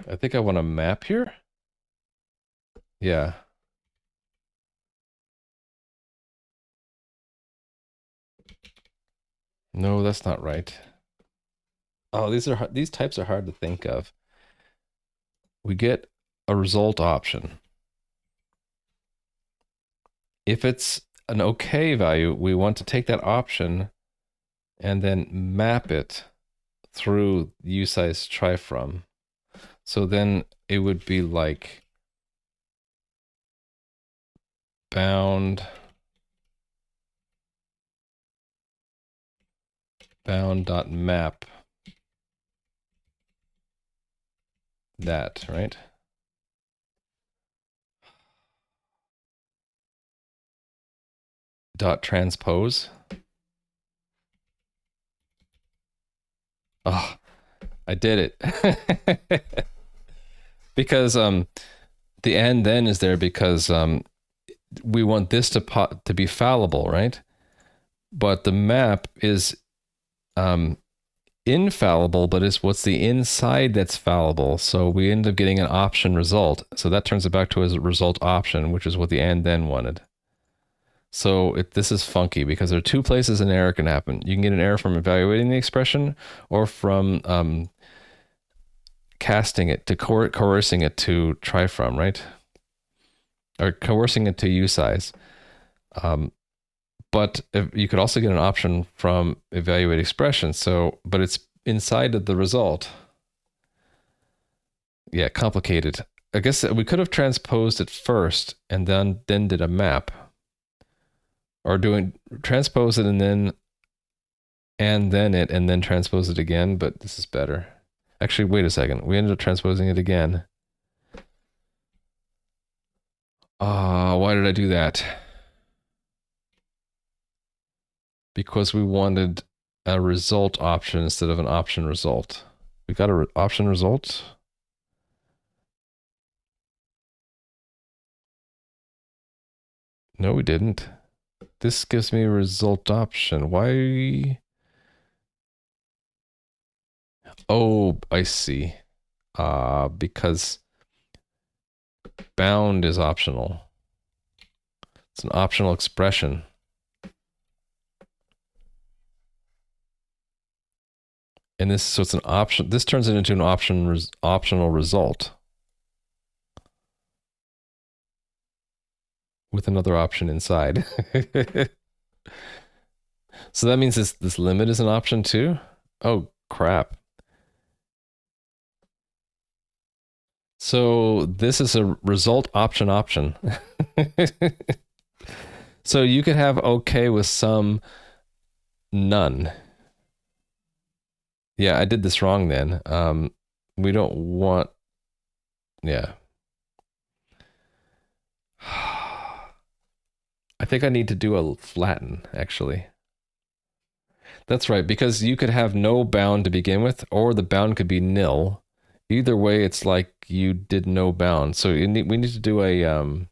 I think I want a map here. Yeah. No, that's not right. Oh, these types are hard to think of. We get a result option. If it's an okay value, we want to take that option and then map it through usize try from. So then it would be like bound.map that, right? Dot transpose. Oh, I did it. Because the and then is there because we want this to be fallible, right? But the map is infallible, but it's what's the inside that's fallible. So we end up getting an option result. So that turns it back to a result option, which is what the and then wanted. So this is funky because there are two places an error can happen. You can get an error from evaluating the expression or from casting it, to coercing it to try from, right? Or coercing it to usize. But you could also get an option from evaluate expression. So, but it's inside of the result. Yeah, complicated. I guess we could have transposed it first and then did a map. Or transpose it and then it and then transpose it again, but this is better. Actually, wait a second. We ended up transposing it again. Why did I do that? Because we wanted a result option instead of an option result. We got an option result. No, we didn't. This gives me a result option. Why? Oh, I see. Because bound is optional. It's an optional expression. And so it's an option. This turns it into an optional result with another option inside. So that means this limit is an option too? Oh, crap. So this is a result option. So you could have okay with some none. Yeah, I did this wrong then. We don't want, yeah. I think I need to do a flatten, actually. That's right, because you could have no bound to begin with, or the bound could be nil. Either way, it's like you did no bound. So we need to do a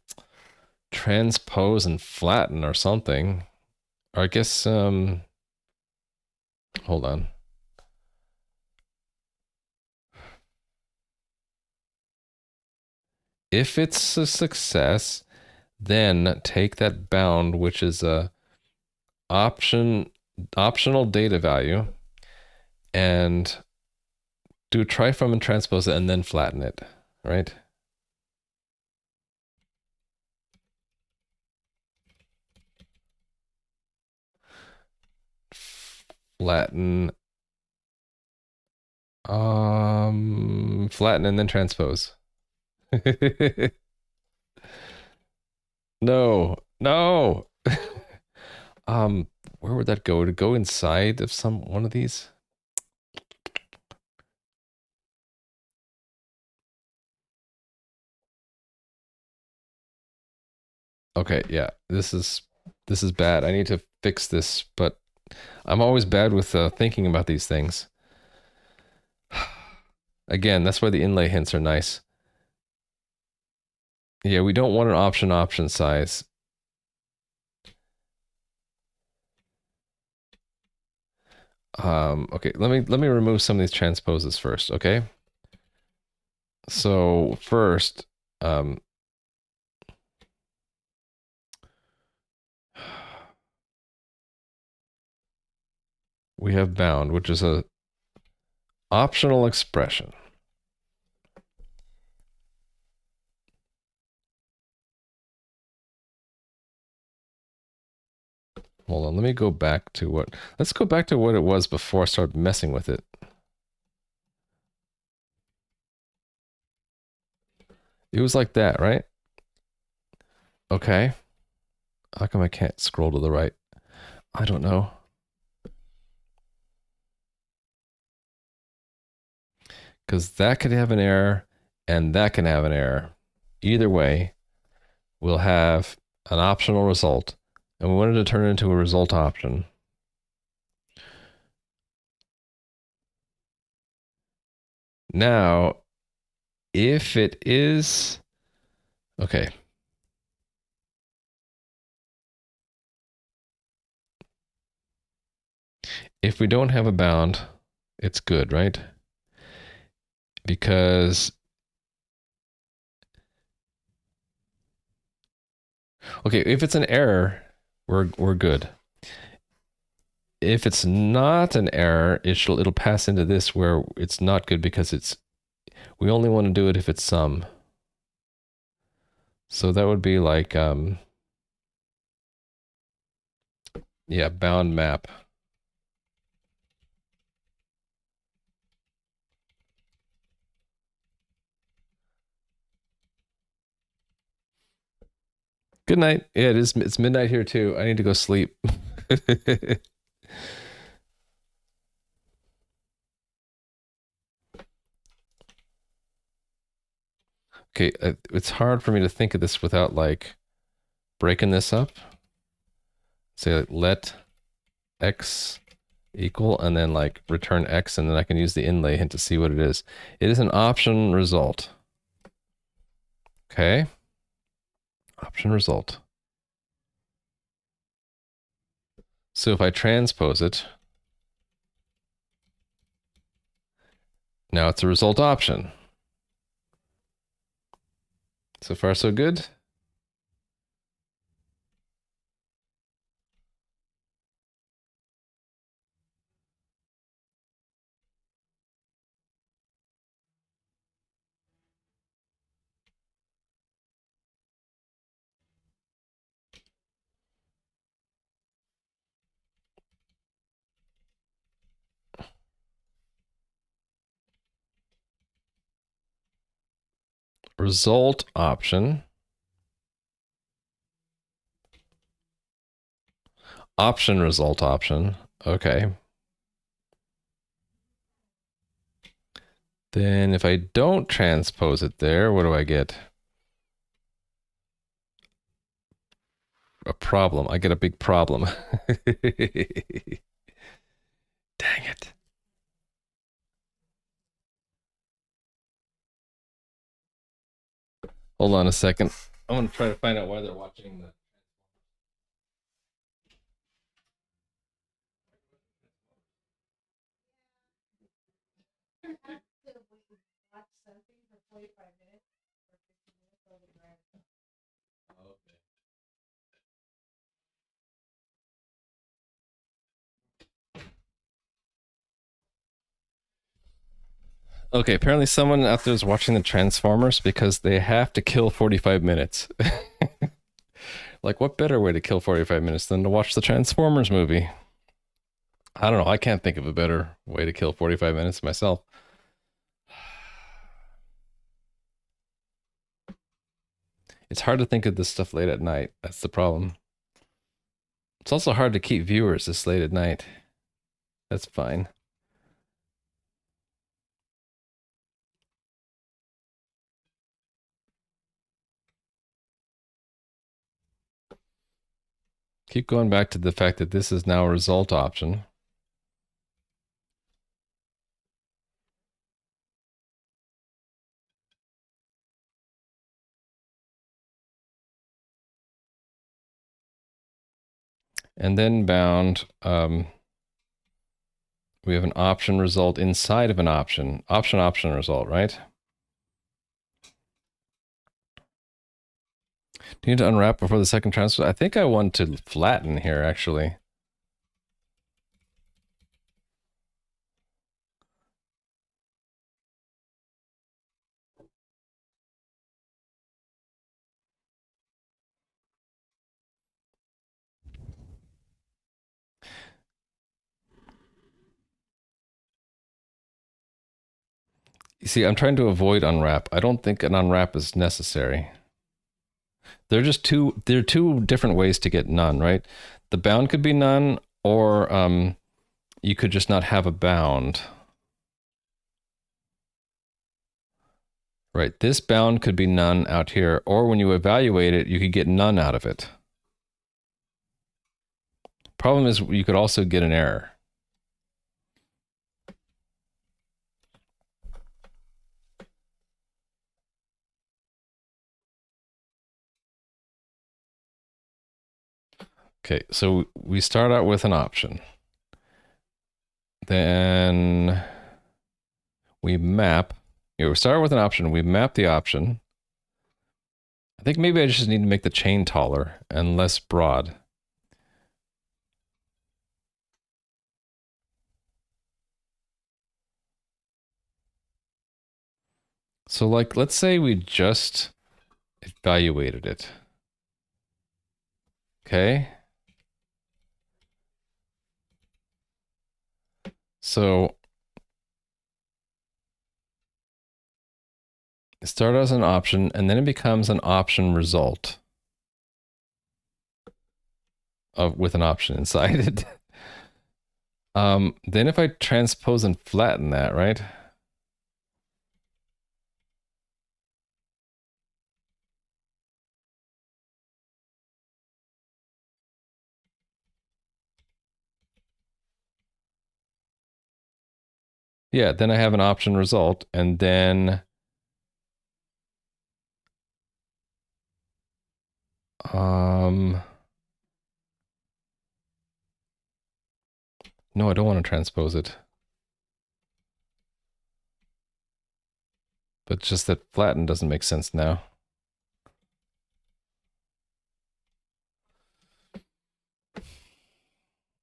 transpose and flatten or something. Or I guess, hold on. If it's a success, then take that bound, which is a optional data value, and do try from and transpose it and then flatten it, right? Flatten, flatten and then transpose. No, no. Where would that go? To go inside of one of these? Okay, yeah. This is bad. I need to fix this, but I'm always bad with thinking about these things. Again, that's why the inlay hints are nice. Yeah, we don't want an option size. Okay, let me remove some of these transposes first, okay? So first, we have bound, which is a optional expression. Hold on, let me go back to let's go back to what it was before I started messing with it. It was like that, right? Okay. How come I can't scroll to the right? I don't know. Because that could have an error, and that can have an error. Either way, we'll have an optional result, and we wanted to turn it into a result option. Now, if it is, okay. If we don't have a bound, it's good, right? Because, okay, if it's an error, we're good. If it's not an error, it'll pass into this where it's not good because we only want to do it if it's sum. So that would be like, yeah, bound map. Good night. Yeah, it's midnight here too. I need to go sleep. Okay, it's hard for me to think of this without like breaking this up. Say like, let x equal and then like return x, and then I can use the inlay hint to see what it is. It is an option result. Okay. Option result. So if I transpose it, now it's a result option. So far, so good. Result option. Option result option. Okay. Then if I don't transpose it there, what do I get? A problem. I get a big problem. Dang it. Hold on a second. I want to try to find out why they're watching the. Okay, apparently someone out there is watching the Transformers because they have to kill 45 minutes. Like, what better way to kill 45 minutes than to watch the Transformers movie? I don't know. I can't think of a better way to kill 45 minutes myself. It's hard to think of this stuff late at night. That's the problem. It's also hard to keep viewers this late at night. That's fine. Keep going back to the fact that this is now a result option. And then bound, we have an option result inside of an option. Option result, right? Do you need to unwrap before the second transfer? I think I want to flatten here, actually. You see, I'm trying to avoid unwrap. I don't think an unwrap is necessary. They're two different ways to get none, right? The bound could be none, or you could just not have a bound. Right, this bound could be none out here, or when you evaluate it, you could get none out of it. Problem is, you could also get an error. Okay, so we start out with an option. Then we map. We start with an option, we map the option. I think maybe I just need to make the chain taller and less broad. So like, let's say we just evaluated it. Okay. So it started as an option and then it becomes an option result with an option inside it. Then if I transpose and flatten that, right? Yeah, then I have an option result, and then no, I don't want to transpose it. But just that flatten doesn't make sense now.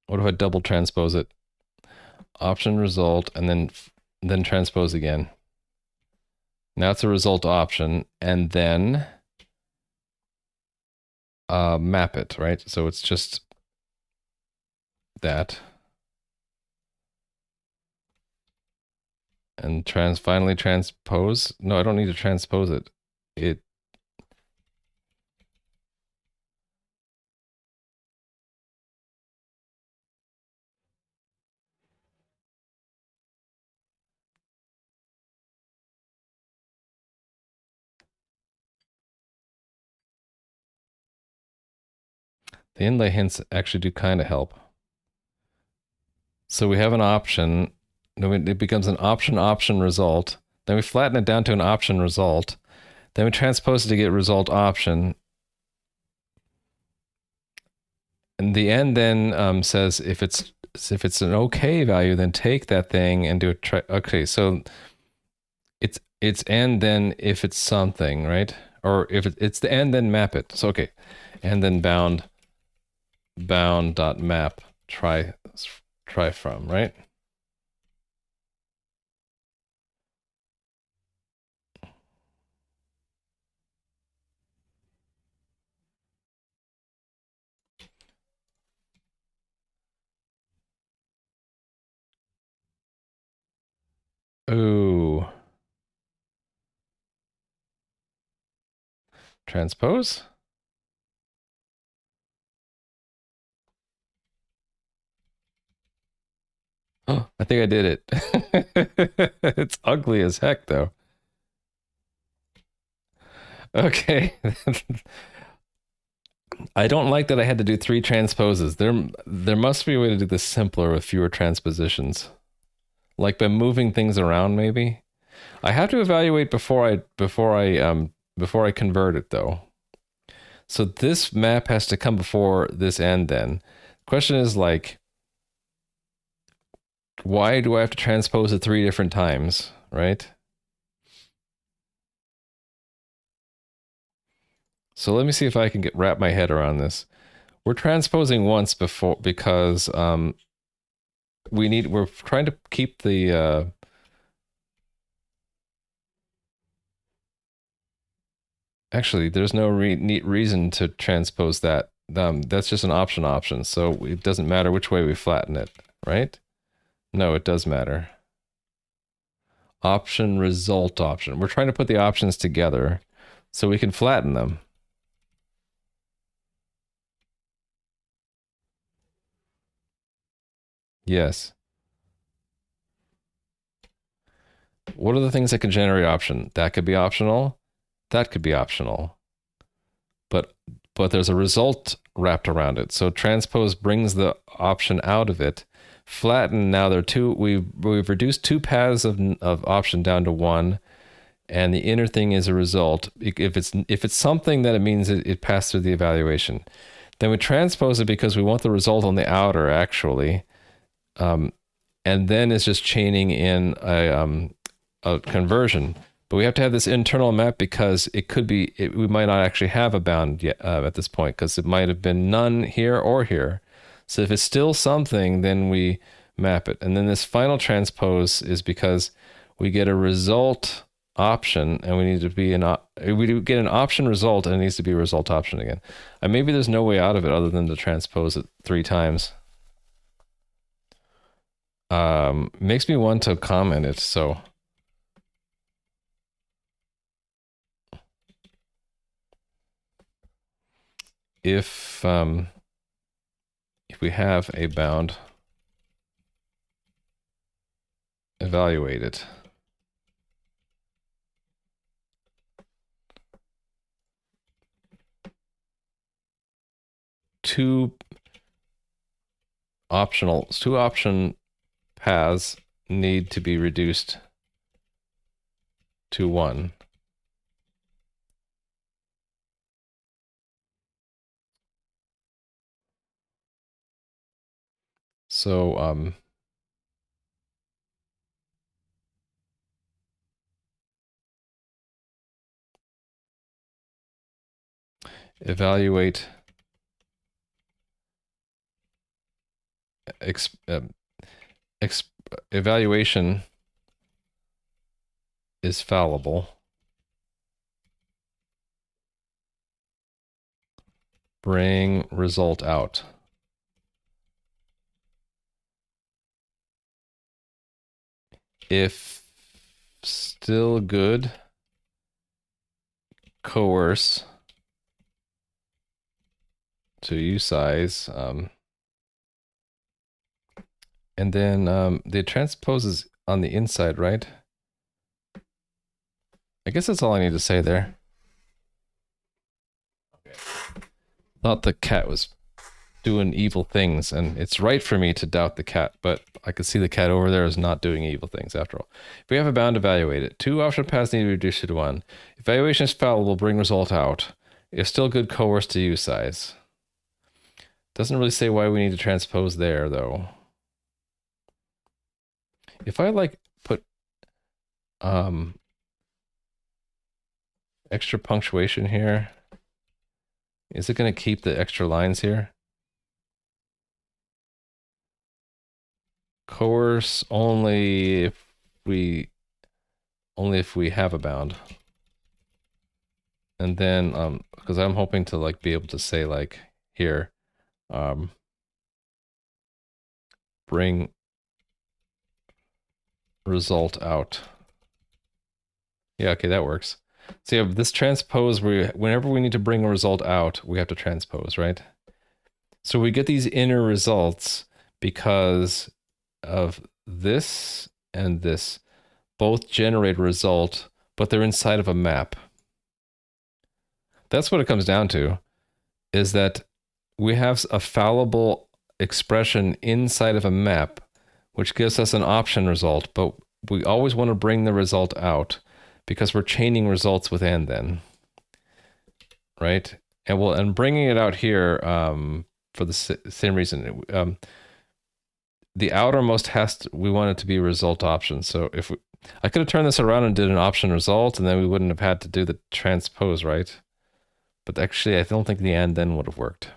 What if I double transpose it? Option result, and then transpose again. Now it's a result option, and then map it, right? So it's just that. And finally transpose. No, I don't need to transpose it. The inlay hints actually do kind of help. So we have an option. It becomes an option result. Then we flatten it down to an option result. Then we transpose it to get result option. And the end then says if it's an okay value, then take that thing and do a try. Okay, so it's and then if it's something, right? Or if it's the and then map it. So okay, and then bound dot map try from, right? Ooh. Transpose? Oh, I think I did it. It's ugly as heck, though. Okay. I don't like that I had to do 3 transposes. There must be a way to do this simpler with fewer transpositions. Like by moving things around, maybe. I have to evaluate before I convert it, though. So this map has to come before this and then. Question is like, why do I have to transpose it 3 different times, right? So let me see if I can wrap my head around this. We're transposing once before because we're trying to keep the actually there's no neat reason to transpose that. That's just an option, so it doesn't matter which way we flatten it, right? No, it does matter. Option result option. We're trying to put the options together so we can flatten them. Yes. What are the things that can generate option? That could be optional. That could be optional. But there's a result wrapped around it. So transpose brings the option out of it. Flatten, now there are two, we've reduced two paths of option down to one, and the inner thing is a result. If it's something, then it means it passed through the evaluation. Then we transpose it because we want the result on the outer, actually. And then it's just chaining in a conversion. But we have to have this internal map because it could be, we might not actually have a bound yet, at this point, because it might have been none here or here. So if it's still something, then we map it. And then this final transpose is because we get a result option, and we need to be we do get an option result, and it needs to be a result option again. And maybe there's no way out of it other than to transpose it 3 times. Makes me want to comment it, so. If we have a bound, evaluate it. Two option paths need to be reduced to 1. So evaluate evaluation is fallible. Bring result out. If still good, coerce to usize. And then the transpose is on the inside, right? I guess that's all I need to say there. Okay. Thought the cat was doing evil things, and it's right for me to doubt the cat, but I could see the cat over there is not doing evil things after all. If we have a bound, evaluate it. 2 option paths need to be reduced to 1. Evaluation is fallible, bring result out. If still good, coerce to usize. Doesn't really say why we need to transpose there, though. If I like put extra punctuation here, is it going to keep the extra lines here? Coerce only if we have a bound. And then because I'm hoping to like be able to say like here bring result out. Yeah, okay, that works. So yeah, this transpose, whenever we need to bring a result out, we have to transpose, right? So we get these inner results because of this and this both generate a result, but they're inside of a map. That's what it comes down to, is that we have a fallible expression inside of a map, which gives us an option result, but we always want to bring the result out because we're chaining results with and then, right? And bringing it out here for the same reason. The outermost we want it to be result option. So if I could have turned this around and did an option result, and then we wouldn't have had to do the transpose, right? But actually, I don't think the and then would have worked.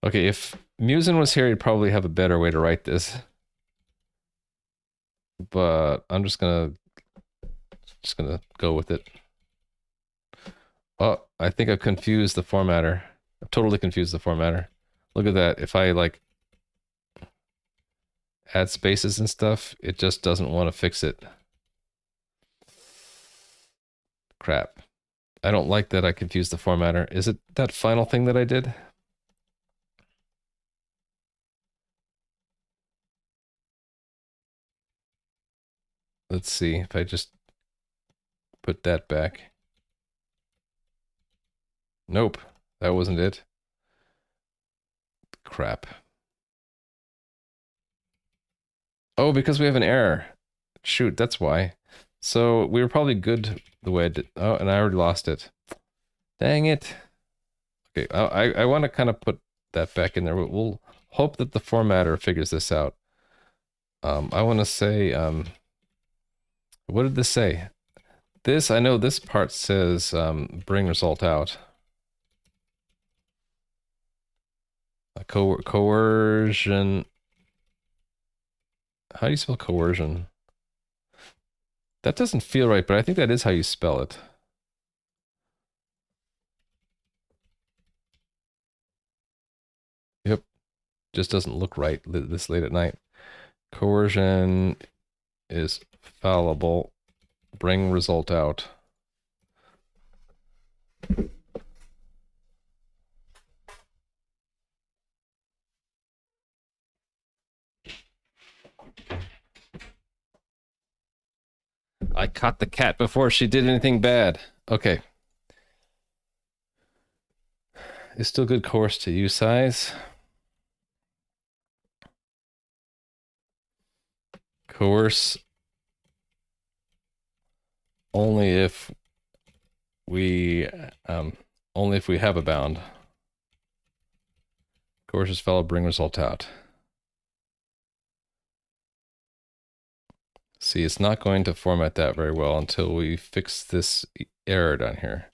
Okay, if Musin was here, he'd probably have a better way to write this. But I'm just gonna go with it. Oh, I think I've confused the formatter. I've totally confused the formatter. Look at that. If I like add spaces and stuff, it just doesn't want to fix it. Crap. I don't like that I confused the formatter. Is it that final thing that I did? Let's see if I just put that back. Nope, that wasn't it. Crap. Oh, because we have an error. Shoot, that's why. So we were probably good the way I did. Oh, and I already lost it. Dang it. Okay, I want to kind of put that back in there. We'll hope that the formatter figures this out. I want to say, what did this say? This, I know this part says bring result out. Coercion. How do you spell coercion? That doesn't feel right, but I think that is how you spell it. Yep. Just doesn't look right this late at night. Coercion is fallible. Bring result out. I caught the cat before she did anything bad. Okay. It's still good course to use size. Coerce only if we have a bound. Coerce is fellow, bring result out. See, it's not going to format that very well until we fix this error down here.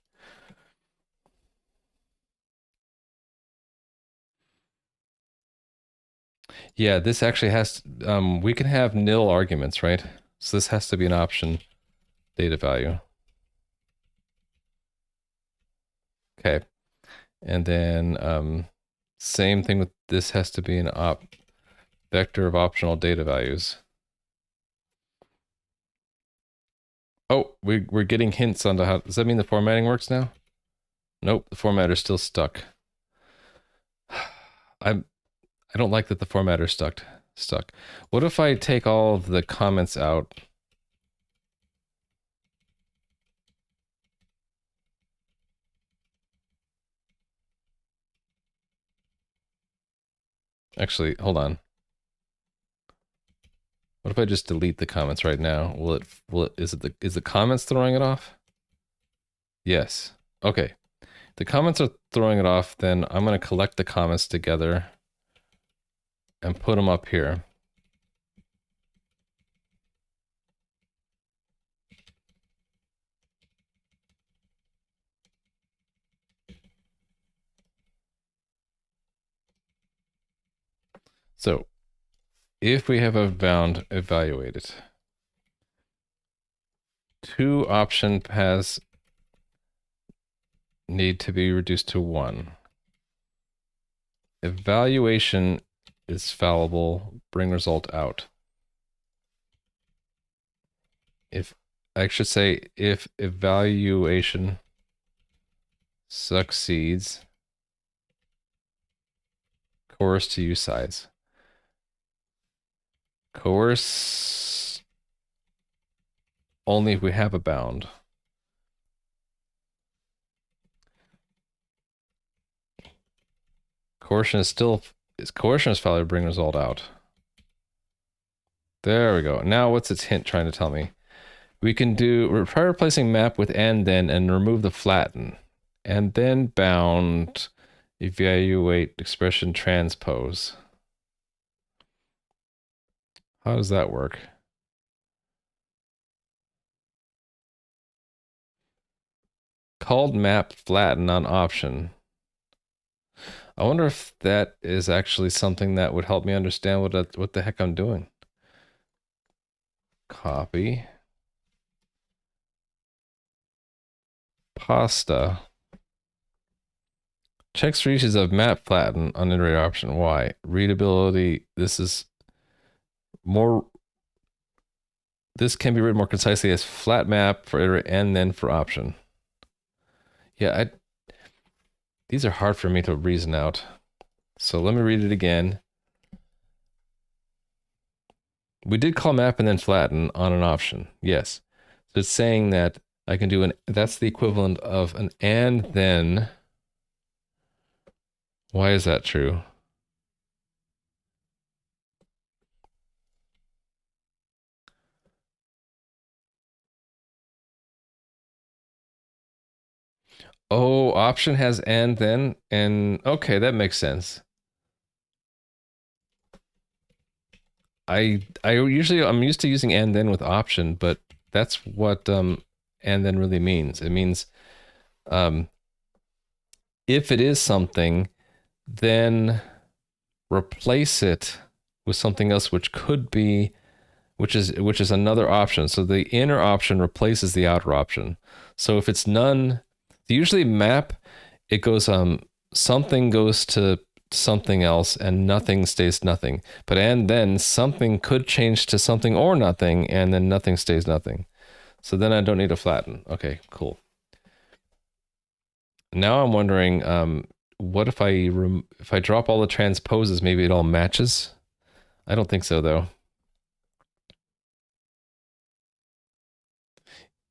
Yeah, this actually has, we can have nil arguments, right? So this has to be an option data value. Okay. And then same thing with this, has to be an vector of optional data values. Oh, we're getting hints on how, does that mean the formatting works now? Nope, the formatter's still stuck. I don't like that the formatter's stuck. What if I take all of the comments out? Actually, hold on. What if I just delete the comments right now? Is the comments throwing it off? Yes. Okay. The comments are throwing it off, then I'm going to collect the comments together and put them up here. So, if we have a bound evaluated, two option paths need to be reduced to one. Evaluation is fallible, bring result out. If I should say, if evaluation succeeds, coerce to use size. Coerce only if we have a bound. Coercion is valid to bring result out. There we go. Now what's its hint trying to tell me? We can try replacing map with and then and remove the flatten. And then bound, evaluate expression transpose. How does that work? Called map flatten on option. I wonder if that is actually something that would help me understand what the heck I'm doing. Copy. Pasta. Checks for uses of map flatten on iterator option. Why? Readability. This can be written more concisely as flat map for iterator and then for option. Yeah, these are hard for me to reason out. So let me read it again. We did call map and then flatten on an option. Yes. So it's saying that I can do that's the equivalent of an and then. Why is that true? Oh, option has and then, and okay, that makes sense. I'm used to using and then with option, but that's what and then really means. It means um if it is something, then replace it with something else which could be which is another option. So the inner option replaces the outer option. So if it's none, usually map, it goes something goes to something else and nothing stays nothing. But and then something could change to something or nothing, and then nothing stays nothing. So then I don't need to flatten. Okay, cool. Now I'm wondering, what if I drop all the transposes, maybe it all matches? I don't think so though.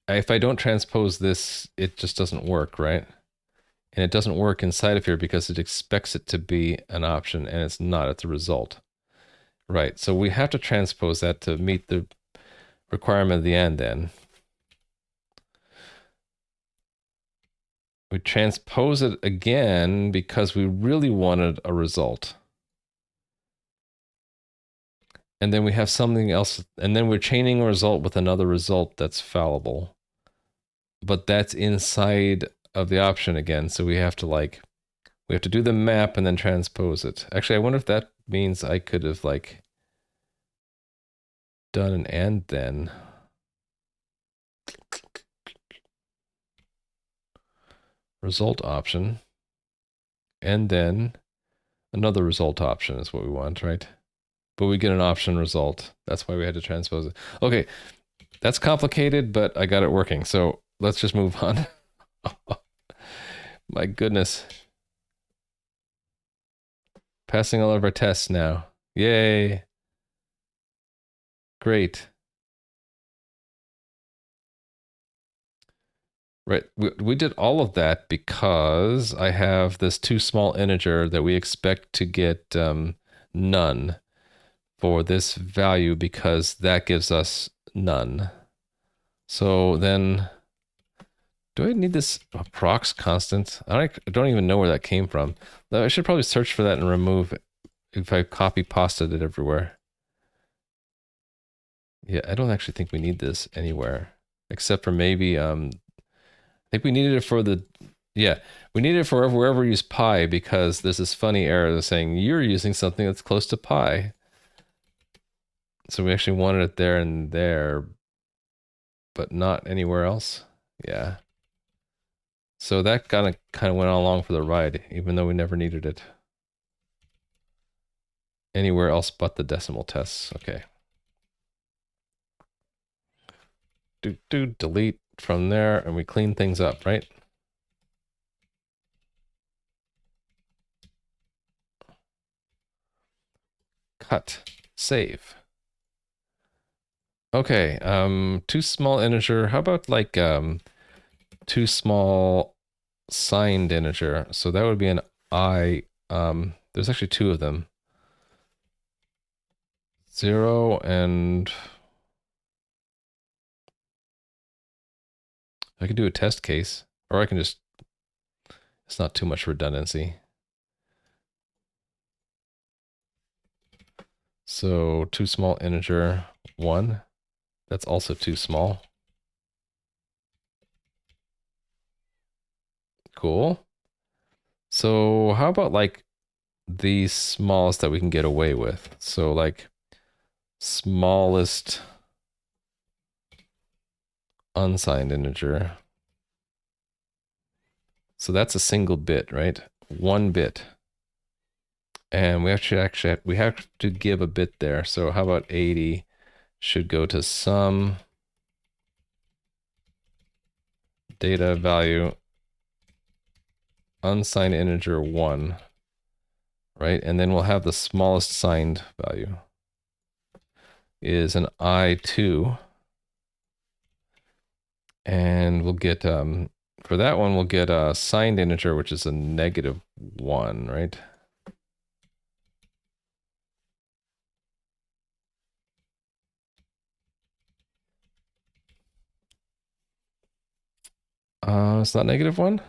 If I don't transpose this, it just doesn't work, right? And it doesn't work inside of here because it expects it to be an option and it's not, it's a result. Right, so we have to transpose that to meet the requirement of the and then. We transpose it again because we really wanted a result. And then we have something else, and then we're chaining a result with another result that's fallible. But that's inside of the option again, so we have to do the map and then transpose it. Actually, I wonder if that means I could have like done an and then. Result option. And then another result option is what we want, right? But we get an option result. That's why we had to transpose it. Okay, that's complicated, but I got it working. So let's just move on. My goodness. Passing all of our tests now. Yay. Great. Right, we did all of that because I have this too small integer that we expect to get none for this value because that gives us none. So then, do I need this prox constant? I don't even know where that came from. I should probably search for that and remove it if I copy pasted it everywhere. Yeah, I don't actually think we need this anywhere except for maybe I think we needed it for the, yeah, we needed it for wherever we use pi because there's this funny error that's saying you're using something that's close to pi. So we actually wanted it there and there, but not anywhere else. Yeah. So that kind of went along for the ride, even though we never needed it. Anywhere else but the decimal tests. Okay. Delete from there, and we clean things up, right? Cut. Save. Okay, too small integer. How about like too small signed integer? So that would be an I. There's actually two of them. 0 and I can do a test case, or I can just, it's not too much redundancy. So too small integer 1. That's also too small. Cool. So how about like the smallest that we can get away with? So like smallest unsigned integer. So that's a single bit, right? 1 bit. And we have to give a bit there. So how about 80 should go to some data value unsigned integer 1, right? And then we'll have the smallest signed value. is an I2. And we'll get, for that one, we'll get a signed integer, which is a -1, right? It's not -1?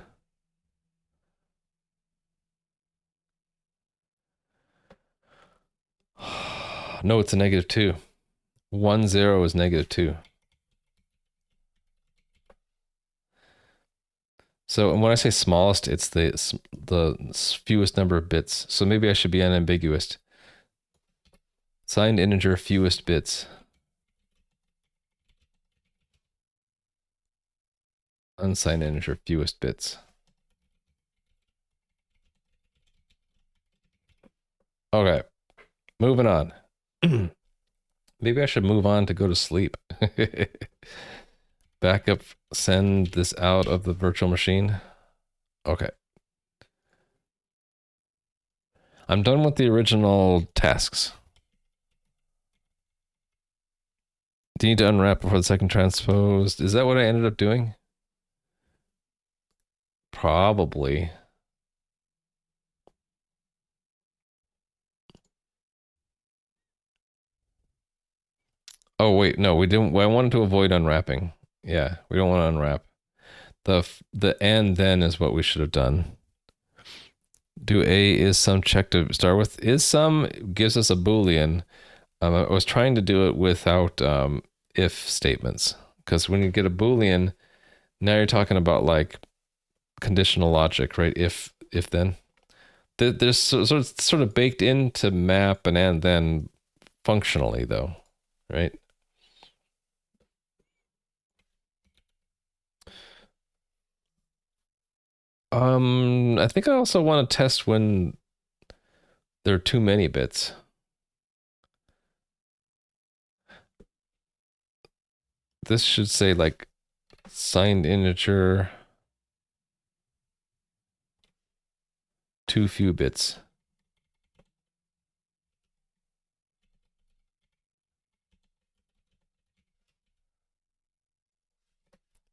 No, it's a -2. 1, 0 is -2. So when I say smallest, it's the fewest number of bits. So maybe I should be unambiguous. Signed integer fewest bits. Unsigned integer fewest bits. Okay, moving on. Maybe I should move on to go to sleep. Backup, send this out of the virtual machine. Okay. I'm done with the original tasks. Do you need to unwrap before the second transpose? Is that what I ended up doing? Probably. Oh, wait, no, we didn't. I wanted to avoid unwrapping. Yeah, we don't want to unwrap. The and then is what we should have done. Do a is some check to start with. Is some gives us a Boolean. I was trying to do it without if statements. Because when you get a Boolean, now you're talking about like conditional logic, right? If then. There's sort of baked into map and then functionally though, right? I think I also want to test when there are too many bits. This should say like signed integer too few bits.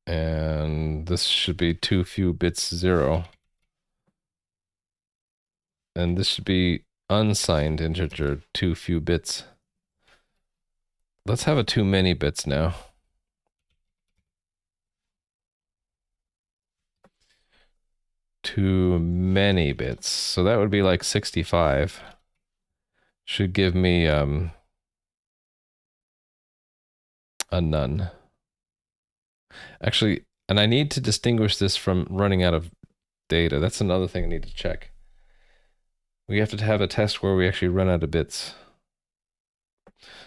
And this should be too few bits 0. And this should be unsigned integer too few bits. Let's have a too many bits now. Too many bits. So that would be like 65. Should give me a none. Actually, and I need to distinguish this from running out of data. That's another thing I need to check. We have to have a test where we actually run out of bits.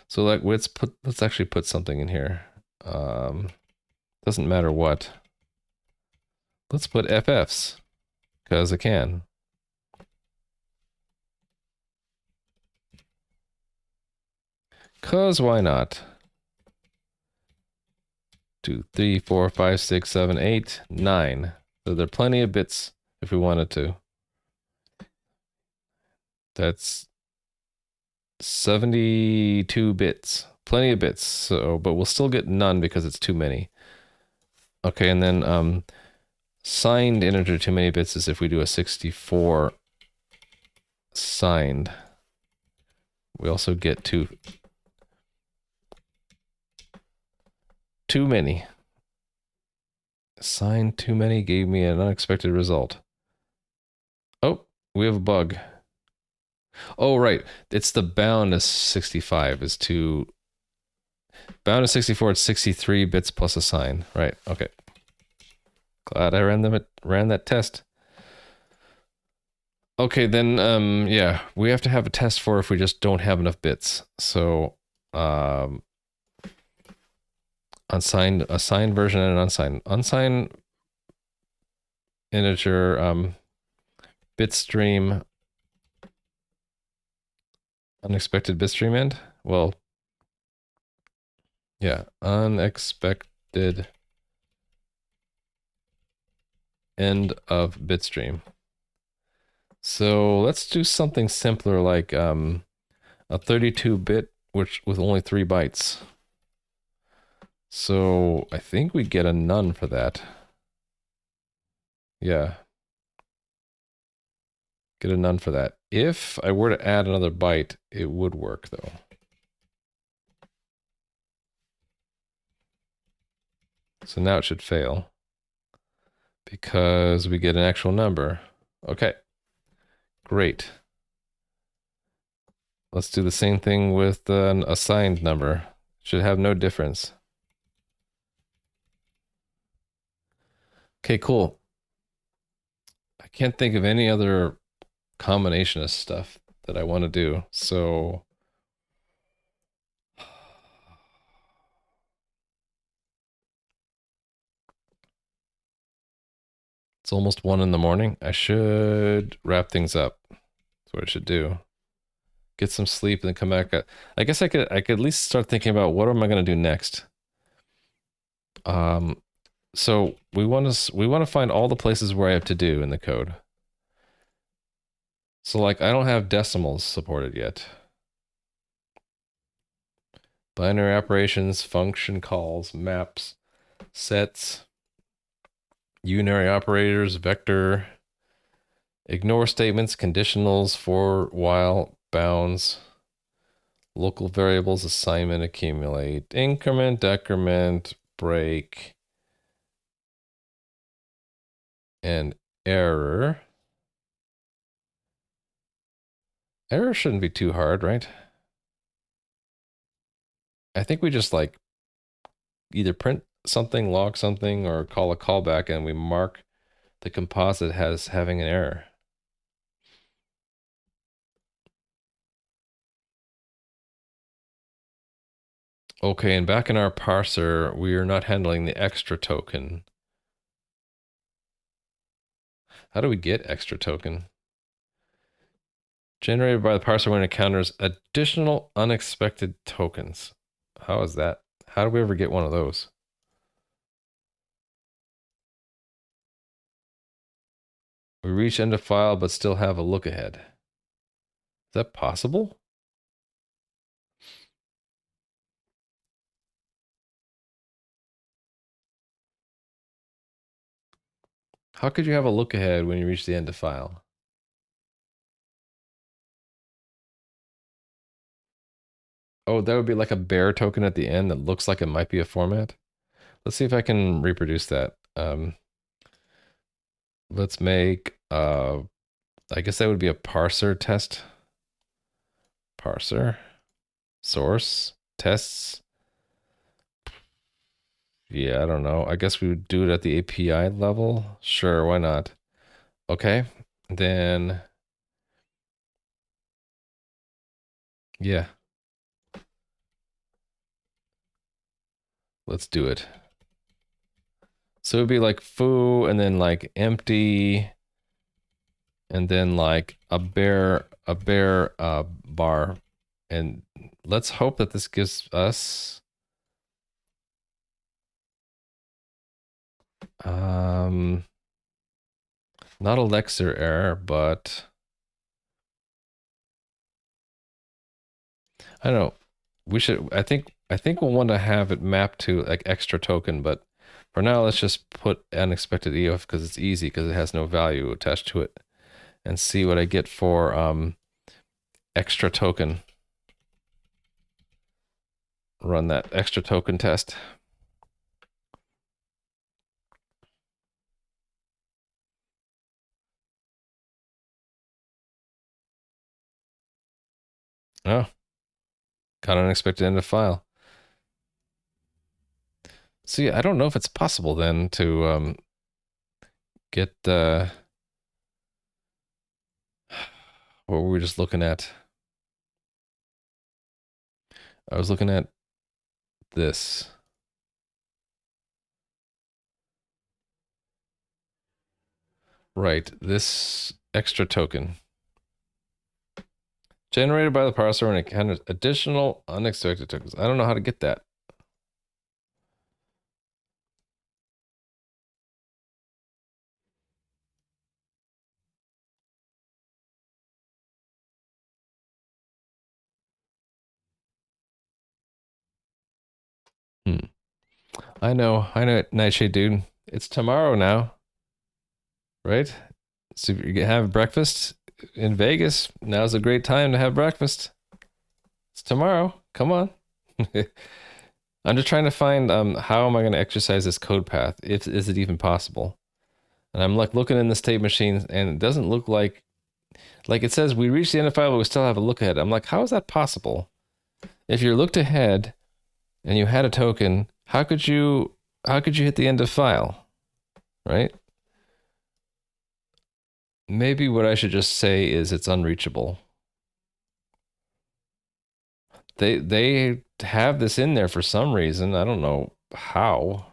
So like let's actually put something in here. Doesn't matter what. Let's put FFs because I can. Cause why not? 2, 3, 4, 5, 6, 7, 8, 9. So there are plenty of bits if we wanted to. That's 72 bits. Plenty of bits. So, but we'll still get none because it's too many. Okay, and then signed integer too many bits is if we do a 64 signed. We also get too many. Signed too many gave me an unexpected result. Oh, we have a bug. Oh, right. It's the bound to 65 is too... Bound to 64, it's 63 bits plus a sign. Right, okay. Glad I ran that test. Okay, then, yeah, we have to have a test for if we just don't have enough bits. So, unsigned, a signed version and an unsigned. Unsigned integer, bit stream, unexpected bit stream end. Well, yeah, unexpected end of bitstream. So let's do something simpler like a 32-bit which with only 3 bytes. So I think we get a none for that. Yeah. Get a none for that. If I were to add another byte, it would work though. So now it should fail because we get an actual number. Okay, great. Let's do the same thing with an assigned number. Should have no difference. Okay, cool. I can't think of any other combination of stuff that I want to do. So it's almost 1 in the morning. I should wrap things up. That's what I should do. Get some sleep and then come back. I guess I could at least start thinking about what am I going to do next. So we want to find all the places where I have to do in the code. So like I don't have decimals supported yet. Binary operations, function calls, maps, sets, unary operators, vector, ignore statements, conditionals, for, while, bounds, local variables, assignment, accumulate, increment, decrement, break, and error. Error shouldn't be too hard, right? I think we just like either print something, log something, or call a callback, and we mark the composite as having an error. Okay, and back in our parser, we are not handling the extra token. How do we get extra token? Generated by the parser when it encounters additional unexpected tokens. How is that? How do we ever get one of those? We reach end of file, but still have a look ahead. Is that possible? How could you have a look ahead when you reach the end of file? Oh, that would be like a bear token at the end that looks like it might be a format. Let's see if I can reproduce that. Let's make, I guess that would be a parser test. Parser, source, tests. Yeah, I don't know. I guess we would do it at the API level. Sure, why not? Okay, then, yeah, let's do it. So it'd be like foo and then like empty and then like a bear bar. And let's hope that this gives us not a Lexer error, but I don't know. We should I think we'll want to have it mapped to like extra token, but for now let's just put unexpected EOF because it's easy because it has no value attached to it. And see what I get for extra token. Run that extra token test. Oh, got an unexpected end of file. See, I don't know if it's possible then to get the what were we just looking at? I was looking at this. Right, this extra token. Generated by the parser and it encounters additional unexpected tokens. I don't know how to get that. I know, Nightshade dude. It's tomorrow now, right? So you can have breakfast in Vegas. Now's a great time to have breakfast. It's tomorrow. Come on. I'm just trying to find how am I going to exercise this code path? If is it even possible? And I'm like looking in the state machine, and it doesn't look like it says we reached the end of file, but we still have a look ahead. I'm like, how is that possible? If you're looked ahead and you had a token, how could you hit the end of file, right? Maybe what I should just say is it's unreachable. They have this in there for some reason. I don't know how.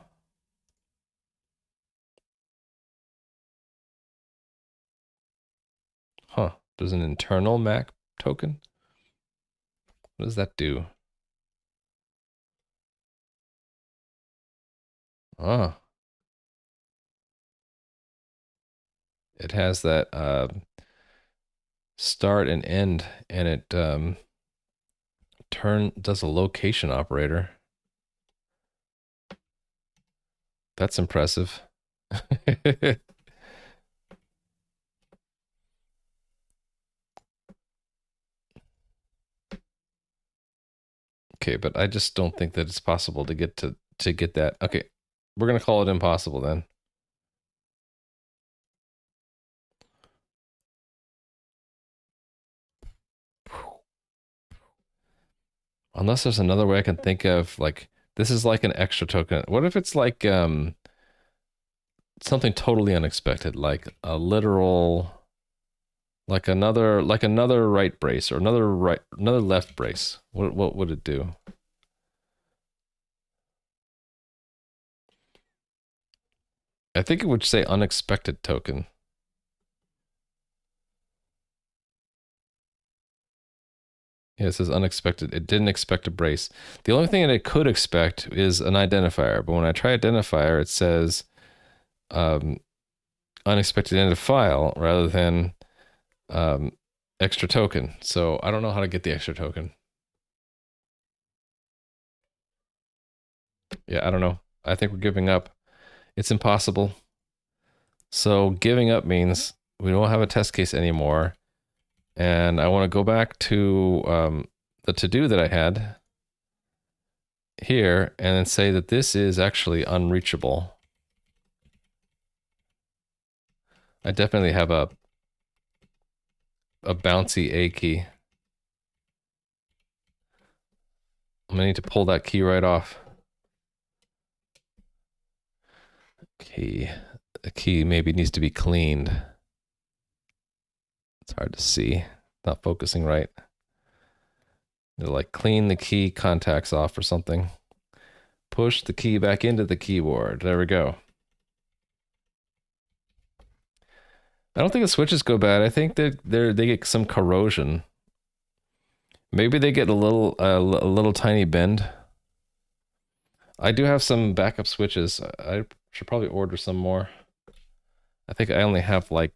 Huh. There's an internal MAC token? What does that do? Ah. It has that start and end, and it does a location operator. That's impressive. Okay, but I just don't think that it's possible to get that. Okay, we're gonna call it impossible then. Unless there's another way I can think of, like, this is like an extra token. What if it's like something totally unexpected, like a literal, like another right brace or another left brace? What would it do? I think it would say unexpected token. Yeah, it says unexpected. It didn't expect a brace. The only thing that it could expect is an identifier, but when I try identifier, it says unexpected end of file rather than extra token. So I don't know how to get the extra token. Yeah, I don't know. I think we're giving up. It's impossible. So giving up means we don't have a test case anymore. And I want to go back to the to-do that I had here and then say that this is actually unreachable. I definitely have a bouncy A key. I'm gonna need to pull that key right off. Key. The key maybe needs to be cleaned. It's hard to see. Not focusing right. To like clean the key contacts off or something. Push the key back into the keyboard. There we go. I don't think the switches go bad. I think that they get some corrosion. Maybe they get a little tiny bend. I do have some backup switches. I should probably order some more. I think I only have like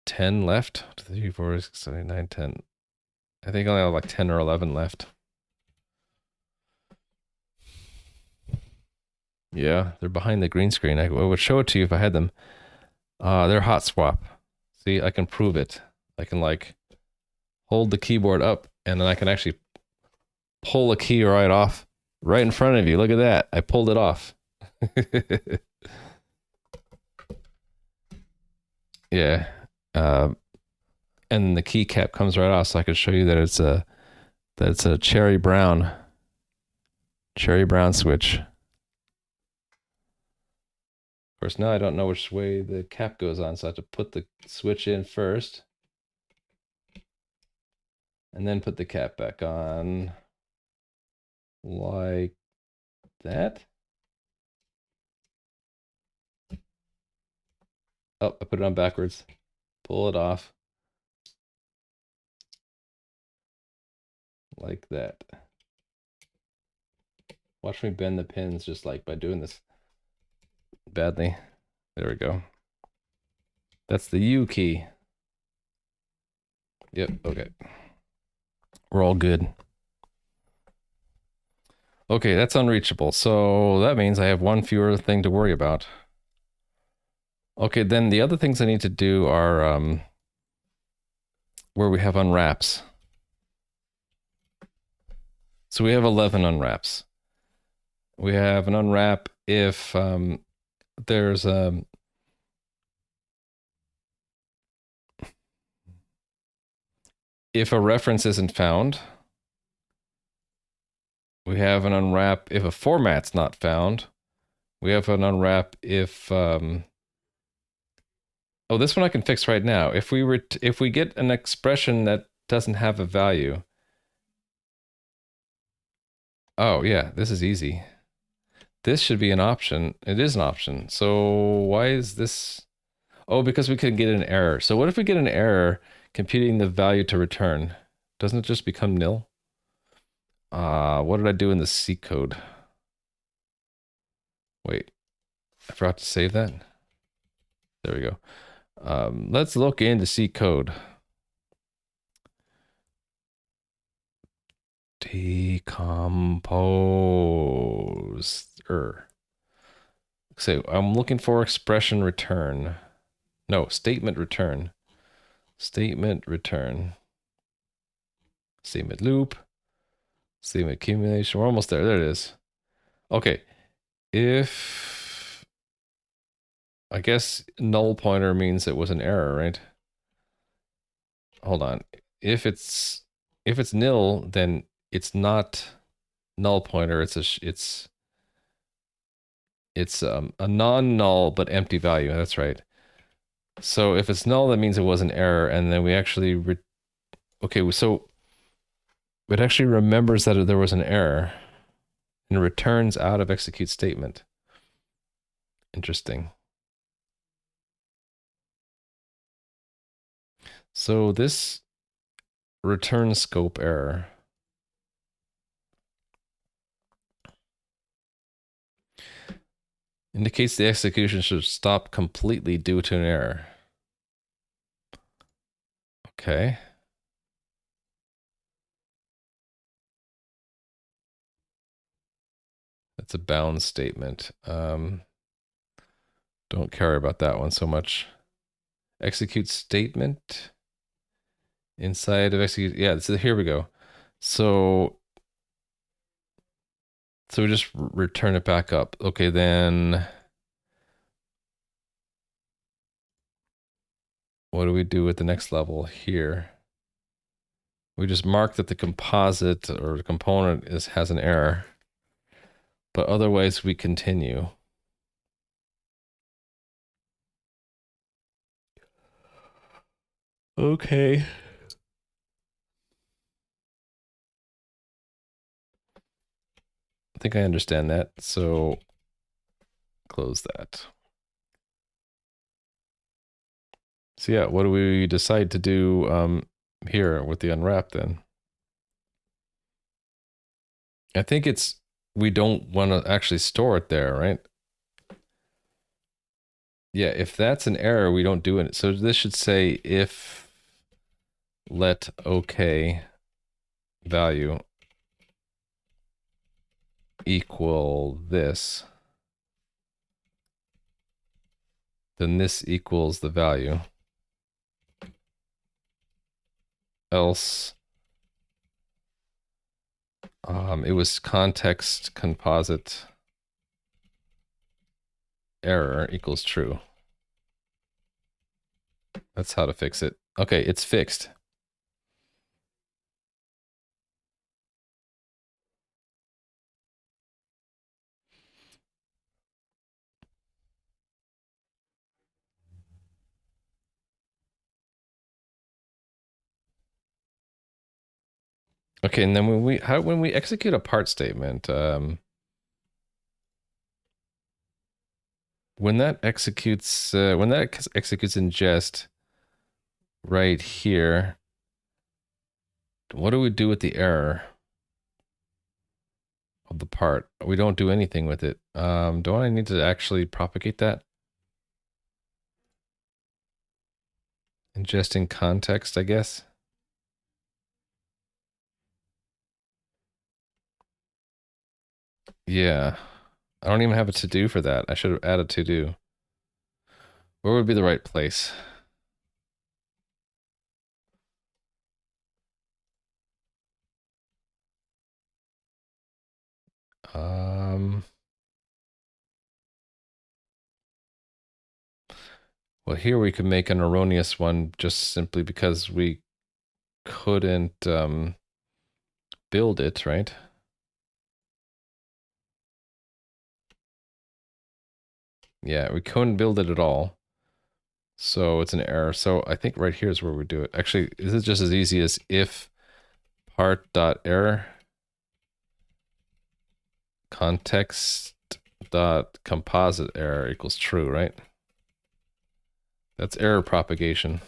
10 left. 2, 3, 4, 6, 7, 8, 9, 10. I think I only have like 10 or 11 left. Yeah, they're behind the green screen. I would show it to you if I had them. They're hot swap. See, I can prove it. I can like hold the keyboard up and then I can actually pull a key right off right in front of you. Look at that. I pulled it off. Yeah. And the keycap comes right off so I could show you that it's a cherry brown switch. Of course, now I don't know which way the cap goes on, so I have to put the switch in first. And then put the cap back on. Like that. Oh, I put it on backwards. Pull it off. Like that. Watch me bend the pins just like by doing this badly. There we go. That's the U key. Yep, okay. We're all good. Okay, that's unreachable. So that means I have one fewer thing to worry about. Okay, then the other things I need to do are where we have unwraps. So we have 11 unwraps. We have an unwrap if there's if a reference isn't found. We have an unwrap if a format's not found. We have an unwrap if oh, this one I can fix right now. If we get an expression that doesn't have a value. Oh yeah, this is easy. This should be an option. It is an option. So why is this? Oh, because we could get an error. So what if we get an error computing the value to return? Doesn't it just become nil? What did I do in the C code? Wait, I forgot to save that. There we go. Let's look into C code. Decompose. So I'm looking for expression return. No, statement return. Statement return. Statement loop. Statement accumulation. We're almost there. There it is. Okay. If I guess null pointer means it was an error, right? Hold on. If it's nil, then it's not null pointer. It's a non-null but empty value. That's right. So if it's null, that means it was an error, and then we actually okay. So it actually remembers that there was an error and returns out of execute statement. Interesting. So this return scope error indicates the execution should stop completely due to an error. Okay. That's a bound statement. Don't care about that one so much. Execute statement inside of execute. Yeah, so here we go. So we just return it back up. Okay, then what do we do with the next level here? We just mark that the composite or the component has an error, but otherwise we continue. Okay. I think I understand that. So close that. So yeah, what do we decide to do here with the unwrap then? I think we don't want to actually store it there, right? Yeah, if that's an error, we don't do it. So this should say if let OK value equal this, then this equals the value. Else, it was context composite error equals true. That's how to fix it. Okay, it's fixed. Okay, and then when we execute a part statement, when that executes ingest right here, what do we do with the error of the part? We don't do anything with it. Don't I need to actually propagate that? Ingesting context, I guess. Yeah. I don't even have a to-do for that. I should have added to-do. Where would be the right place? Um, well, here we could make an erroneous one just simply because we couldn't build it, right? Yeah, we couldn't build it at all. So it's an error. So I think right here is where we do it. Actually, this is just as easy as if part.error context.composite error equals true, right? That's error propagation.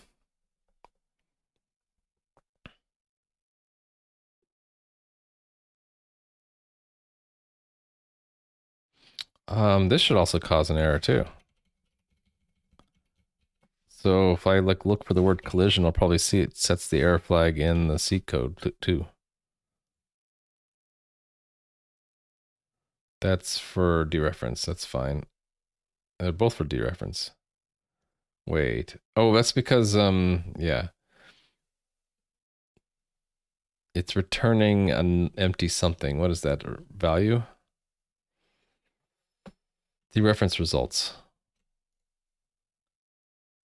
This should also cause an error too. So if I look for the word collision, I'll probably see it sets the error flag in the C code too. That's for dereference. That's fine. They're both for dereference. Wait. Oh, that's because yeah. It's returning an empty something. What is that value? Dereference results.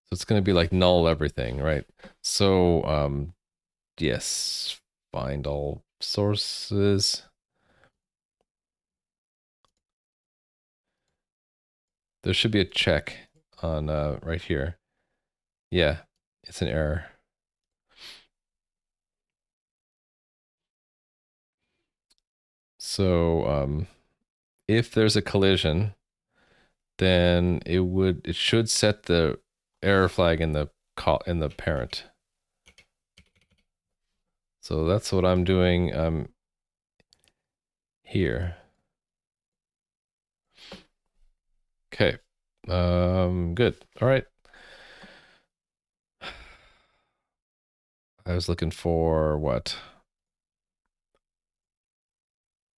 So it's going to be like null everything, right? So yes, find all sources. There should be a check on right here. Yeah, it's an error. So if there's a collision, then it should set the error flag in the parent. So that's what I'm doing here. Okay. Good. All right. I was looking for what?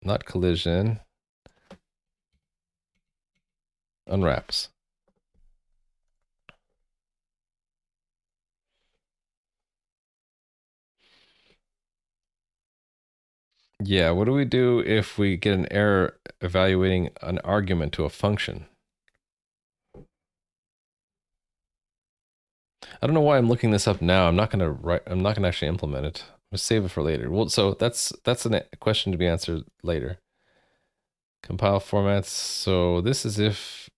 Not collision. Unwraps. Yeah, what do we do if we get an error evaluating an argument to a function? I don't know why I'm looking this up now. I'm not gonna actually implement it. I'm gonna save it for later. Well, so that's a question to be answered later. Compile formats. So this is if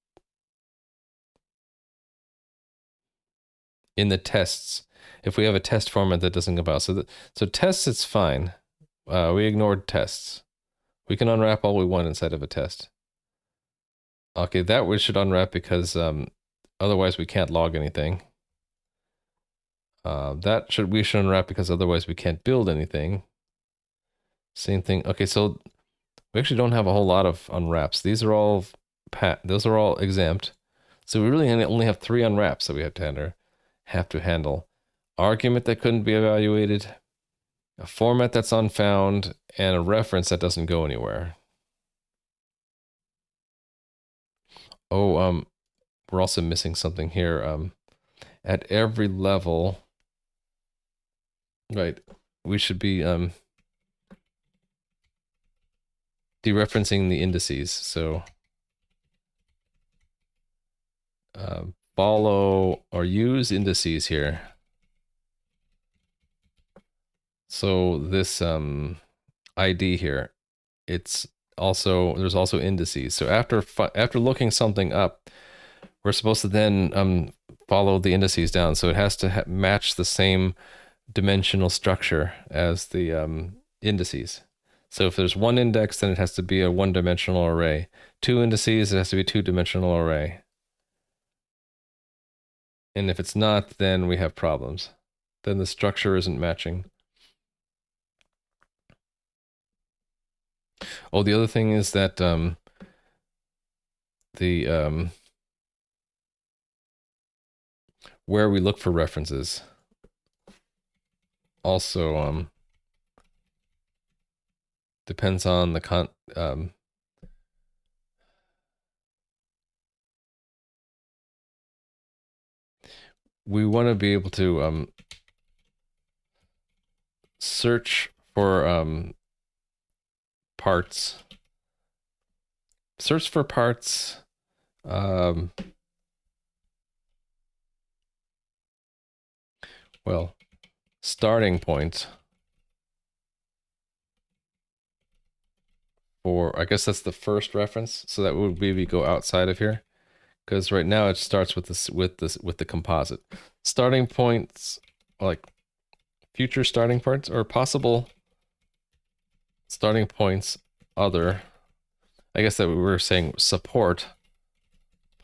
in the tests, if we have a test format that doesn't compile. So tests, it's fine. We ignored tests. We can unwrap all we want inside of a test. Okay, that we should unwrap because otherwise we can't log anything. We should unwrap because otherwise we can't build anything. Same thing. Okay, so we actually don't have a whole lot of unwraps. Those are all exempt. So we really only have 3 unwraps that we have to handle. Argument that couldn't be evaluated, a format that's unfound, and a reference that doesn't go anywhere. Oh, we're also missing something here. At every level, right, we should be dereferencing the indices. So follow or use indices here. So this ID here, there's also indices. So after looking something up, we're supposed to then follow the indices down. So it has to match the same dimensional structure as the indices. So if there's one index, then it has to be a one-dimensional array. 2 indices, it has to be a 2-dimensional array. And if it's not, then we have problems. Then the structure isn't matching. Oh, the other thing is that where we look for references also depends on the we want to be able to search for parts. Search for parts. Well, starting point for, I guess that's the first reference. So that would maybe go outside of here, because right now it starts with the composite. Starting points, like future starting points or possible starting points other. I guess that we were saying support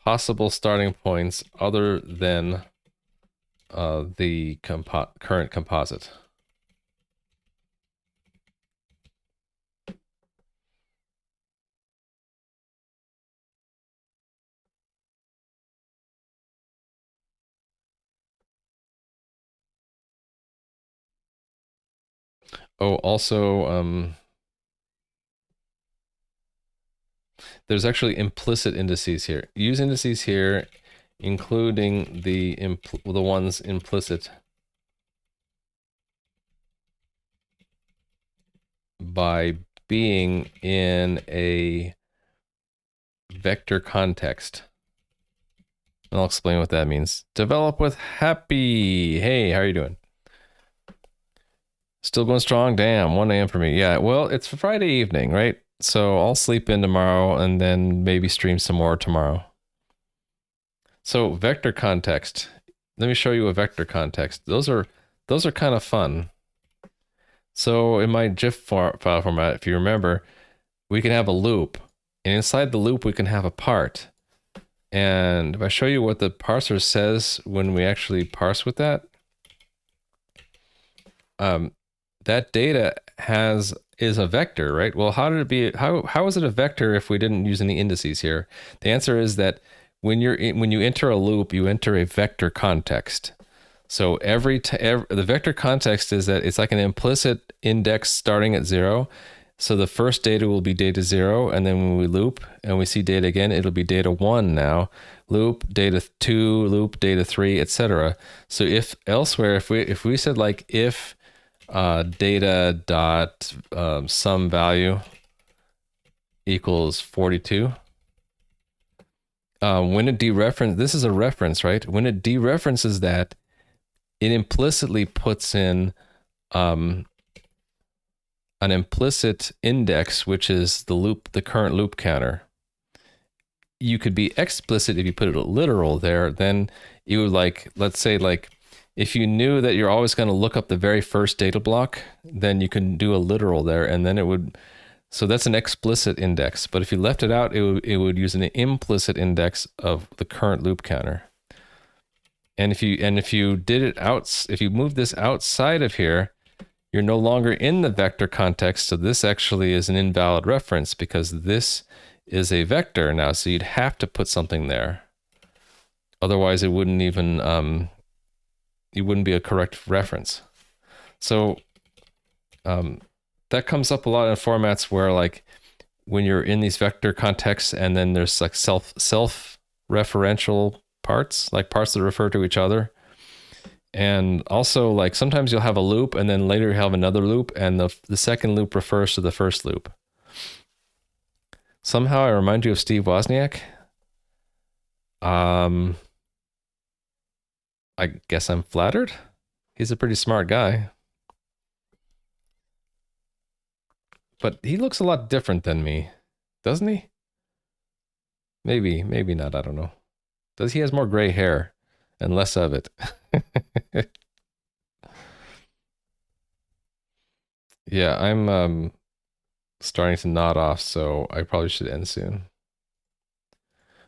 possible starting points other than the current composite. Oh, also, there's actually implicit indices here. Use indices here, including the ones implicit by being in a vector context. And I'll explain what that means. Develop with happy. Hey, how are you doing? Still going strong? Damn, 1 a.m. for me. Yeah, well, it's Friday evening, right? So I'll sleep in tomorrow and then maybe stream some more tomorrow. So vector context. Let me show you a vector context. Those are kind of fun. So in my GIF file format, if you remember, we can have a loop, and inside the loop we can have a part. And if I show you what the parser says when we actually parse with that, that data is a vector, right? Well, how did it be? How is it a vector if we didn't use any indices here? The answer is that when you enter a loop, you enter a vector context. So the vector context is that it's like an implicit index starting at 0. So the first data will be data 0, and then when we loop and we see data again, it'll be data 1 now. Loop, data 2, loop, data 3, etc. So if elsewhere, if we said like if data dot some value equals 42, when it dereferences, this is a reference, right? When it dereferences that, it implicitly puts in an implicit index, which is the current loop counter. You could be explicit if you put it literal there. Then you would let's say if you knew that you're always going to look up the very first data block, then you can do a literal there, and then it would. So that's an explicit index. But if you left it out, it would use an implicit index of the current loop counter. And if you did it if you move this outside of here, you're no longer in the vector context. So this actually is an invalid reference because this is a vector now. So you'd have to put something there. Otherwise, it wouldn't even it wouldn't be a correct reference. So that comes up a lot in formats where when you're in these vector contexts and then there's like self-referential parts, like parts that refer to each other. And also sometimes you'll have a loop and then later you have another loop and the second loop refers to the first loop. Somehow I remind you of Steve Wozniak. I guess I'm flattered. He's a pretty smart guy. But he looks a lot different than me, doesn't he? Maybe not, I don't know. He has more gray hair and less of it. Yeah, I'm starting to nod off, so I probably should end soon.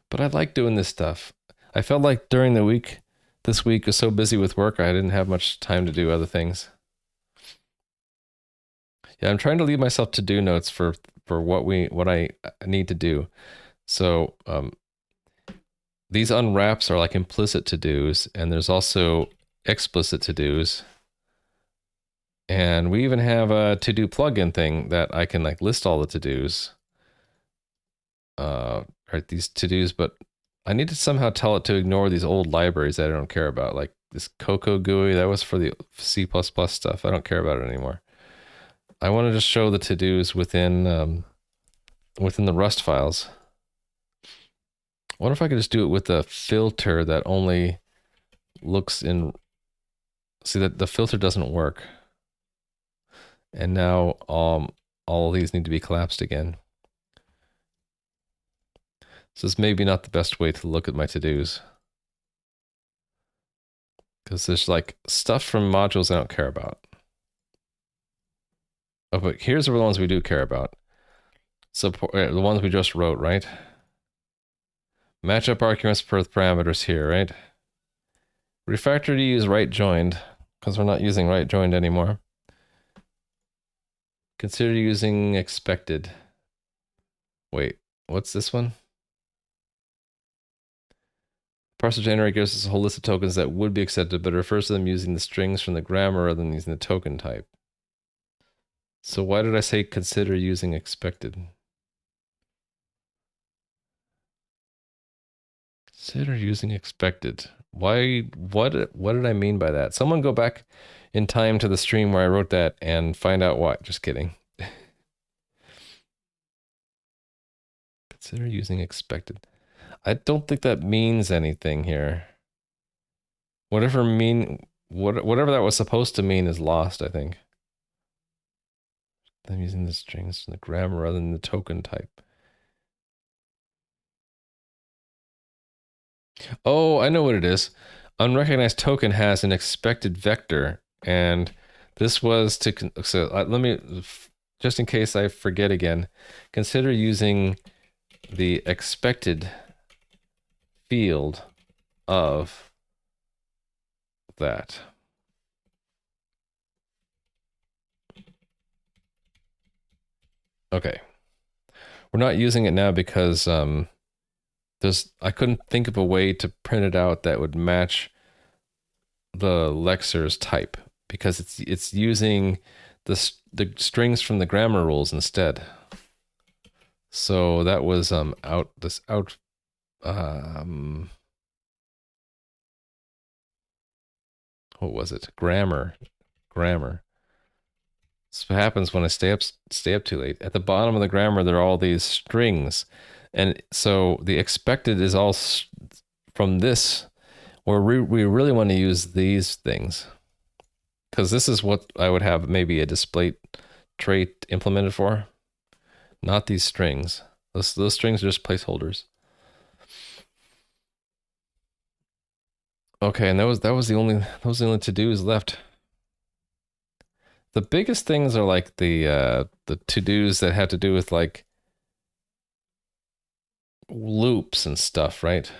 But I like doing this stuff. I felt like during the week, this week was so busy with work, I didn't have much time to do other things. Yeah, I'm trying to leave myself to-do notes for what I need to do. So these unwraps are like implicit to-dos, and there's also explicit to-dos. And we even have a to-do plugin thing that I can list all the to-dos. Right, these to-dos, but I need to somehow tell it to ignore these old libraries that I don't care about, like this Cocoa GUI, that was for the C++ stuff. I don't care about it anymore. I want to just show the to-dos within within the Rust files. I wonder if I could just do it with a filter that only looks in... See, that the filter doesn't work. And now all of these need to be collapsed again. So it's maybe not the best way to look at my to-dos. Because there's like stuff from modules I don't care about. Oh, but here's the ones we do care about. Support the ones we just wrote, right? Match up arguments per parameters here, right? Refactor to use right joined, because we're not using right joined anymore. Consider using expected. Wait, what's this one? Parser generator gives us a whole list of tokens that would be accepted, but it refers to them using the strings from the grammar rather than using the token type. So why did I say consider using expected? Consider using expected. Why? What did I mean by that? Someone go back in time to the stream where I wrote that and find out why. Just kidding. Consider using expected. I don't think that means anything here. Whatever that was supposed to mean is lost, I think. I'm using the strings from the grammar rather than the token type. Oh, I know what it is. Unrecognized token has an expected vector, and this was to... So let me, just in case I forget again, consider using the expected field of that. Okay. We're not using it now because I couldn't think of a way to print it out that would match the Lexer's type, because it's using the strings from the grammar rules instead. So that was what was it? Grammar. This happens when I stay up too late. At the bottom of the grammar, there are all these strings, and so the expected is all from this, where we really want to use these things, because this is what I would have maybe a display trait implemented for, not these strings. Those strings are just placeholders. Okay, and that was the only to-dos left. The biggest things are like the to-dos that have to do with like loops and stuff, right?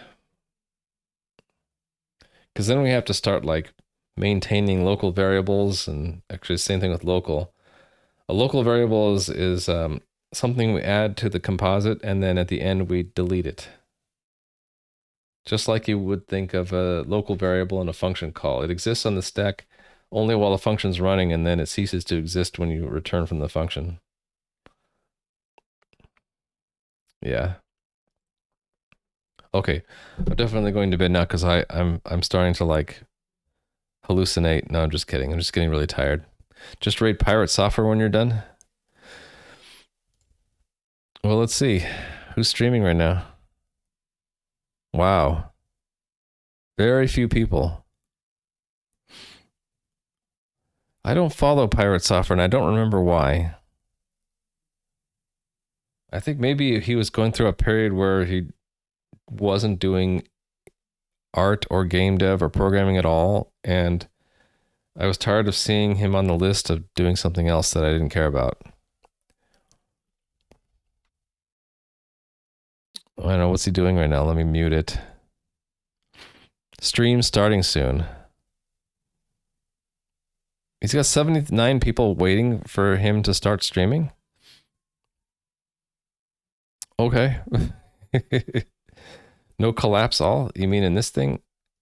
Because then we have to start like maintaining local variables, and actually same thing with local. A local variable is something we add to the composite, and then at the end we delete it. Just like you would think of a local variable in a function call. It exists on the stack only while the function's running, and then it ceases to exist when you return from the function. Yeah. Okay, I'm definitely going to bed now because I'm starting to like hallucinate. No, I'm just kidding. I'm just getting really tired. Just rate pirate software when you're done. Well, let's see. Who's streaming right now? Wow. Very few people. I don't follow pirate software, and I don't remember why. I think maybe he was going through a period where he wasn't doing art or game dev or programming at all, and I was tired of seeing him on the list of doing something else that I didn't care about. I don't know, what's he doing right now? Let me mute it. Stream starting soon. He's got 79 people waiting for him to start streaming? Okay. No collapse all? You mean in this thing?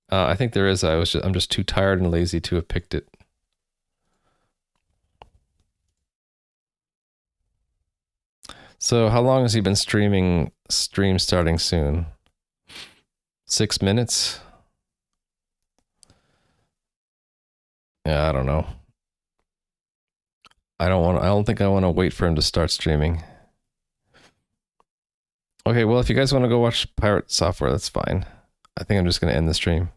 I think there is. I'm just too tired and lazy to have picked it. So how long has he been streaming? Stream starting soon. 6 minutes? Yeah, I don't know. I don't think I want to wait for him to start streaming. Okay, well, if you guys want to go watch pirate software, that's fine. I think I'm just going to end the stream.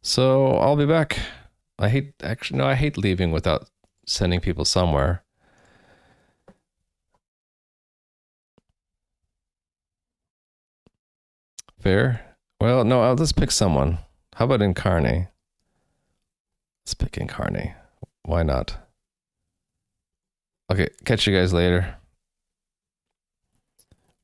So I'll be back. I hate leaving without sending people somewhere. Fair? Well, no, I'll just pick someone. How about Incarnate? Let's pick Incarnate. Why not? Okay, catch you guys later.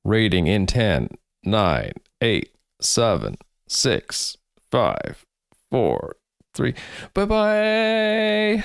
Rating in 10, 9, 8, 7, 6, 5, 4, 3. Bye-bye!